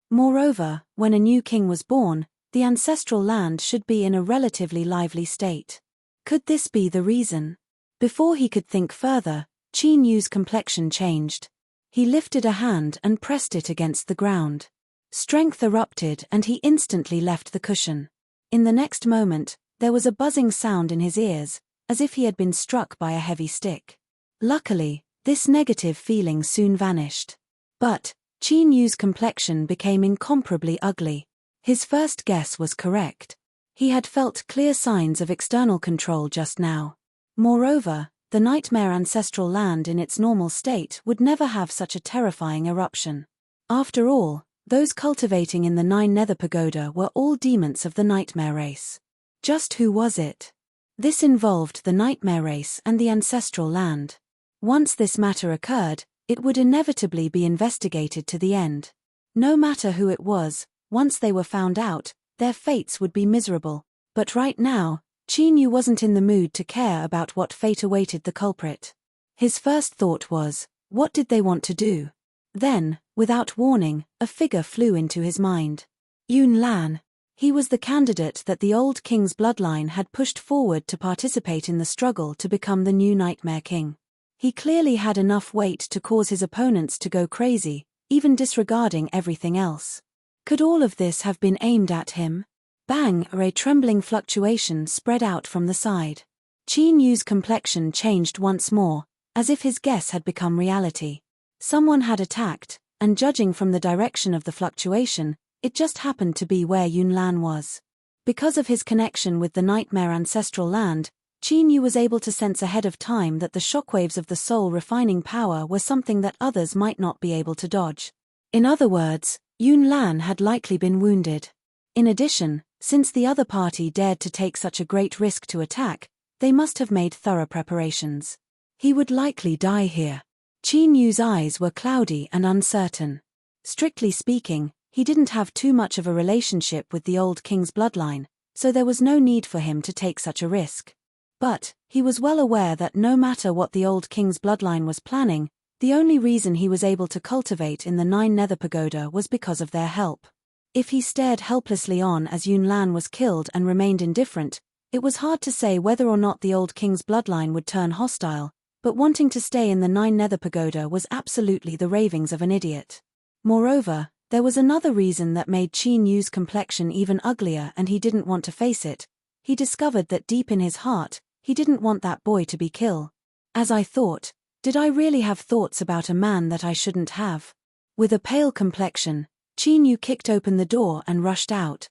Moreover, when a new king was born, the ancestral land should be in a relatively lively state. Could this be the reason? Before he could think further, Qin Yu's complexion changed. He lifted a hand and pressed it against the ground. Strength erupted and he instantly left the cushion. In the next moment, there was a buzzing sound in his ears, as if he had been struck by a heavy stick. Luckily, this negative feeling soon vanished. But Qin Yu's complexion became incomparably ugly. His first guess was correct. He had felt clear signs of external control just now. Moreover, the Nightmare Ancestral Land in its normal state would never have such a terrifying eruption. After all, those cultivating in the Nine Nether Pagoda were all demons of the Nightmare race. Just who was it? This involved the Nightmare race and the Ancestral Land. Once this matter occurred, it would inevitably be investigated to the end. No matter who it was, once they were found out, their fates would be miserable. But right now, Qin Yu wasn't in the mood to care about what fate awaited the culprit. His first thought was, what did they want to do? Then, without warning, a figure flew into his mind. Yun Lan. He was the candidate that the old king's bloodline had pushed forward to participate in the struggle to become the new Nightmare King. He clearly had enough weight to cause his opponents to go crazy, even disregarding everything else. Could all of this have been aimed at him? Bang! A trembling fluctuation spread out from the side. Qin Yu's complexion changed once more, as if his guess had become reality. Someone had attacked, and judging from the direction of the fluctuation, it just happened to be where Yun Lan was. Because of his connection with the Nightmare Ancestral Land, Qin Yu was able to sense ahead of time that the shockwaves of the soul refining power were something that others might not be able to dodge. In other words, Yun Lan had likely been wounded. In addition, since the other party dared to take such a great risk to attack, they must have made thorough preparations. He would likely die here. Qin Yu's eyes were cloudy and uncertain. Strictly speaking, he didn't have too much of a relationship with the old king's bloodline, so there was no need for him to take such a risk. But, he was well aware that no matter what the old king's bloodline was planning, the only reason he was able to cultivate in the Nine Nether Pagoda was because of their help. If he stared helplessly on as Yun Lan was killed and remained indifferent, it was hard to say whether or not the old king's bloodline would turn hostile, but wanting to stay in the Nine Nether Pagoda was absolutely the ravings of an idiot. Moreover, there was another reason that made Qin Yu's complexion even uglier and he didn't want to face it. He discovered that deep in his heart, he didn't want that boy to be killed. As I thought, did I really have thoughts about a man that I shouldn't have? With a pale complexion, Qin Yu kicked open the door and rushed out.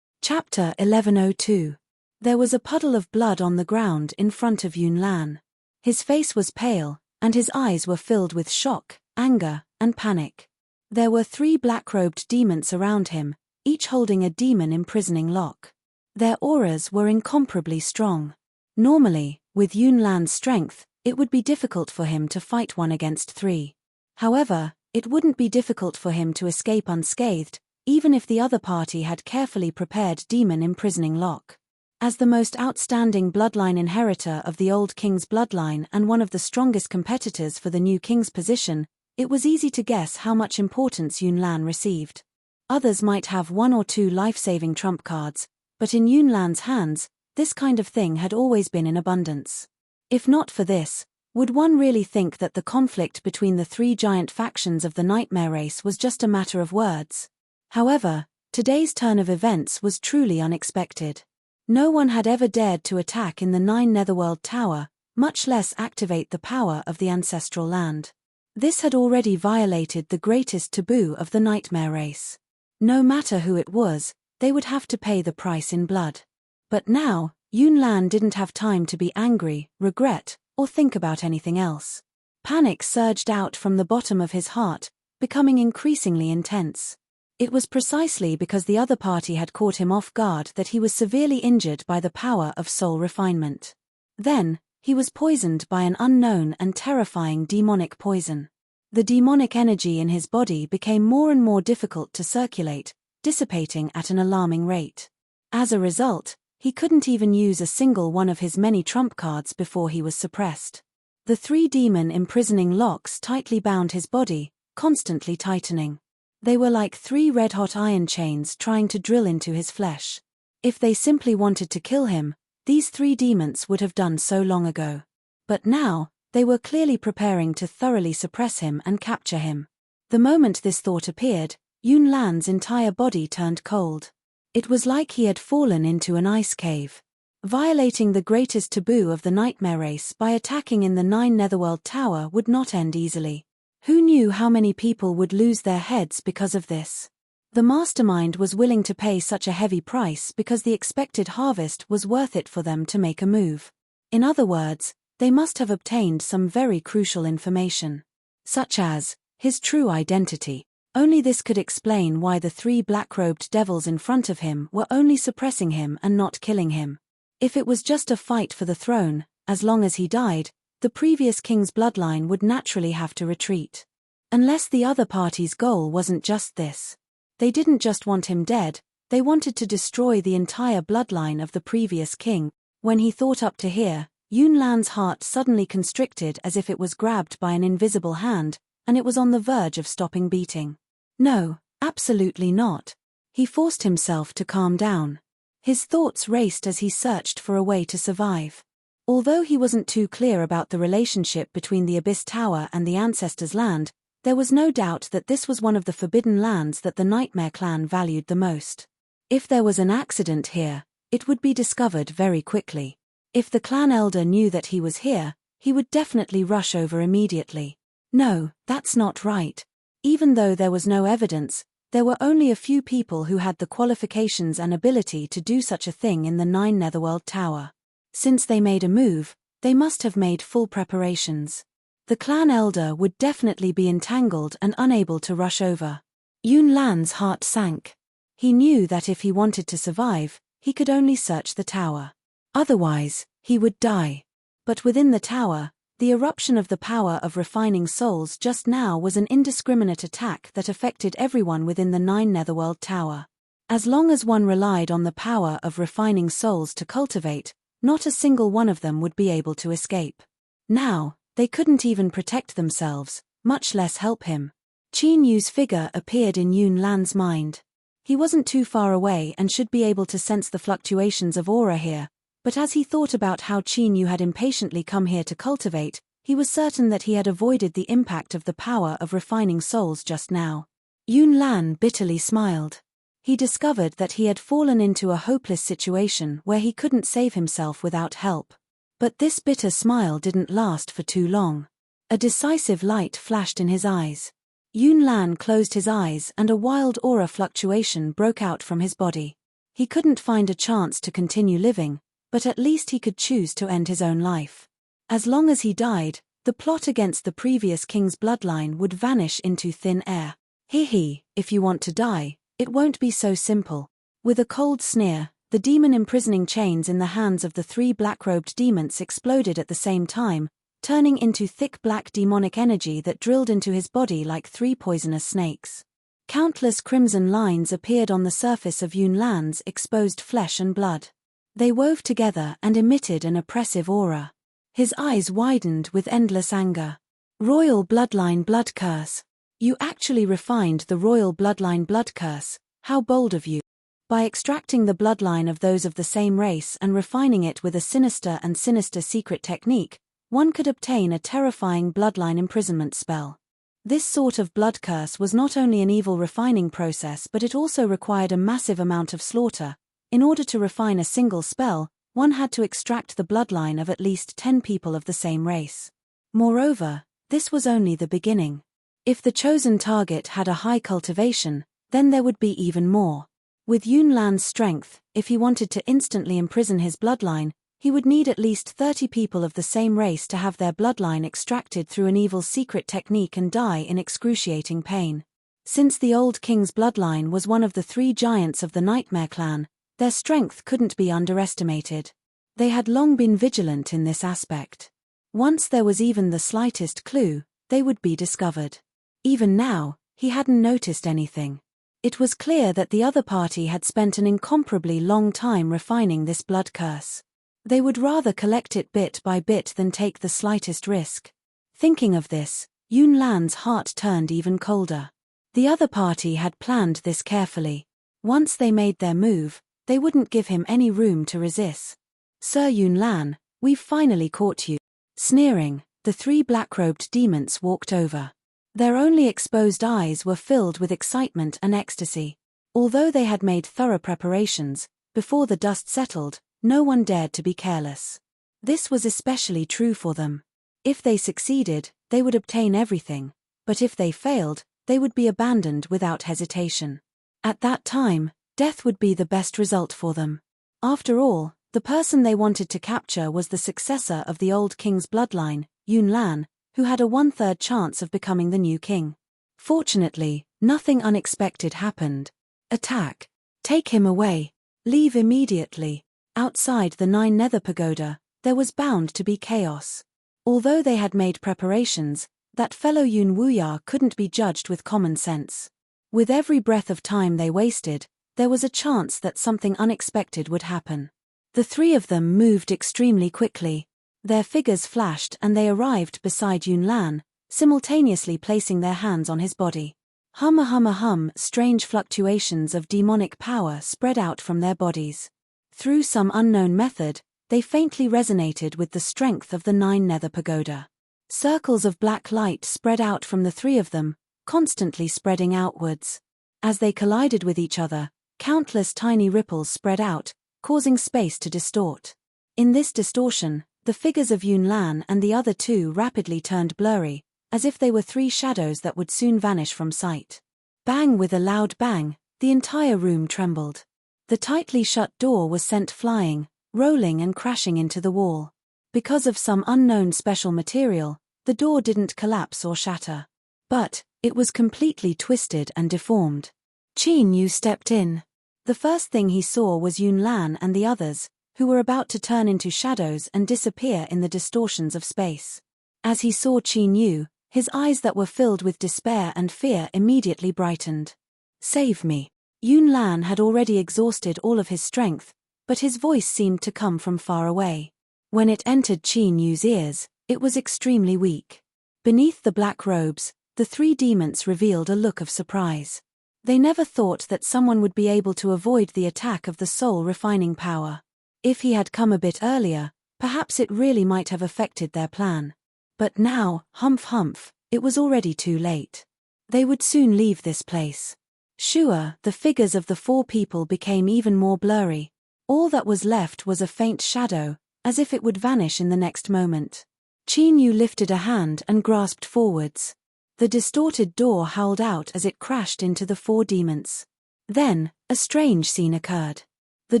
Chapter 1102. There was a puddle of blood on the ground in front of Yun Lan. His face was pale, and his eyes were filled with shock, anger, and panic. There were 3 black-robed demons around him, each holding a demon imprisoning lock. Their auras were incomparably strong. Normally, with Yun Lan's strength, it would be difficult for him to fight 1 against 3. However, it wouldn't be difficult for him to escape unscathed, even if the other party had carefully prepared demon imprisoning lock. As the most outstanding bloodline inheritor of the old king's bloodline and one of the strongest competitors for the new king's position, it was easy to guess how much importance Yun Lan received. Others might have 1 or 2 life-saving trump cards, but in Yun Lan's hands, this kind of thing had always been in abundance. If not for this, would one really think that the conflict between the 3 giant factions of the Nightmare race was just a matter of words? However, today's turn of events was truly unexpected. No one had ever dared to attack in the 9 Netherworld Tower, much less activate the power of the ancestral land. This had already violated the greatest taboo of the Nightmare race. No matter who it was, they would have to pay the price in blood. But now, Yun Lan didn't have time to be angry, regret, or think about anything else. Panic surged out from the bottom of his heart, becoming increasingly intense. It was precisely because the other party had caught him off guard that he was severely injured by the power of soul refinement. Then, he was poisoned by an unknown and terrifying demonic poison. The demonic energy in his body became more and more difficult to circulate, dissipating at an alarming rate. As a result, he couldn't even use a single one of his many trump cards before he was suppressed. The 3 demon imprisoning locks tightly bound his body, constantly tightening. They were like 3 red-hot iron chains trying to drill into his flesh. If they simply wanted to kill him, these 3 demons would have done so long ago. But now, they were clearly preparing to thoroughly suppress him and capture him. The moment this thought appeared, Yun Lan's entire body turned cold. It was like he had fallen into an ice cave. Violating the greatest taboo of the nightmare race by attacking in the 9 Netherworld Tower would not end easily. Who knew how many people would lose their heads because of this? The mastermind was willing to pay such a heavy price because the expected harvest was worth it for them to make a move. In other words, they must have obtained some very crucial information. Such as his true identity. Only this could explain why the 3 black-robed devils in front of him were only suppressing him and not killing him. If it was just a fight for the throne, as long as he died, the previous king's bloodline would naturally have to retreat. Unless the other party's goal wasn't just this. They didn't just want him dead, they wanted to destroy the entire bloodline of the previous king. When he thought up to here, Yun Lan's heart suddenly constricted as if it was grabbed by an invisible hand, and it was on the verge of stopping beating. No, absolutely not. He forced himself to calm down. His thoughts raced as he searched for a way to survive. Although he wasn't too clear about the relationship between the Abyss Tower and the Ancestors' Land, there was no doubt that this was one of the forbidden lands that the Nightmare Clan valued the most. If there was an accident here, it would be discovered very quickly. If the clan elder knew that he was here, he would definitely rush over immediately. No, that's not right. Even though there was no evidence, there were only a few people who had the qualifications and ability to do such a thing in the 9 Netherworld Tower. Since they made a move, they must have made full preparations. The clan elder would definitely be entangled and unable to rush over. Yun Lan's heart sank. He knew that if he wanted to survive, he could only search the tower. Otherwise, he would die. But within the tower, the eruption of the power of refining souls just now was an indiscriminate attack that affected everyone within the 9 Netherworld Tower. As long as one relied on the power of refining souls to cultivate, not a single one of them would be able to escape. Now, they couldn't even protect themselves, much less help him. Qin Yu's figure appeared in Yun Lan's mind. He wasn't too far away and should be able to sense the fluctuations of aura here, but as he thought about how Qin Yu had impatiently come here to cultivate, he was certain that he had avoided the impact of the power of refining souls just now. Yun Lan bitterly smiled. He discovered that he had fallen into a hopeless situation where he couldn't save himself without help. But this bitter smile didn't last for too long. A decisive light flashed in his eyes. Yun Lan closed his eyes and a wild aura fluctuation broke out from his body. He couldn't find a chance to continue living, but at least he could choose to end his own life. As long as he died, the plot against the previous king's bloodline would vanish into thin air. If you want to die, it won't be so simple. With a cold sneer, the demon imprisoning chains in the hands of the 3 black-robed demons exploded at the same time, turning into thick black demonic energy that drilled into his body like 3 poisonous snakes. Countless crimson lines appeared on the surface of Yun Lan's exposed flesh and blood. They wove together and emitted an oppressive aura. His eyes widened with endless anger. Royal Bloodline Blood Curse. You actually refined the Royal Bloodline Blood Curse, how bold of you. By extracting the bloodline of those of the same race and refining it with a sinister secret technique, one could obtain a terrifying bloodline imprisonment spell. This sort of blood curse was not only an evil refining process, but it also required a massive amount of slaughter. In order to refine a single spell, one had to extract the bloodline of at least 10 people of the same race. Moreover, this was only the beginning. If the chosen target had a high cultivation, then there would be even more. With Yun Lan's strength, if he wanted to instantly imprison his bloodline, He would need at least 30 people of the same race to have their bloodline extracted through an evil's secret technique and die in excruciating pain. Since the old king's bloodline was one of the 3 giants of the Nightmare clan, their strength couldn't be underestimated. They had long been vigilant in this aspect. Once there was even the slightest clue, they would be discovered. Even now, he hadn't noticed anything. It was clear that the other party had spent an incomparably long time refining this blood curse. They would rather collect it bit by bit than take the slightest risk. Thinking of this, Yun Lan's heart turned even colder. The other party had planned this carefully. Once they made their move, they wouldn't give him any room to resist. "Sir Yun Lan, we've finally caught you." Sneering, the 3 black-robed demons walked over. Their only exposed eyes were filled with excitement and ecstasy. Although they had made thorough preparations, before the dust settled, no one dared to be careless. This was especially true for them. If they succeeded, they would obtain everything, but if they failed, they would be abandoned without hesitation. At that time, death would be the best result for them. After all, the person they wanted to capture was the successor of the old king's bloodline, Yun Lan, who had a 1/3 chance of becoming the new king. Fortunately, nothing unexpected happened. "Attack! Take him away! Leave immediately!" Outside the 9 Nether Pagoda, there was bound to be chaos. Although they had made preparations, that fellow Yun Wuya couldn't be judged with common sense. With every breath of time they wasted, there was a chance that something unexpected would happen. The 3 of them moved extremely quickly. Their figures flashed and they arrived beside Yun Lan, simultaneously placing their hands on his body. Hum, strange fluctuations of demonic power spread out from their bodies. Through some unknown method, they faintly resonated with the strength of the 9 Nether Pagoda. Circles of black light spread out from the 3 of them, constantly spreading outwards. As they collided with each other, countless tiny ripples spread out, causing space to distort. In this distortion, the figures of Yun Lan and the other 2 rapidly turned blurry, as if they were 3 shadows that would soon vanish from sight. Bang! With a loud bang, the entire room trembled. The tightly shut door was sent flying, rolling and crashing into the wall. Because of some unknown special material, the door didn't collapse or shatter. But it was completely twisted and deformed. Qin Yu stepped in. The first thing he saw was Yun Lan and the others, who were about to turn into shadows and disappear in the distortions of space. As he saw Qin Yu, his eyes that were filled with despair and fear immediately brightened. "Save me." Yun Lan had already exhausted all of his strength, but his voice seemed to come from far away. When it entered Qin Yu's ears, it was extremely weak. Beneath the black robes, the 3 demons revealed a look of surprise. They never thought that someone would be able to avoid the attack of the soul-refining power. If he had come a bit earlier, perhaps it really might have affected their plan. But now, humph, it was already too late. They would soon leave this place. Sure, the figures of the 4 people became even more blurry. All that was left was a faint shadow, as if it would vanish in the next moment. Qin Yu lifted a hand and grasped forwards. The distorted door howled out as it crashed into the 4 demons. Then, a strange scene occurred. The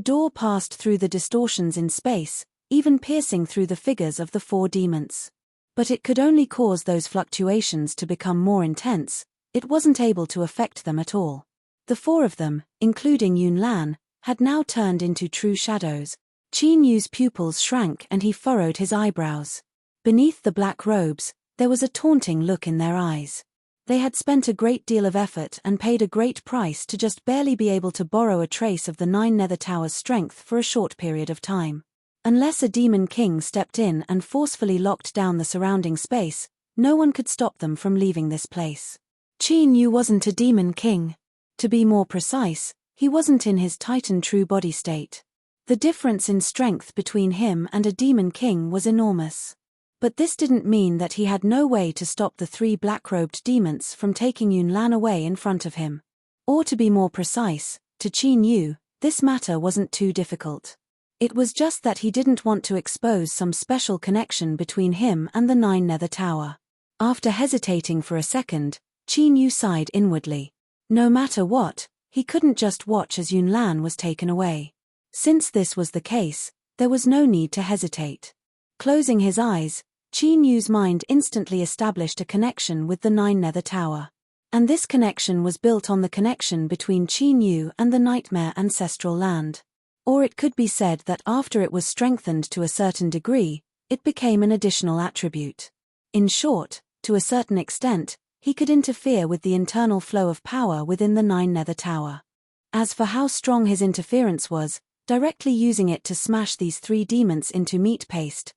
door passed through the distortions in space, even piercing through the figures of the 4 demons. But it could only cause those fluctuations to become more intense. It wasn't able to affect them at all. The 4 of them, including Yun Lan, had now turned into true shadows. Qin Yu's pupils shrank and he furrowed his eyebrows. Beneath the black robes, there was a taunting look in their eyes. They had spent a great deal of effort and paid a great price to just barely be able to borrow a trace of the 9 Nether Towers' strength for a short period of time. Unless a demon king stepped in and forcefully locked down the surrounding space, no one could stop them from leaving this place. Qin Yu wasn't a demon king. To be more precise, he wasn't in his Titan true body state. The difference in strength between him and a demon king was enormous. But this didn't mean that he had no way to stop the 3 black-robed demons from taking Yun Lan away in front of him. Or to be more precise, to Qin Yu, this matter wasn't too difficult. It was just that he didn't want to expose some special connection between him and the 9 Nether Tower. After hesitating for a second, Qin Yu sighed inwardly. No matter what, he couldn't just watch as Yun Lan was taken away. Since this was the case, There was no need to hesitate. Closing his eyes, Qin Yu's mind instantly established a connection with the Nine Nether Tower. And this connection was built on the connection between Qin Yu and the Nightmare Ancestral Land. Or it could be said that after it was strengthened to a certain degree, it became an additional attribute. In short, to a certain extent, he could interfere with the internal flow of power within the Nine Nether Tower. As for how strong his interference was, directly using it to smash these three demons into meat paste,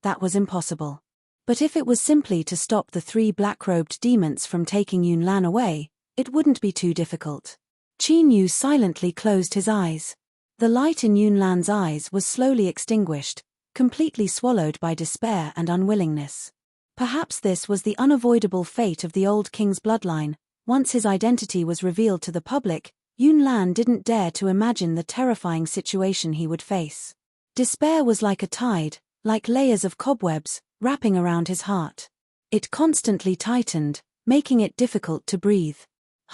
that was impossible. But if it was simply to stop the three black-robed demons from taking Yunlan away, it wouldn't be too difficult. Qin Yu silently closed his eyes. The light in Yunlan's eyes was slowly extinguished, completely swallowed by despair and unwillingness. Perhaps this was the unavoidable fate of the old king's bloodline. Once his identity was revealed to the public, Yunlan didn't dare to imagine the terrifying situation he would face. Despair was like a tide, like layers of cobwebs, wrapping around his heart. It constantly tightened, making it difficult to breathe.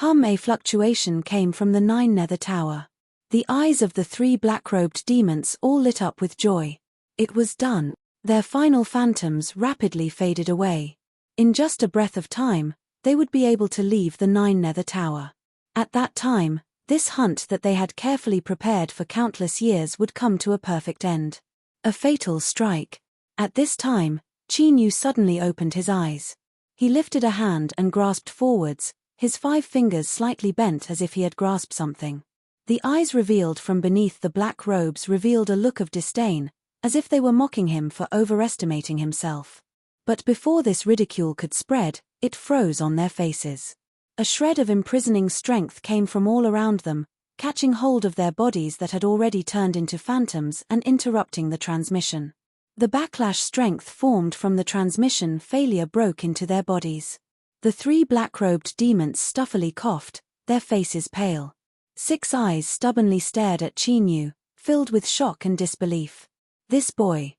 A fluctuation came from the Nine Nether Tower. The eyes of the three black-robed demons all lit up with joy. It was done. Their final phantoms rapidly faded away. In just a breath of time, they would be able to leave the Nine Nether Tower. At that time, this hunt that they had carefully prepared for countless years would come to a perfect end. A fatal strike. At this time, Qin Yu suddenly opened his eyes. He lifted a hand and grasped forwards, his 5 fingers slightly bent as if he had grasped something. The eyes revealed from beneath the black robes revealed a look of disdain, as if they were mocking him for overestimating himself. But before this ridicule could spread, it froze on their faces. A shred of imprisoning strength came from all around them, catching hold of their bodies that had already turned into phantoms and interrupting the transmission. The backlash strength formed from the transmission failure broke into their bodies. The 3 black-robed demons stuffily coughed, their faces pale. 6 eyes stubbornly stared at Qin Yu, filled with shock and disbelief. This boy,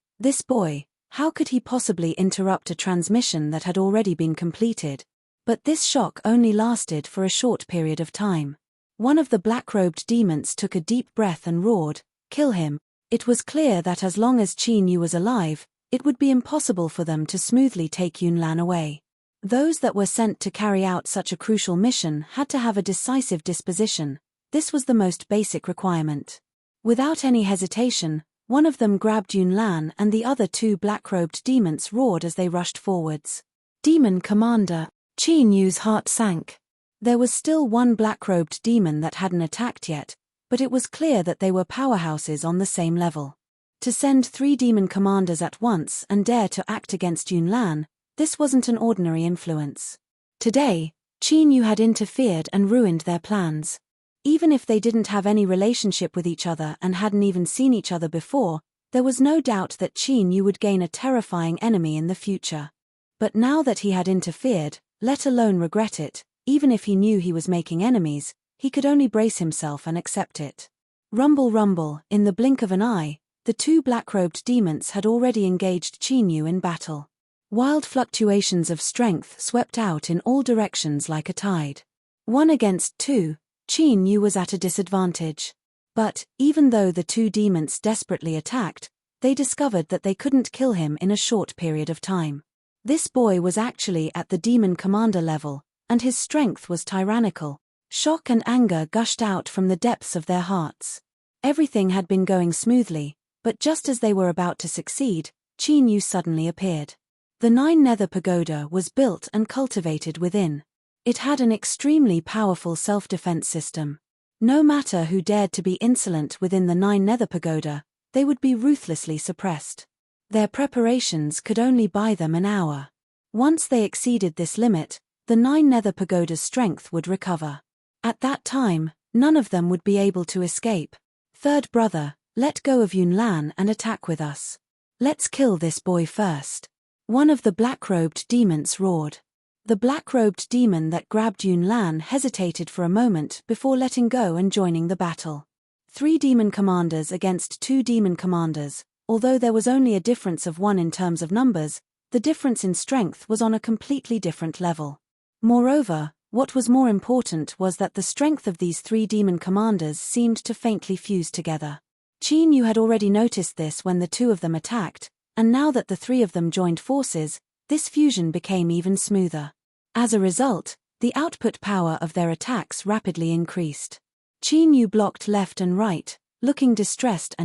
how could he possibly interrupt a transmission that had already been completed? But this shock only lasted for a short period of time. One of the black-robed demons took a deep breath and roared, "Kill him." It was clear that as long as Qin Yu was alive, it would be impossible for them to smoothly take Yunlan away. Those that were sent to carry out such a crucial mission had to have a decisive disposition. This was the most basic requirement. Without any hesitation, one of them grabbed Yunlan and the other 2 black-robed demons roared as they rushed forwards. "Demon Commander!" Qin Yu's heart sank. There was still one black-robed demon that hadn't attacked yet, but it was clear that they were powerhouses on the same level. To send 3 demon commanders at once and dare to act against Yunlan, this wasn't an ordinary influence. Today, Qin Yu had interfered and ruined their plans. Even if they didn't have any relationship with each other and hadn't even seen each other before, there was no doubt that Qin Yu would gain a terrifying enemy in the future. But now that he had interfered, let alone regret it, even if he knew he was making enemies, he could only brace himself and accept it. Rumble rumble, in the blink of an eye, the 2 black-robed demons had already engaged Qin Yu in battle. Wild fluctuations of strength swept out in all directions like a tide. 1 against 2, Qin Yu was at a disadvantage. But, even though the 2 demons desperately attacked, they discovered that they couldn't kill him in a short period of time. This boy was actually at the demon commander level, and his strength was tyrannical. Shock and anger gushed out from the depths of their hearts. Everything had been going smoothly, but just as they were about to succeed, Qin Yu suddenly appeared. The 9 Nether Pagoda was built and cultivated within. It had an extremely powerful self-defense system. No matter who dared to be insolent within the 9 Nether Pagoda, they would be ruthlessly suppressed. Their preparations could only buy them an hour. Once they exceeded this limit, the 9 Nether Pagoda's strength would recover. At that time, none of them would be able to escape. "Third brother, let go of Yunlan and attack with us. Let's kill this boy first." One of the black-robed demons roared. The black-robed demon that grabbed Yunlan hesitated for a moment before letting go and joining the battle. 3 demon commanders against 2 demon commanders. Although there was only a difference of 1 in terms of numbers, the difference in strength was on a completely different level. Moreover, what was more important was that the strength of these 3 demon commanders seemed to faintly fuse together. Qin Yu had already noticed this when the two of them attacked, and now that the three of them joined forces, this fusion became even smoother. As a result, the output power of their attacks rapidly increased. Qin Yu blocked left and right, looking distressed.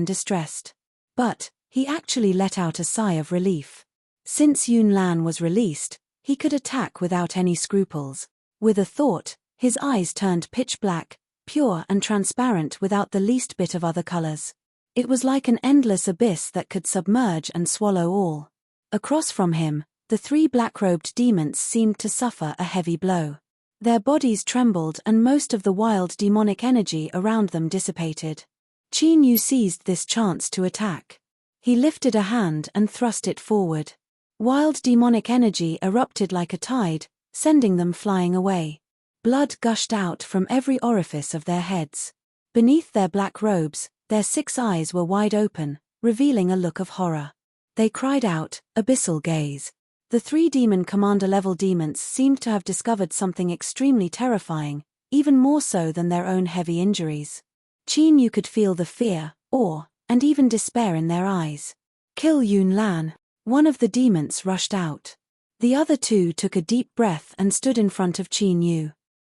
But he actually let out a sigh of relief. Since Yun Lan was released, he could attack without any scruples. With a thought, his eyes turned pitch black, pure and transparent without the least bit of other colors. It was like an endless abyss that could submerge and swallow all. Across from him, the three black-robed demons seemed to suffer a heavy blow. Their bodies trembled and most of the wild demonic energy around them dissipated. Qin Yu seized this chance to attack. He lifted a hand and thrust it forward. Wild demonic energy erupted like a tide, sending them flying away. Blood gushed out from every orifice of their heads. Beneath their black robes, their 6 eyes were wide open, revealing a look of horror. They cried out, "Abyssal gaze." The 3 demon commander-level demons seemed to have discovered something extremely terrifying, even more so than their own heavy injuries. Qin Yu could feel the fear, awe, and even despair in their eyes. "Kill Yun Lan." One of the demons rushed out. The other 2 took a deep breath and stood in front of Qin Yu.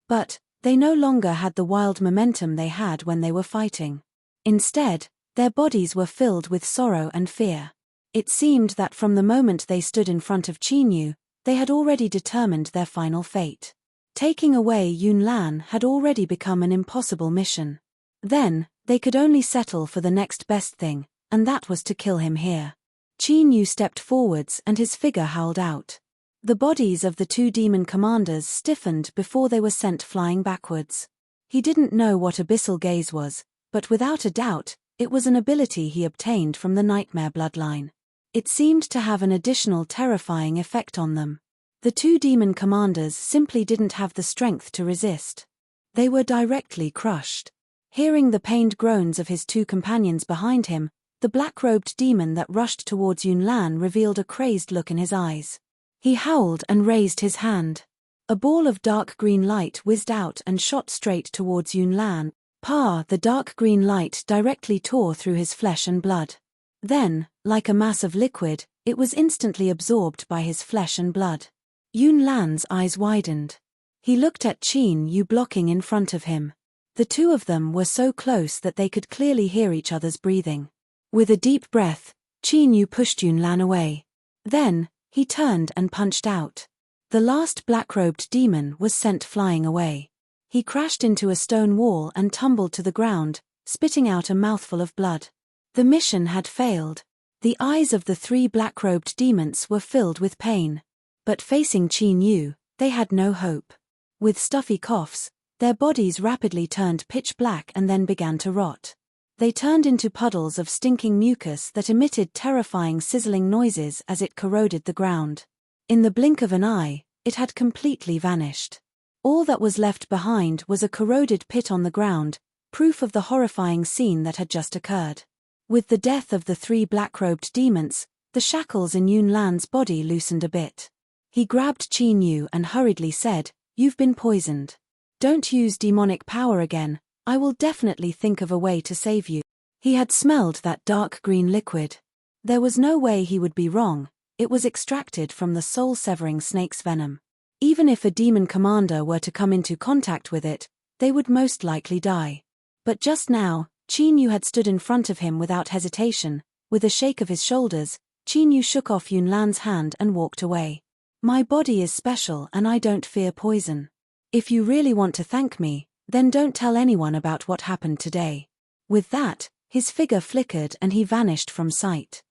But they no longer had the wild momentum they had when they were fighting. Instead, their bodies were filled with sorrow and fear. It seemed that from the moment they stood in front of Qin Yu, they had already determined their final fate. Taking away Yun Lan had already become an impossible mission. Then, they could only settle for the next best thing, and that was to kill him here. Qin Yu stepped forwards and his figure howled out. The bodies of the 2 demon commanders stiffened before they were sent flying backwards. He didn't know what abyssal gaze was, but without a doubt, it was an ability he obtained from the nightmare bloodline. It seemed to have an additional terrifying effect on them. The 2 demon commanders simply didn't have the strength to resist. They were directly crushed. Hearing the pained groans of his 2 companions behind him, the black-robed demon that rushed towards Yun Lan revealed a crazed look in his eyes. He howled and raised his hand. A ball of dark green light whizzed out and shot straight towards Yun Lan. The dark green light directly tore through his flesh and blood. Then, like a mass of liquid, it was instantly absorbed by his flesh and blood. Yun Lan's eyes widened. He looked at Qin Yu blocking in front of him. The 2 of them were so close that they could clearly hear each other's breathing. With a deep breath, Qin Yu pushed Yun Lan away. Then, he turned and punched out. The last black-robed demon was sent flying away. He crashed into a stone wall and tumbled to the ground, spitting out a mouthful of blood. The mission had failed. The eyes of the 3 black-robed demons were filled with pain. But facing Qin Yu, they had no hope. With stuffy coughs, their bodies rapidly turned pitch black and then began to rot. They turned into puddles of stinking mucus that emitted terrifying sizzling noises as it corroded the ground. In the blink of an eye, it had completely vanished. All that was left behind was a corroded pit on the ground, proof of the horrifying scene that had just occurred. With the death of the 3 black-robed demons, the shackles in Yun Lan's body loosened a bit. He grabbed Qin Yu and hurriedly said, "You've been poisoned. Don't use demonic power again. I will definitely think of a way to save you." He had smelled that dark green liquid. There was no way he would be wrong. It was extracted from the soul-severing snake's venom. Even if a demon commander were to come into contact with it, they would most likely die. But just now, Qin Yu had stood in front of him without hesitation. With a shake of his shoulders, Qin Yu shook off Yun Lan's hand and walked away. "My body is special and I don't fear poison. If you really want to thank me, then don't tell anyone about what happened today." With that, his figure flickered and he vanished from sight.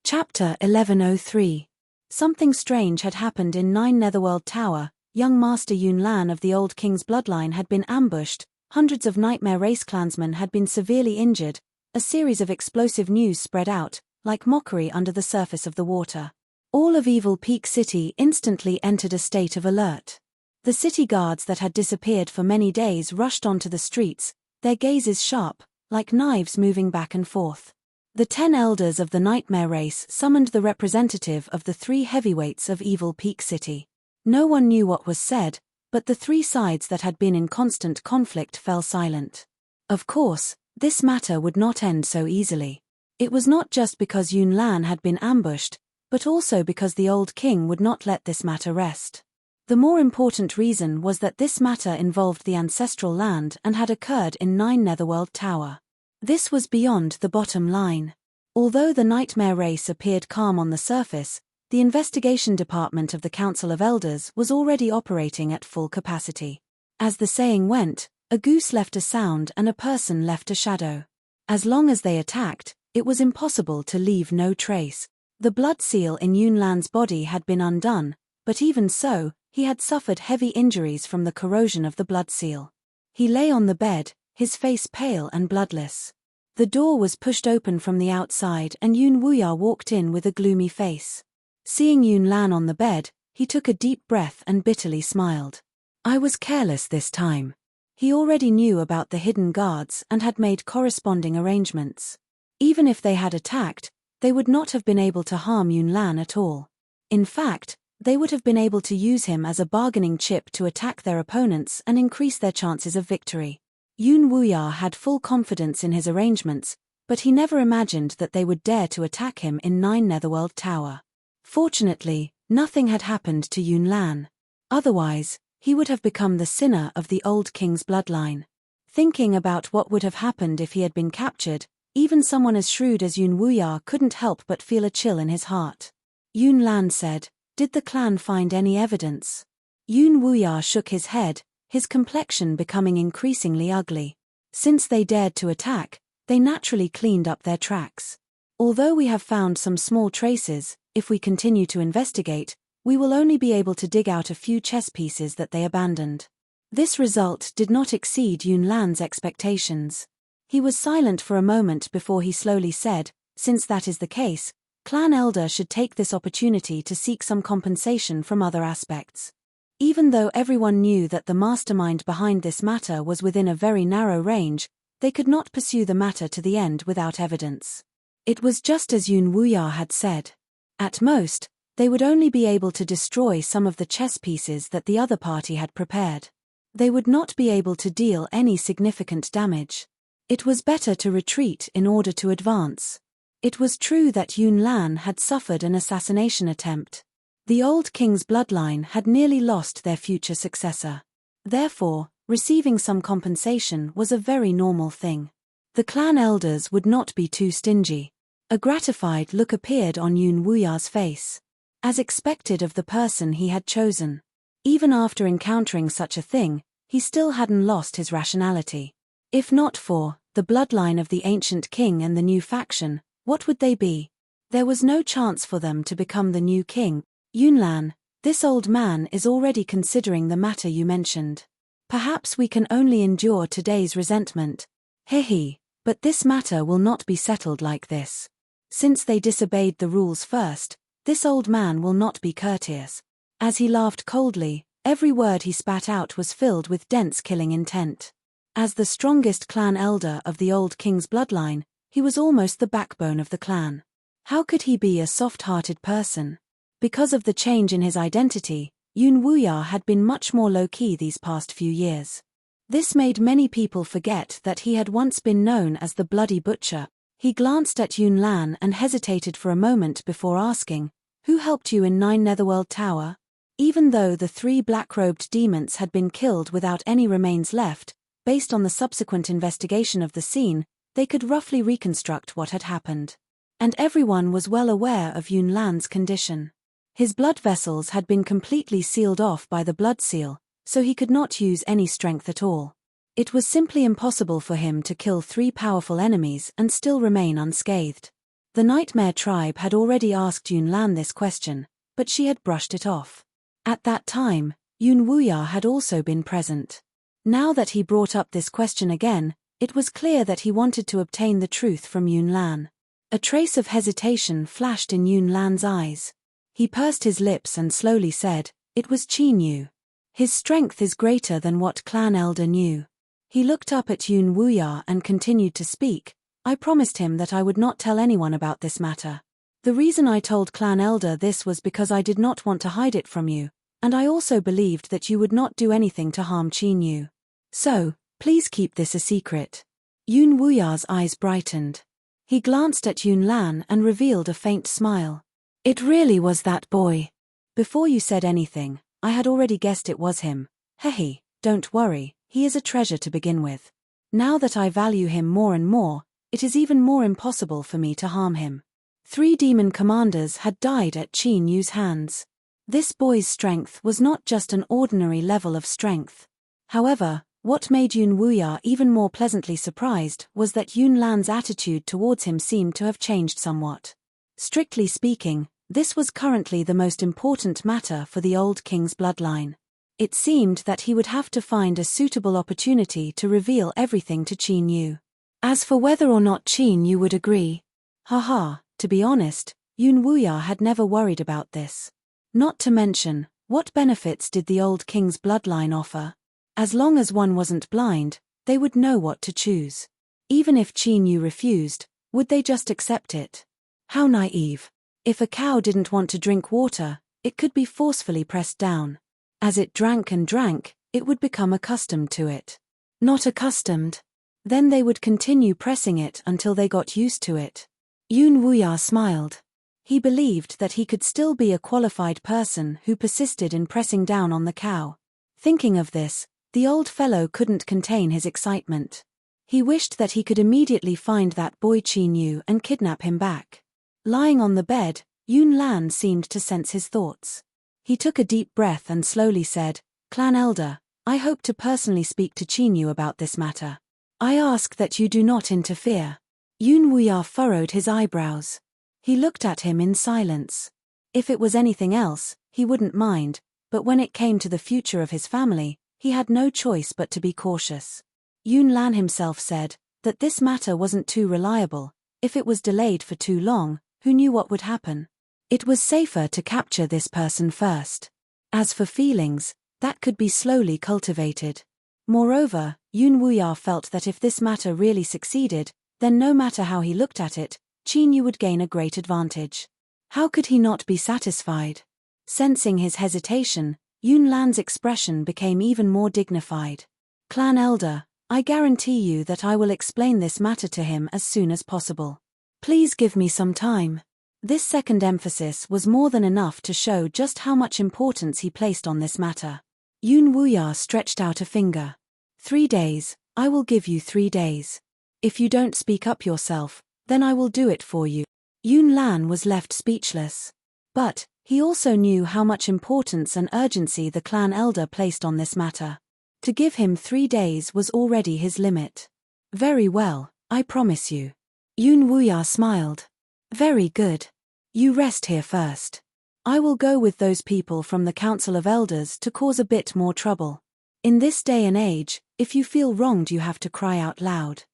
Chapter 1103. Something strange had happened in 9 Netherworld Tower. Young Master Yun Lan of the Old King's bloodline had been ambushed, hundreds of Nightmare Race clansmen had been severely injured, a series of explosive news spread out, like mockery under the surface of the water. All of Evil Peak City instantly entered a state of alert. The city guards that had disappeared for many days rushed onto the streets, their gazes sharp, like knives moving back and forth. The 10 elders of the Nightmare Race summoned the representative of the 3 heavyweights of Evil Peak City. No one knew what was said, but the 3 sides that had been in constant conflict fell silent. Of course, This matter would not end so easily. It was not just because Yun Lan had been ambushed, but also because the old king would not let this matter rest. The more important reason was that this matter involved the ancestral land and had occurred in 9 Netherworld Tower. This was beyond the bottom line. Although the nightmare race appeared calm on the surface, the investigation department of the Council of Elders was already operating at full capacity. As the saying went, a goose left a sound and a person left a shadow. As long as they attacked, it was impossible to leave no trace. The blood seal in Yun Lan's body had been undone, but even so, he had suffered heavy injuries from the corrosion of the blood seal. He lay on the bed, his face pale and bloodless. The door was pushed open from the outside and Yun Wuya walked in with a gloomy face. Seeing Yun Lan on the bed, he took a deep breath and bitterly smiled. I was careless this time. He already knew about the hidden guards and had made corresponding arrangements. Even if they had attacked, they would not have been able to harm Yun Lan at all. In fact, they would have been able to use him as a bargaining chip to attack their opponents and increase their chances of victory. Yun Wuya had full confidence in his arrangements, but he never imagined that they would dare to attack him in 9 Netherworld Tower. Fortunately, nothing had happened to Yun Lan. Otherwise, he would have become the sinner of the old king's bloodline. Thinking about what would have happened if he had been captured, even someone as shrewd as Yun Wuya couldn't help but feel a chill in his heart. Yun Lan said, "Did the clan find any evidence?" Yun Wuya shook his head, his complexion becoming increasingly ugly. Since they dared to attack, they naturally cleaned up their tracks. Although we have found some small traces, if we continue to investigate, we will only be able to dig out a few chess pieces that they abandoned. This result did not exceed Yun Lan's expectations. He was silent for a moment before he slowly said, "Since that is the case, Clan Elder should take this opportunity to seek some compensation from other aspects." Even though everyone knew that the mastermind behind this matter was within a very narrow range, they could not pursue the matter to the end without evidence. It was just as Yun Wuya had said. At most, they would only be able to destroy some of the chess pieces that the other party had prepared. They would not be able to deal any significant damage. It was better to retreat in order to advance. It was true that Yun Lan had suffered an assassination attempt. The old king's bloodline had nearly lost their future successor. Therefore, receiving some compensation was a very normal thing. The clan elders would not be too stingy. A gratified look appeared on Yun Wuya's face. As expected of the person he had chosen. Even after encountering such a thing, he still hadn't lost his rationality. If not for the bloodline of the ancient king and the new faction, what would they be? There was no chance for them to become the new king. Yun Lan, this old man is already considering the matter you mentioned. Perhaps we can only endure today's resentment. Hehe, but this matter will not be settled like this. Since they disobeyed the rules first, this old man will not be courteous. As he laughed coldly, every word he spat out was filled with dense killing intent. As the strongest clan elder of the old king's bloodline, he was almost the backbone of the clan. How could he be a soft-hearted person? Because of the change in his identity, Yun Wuya had been much more low-key these past few years. This made many people forget that he had once been known as the Bloody Butcher. He glanced at Yun Lan and hesitated for a moment before asking, "Who helped you in 9 Netherworld Tower?" Even though the 3 black-robed demons had been killed without any remains left, based on the subsequent investigation of the scene, they could roughly reconstruct what had happened. And everyone was well aware of Yun Lan's condition. His blood vessels had been completely sealed off by the blood seal, so he could not use any strength at all. It was simply impossible for him to kill 3 powerful enemies and still remain unscathed. The Nightmare tribe had already asked Yun Lan this question, but she had brushed it off. At that time, Yun Wuya had also been present. Now that he brought up this question again, it was clear that he wanted to obtain the truth from Yun Lan. A trace of hesitation flashed in Yun Lan's eyes. He pursed his lips and slowly said, "It was Qin Yu. His strength is greater than what clan elder knew." He looked up at Yun Wuya and continued to speak. "I promised him that I would not tell anyone about this matter. The reason I told clan elder this was because I did not want to hide it from you, and I also believed that you would not do anything to harm Qin Yu. So, please keep this a secret." Yun Wuya's eyes brightened. He glanced at Yun Lan and revealed a faint smile. It really was that boy. Before you said anything, I had already guessed it was him. Hehe, don't worry, he is a treasure to begin with. Now that I value him more and more, it is even more impossible for me to harm him. 3 demon commanders had died at Qin Yu's hands. This boy's strength was not just an ordinary level of strength. However, what made Yun Wuya even more pleasantly surprised was that Yun Lan's attitude towards him seemed to have changed somewhat. Strictly speaking, this was currently the most important matter for the old king's bloodline. It seemed that he would have to find a suitable opportunity to reveal everything to Qin Yu. As for whether or not Qin Yu would agree, to be honest, Yun Wuya had never worried about this. Not to mention, what benefits did the old king's bloodline offer? As long as one wasn't blind, they would know what to choose. Even if Qin Yu refused, would they just accept it? How naive. If a cow didn't want to drink water, it could be forcefully pressed down. As it drank and drank, it would become accustomed to it. Not accustomed. Then they would continue pressing it until they got used to it. Yun Wuya smiled. He believed that he could still be a qualified person who persisted in pressing down on the cow. Thinking of this, the old fellow couldn't contain his excitement. He wished that he could immediately find that boy Qin Yu and kidnap him back. Lying on the bed, Yun Lan seemed to sense his thoughts. He took a deep breath and slowly said, "Clan Elder, I hope to personally speak to Qin Yu about this matter. I ask that you do not interfere." Yun Wuya furrowed his eyebrows. He looked at him in silence. If it was anything else, he wouldn't mind, but when it came to the future of his family, he had no choice but to be cautious. Yun Lan himself said that this matter wasn't too reliable. If it was delayed for too long, who knew what would happen? It was safer to capture this person first. As for feelings, that could be slowly cultivated. Moreover, Yun Wuya felt that if this matter really succeeded, then no matter how he looked at it, Qin Yu would gain a great advantage. How could he not be satisfied? Sensing his hesitation, Yun Lan's expression became even more dignified. "Clan Elder, I guarantee you that I will explain this matter to him as soon as possible. Please give me some time." This second emphasis was more than enough to show just how much importance he placed on this matter. Yun Wuya stretched out a finger. 3 days, I will give you 3 days. If you don't speak up yourself, then I will do it for you. Yun Lan was left speechless. But he also knew how much importance and urgency the clan elder placed on this matter. To give him 3 days was already his limit. "Very well, I promise you." Yun Wuya smiled. "Very good. You rest here first. I will go with those people from the Council of Elders to cause a bit more trouble. In this day and age, if you feel wronged you have to cry out loud.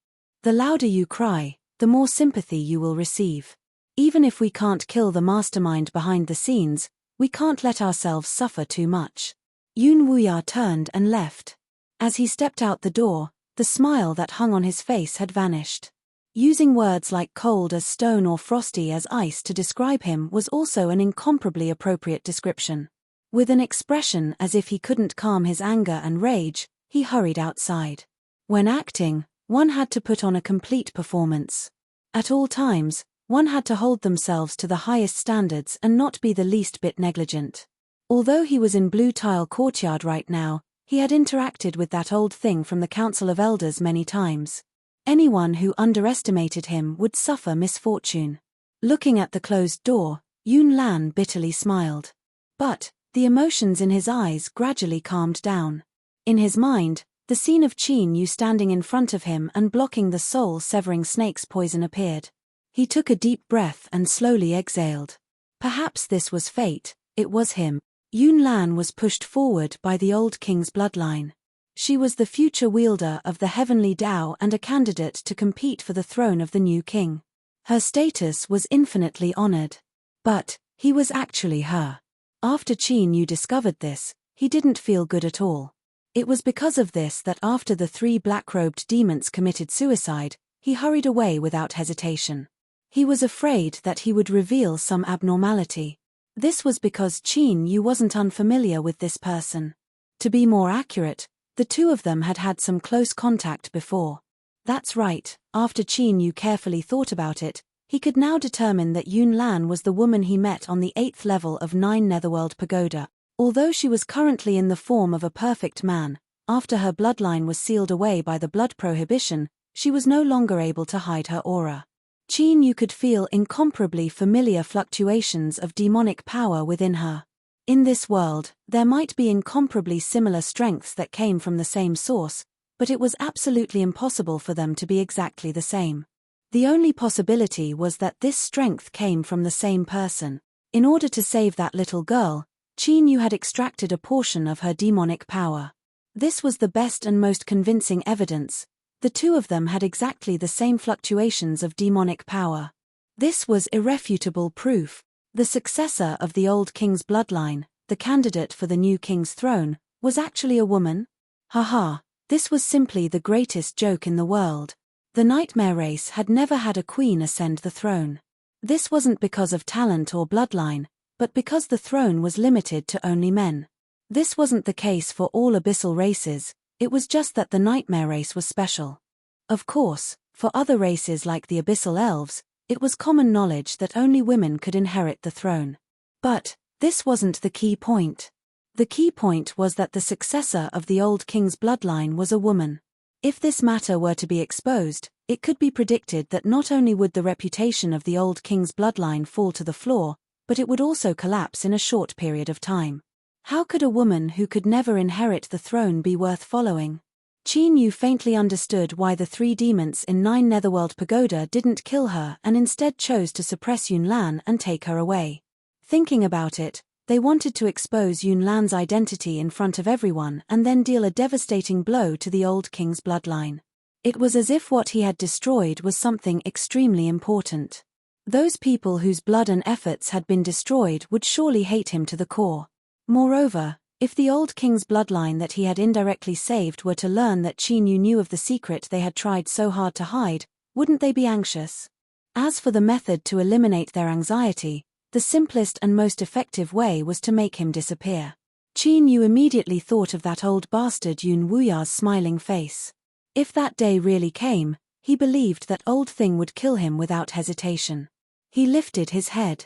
The louder you cry, the more sympathy you will receive. Even if we can't kill the mastermind behind the scenes, we can't let ourselves suffer too much." Yun Wuya turned and left. As he stepped out the door, the smile that hung on his face had vanished. Using words like cold as stone or frosty as ice to describe him was also an incomparably appropriate description. With an expression as if he couldn't calm his anger and rage, he hurried outside. When acting, one had to put on a complete performance. At all times, one had to hold themselves to the highest standards and not be the least bit negligent. Although he was in Blue Tile Courtyard right now, he had interacted with that old thing from the Council of Elders many times. Anyone who underestimated him would suffer misfortune. Looking at the closed door, Yun Lan bitterly smiled. But the emotions in his eyes gradually calmed down. In his mind, the scene of Qin Yu standing in front of him and blocking the soul-severing snake's poison appeared. He took a deep breath and slowly exhaled. Perhaps this was fate, it was him. Yun Lan was pushed forward by the old king's bloodline. She was the future wielder of the heavenly Tao and a candidate to compete for the throne of the new king. Her status was infinitely honored. But he was actually her. After Qin Yu discovered this, he didn't feel good at all. It was because of this that after the 3 black-robed demons committed suicide, he hurried away without hesitation. He was afraid that he would reveal some abnormality. This was because Qin Yu wasn't unfamiliar with this person. To be more accurate, the two of them had had some close contact before. That's right, after Qin Yu carefully thought about it, he could now determine that Yun Lan was the woman he met on the 8th level of 9 Netherworld Pagoda. Although she was currently in the form of a perfect man, after her bloodline was sealed away by the blood prohibition, she was no longer able to hide her aura. Qin Yu could feel incomparably familiar fluctuations of demonic power within her. In this world, there might be incomparably similar strengths that came from the same source, but it was absolutely impossible for them to be exactly the same. The only possibility was that this strength came from the same person. In order to save that little girl, Qin Yu had extracted a portion of her demonic power. This was the best and most convincing evidence. The two of them had exactly the same fluctuations of demonic power. This was irrefutable proof. The successor of the old king's bloodline, the candidate for the new king's throne, was actually a woman? Haha, this was simply the greatest joke in the world. The nightmare race had never had a queen ascend the throne. This wasn't because of talent or bloodline, but because the throne was limited to only men. This wasn't the case for all abyssal races, it was just that the nightmare race was special. Of course, for other races like the abyssal elves, it was common knowledge that only women could inherit the throne. But this wasn't the key point. The key point was that the successor of the old king's bloodline was a woman. If this matter were to be exposed, it could be predicted that not only would the reputation of the old king's bloodline fall to the floor, but it would also collapse in a short period of time. How could a woman who could never inherit the throne be worth following? Qin Yu faintly understood why the 3 demons in 9 Netherworld Pagoda didn't kill her and instead chose to suppress Yun Lan and take her away. Thinking about it, they wanted to expose Yun Lan's identity in front of everyone and then deal a devastating blow to the old king's bloodline. It was as if what he had destroyed was something extremely important. Those people whose blood and efforts had been destroyed would surely hate him to the core. Moreover, if the old king's bloodline that he had indirectly saved were to learn that Qin Yu knew of the secret they had tried so hard to hide, wouldn't they be anxious? As for the method to eliminate their anxiety, the simplest and most effective way was to make him disappear. Qin Yu immediately thought of that old bastard Yun Wuya's smiling face. If that day really came, he believed that old thing would kill him without hesitation. He lifted his head.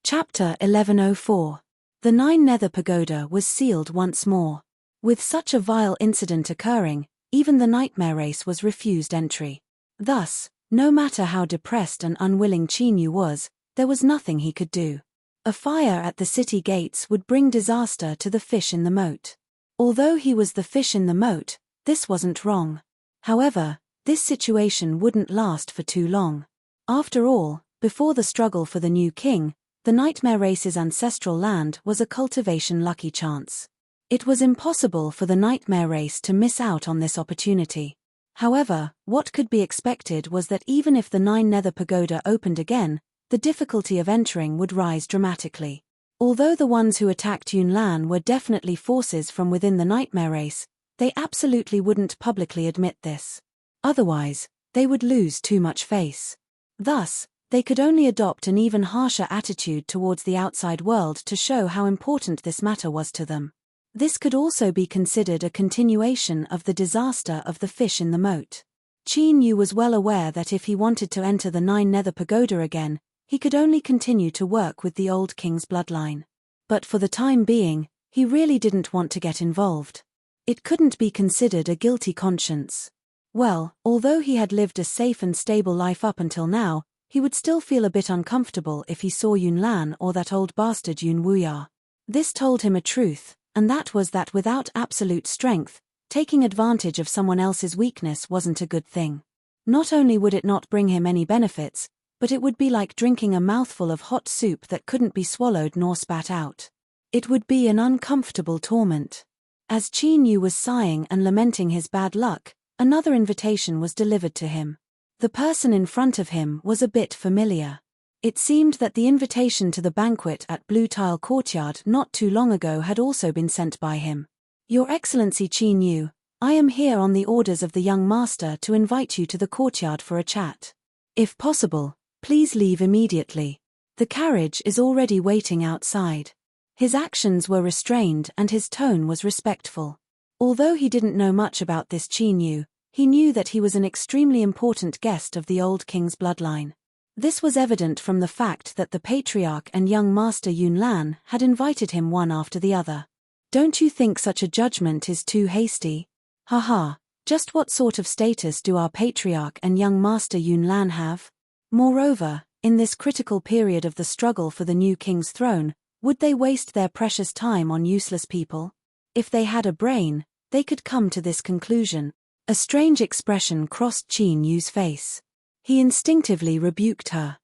Chapter 1104. The 9 Nether Pagoda was sealed once more. With such a vile incident occurring, even the nightmare race was refused entry. Thus, no matter how depressed and unwilling Qin Yu was, there was nothing he could do. A fire at the city gates would bring disaster to the fish in the moat. Although he was the fish in the moat, this wasn't wrong. However, this situation wouldn't last for too long. After all, before the struggle for the new king, the nightmare race's ancestral land was a cultivation lucky chance. It was impossible for the nightmare race to miss out on this opportunity. However, what could be expected was that even if the 9 Nether Pagoda opened again, the difficulty of entering would rise dramatically. Although the ones who attacked Yun Lan were definitely forces from within the nightmare race, they absolutely wouldn't publicly admit this. Otherwise, they would lose too much face. Thus, they could only adopt an even harsher attitude towards the outside world to show how important this matter was to them. This could also be considered a continuation of the disaster of the fish in the moat. Qin Yu was well aware that if he wanted to enter the 9 Nether Pagoda again, he could only continue to work with the old king's bloodline. But for the time being, he really didn't want to get involved. It couldn't be considered a guilty conscience. Well, although he had lived a safe and stable life up until now, he would still feel a bit uncomfortable if he saw Yun Lan or that old bastard Yun Wuya. This told him a truth, and that was that without absolute strength, taking advantage of someone else's weakness wasn't a good thing. Not only would it not bring him any benefits, but it would be like drinking a mouthful of hot soup that couldn't be swallowed nor spat out. It would be an uncomfortable torment. As Qin Yu was sighing and lamenting his bad luck, another invitation was delivered to him. The person in front of him was a bit familiar. It seemed that the invitation to the banquet at Blue Tile Courtyard not too long ago had also been sent by him. Your Excellency Qin Yu, I am here on the orders of the young master to invite you to the courtyard for a chat. If possible, please leave immediately. The carriage is already waiting outside. His actions were restrained and his tone was respectful. Although he didn't know much about this Qin Yu, He knew that he was an extremely important guest of the old king's bloodline. This was evident from the fact that the patriarch and young master Yunlan had invited him one after the other. Don't you think such a judgment is too hasty? Haha, just what sort of status do our patriarch and young master Yunlan have? Moreover, in this critical period of the struggle for the new king's throne, would they waste their precious time on useless people? If they had a brain, they could come to this conclusion. A strange expression crossed Qin Yu's face. He instinctively rebuked her.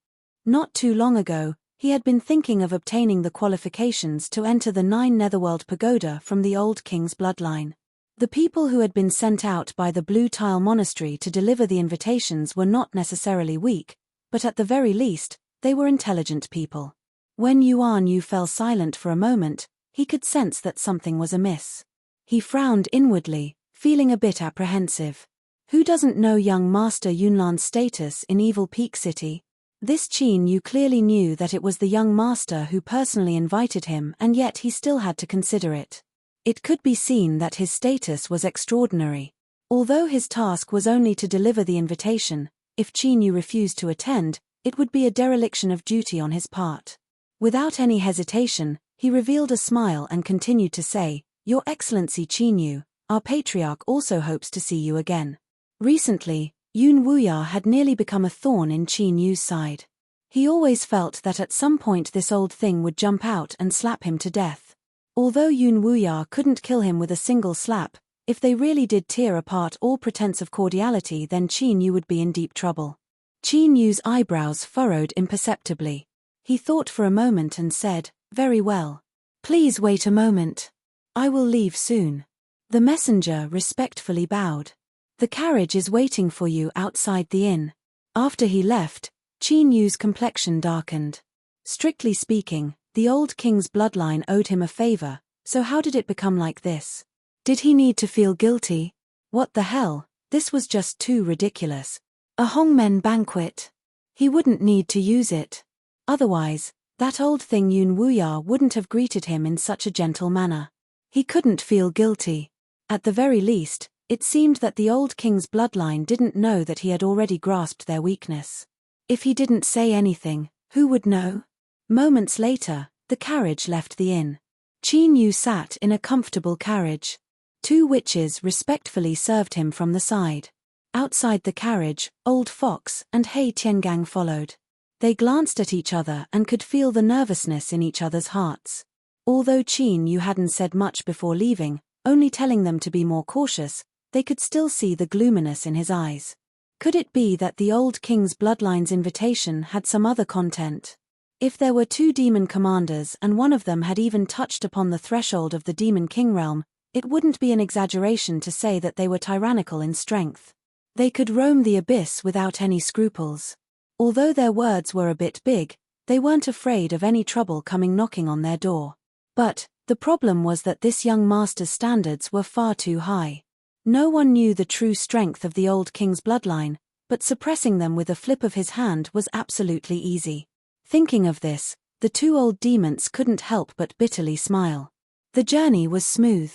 Not too long ago, he had been thinking of obtaining the qualifications to enter the 9 Netherworld Pagoda from the old king's bloodline. The people who had been sent out by the Blue Tile Monastery to deliver the invitations were not necessarily weak, but at the very least, they were intelligent people. When Yuan Yu fell silent for a moment, he could sense that something was amiss. He frowned inwardly, feeling a bit apprehensive. Who doesn't know young Master Yunlan's status in Evil Peak City? This Qin Yu clearly knew that it was the young master who personally invited him, and yet he still had to consider it. It could be seen that his status was extraordinary. Although his task was only to deliver the invitation, if Qin Yu refused to attend, it would be a dereliction of duty on his part. Without any hesitation, he revealed a smile and continued to say, "Your Excellency Qin Yu, our patriarch also hopes to see you again." Recently, Yun Wuya had nearly become a thorn in Qin Yu's side. He always felt that at some point this old thing would jump out and slap him to death. Although Yun Wuya couldn't kill him with a single slap, if they really did tear apart all pretense of cordiality, then Qin Yu would be in deep trouble. Qin Yu's eyebrows furrowed imperceptibly. He thought for a moment and said, "Very well. Please wait a moment. I will leave soon." The messenger respectfully bowed. "The carriage is waiting for you outside the inn." After he left, Qin Yu's complexion darkened. Strictly speaking, the old king's bloodline owed him a favor, so how did it become like this? Did he need to feel guilty? What the hell, this was just too ridiculous. A Hongmen banquet. He wouldn't need to use it. Otherwise, that old thing Yun Wuya wouldn't have greeted him in such a gentle manner. He couldn't feel guilty. At the very least, it seemed that the old king's bloodline didn't know that he had already grasped their weakness. If he didn't say anything, who would know? Moments later, the carriage left the inn. Qin Yu sat in a comfortable carriage. 2 witches respectfully served him from the side. Outside the carriage, Old Fox and Hei Tiangang followed. They glanced at each other and could feel the nervousness in each other's hearts. Although Qin Yu hadn't said much before leaving, only telling them to be more cautious, they could still see the gloominess in his eyes. Could it be that the old king's bloodline's invitation had some other content? If there were 2 demon commanders and one of them had even touched upon the threshold of the demon king realm, it wouldn't be an exaggeration to say that they were tyrannical in strength. They could roam the abyss without any scruples. Although their words were a bit big, they weren't afraid of any trouble coming knocking on their door. But the problem was that this young master's standards were far too high. No one knew the true strength of the old king's bloodline, but suppressing them with a flip of his hand was absolutely easy. Thinking of this, the 2 old demons couldn't help but bitterly smile. The journey was smooth.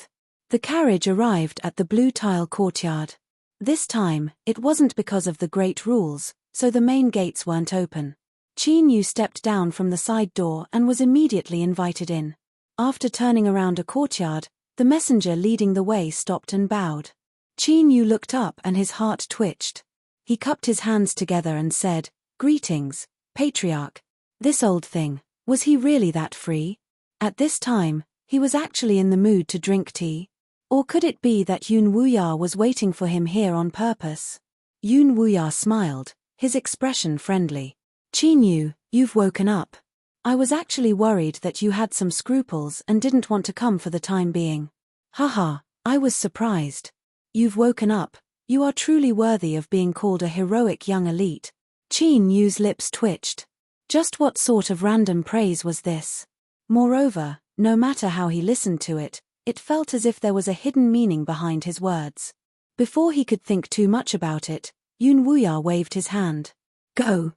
The carriage arrived at the Blue Tile courtyard. This time, it wasn't because of the great rules, so the main gates weren't open. Qin Yu stepped down from the side door and was immediately invited in. After turning around a courtyard, the messenger leading the way stopped and bowed. Qin Yu looked up and his heart twitched. He cupped his hands together and said, "Greetings, Patriarch." This old thing, was he really that free? At this time, he was actually in the mood to drink tea. Or could it be that Yun Wuya was waiting for him here on purpose? Yun Wuya smiled, his expression friendly. "Qin Yu, you've woken up. I was actually worried that you had some scruples and didn't want to come for the time being." "Haha, I was surprised. You've woken up. You are truly worthy of being called a heroic young elite." Qin Yu's lips twitched. Just what sort of random praise was this? Moreover, no matter how he listened to it, it felt as if there was a hidden meaning behind his words. Before he could think too much about it, Yun Wuya waved his hand. Go.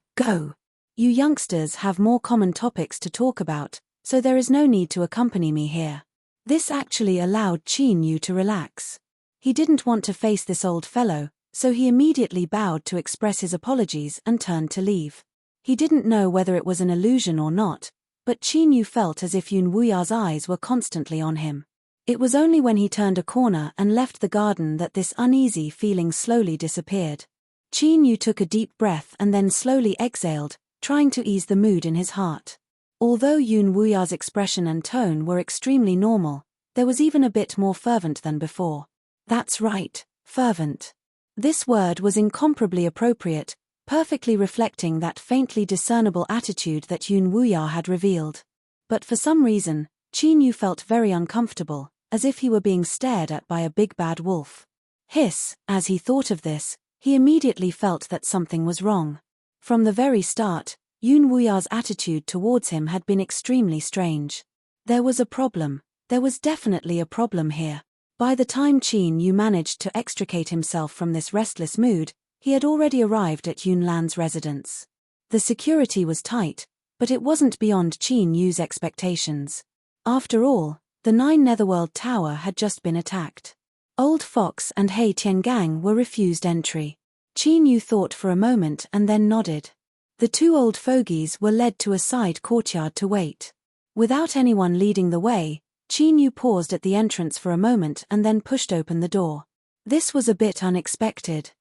You youngsters have more common topics to talk about, so there is no need to accompany me here." This actually allowed Qin Yu to relax. He didn't want to face this old fellow, so he immediately bowed to express his apologies and turned to leave. He didn't know whether it was an illusion or not, but Qin Yu felt as if Yun Wuya's eyes were constantly on him. It was only when he turned a corner and left the garden that this uneasy feeling slowly disappeared. Qin Yu took a deep breath and then slowly exhaled, trying to ease the mood in his heart. Although Yun Wuya's expression and tone were extremely normal, there was even a bit more fervent than before. That's right, fervent. This word was incomparably appropriate, perfectly reflecting that faintly discernible attitude that Yun Wuya had revealed. But for some reason, Qin Yu felt very uncomfortable, as if he were being stared at by a big bad wolf. Hiss, as he thought of this, he immediately felt that something was wrong. From the very start, Yun Wuya's attitude towards him had been extremely strange. There was a problem. There was definitely a problem here. By the time Qin Yu managed to extricate himself from this restless mood, he had already arrived at Yun Lan's residence. The security was tight, but it wasn't beyond Qin Yu's expectations. After all, the 9 Netherworld Tower had just been attacked. Old Fox and Hei Tiangang were refused entry. Qin Yu thought for a moment and then nodded. The 2 old fogies were led to a side courtyard to wait. Without anyone leading the way, Qin Yu paused at the entrance for a moment and then pushed open the door. This was a bit unexpected.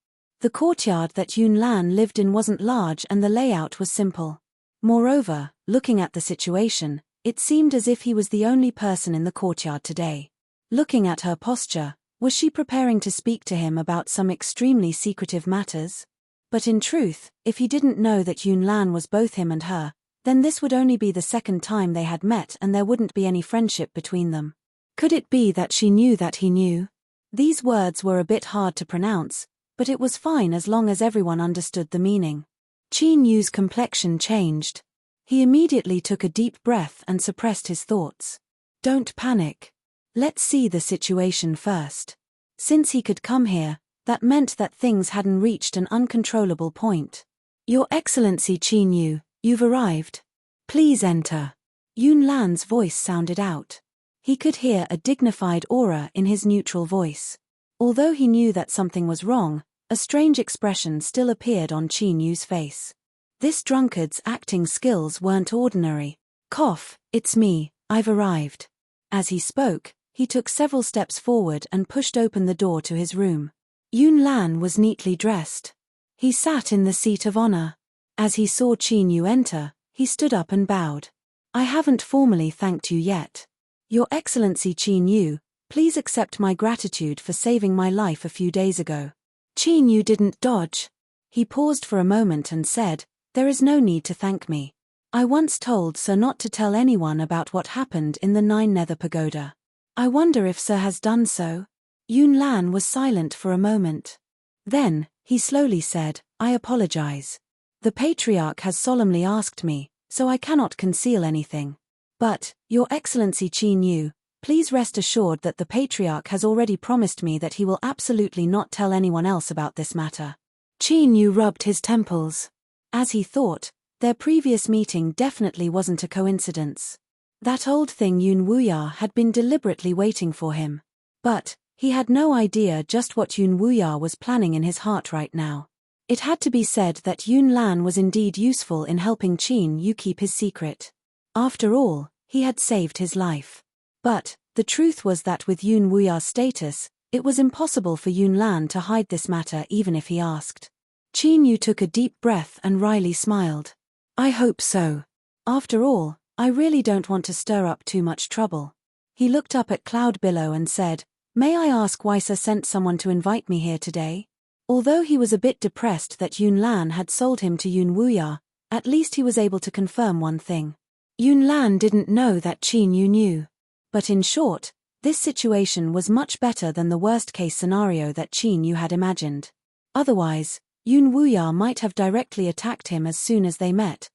The courtyard that Yun Lan lived in wasn't large and the layout was simple. Moreover, looking at the situation, it seemed as if he was the only person in the courtyard today. Looking at her posture, was she preparing to speak to him about some extremely secretive matters? But in truth, if he didn't know that Yun Lan was both him and her, then this would only be the second time they had met and there wouldn't be any friendship between them. Could it be that she knew that he knew? These words were a bit hard to pronounce, but it was fine as long as everyone understood the meaning. Qin Yu's complexion changed. He immediately took a deep breath and suppressed his thoughts. Don't panic. Let's see the situation first. Since he could come here, that meant that things hadn't reached an uncontrollable point. Your Excellency Qin Yu, you've arrived. Please enter. Yun Lan's voice sounded out. He could hear a dignified aura in his neutral voice. Although he knew that something was wrong, a strange expression still appeared on Qin Yu's face. This drunkard's acting skills weren't ordinary. Cough, it's me, I've arrived. As he spoke, he took several steps forward and pushed open the door to his room. Yun Lan was neatly dressed. He sat in the seat of honor. As he saw Qin Yu enter, he stood up and bowed. I haven't formally thanked you yet. Your Excellency Qin Yu, please accept my gratitude for saving my life a few days ago. Qin Yu didn't dodge. He paused for a moment and said, there is no need to thank me. I once told Sir not to tell anyone about what happened in the 9 Nether Pagoda. I wonder if Sir has done so? Yun Lan was silent for a moment. Then, he slowly said, I apologize. The Patriarch has solemnly asked me, so I cannot conceal anything. But, Your Excellency Qin Yu, please rest assured that the Patriarch has already promised me that he will absolutely not tell anyone else about this matter. Qin Yu rubbed his temples. As he thought, their previous meeting definitely wasn't a coincidence. That old thing Yun Wuya had been deliberately waiting for him. But, he had no idea just what Yun Wuya was planning in his heart right now. It had to be said that Yun Lan was indeed useful in helping Qin Yu keep his secret. After all, he had saved his life. But, the truth was that with Yun Wuya's status, it was impossible for Yun Lan to hide this matter even if he asked. Qin Yu took a deep breath and wryly smiled. I hope so. After all, I really don't want to stir up too much trouble. He looked up at Cloud Billow and said, May I ask why Sir sent someone to invite me here today? Although he was a bit depressed that Yun Lan had sold him to Yun Wuya, at least he was able to confirm one thing. Yun Lan didn't know that Qin Yu knew. But in short, this situation was much better than the worst-case scenario that Qin Yu had imagined. Otherwise, Yun Wuya might have directly attacked him as soon as they met.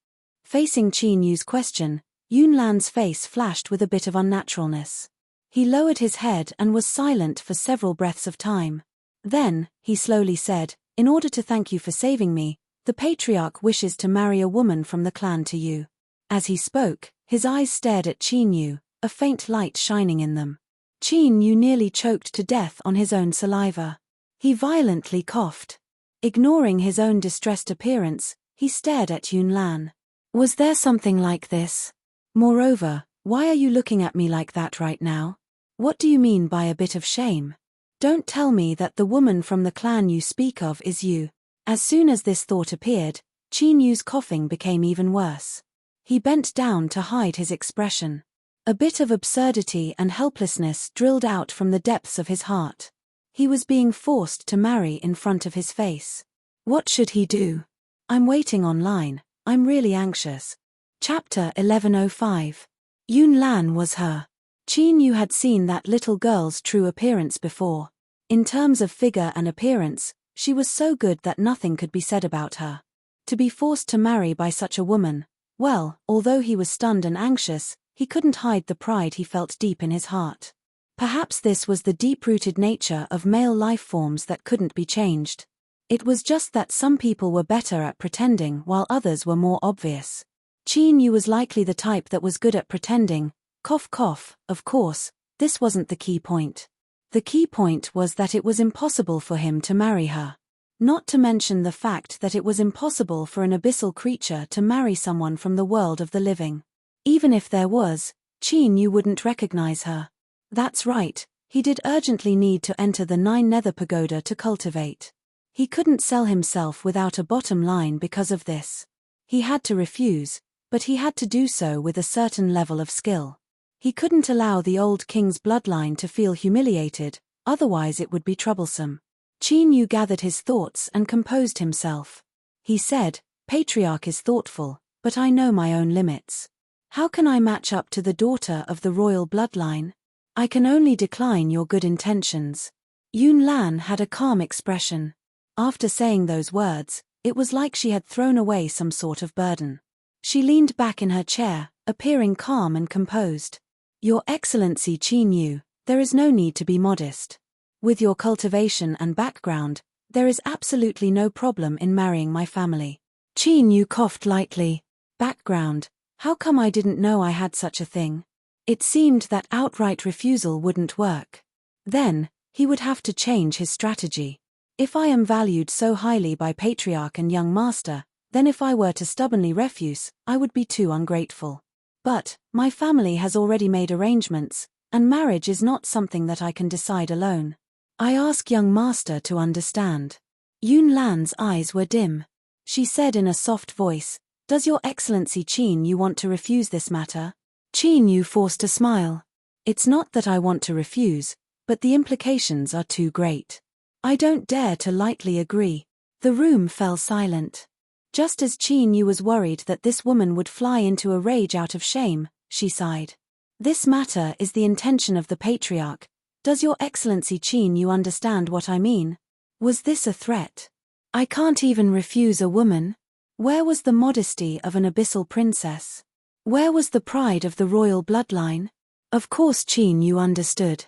Facing Qin Yu's question, Yun Lan's face flashed with a bit of unnaturalness. He lowered his head and was silent for several breaths of time. Then, he slowly said, In order to thank you for saving me, the Patriarch wishes to marry a woman from the clan to you. As he spoke, his eyes stared at Qin Yu, a faint light shining in them. Qin Yu nearly choked to death on his own saliva. He violently coughed. Ignoring his own distressed appearance, he stared at Yun Lan. Was there something like this? Moreover, why are you looking at me like that right now? What do you mean by a bit of shame? Don't tell me that the woman from the clan you speak of is you. As soon as this thought appeared, Qin Yu's coughing became even worse. He bent down to hide his expression. A bit of absurdity and helplessness drilled out from the depths of his heart. He was being forced to marry in front of his face. What should he do? I'm waiting online, I'm really anxious. Chapter 1105. Yun Lan was her. Qin Yu had seen that little girl's true appearance before. In terms of figure and appearance, she was so good that nothing could be said about her. To be forced to marry by such a woman, well, although he was stunned and anxious, he couldn't hide the pride he felt deep in his heart. Perhaps this was the deep-rooted nature of male life forms that couldn't be changed. It was just that some people were better at pretending while others were more obvious. Qin Yu was likely the type that was good at pretending. Cough cough, of course, this wasn't the key point. The key point was that it was impossible for him to marry her. Not to mention the fact that it was impossible for an abyssal creature to marry someone from the world of the living. Even if there was, Qin Yu wouldn't recognize her. That's right, he did urgently need to enter the 9 Nether Pagoda to cultivate. He couldn't sell himself without a bottom line because of this. He had to refuse, but he had to do so with a certain level of skill. He couldn't allow the old king's bloodline to feel humiliated, otherwise it would be troublesome. Qin Yu gathered his thoughts and composed himself. He said, "Patriarch is thoughtful, but I know my own limits. How can I match up to the daughter of the royal bloodline? I can only decline your good intentions." Yun Lan had a calm expression. After saying those words, it was like she had thrown away some sort of burden. She leaned back in her chair, appearing calm and composed. "Your Excellency Qin Yu, there is no need to be modest. With your cultivation and background, there is absolutely no problem in marrying my family." Qin Yu coughed lightly. Background? How come I didn't know I had such a thing? It seemed that outright refusal wouldn't work. Then, he would have to change his strategy. If I am valued so highly by Patriarch and young master, then if I were to stubbornly refuse, I would be too ungrateful. But, my family has already made arrangements, and marriage is not something that I can decide alone. I ask young master to understand. Yun Lan's eyes were dim. She said in a soft voice, "Does your Excellency Qin Yu want to refuse this matter?" Qin Yu forced a smile. "It's not that I want to refuse, but the implications are too great. I don't dare to lightly agree." The room fell silent. Just as Qin Yu was worried that this woman would fly into a rage out of shame, she sighed. "This matter is the intention of the Patriarch. Does your Excellency Qin Yu understand what I mean? Was this a threat? I can't even refuse a woman. Where was the modesty of an abyssal princess? Where was the pride of the royal bloodline?" Of course Qin Yu understood.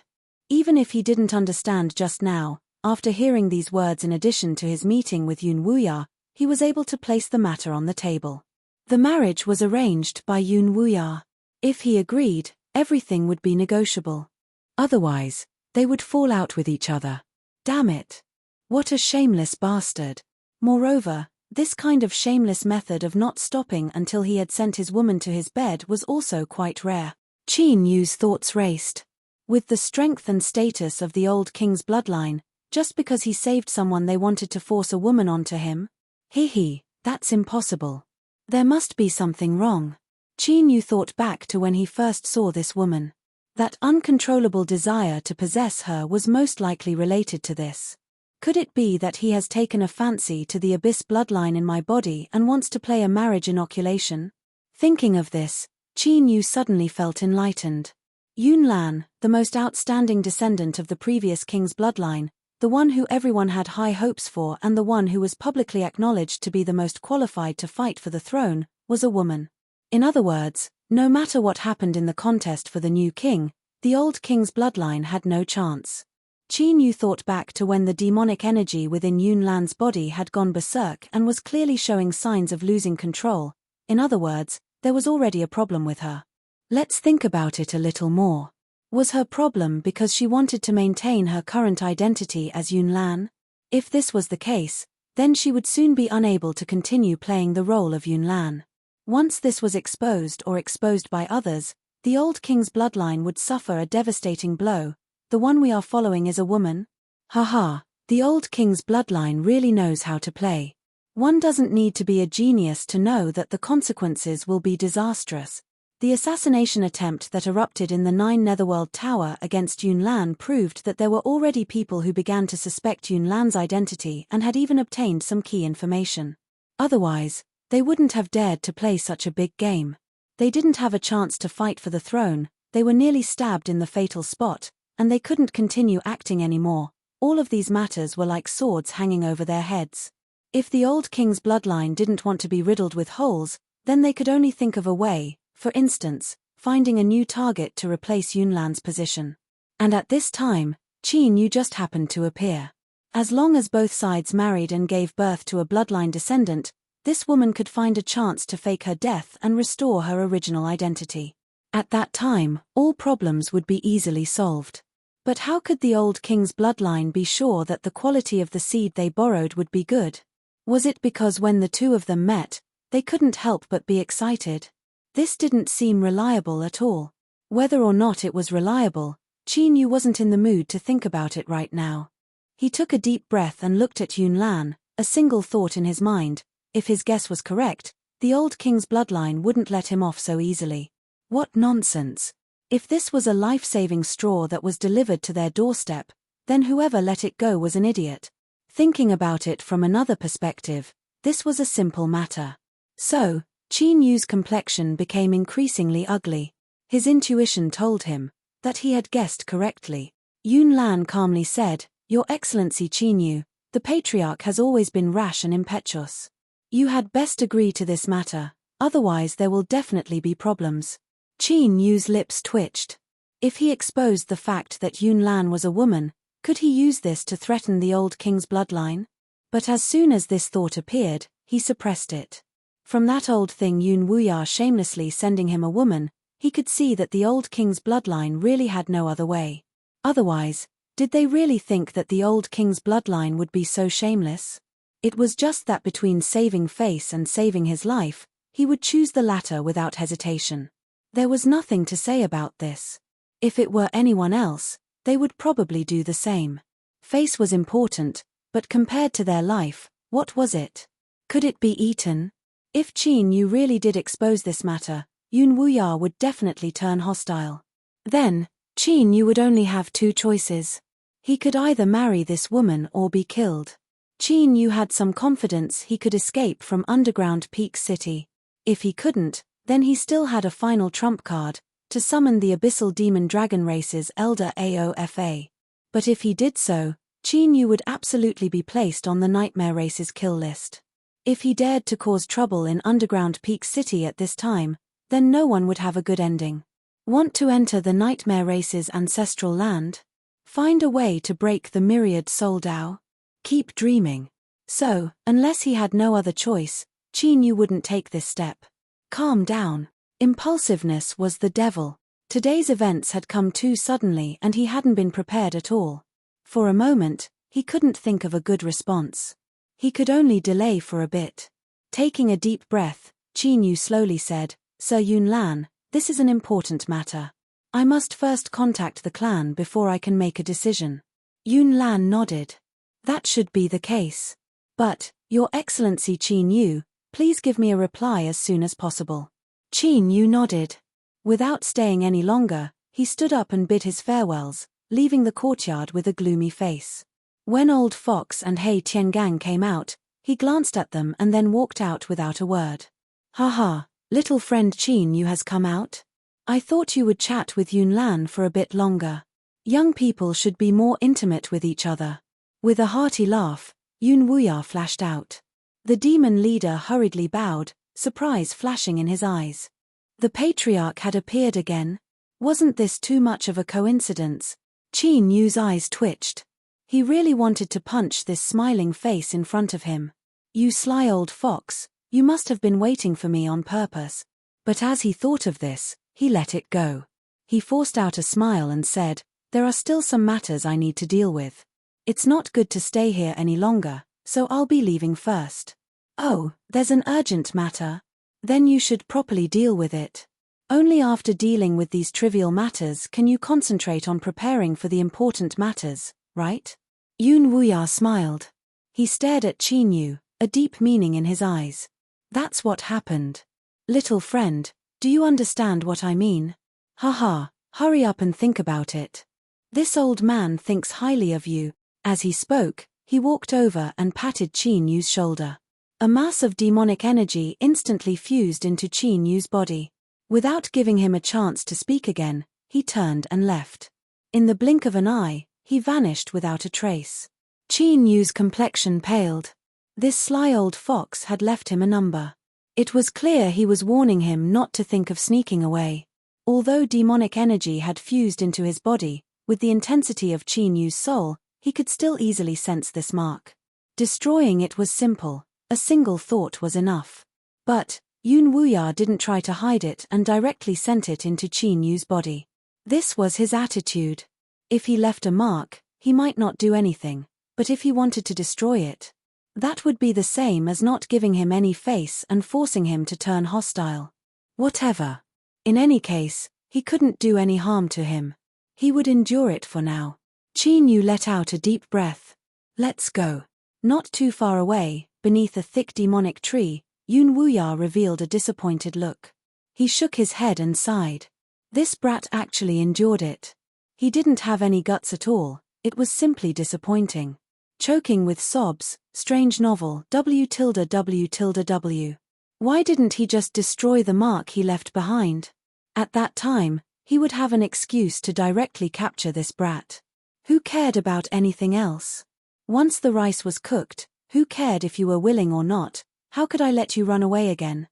Even if he didn't understand just now, after hearing these words in addition to his meeting with Yun Wuya, he was able to place the matter on the table. The marriage was arranged by Yun Wuya. If he agreed, everything would be negotiable. Otherwise, they would fall out with each other. Damn it. What a shameless bastard. Moreover, this kind of shameless method of not stopping until he had sent his woman to his bed was also quite rare. Qin Yu's thoughts raced. With the strength and status of the old king's bloodline, just because he saved someone they wanted to force a woman onto him? That's impossible. There must be something wrong. Qin Yu thought back to when he first saw this woman. That uncontrollable desire to possess her was most likely related to this. Could it be that he has taken a fancy to the abyss bloodline in my body and wants to play a marriage inoculation? Thinking of this, Qin Yu suddenly felt enlightened. Yun Lan, the most outstanding descendant of the previous king's bloodline, the one who everyone had high hopes for and the one who was publicly acknowledged to be the most qualified to fight for the throne, was a woman. In other words, no matter what happened in the contest for the new king, the old king's bloodline had no chance. Qin Yu thought back to when the demonic energy within Yun Lan's body had gone berserk and was clearly showing signs of losing control. In other words, there was already a problem with her. Let's think about it a little more. Was her problem because she wanted to maintain her current identity as Yun Lan? If this was the case, Then she would soon be unable to continue playing the role of Yunlan. Once this was exposed or exposed by others, the old king's bloodline would suffer a devastating blow. The one we are following is a woman? Haha, the old king's bloodline really knows how to play. One doesn't need to be a genius to know that the consequences will be disastrous. The assassination attempt that erupted in the 9 Netherworld Tower against Yunlan proved that there were already people who began to suspect Yunlan's identity and had even obtained some key information. Otherwise, they wouldn't have dared to play such a big game. They didn't have a chance to fight for the throne, they were nearly stabbed in the fatal spot, and they couldn't continue acting anymore. All of these matters were like swords hanging over their heads. If the old king's bloodline didn't want to be riddled with holes, then they could only think of a way, for instance, finding a new target to replace Yunlan's position. And at this time, Qin Yu just happened to appear. As long as both sides married and gave birth to a bloodline descendant, this woman could find a chance to fake her death and restore her original identity. At that time, all problems would be easily solved. But how could the old king's bloodline be sure that the quality of the seed they borrowed would be good? Was it because when the two of them met, they couldn't help but be excited? This didn't seem reliable at all. Whether or not it was reliable, Qin Yu wasn't in the mood to think about it right now. He took a deep breath and looked at Yunlan, a single thought in his mind: if his guess was correct, the old king's bloodline wouldn't let him off so easily. What nonsense! If this was a life-saving straw that was delivered to their doorstep, then whoever let it go was an idiot. Thinking about it from another perspective, this was a simple matter. So, Qin Yu's complexion became increasingly ugly. His intuition told him that he had guessed correctly. Yunlan calmly said, "Your Excellency Qin Yu, the patriarch has always been rash and impetuous. You had best agree to this matter, otherwise there will definitely be problems." Qin Yu's lips twitched. If he exposed the fact that Yunlan was a woman, could he use this to threaten the old king's bloodline? But as soon as this thought appeared, he suppressed it. From that old thing Yun Wuya shamelessly sending him a woman, he could see that the old king's bloodline really had no other way. Otherwise, did they really think that the old king's bloodline would be so shameless? It was just that between saving face and saving his life, he would choose the latter without hesitation. There was nothing to say about this. If it were anyone else, they would probably do the same. Face was important, but compared to their life, what was it? Could it be eaten? If Qin Yu really did expose this matter, Yun Wuya would definitely turn hostile. Then, Qin Yu would only have two choices. He could either marry this woman or be killed. Qin Yu had some confidence he could escape from underground Peak City. If he couldn't, then he still had a final trump card, to summon the Abyssal Demon Dragon Race's Elder AOFA. But if he did so, Qin Yu would absolutely be placed on the Nightmare Race's kill list. If he dared to cause trouble in underground Peak City at this time, then no one would have a good ending. Want to enter the Nightmare Race's ancestral land? Find a way to break the myriad soul Dao? Keep dreaming. So, unless he had no other choice, Qin Yu wouldn't take this step. Calm down. Impulsiveness was the devil. Today's events had come too suddenly and he hadn't been prepared at all. For a moment, he couldn't think of a good response. He could only delay for a bit. Taking a deep breath, Qin Yu slowly said, "Sir Yunlan, this is an important matter. I must first contact the clan before I can make a decision." Yunlan nodded. "That should be the case. But, Your Excellency Qin Yu, please give me a reply as soon as possible." Qin Yu nodded. Without staying any longer, he stood up and bid his farewells, leaving the courtyard with a gloomy face. When Old Fox and Hei Tiangang came out, he glanced at them and then walked out without a word. "Haha, little friend Qin Yu has come out? I thought you would chat with Yunlan for a bit longer. Young people should be more intimate with each other." With a hearty laugh, Yun Wuya flashed out. The demon leader hurriedly bowed, surprise flashing in his eyes. The patriarch had appeared again? Wasn't this too much of a coincidence? Qin Yu's eyes twitched. He really wanted to punch this smiling face in front of him. "You sly old fox, you must have been waiting for me on purpose." But as he thought of this, he let it go. He forced out a smile and said, "There are still some matters I need to deal with. It's not good to stay here any longer, so I'll be leaving first. Oh, there's an urgent matter? Then you should properly deal with it. Only after dealing with these trivial matters can you concentrate on preparing for the important matters, right? Yun Wuya smiled. He stared at Qin Yu, a deep meaning in his eyes. That's what happened. Little friend, do you understand what I mean? Haha, hurry up and think about it. This old man thinks highly of you. As he spoke, he walked over and patted Qin Yu's shoulder. A mass of demonic energy instantly fused into Qin Yu's body. Without giving him a chance to speak again, he turned and left. In the blink of an eye, he vanished without a trace. Qin Yu's complexion paled. This sly old fox had left him a number. It was clear he was warning him not to think of sneaking away. Although demonic energy had fused into his body, with the intensity of Qin Yu's soul, he could still easily sense this mark. Destroying it was simple, a single thought was enough. But Yun Wuya didn't try to hide it and directly sent it into Qin Yu's body. This was his attitude. If he left a mark, he might not do anything, but if he wanted to destroy it, that would be the same as not giving him any face and forcing him to turn hostile. Whatever. In any case, he couldn't do any harm to him. He would endure it for now. Qin Yu let out a deep breath. Let's go. Not too far away, beneath a thick demonic tree, Yun Wuya revealed a disappointed look. He shook his head and sighed. This brat actually endured it. He didn't have any guts at all, it was simply disappointing. Choking with sobs, strange novel W. Why didn't he just destroy the mark he left behind? At that time, he would have an excuse to directly capture this brat. Who cared about anything else? Once the rice was cooked, who cared if you were willing or not? How could I let you run away again?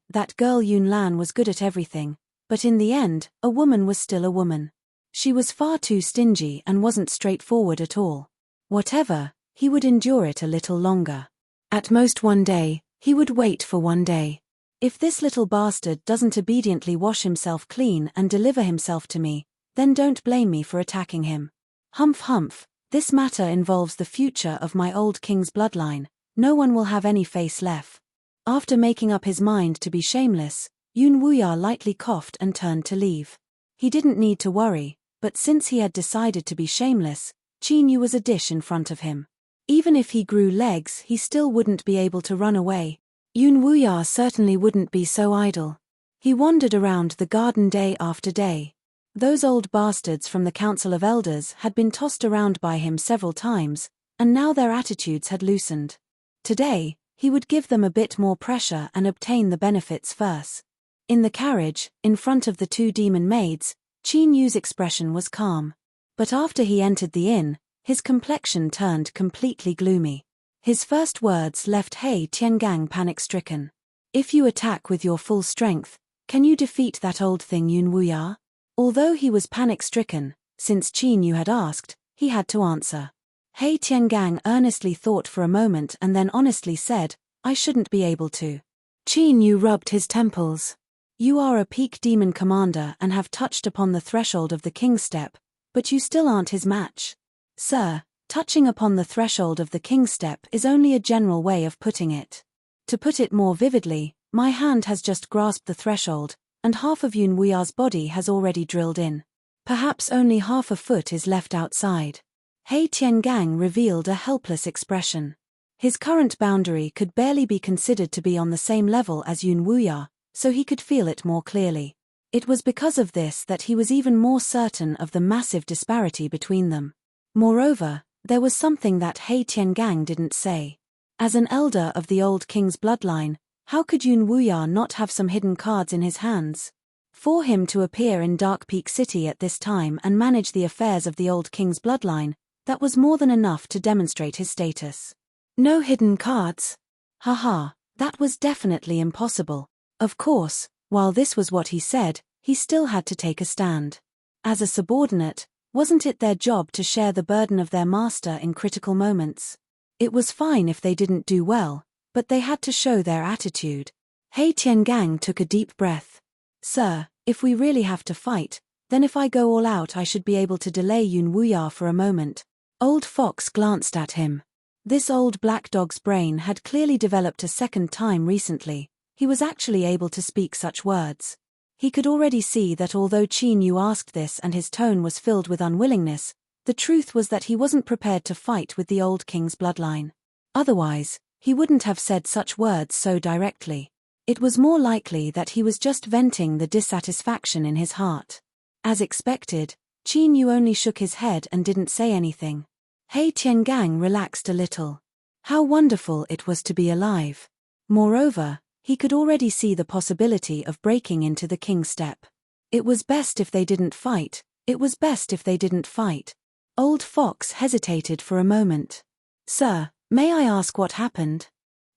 That girl Yun Lan was good at everything, but in the end, a woman was still a woman. She was far too stingy and wasn't straightforward at all. Whatever, he would endure it a little longer. At most one day, he would wait for one day. If this little bastard doesn't obediently wash himself clean and deliver himself to me, then don't blame me for attacking him. Humph, this matter involves the future of my old king's bloodline. No one will have any face left. After making up his mind to be shameless, Yun Wuya lightly coughed and turned to leave. He didn't need to worry, but since he had decided to be shameless, Qin Yu was a dish in front of him. Even if he grew legs, he still wouldn't be able to run away. Yun Wuya certainly wouldn't be so idle. He wandered around the garden day after day. Those old bastards from the Council of Elders had been tossed around by him several times, and now their attitudes had loosened. Today, he would give them a bit more pressure and obtain the benefits first. In the carriage, in front of the two demon maids, Qin Yu's expression was calm. But after he entered the inn, his complexion turned completely gloomy. His first words left He Tiangang panic-stricken. If you attack with your full strength, can you defeat that old thing Yun Wuya? Although he was panic-stricken, since Qin Yu had asked, he had to answer. He Tiangang earnestly thought for a moment and then honestly said, I shouldn't be able to. Qin Yu rubbed his temples. You are a peak demon commander and have touched upon the threshold of the king's step, but you still aren't his match. Sir, touching upon the threshold of the king's step is only a general way of putting it. To put it more vividly, my hand has just grasped the threshold, and half of Yun Wuya's body has already drilled in. Perhaps only half a foot is left outside. He Tiangang revealed a helpless expression. His current boundary could barely be considered to be on the same level as Yun Wuya, so he could feel it more clearly. It was because of this that he was even more certain of the massive disparity between them. Moreover, there was something that He Tiangang didn't say. As an elder of the old king's bloodline, how could Yun Wuya not have some hidden cards in his hands? For him to appear in Dark Peak City at this time and manage the affairs of the old king's bloodline, that was more than enough to demonstrate his status. No hidden cards? Haha, that was definitely impossible. Of course, while this was what he said, he still had to take a stand. As a subordinate, wasn't it their job to share the burden of their master in critical moments? It was fine if they didn't do well, but they had to show their attitude. He Tiangang took a deep breath. Sir, if we really have to fight, then if I go all out I should be able to delay Yun Wuya for a moment. Old Fox glanced at him. This old black dog's brain had clearly developed a second time recently. He was actually able to speak such words. He could already see that although Qin Yu asked this and his tone was filled with unwillingness, the truth was that he wasn't prepared to fight with the old king's bloodline. Otherwise, he wouldn't have said such words so directly. It was more likely that he was just venting the dissatisfaction in his heart. As expected, Qin Yu only shook his head and didn't say anything. He Tiangang relaxed a little. How wonderful it was to be alive. Moreover, he could already see the possibility of breaking into the king's step. It was best if they didn't fight. It was best if they didn't fight. Old Fox hesitated for a moment. Sir, may I ask what happened?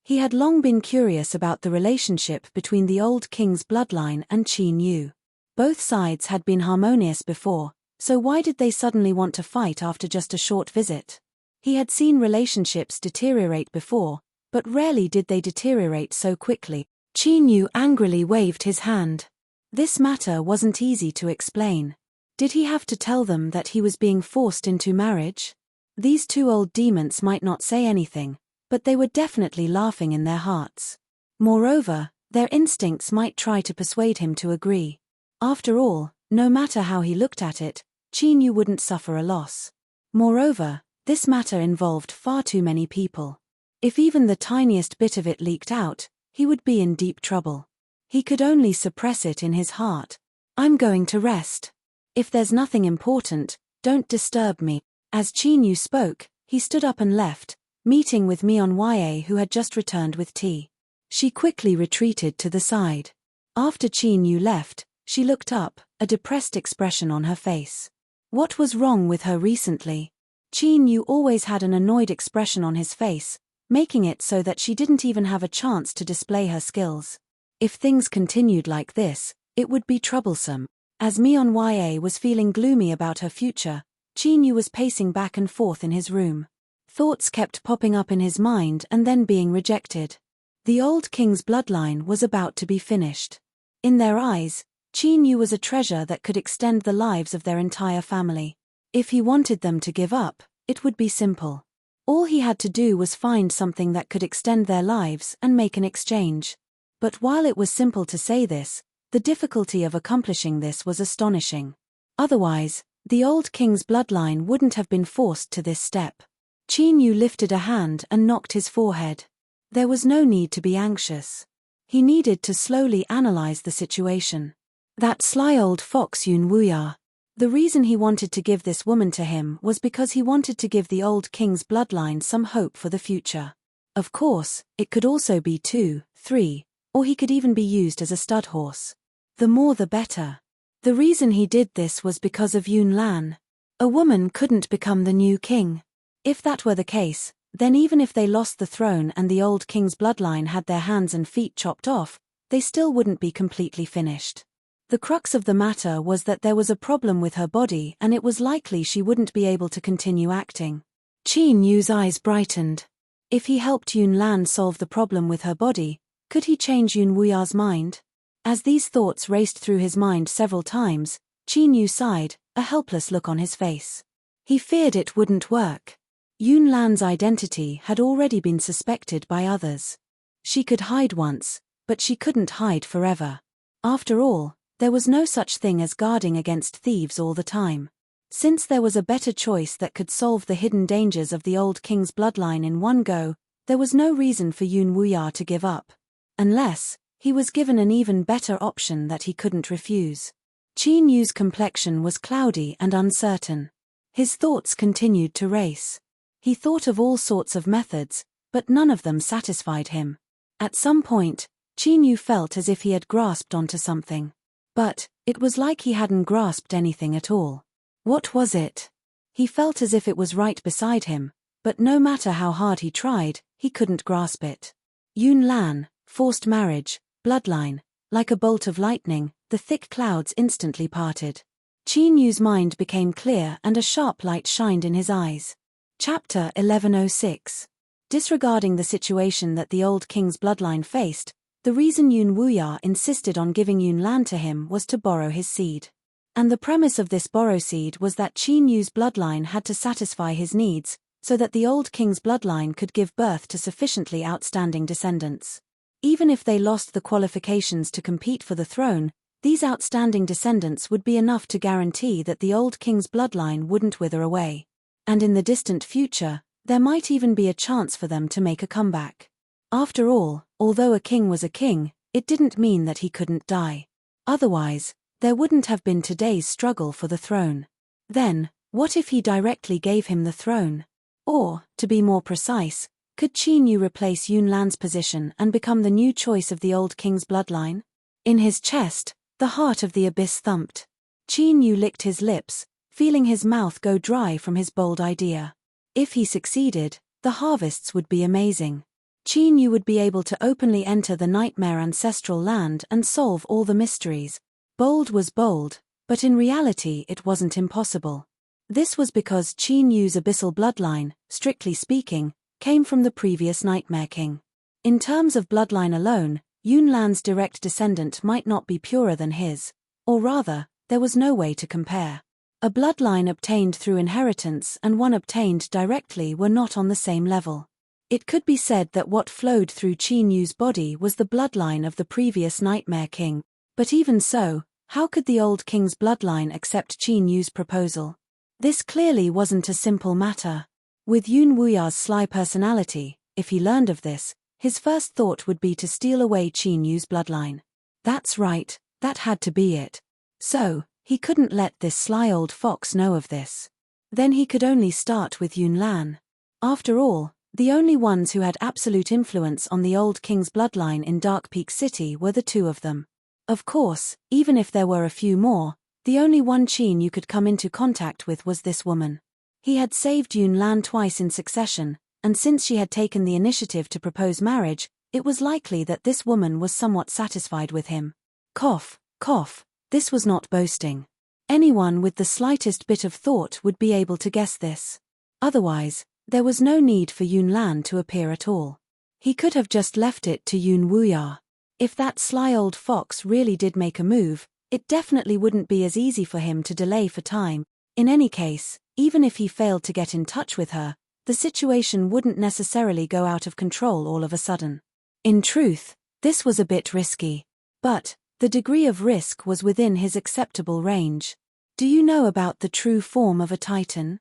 He had long been curious about the relationship between the old king's bloodline and Qin Yu. Both sides had been harmonious before, so why did they suddenly want to fight after just a short visit? He had seen relationships deteriorate before, but rarely did they deteriorate so quickly. Qin Yu angrily waved his hand. This matter wasn't easy to explain. Did he have to tell them that he was being forced into marriage? These two old demons might not say anything, but they were definitely laughing in their hearts. Moreover, their instincts might try to persuade him to agree. After all, no matter how he looked at it, Qin Yu wouldn't suffer a loss. Moreover, this matter involved far too many people. If even the tiniest bit of it leaked out, he would be in deep trouble. He could only suppress it in his heart. I'm going to rest. If there's nothing important, don't disturb me. As Qin Yu spoke, he stood up and left, meeting with Mion Ya, who had just returned with tea. She quickly retreated to the side. After Qin Yu left, she looked up, a depressed expression on her face. What was wrong with her recently? Qin Yu always had an annoyed expression on his face, making it so that she didn't even have a chance to display her skills. If things continued like this, it would be troublesome. As Mion Ya was feeling gloomy about her future, Qin Yu was pacing back and forth in his room. Thoughts kept popping up in his mind and then being rejected. The old king's bloodline was about to be finished. In their eyes, Qin Yu was a treasure that could extend the lives of their entire family. If he wanted them to give up, it would be simple. All he had to do was find something that could extend their lives and make an exchange. But while it was simple to say this, the difficulty of accomplishing this was astonishing. Otherwise, the old king's bloodline wouldn't have been forced to this step. Qin Yu lifted a hand and knocked his forehead. There was no need to be anxious. He needed to slowly analyze the situation. That sly old fox Yun Wuya. The reason he wanted to give this woman to him was because he wanted to give the old king's bloodline some hope for the future. Of course, it could also be 2, 3, or he could even be used as a stud horse. The more the better. The reason he did this was because of Yun Lan. A woman couldn't become the new king. If that were the case, then even if they lost the throne and the old king's bloodline had their hands and feet chopped off, they still wouldn't be completely finished. The crux of the matter was that there was a problem with her body and it was likely she wouldn't be able to continue acting. Qin Yu's eyes brightened. If he helped Yun Lan solve the problem with her body, could he change Yun Wuya's mind? As these thoughts raced through his mind several times, Qin Yu sighed, a helpless look on his face. He feared it wouldn't work. Yun Lan's identity had already been suspected by others. She could hide once, but she couldn't hide forever. After all, there was no such thing as guarding against thieves all the time. Since there was a better choice that could solve the hidden dangers of the old king's bloodline in one go, there was no reason for Yun Wuya to give up. Unless he was given an even better option that he couldn't refuse. Qin Yu's complexion was cloudy and uncertain. His thoughts continued to race. He thought of all sorts of methods, but none of them satisfied him. At some point, Qin Yu felt as if he had grasped onto something. But it was like he hadn't grasped anything at all. What was it? He felt as if it was right beside him, but no matter how hard he tried, he couldn't grasp it. Yun Lan, forced marriage, bloodline. Like a bolt of lightning, the thick clouds instantly parted. Qin Yu's mind became clear and a sharp light shined in his eyes. Chapter 1106. Disregarding the situation that the old king's bloodline faced, the reason Yun Wuya insisted on giving Yun Lan to him was to borrow his seed. And the premise of this borrow seed was that Qin Yu's bloodline had to satisfy his needs, so that the old king's bloodline could give birth to sufficiently outstanding descendants. Even if they lost the qualifications to compete for the throne, these outstanding descendants would be enough to guarantee that the old king's bloodline wouldn't wither away. And in the distant future, there might even be a chance for them to make a comeback. After all, although a king was a king, it didn't mean that he couldn't die. Otherwise, there wouldn't have been today's struggle for the throne. Then, what if he directly gave him the throne? Or, to be more precise, could Qin Yu replace Yun Lan's position and become the new choice of the old king's bloodline? In his chest, the heart of the abyss thumped. Qin Yu licked his lips, feeling his mouth go dry from his bold idea. If he succeeded, the harvests would be amazing. Qin Yu would be able to openly enter the nightmare ancestral land and solve all the mysteries. Bold was bold, but in reality it wasn't impossible. This was because Qin Yu's abyssal bloodline, strictly speaking, came from the previous Nightmare King. In terms of bloodline alone, Yun Lan's direct descendant might not be purer than his, or rather, there was no way to compare. A bloodline obtained through inheritance and one obtained directly were not on the same level. It could be said that what flowed through Qin Yu's body was the bloodline of the previous Nightmare King, but even so, how could the old king's bloodline accept Qin Yu's proposal? This clearly wasn't a simple matter. With Yun Wuya's sly personality, if he learned of this, his first thought would be to steal away Qin Yu's bloodline. That's right, that had to be it. So, he couldn't let this sly old fox know of this. Then he could only start with Yun Lan. After all, the only ones who had absolute influence on the old king's bloodline in Dark Peak City were the two of them. Of course, even if there were a few more, the only one Qin Yu could come into contact with was this woman. He had saved Yun Lan twice in succession, and since she had taken the initiative to propose marriage, it was likely that this woman was somewhat satisfied with him. Cough, cough, this was not boasting. Anyone with the slightest bit of thought would be able to guess this. Otherwise, there was no need for Yun Lan to appear at all. He could have just left it to Yun Wuya. If that sly old fox really did make a move, it definitely wouldn't be as easy for him to delay for time. In any case, even if he failed to get in touch with her, the situation wouldn't necessarily go out of control all of a sudden. In truth, this was a bit risky. But, the degree of risk was within his acceptable range. Do you know about the true form of a titan?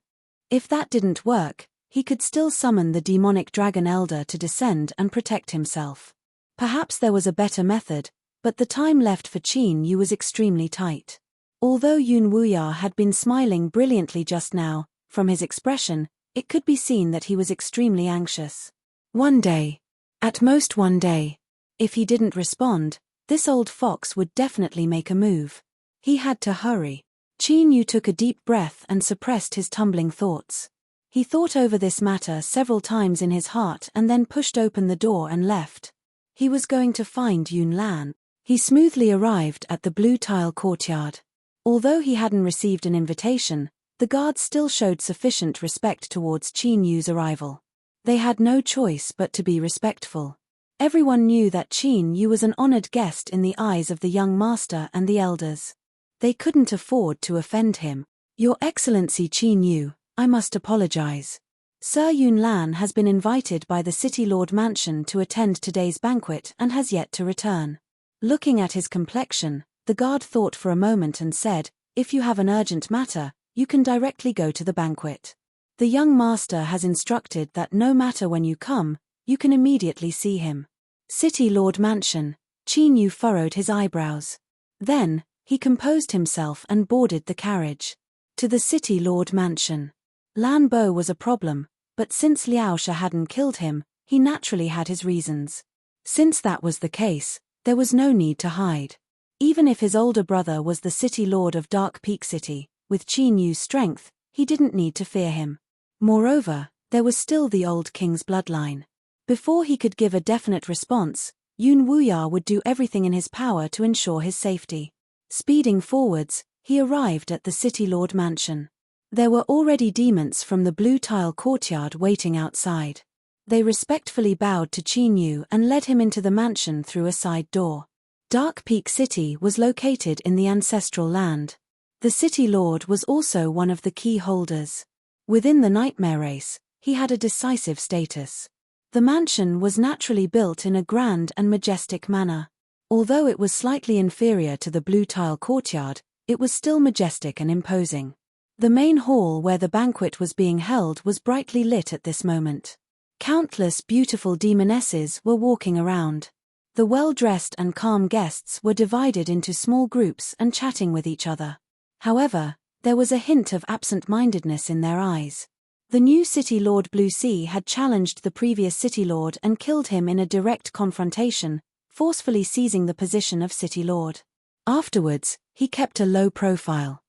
If that didn't work, he could still summon the demonic dragon elder to descend and protect himself. Perhaps there was a better method, but the time left for Qin Yu was extremely tight. Although Yun Wuya had been smiling brilliantly just now, from his expression, it could be seen that he was extremely anxious. One day. At most one day. If he didn't respond, this old fox would definitely make a move. He had to hurry. Qin Yu took a deep breath and suppressed his tumbling thoughts. He thought over this matter several times in his heart and then pushed open the door and left. He was going to find Yun Lan. He smoothly arrived at the blue tile courtyard. Although he hadn't received an invitation, the guards still showed sufficient respect towards Qin Yu's arrival. They had no choice but to be respectful. Everyone knew that Qin Yu was an honored guest in the eyes of the young master and the elders. They couldn't afford to offend him. Your Excellency Qin Yu, I must apologize. Sir Yun Lan has been invited by the City Lord Mansion to attend today's banquet and has yet to return. Looking at his complexion, the guard thought for a moment and said, "If you have an urgent matter, you can directly go to the banquet. The young master has instructed that no matter when you come, you can immediately see him." City Lord Mansion. Qin Yu furrowed his eyebrows. Then, he composed himself and boarded the carriage. To the City Lord Mansion. Lan Bo was a problem, but since Liao She hadn't killed him, he naturally had his reasons. Since that was the case, there was no need to hide. Even if his older brother was the City Lord of Dark Peak City, with Qin Yu's strength, he didn't need to fear him. Moreover, there was still the old king's bloodline. Before he could give a definite response, Yun Wuya would do everything in his power to ensure his safety. Speeding forwards, he arrived at the City Lord Mansion. There were already demons from the blue tile courtyard waiting outside. They respectfully bowed to Qin Yu and led him into the mansion through a side door. Dark Peak City was located in the ancestral land. The City Lord was also one of the key holders. Within the Nightmare race, he had a decisive status. The mansion was naturally built in a grand and majestic manner. Although it was slightly inferior to the blue tile courtyard, it was still majestic and imposing. The main hall where the banquet was being held was brightly lit at this moment. Countless beautiful demonesses were walking around. The well-dressed and calm guests were divided into small groups and chatting with each other. However, there was a hint of absent-mindedness in their eyes. The new City Lord Blue Sea had challenged the previous City Lord and killed him in a direct confrontation, forcefully seizing the position of City Lord. Afterwards, he kept a low profile.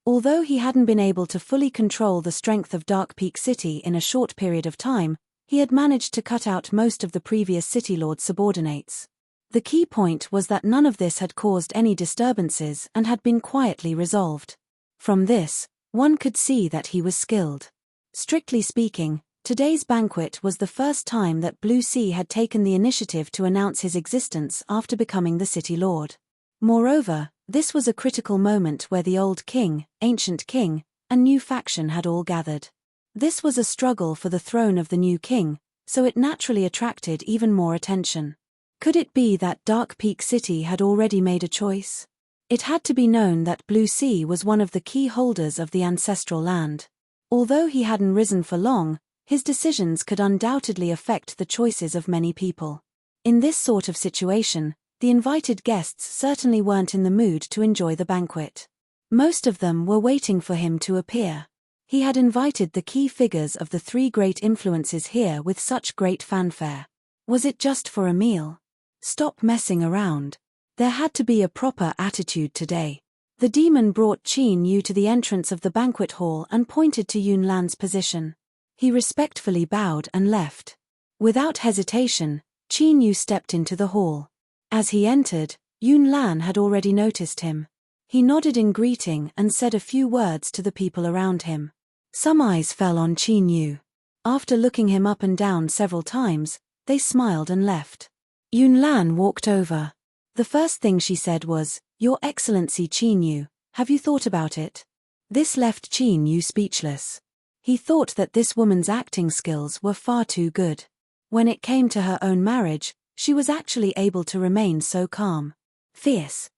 Although he hadn't been able to fully control the strength of Dark Peak City in a short period of time, he had managed to cut out most of the previous City Lord's subordinates. The key point was that none of this had caused any disturbances and had been quietly resolved. From this, one could see that he was skilled. Strictly speaking, today's banquet was the first time that Blue Sea had taken the initiative to announce his existence after becoming the City Lord. Moreover, this was a critical moment where the old king, ancient king, and new faction had all gathered. This was a struggle for the throne of the new king, so it naturally attracted even more attention. Could it be that Dark Peak City had already made a choice? It had to be known that Blue Sea was one of the key holders of the ancestral land. Although he hadn't risen for long, his decisions could undoubtedly affect the choices of many people. In this sort of situation, the invited guests certainly weren't in the mood to enjoy the banquet. Most of them were waiting for him to appear. He had invited the key figures of the three great influences here with such great fanfare. Was it just for a meal? Stop messing around. There had to be a proper attitude today. The demon brought Qin Yu to the entrance of the banquet hall and pointed to Yun Lan's position. He respectfully bowed and left. Without hesitation, Qin Yu stepped into the hall. As he entered, Yun Lan had already noticed him. He nodded in greeting and said a few words to the people around him. Some eyes fell on Qin Yu. After looking him up and down several times, they smiled and left. Yun Lan walked over. The first thing she said was, "Your Excellency Qin Yu, have you thought about it?" This left Qin Yu speechless. He thought that this woman's acting skills were far too good. When it came to her own marriage, she was actually able to remain so calm. Fierce.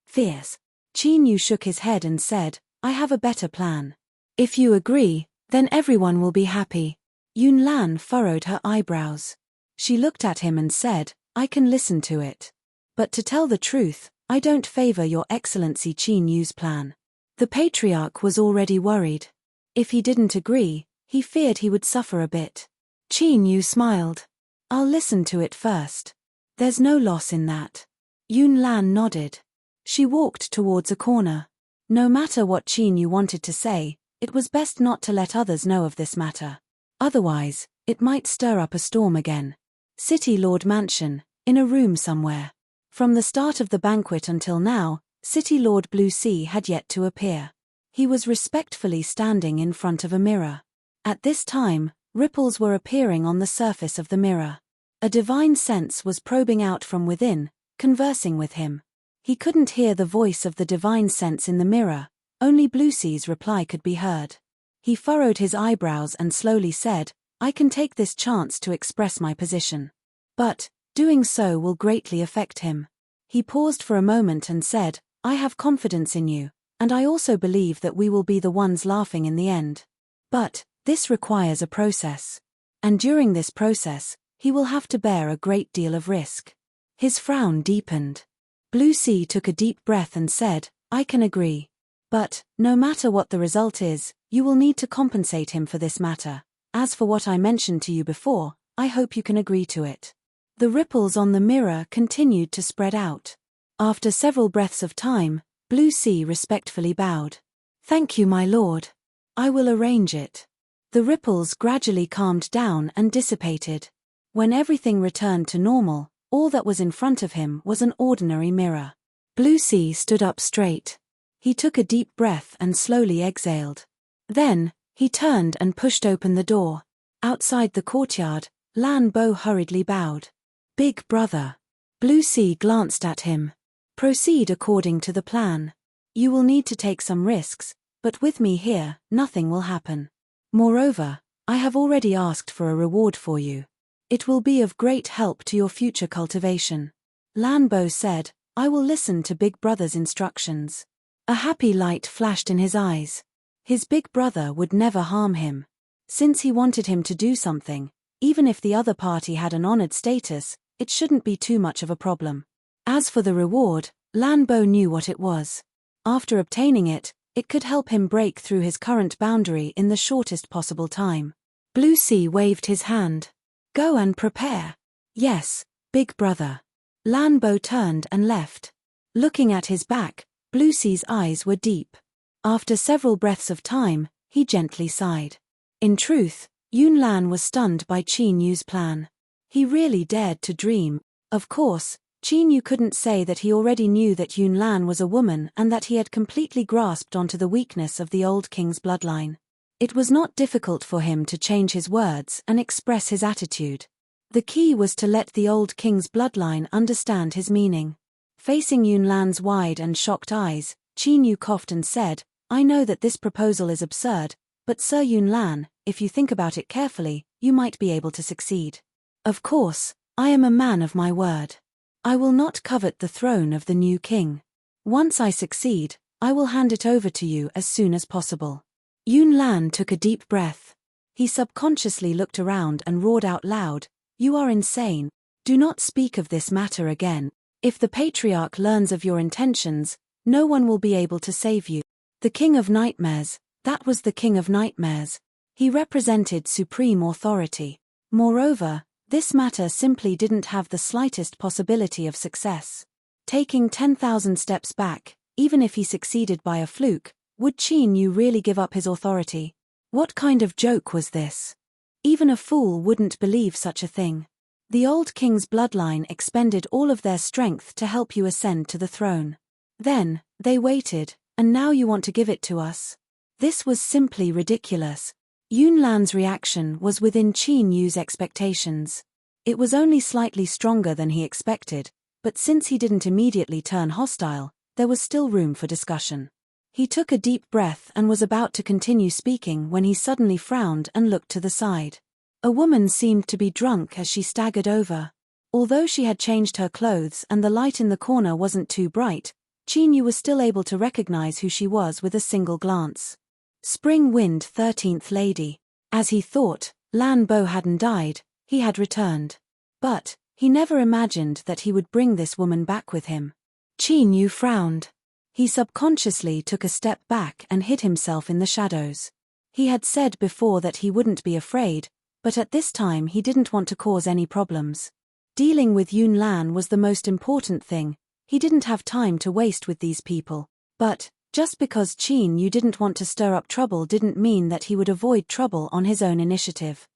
Qin Yu shook his head and said, "I have a better plan. If you agree, then everyone will be happy." Yun Lan furrowed her eyebrows. She looked at him and said, "I can listen to it. But to tell the truth, I don't favor Your Excellency Qin Yu's plan." The patriarch was already worried. If he didn't agree, he feared he would suffer a bit. Qin Yu smiled. "I'll listen to it first. There's no loss in that." Yun Lan nodded. She walked towards a corner. No matter what Qin Yu wanted to say, it was best not to let others know of this matter. Otherwise, it might stir up a storm again. City Lord Mansion, in a room somewhere. From the start of the banquet until now, City Lord Blue Sea had yet to appear. He was respectfully standing in front of a mirror. At this time, ripples were appearing on the surface of the mirror. A divine sense was probing out from within, conversing with him. He couldn't hear the voice of the divine sense in the mirror, only Blue Sea's reply could be heard. He furrowed his eyebrows and slowly said, "I can take this chance to express my position. But, doing so will greatly affect him." He paused for a moment and said, "I have confidence in you, and I also believe that we will be the ones laughing in the end. But, this requires a process. And during this process, he will have to bear a great deal of risk." His frown deepened. Blue Sea took a deep breath and said, "I can agree. But, no matter what the result is, you will need to compensate him for this matter. As for what I mentioned to you before, I hope you can agree to it." The ripples on the mirror continued to spread out. After several breaths of time, Blue Sea respectfully bowed. "Thank you, my lord. I will arrange it." The ripples gradually calmed down and dissipated. When everything returned to normal, all that was in front of him was an ordinary mirror. Blue Sea stood up straight. He took a deep breath and slowly exhaled. Then, he turned and pushed open the door. Outside the courtyard, Lan Bo hurriedly bowed. "Big brother." Blue Sea glanced at him. "Proceed according to the plan. You will need to take some risks, but with me here, nothing will happen. Moreover, I have already asked for a reward for you. It will be of great help to your future cultivation. Lan Bo said, I will listen to Big Brother's instructions. A happy light flashed in his eyes. His big brother would never harm him. Since he wanted him to do something, even if the other party had an honored status, it shouldn't be too much of a problem. As for the reward, Lan Bo knew what it was. After obtaining it, it could help him break through his current boundary in the shortest possible time. Blue Sea waved his hand. Go and prepare. Yes, big brother. Lan Bo turned and left. Looking at his back, Blue Sea's eyes were deep. After several breaths of time, he gently sighed. In truth, Yun Lan was stunned by Qin Yu's plan. He really dared to dream. Of course, Qin Yu couldn't say that he already knew that Yun Lan was a woman and that he had completely grasped onto the weakness of the old king's bloodline. It was not difficult for him to change his words and express his attitude. The key was to let the old king's bloodline understand his meaning. Facing Yun Lan's wide and shocked eyes, Qin Yu coughed and said, I know that this proposal is absurd, but Sir Yun Lan, if you think about it carefully, you might be able to succeed. Of course, I am a man of my word. I will not covet the throne of the new king. Once I succeed, I will hand it over to you as soon as possible. Yun Lan took a deep breath. He subconsciously looked around and roared out loud, You are insane. Do not speak of this matter again. If the patriarch learns of your intentions, no one will be able to save you. The King of Nightmares, that was the King of Nightmares. He represented supreme authority. Moreover, this matter simply didn't have the slightest possibility of success. Taking 10,000 steps back, even if he succeeded by a fluke, would Qin Yu really give up his authority? What kind of joke was this? Even a fool wouldn't believe such a thing. The old king's bloodline expended all of their strength to help you ascend to the throne. Then, they waited, and now you want to give it to us? This was simply ridiculous. Yun Lan's reaction was within Qin Yu's expectations. It was only slightly stronger than he expected, but since he didn't immediately turn hostile, there was still room for discussion. He took a deep breath and was about to continue speaking when he suddenly frowned and looked to the side. A woman seemed to be drunk as she staggered over. Although she had changed her clothes and the light in the corner wasn't too bright, Qin Yu was still able to recognize who she was with a single glance. Spring Wind 13th Lady. As he thought, Lan Bo hadn't died, he had returned. But, he never imagined that he would bring this woman back with him. Qin Yu frowned. He subconsciously took a step back and hid himself in the shadows. He had said before that he wouldn't be afraid, but at this time he didn't want to cause any problems. Dealing with Yun Lan was the most important thing. He didn't have time to waste with these people. But, just because Qin Yu didn't want to stir up trouble didn't mean that he would avoid trouble on his own initiative.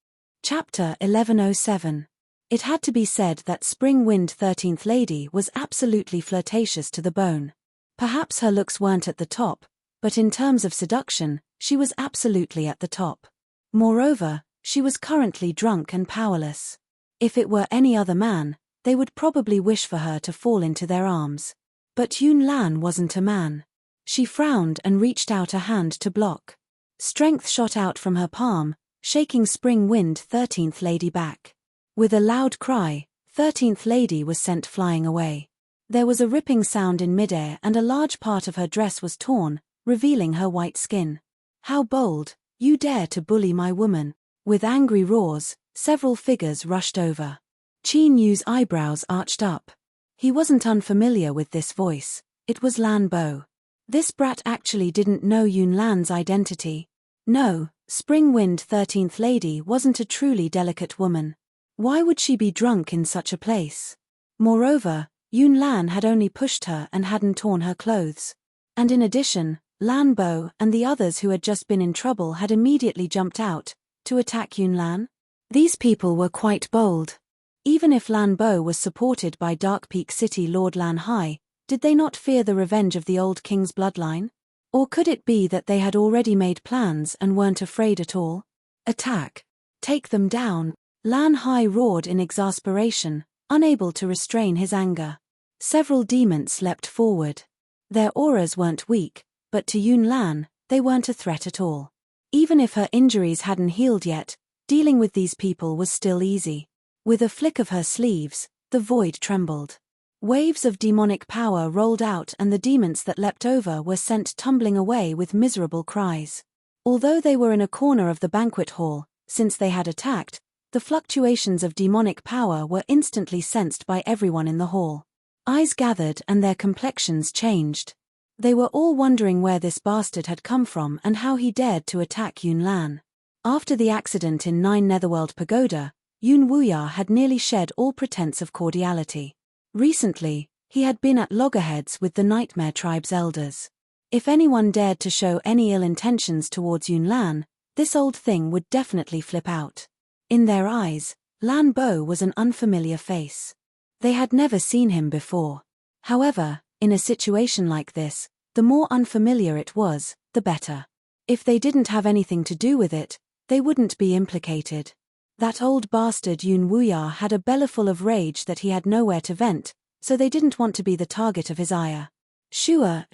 Chapter 1107. It had to be said that Spring Wind 13th Lady was absolutely flirtatious to the bone. Perhaps her looks weren't at the top, but in terms of seduction, she was absolutely at the top. Moreover, she was currently drunk and powerless. If it were any other man, they would probably wish for her to fall into their arms. But Yun Lan wasn't a man. She frowned and reached out a hand to block. Strength shot out from her palm, shaking Spring Wind 13th Lady back. With a loud cry, 13th Lady was sent flying away. There was a ripping sound in midair and a large part of her dress was torn, revealing her white skin. How bold, you dare to bully my woman. With angry roars, several figures rushed over. Qin Yu's eyebrows arched up. He wasn't unfamiliar with this voice, it was Lan Bo. This brat actually didn't know Yun Lan's identity. No, Spring Wind 13th Lady wasn't a truly delicate woman. Why would she be drunk in such a place? Moreover, Yun Lan had only pushed her and hadn't torn her clothes. And in addition, Lan Bo and the others who had just been in trouble had immediately jumped out to attack Yun Lan. These people were quite bold. Even if Lan Bo was supported by Dark Peak City Lord Lan Hai, did they not fear the revenge of the old king's bloodline? Or could it be that they had already made plans and weren't afraid at all? Attack! Take them down! Lan Hai roared in exasperation, unable to restrain his anger. Several demons leapt forward. Their auras weren't weak, but to Yun Lan, they weren't a threat at all. Even if her injuries hadn't healed yet, Dealing with these people was still easy. With a flick of her sleeves, the void trembled. Waves of demonic power rolled out and the demons that leapt over were sent tumbling away with miserable cries. Although they were in a corner of the banquet hall, since they had attacked, the fluctuations of demonic power were instantly sensed by everyone in the hall. Eyes gathered and their complexions changed. They were all wondering where this bastard had come from and how he dared to attack Yun Lan. After the accident in 9 Netherworld Pagoda, Yun Wuya had nearly shed all pretense of cordiality. Recently, he had been at loggerheads with the Nightmare Tribe's elders. If anyone dared to show any ill intentions towards Yun Lan, this old thing would definitely flip out. In their eyes, Lan Bo was an unfamiliar face. They had never seen him before. However, in a situation like this, the more unfamiliar it was, the better. If they didn't have anything to do with it, they wouldn't be implicated. That old bastard Yun Wuya had a bellyful of rage that he had nowhere to vent, so they didn't want to be the target of his ire. Shua,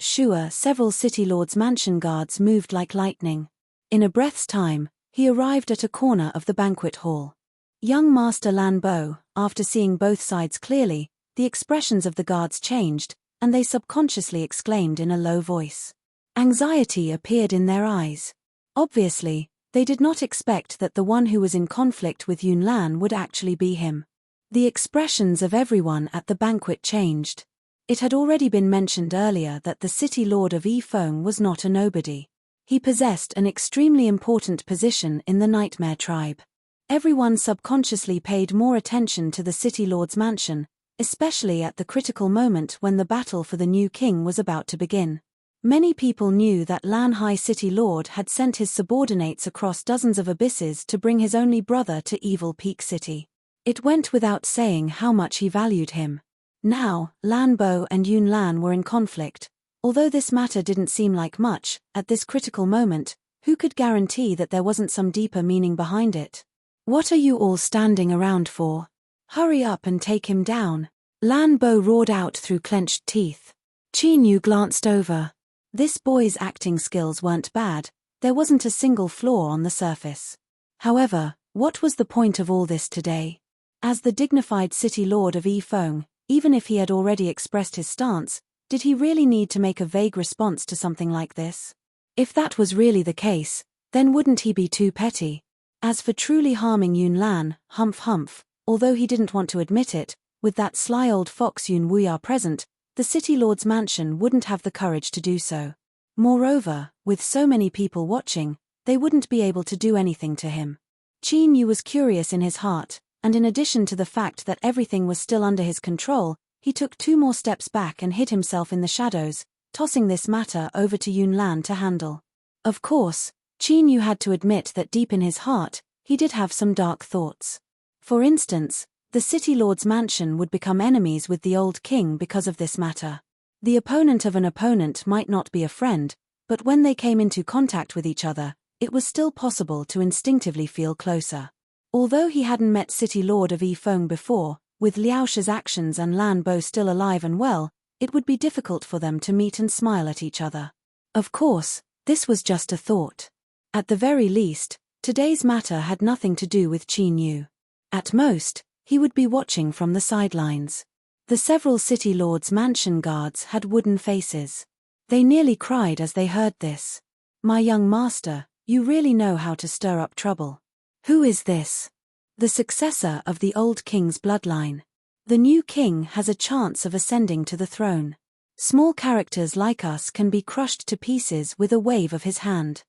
several City Lord's mansion guards moved like lightning. In a breath's time, he arrived at a corner of the banquet hall. Young Master Lan Bo, after seeing both sides clearly, the expressions of the guards changed, and they subconsciously exclaimed in a low voice. Anxiety appeared in their eyes. Obviously, they did not expect that the one who was in conflict with Yun Lan would actually be him. The expressions of everyone at the banquet changed. It had already been mentioned earlier that the City Lord of Yifeng was not a nobody. He possessed an extremely important position in the Nightmare Tribe. Everyone subconsciously paid more attention to the City Lord's mansion, especially at the critical moment when the battle for the new king was about to begin. Many people knew that Lan High City Lord had sent his subordinates across dozens of abysses to bring his only brother to Evil Peak City. It went without saying how much he valued him. Now, Lan Bo and Yun Lan were in conflict. Although this matter didn't seem like much, at this critical moment, who could guarantee that there wasn't some deeper meaning behind it? What are you all standing around for? Hurry up and take him down. Lan Bo roared out through clenched teeth. Qin Yu glanced over. This boy's acting skills weren't bad, there wasn't a single flaw on the surface. However, what was the point of all this today? As the dignified City Lord of Yifeng, even if he had already expressed his stance, did he really need to make a vague response to something like this? If that was really the case, then wouldn't he be too petty? As for truly harming Yun Lan, humph, although he didn't want to admit it, with that sly old fox Yun Wuya present, the City Lord's mansion wouldn't have the courage to do so. Moreover, with so many people watching, they wouldn't be able to do anything to him. Qin Yu was curious in his heart, and in addition to the fact that everything was still under his control, he took 2 more steps back and hid himself in the shadows, tossing this matter over to Yun Lan to handle. Of course, Qin Yu had to admit that deep in his heart, he did have some dark thoughts. For instance, the City Lord's mansion would become enemies with the old king because of this matter. The opponent of an opponent might not be a friend, but when they came into contact with each other, it was still possible to instinctively feel closer. Although he hadn't met City Lord of Yifeng before, with Liao Shi's actions and Lan Bo still alive and well, it would be difficult for them to meet and smile at each other. Of course, this was just a thought. At the very least, today's matter had nothing to do with Qin Yu. At most, he would be watching from the sidelines. The several City Lords' mansion guards had wooden faces. They nearly cried as they heard this. My young master, you really know how to stir up trouble. Who is this? The successor of the old king's bloodline. The new king has a chance of ascending to the throne. Small characters like us can be crushed to pieces with a wave of his hand.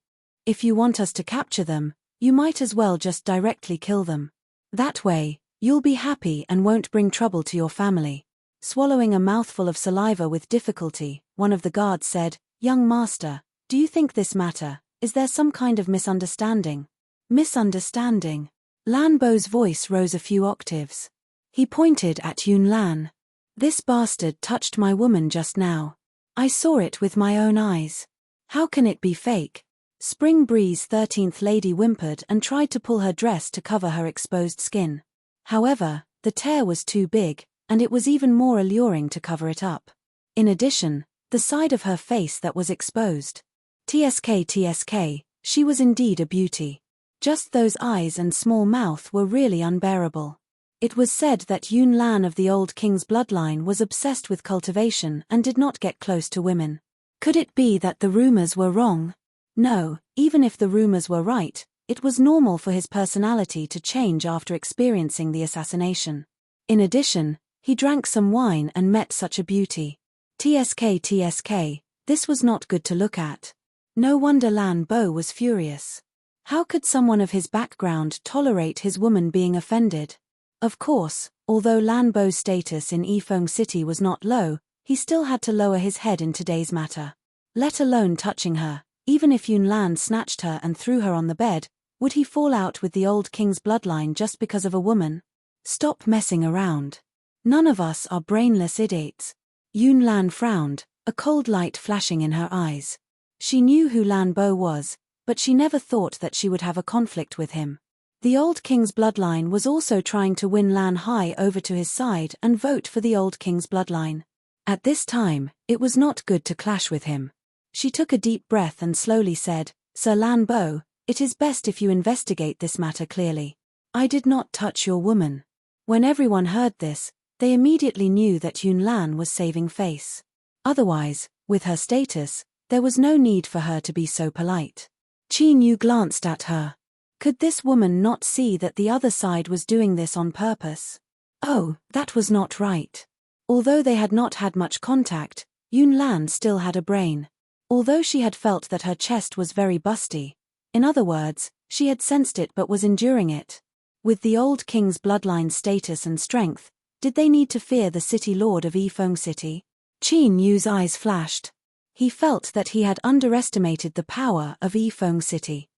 If you want us to capture them, you might as well just directly kill them. That way, you'll be happy and won't bring trouble to your family. Swallowing a mouthful of saliva with difficulty, one of the guards said, Young master, do you think this matter, is there some kind of misunderstanding? Misunderstanding? Lan Bo's voice rose a few octaves. He pointed at Yun Lan. This bastard touched my woman just now. I saw it with my own eyes. How can it be fake? Spring Breeze 13th Lady whimpered and tried to pull her dress to cover her exposed skin. However, the tear was too big, and it was even more alluring to cover it up. In addition, the side of her face that was exposed. TSK, she was indeed a beauty. Just those eyes and small mouth were really unbearable. It was said that Yun Lan of the old king's bloodline was obsessed with cultivation and did not get close to women. Could it be that the rumors were wrong? No, even if the rumors were right, it was normal for his personality to change after experiencing the assassination. In addition, he drank some wine and met such a beauty. TSK, this was not good to look at. No wonder Lan Bo was furious. How could someone of his background tolerate his woman being offended? Of course, although Lan Bo's status in Yifeng City was not low, he still had to lower his head in today's matter. Let alone touching her, even if Yun Lan snatched her and threw her on the bed, would he fall out with the old king's bloodline just because of a woman? Stop messing around. None of us are brainless idiots. Yun Lan frowned, a cold light flashing in her eyes. She knew who Lan Bo was, but she never thought that she would have a conflict with him. The old king's bloodline was also trying to win Lan Hai over to his side and vote for the old king's bloodline. At this time, it was not good to clash with him. She took a deep breath and slowly said, "Sir Lan Bo, it is best if you investigate this matter clearly. I did not touch your woman." When everyone heard this, they immediately knew that Yun Lan was saving face. Otherwise, with her status, there was no need for her to be so polite. Qin Yu glanced at her. Could this woman not see that the other side was doing this on purpose? Oh, that was not right. Although they had not had much contact, Yun Lan still had a brain. Although she had felt that her chest was very busty, in other words, she had sensed it but was enduring it. With the old king's bloodline status and strength, did they need to fear the city lord of Yifeng City? Qin Yu's eyes flashed. He felt that he had underestimated the power of Yifeng City.